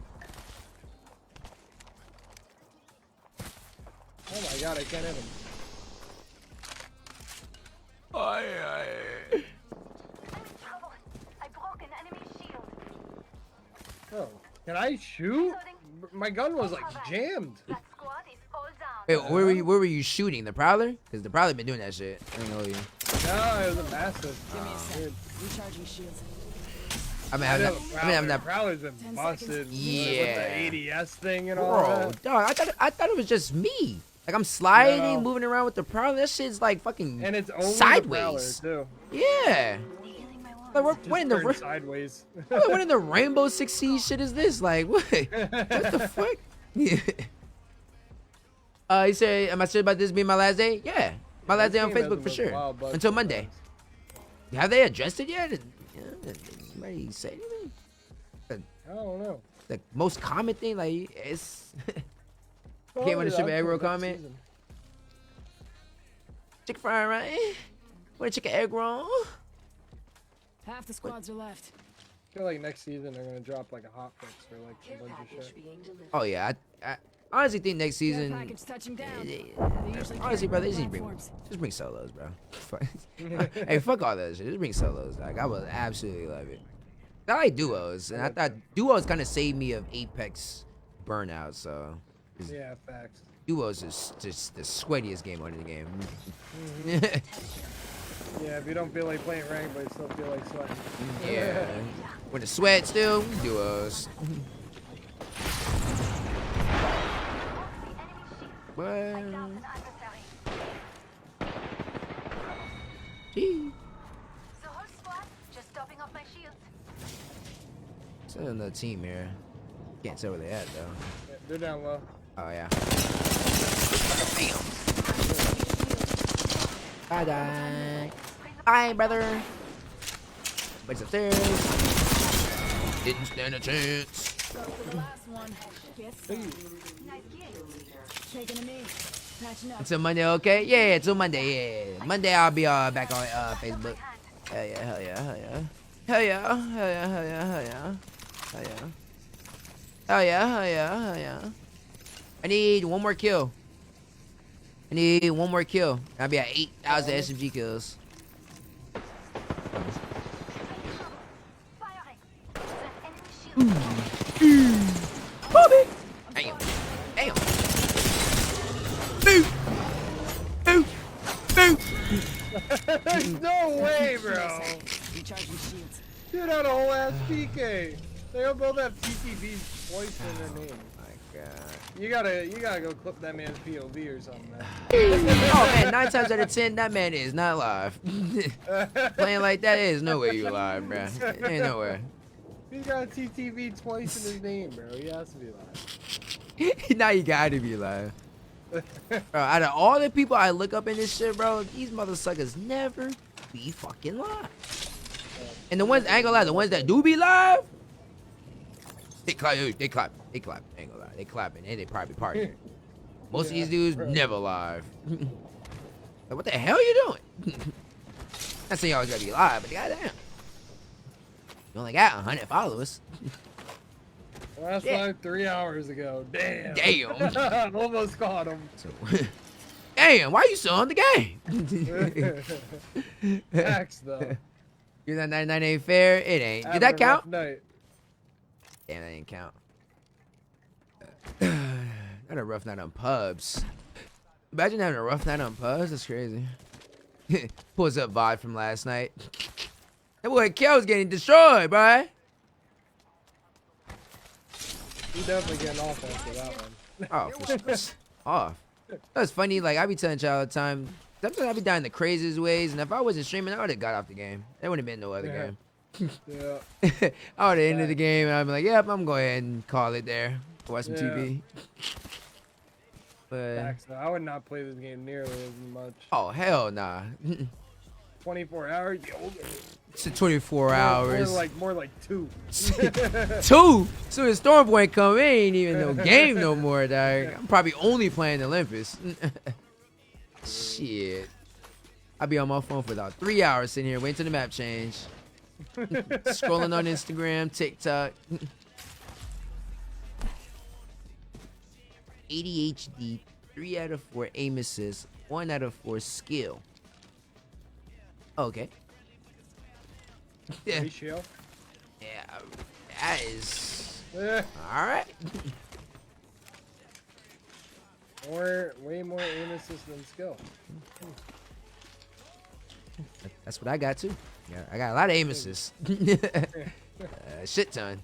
Oh my god, I can't hit him. I broke an enemy shield. Oh, can I shoot? My gun was like jammed. That squad is all down. Wait, where were you shooting? The Prowler? Because the Prowler been doing that shit. I don't know you. No, it was a massive. Give me a sec. Recharging shields. I mean, I'm not. Prowler's been busted. Yeah. With the ADS thing and all Bro, that. dog, I thought it was just me. Like I'm sliding, No. moving around with the Prowler. That shit's like fucking And it's only sideways. the Prowler, too. Yeah. Like what in the Just sideways. what in the Rainbow Six Siege shit is this? Like what? What the fuck? Yeah. You say, am I sure about this being my last day? Yeah, my last day on Facebook for sure. Until Monday. Have they addressed it yet? Did somebody say anything? I don't know. The most common thing, like it's. Can't want to ship an egg roll comment. Chicken fry, right? Want a chicken egg roll? Half the squads are left. I feel like next season they're gonna drop like a hotfix for like a bunch of shit. Oh yeah, I honestly think next season. Package touching down. Honestly, bro, they just bring solos, bro. Hey, fuck all that shit. Just bring solos. Like I would absolutely love it. I like duos, and I thought duos kind of saved me of Apex burnout. So Yeah, facts. duos is just the sweatiest game on the game. Yeah, if you don't feel like playing ranked, but you still feel like sweating. Yeah. When the sweat still, duos. Well. Gee. The whole squad just topping off my shields. Still another team here. Can't tell where they at though. Yeah, they're down low. Oh yeah. Bye bye. Bye brother. But upstairs. Didn't stand a chance. Go for the last one. Yes. Taking a knee. Patching up. Until Monday, okay? Yeah, till Monday, yeah. Monday I'll be back on Facebook. Hell yeah, hell yeah, hell yeah. Hell yeah, hell yeah, hell yeah, hell yeah. Hell yeah. Hell yeah, hell yeah, hell yeah. I need one more kill. I need one more kill. I'll be at 8,000 SMG kills. Bobby! Damn. Damn. Boo! Boo! Boo! There's no way, bro. Recharging shields. Dude had a whole ass PK. They all both have TTV twice in their name. My God. You gotta go clip that man's POV or something, man. Oh man, 9 times out of 10, that man is not live. Playing like that is no way you live, bro. Ain't nowhere. He's got a TTV twice in his name, bro. He has to be live. Now you gotta be live. Bro, out of all the people I look up in this shit, bro, these motherfuckers never be fucking live. And the ones, I ain't gonna lie, the ones that do be live, they clap. Ain't gonna lie, they clapping and they probably partying. Most of these dudes never live. Like, what the hell you doing? Not saying you always gotta be live, but goddamn. You only got 100 followers. Last live 3 hours ago. Damn. Damn. Almost caught him. So, damn, why you still on the game? Facts though. You're that 99 ain't fair. It ain't. Did Having that a count? rough night. Damn, that didn't count. Not a rough night on pubs. Imagine having a rough night on pubs. That's crazy. Pulls up VOD from last night. That boy Kel's getting destroyed, bro. You definitely getting off after that one. Oh, for sure. Off. That's funny. Like, I be telling y'all all the time. Sometimes I be dying the craziest ways. And if I wasn't streaming, I would have got off the game. There wouldn't have been no other game. Yeah. I would have ended the game. And I'd be like, yep, I'm going ahead and call it there. Watch some TV. But, Facts though. I would not play this game nearly as much. oh, hell nah. 24 hours. It's a 24 hours. More like 2. 2? So the Stormpoint come in, ain't even no game no more, dog. I'm probably only playing Olympus. Shit. I'll be on my phone for about 3 hours sitting here waiting till the map change. Scrolling on Instagram, TikTok. ADHD, 3 out of 4 aim assist, 1 out of 4 skill. Okay. Yeah. Ratio. Yeah, that is Eh. all right. Way more aim assist than skill. That's what I got too. Yeah, I got a lot of aim assists. Shit ton.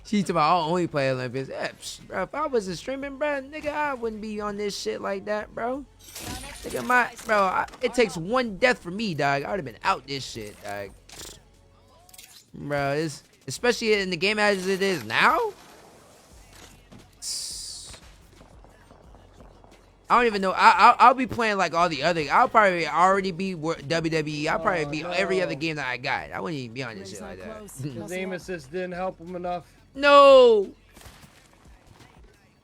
She talking about I'll only play Olympus. Yeah, bro, if I wasn't streaming, bro, nigga, I wouldn't be on this shit like that, bro. Nigga, it takes one death for me, dog. I would have been out this shit, dog. Bro, it's especially in the game as it is now. I don't even know. I'll be playing like all the other. I'll probably already be WWE. I'll probably be every other game that I got. I wouldn't even be on this shit like that. His aim assist didn't help him enough. No.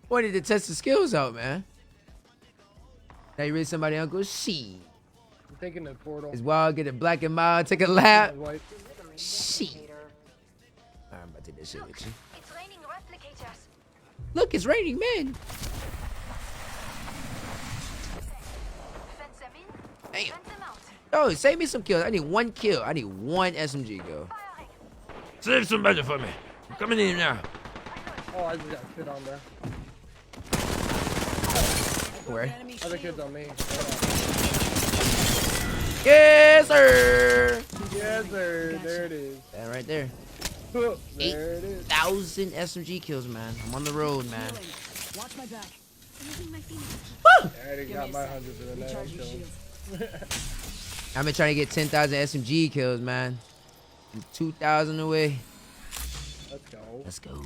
Wanted to test the skills out, man. Now you read somebody uncle? She. I'm thinking the portal. It's wild. Get it black and mild. Take a lap. White. She. I'm about to take this shit with you. It's raining replicators. Look, it's raining, man. Fence them in. Damn. Fence them out. Oh, save me some kills. I need 1 kill. I need 1 SMG kill. Save some better for me. I'm coming in now. Oh, I just got fit on there. Where? Other kids on me. Yes, sir. Yes, sir. There it is. That right there. There it is. 8,000 SMG kills, man. I'm on the road, man. Watch my back. Woo! I already got my 100 for the night. Recharge your shields. I've been trying to get 10,000 SMG kills, man. I'm 2,000 away. Let's go. Let's go.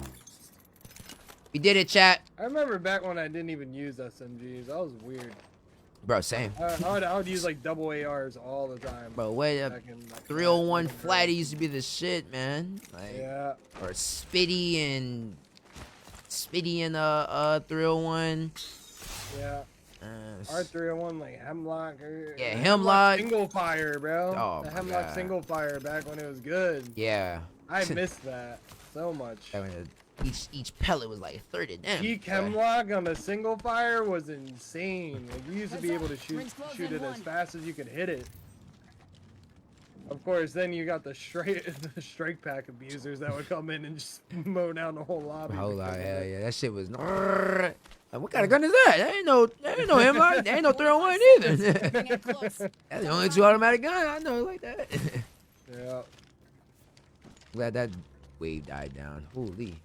We did it, chat. I remember back when I didn't even use SMGs. That was weird. Bro, same. I would use like double ARs all the time. Bro, wait up. Back in, like, 301 Flatty used to be the shit, man. Like, yeah. Or Spitty and 301. Yeah. R301 like Hemlock. Yeah, Hemlock. Single fire, bro. Oh, the my Hemlock God. single fire back when it was good. Yeah. I missed that so much. Each pellet was like 30 damn. Peak Hemlock on a single fire was insane. Like, you used to be able to shoot it as fast as you could hit it. Of course, then you got the strike pack abusers that would come in and just mow down the whole lobby. Whole lot, hell yeah. That shit was. Like, what kind of gun is that? That ain't no Hemlock. That ain't no 301 either. That's the only 2 automatic gun I know like that. Yeah. Glad that wave died down. Holy.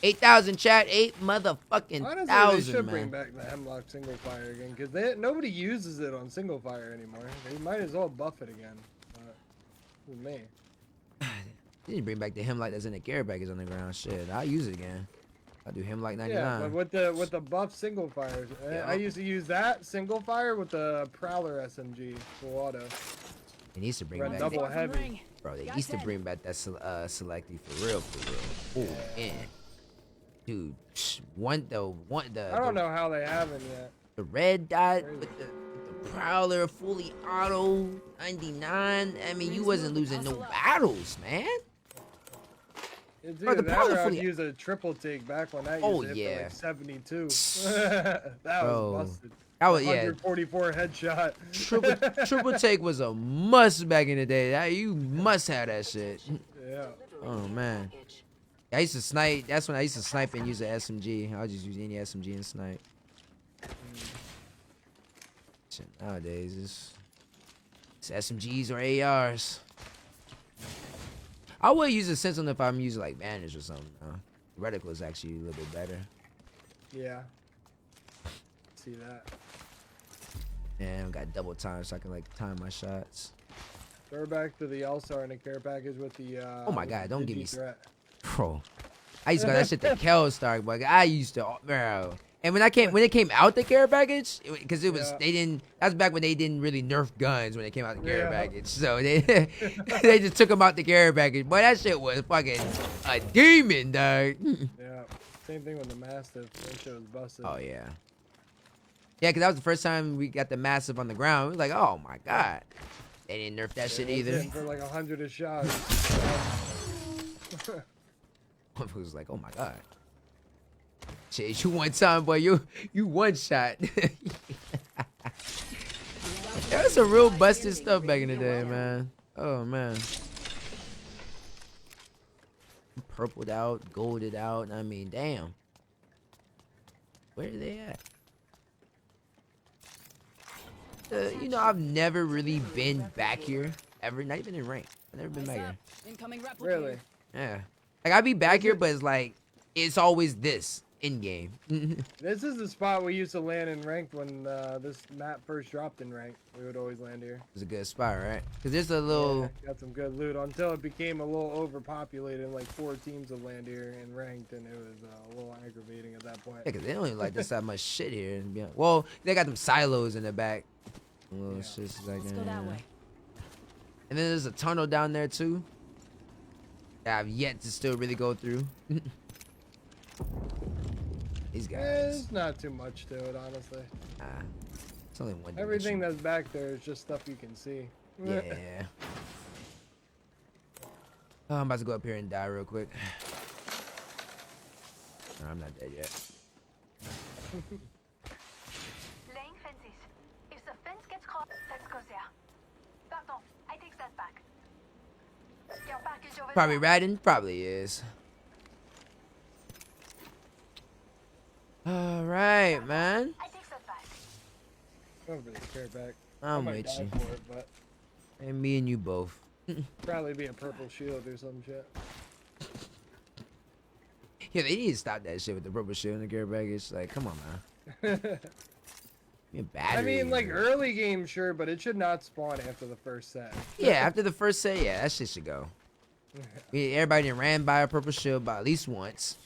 8,000 chat. 8 motherfucking Honestly, thousand, they should man. bring back the Hemlock single fire again, because nobody uses it on single fire anymore. They might as well buff it again. But, who me? You need to bring back the Hemlock that's in the care package on the ground. Shit, I'll use it again. I'll do Hemlock 99. Yeah, but with the buff single fires, Yeah. I used to use that single fire with the Prowler SMG full auto. It needs to bring Red back double heavy. Bro, they used to bring back that selective for real. Oh man, dude, I don't know how they haven't yet. The red dot with the Prowler fully auto 99. I mean, you wasn't losing no battles, man. It's Bro, either the that powder or I'd fully- use a triple take back when I used Oh, it for yeah. like 72. That Bro. was busted. That was, yeah. 144 headshot. Triple take was a must back in the day. You must have that shit. Yeah. Oh man. I used to snipe. That's when I used to snipe and use an SMG. I'll just use any SMG and snipe. Shit, nowadays it's SMGs or ARs. I would use a Sentinel if I'm using like bandage or something. Reticle is actually a little bit better. Yeah. See that. And I got double time so I can like time my shots. Throw back to the All-Star in a care package with the Oh my with God, the don't give me Digi-Threat. Bro, I used to go that shit to Kelstar, but I used to, bro. And when it came out the care package, because it was they didn't. That's back when they didn't really nerf guns when they came out the care package. So they they just took them out the care package. Boy, that shit was fucking a demon, dog. Yeah. Same thing with the Mastiff. That shit was busted. Oh yeah. Yeah, because that was the first time we got the Massive on the ground. We was like, oh my God. They didn't nerf that shit either. For like 100 a shot. It was like, oh my God. Shit, you one time, boy. You one shot. That was some real busted stuff back in the day, man. Oh man. Purpled out, golded out. I mean, damn. Where are they at? You know, I've never really been back here ever. Not even in rank. I've never been back here. Incoming replicator. Really? Yeah. Like I'd be back here, but it's like it's always this in game. This is the spot we used to land in ranked when this map first dropped in ranked. We would always land here. It's a good spot, right? Because there's a little. Yeah, got some good loot until it became a little overpopulated. Like 4 teams would land here in ranked, and it was a little aggravating at that point. Yeah, because they don't even like this that much shit here. Well, they got them silos in the back. Little shit's like, Let's go that way. And then there's a tunnel down there too that I've yet to still really go through. These guys. There's not too much to it, honestly. It's only one. Everything that's back there is just stuff you can see. Yeah. Oh, I'm about to go up here and die real quick. No, I'm not dead yet. Laying fences. If the fence gets crossed, let's go there. Pardon, I take that back. Your package over Probably there. riding. Probably is. All right, man. I take that back. Over the care back. I'm I might with die you. for it, but And me and you both. probably be a purple shield or some shit. Yeah, they need to stop that shit with the purple shield and the gear baggage. Like, come on, man. I mean, like early game, sure, but it should not spawn after the first set. Yeah, after the first set, yeah, that shit should go. Everybody done ran by a purple shield by at least once.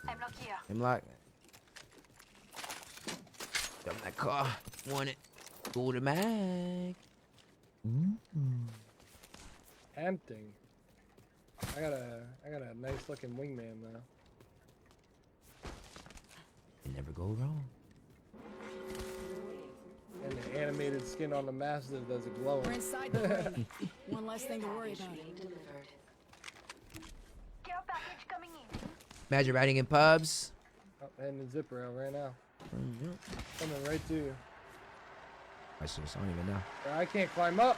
I'm locked here. I'm like, jump in that car. Want it? Go to mag. Tempting. I got a nice looking wingman though. You never go wrong. And the animated skin on the Mastiff does it glowing. We're inside the ring. One less thing to worry about. Care package coming in. Imagine riding in pubs. Oh, and the zipper out right now. Coming right to you. I don't even know. I can't climb up.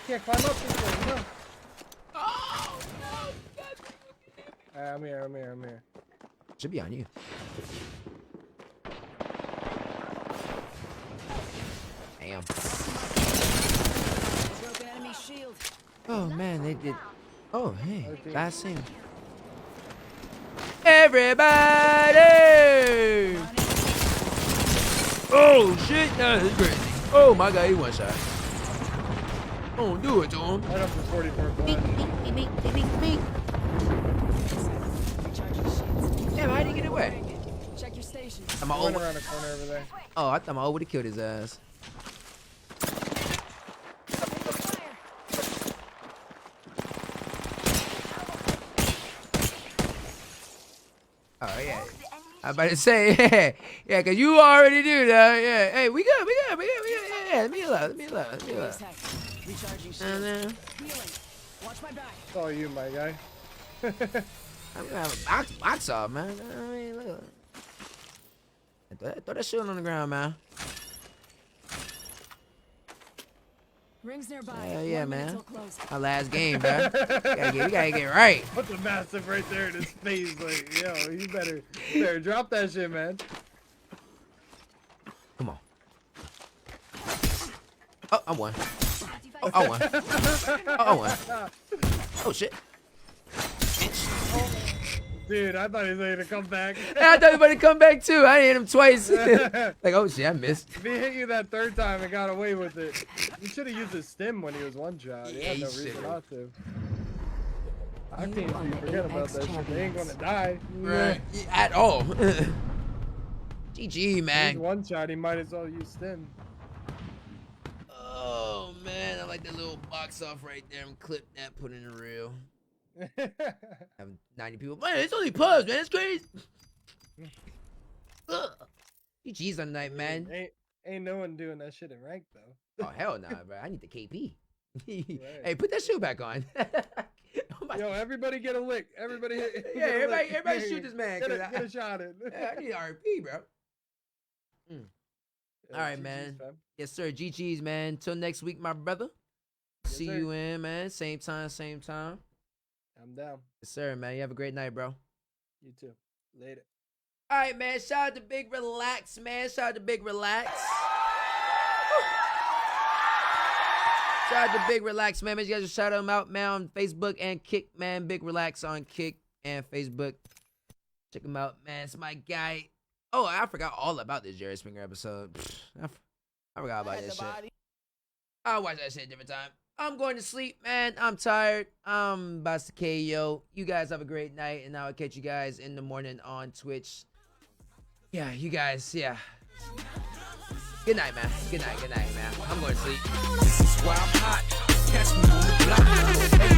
Can't climb up this way. No. Oh no! I'm here. Should be on you. Damn. Broken enemy shield. Oh man, they did. Oh hey, last scene. Everybody! Oh shit, that's crazy. Oh my god, he one shot. Don't do it to him. Right up to 44 Beep, Damn, how did he get away? Check your station. I'm Going over. around the corner over there. Oh, I thought my would have killed his ass. Oh yeah. I'm about to say, yeah, cause you already do that. Yeah, hey, we good. Yeah, let me alone. Recharging shield. Healing. Watch Watch my back. It's all you, my guy. I'm gonna have a box off, man. I mean, look. Throw that shit on the ground, man. Rings nearby. Hell yeah, 1 minute man. till close. Our last game, bro. You gotta get right. Put the massive right there in his face, like, yo, you better drop that shit, man. Come on. Oh, I won. Oh, I won. Oh, I won. Oh, shit. Dude, I thought he was gonna come back. Yeah, I thought he was about to come back, too. I hit him twice. Like, oh, shit, I missed. If he hit you that third time and got away with it, you should have used his stim when he was one shot. He had no reason not to. I can't even forget about that shit. They ain't gonna die. Right. At all. GG, man. He's one shot, he might as well use stim. Oh, man. I like that little box off right there. I'm clip that, put in the reel. Having 90 people. Man, it's only pubs, man. It's crazy. GG's on night, man. Ain't no one doing that shit in rank, though. Oh, hell nah, bro. I need the KP. Hey, put that shoe back on. Yo, everybody get a lick. Everybody hit. Yeah, everybody shoot this man. Get a shot in. Yeah, I need RP, bro. All right, man. Yes, sir. GG's, man. Till next week, my brother. See you in, man. Same time, same time. I'm down. Yes, sir, man. You have a great night, bro. You too. Later. All right, man. Shout out to Big Relax, man. Shout out to Big Relax. Shout out to Big Relax, man. Make sure you guys shout him out, man, on Facebook and Kick, man. Big Relax on Kick and Facebook. Check him out, man. It's my guy. Oh, I forgot all about this Jerry Springer episode. I forgot about that shit. I'll watch that shit a different time. I'm going to sleep, man. I'm tired. I'm about to KO. You guys have a great night, and I'll catch you guys in the morning on Twitch. Yeah, you guys, yeah. Good night, man. Good night, man. I'm going to sleep. This is why I'm hot. Catch me on the block.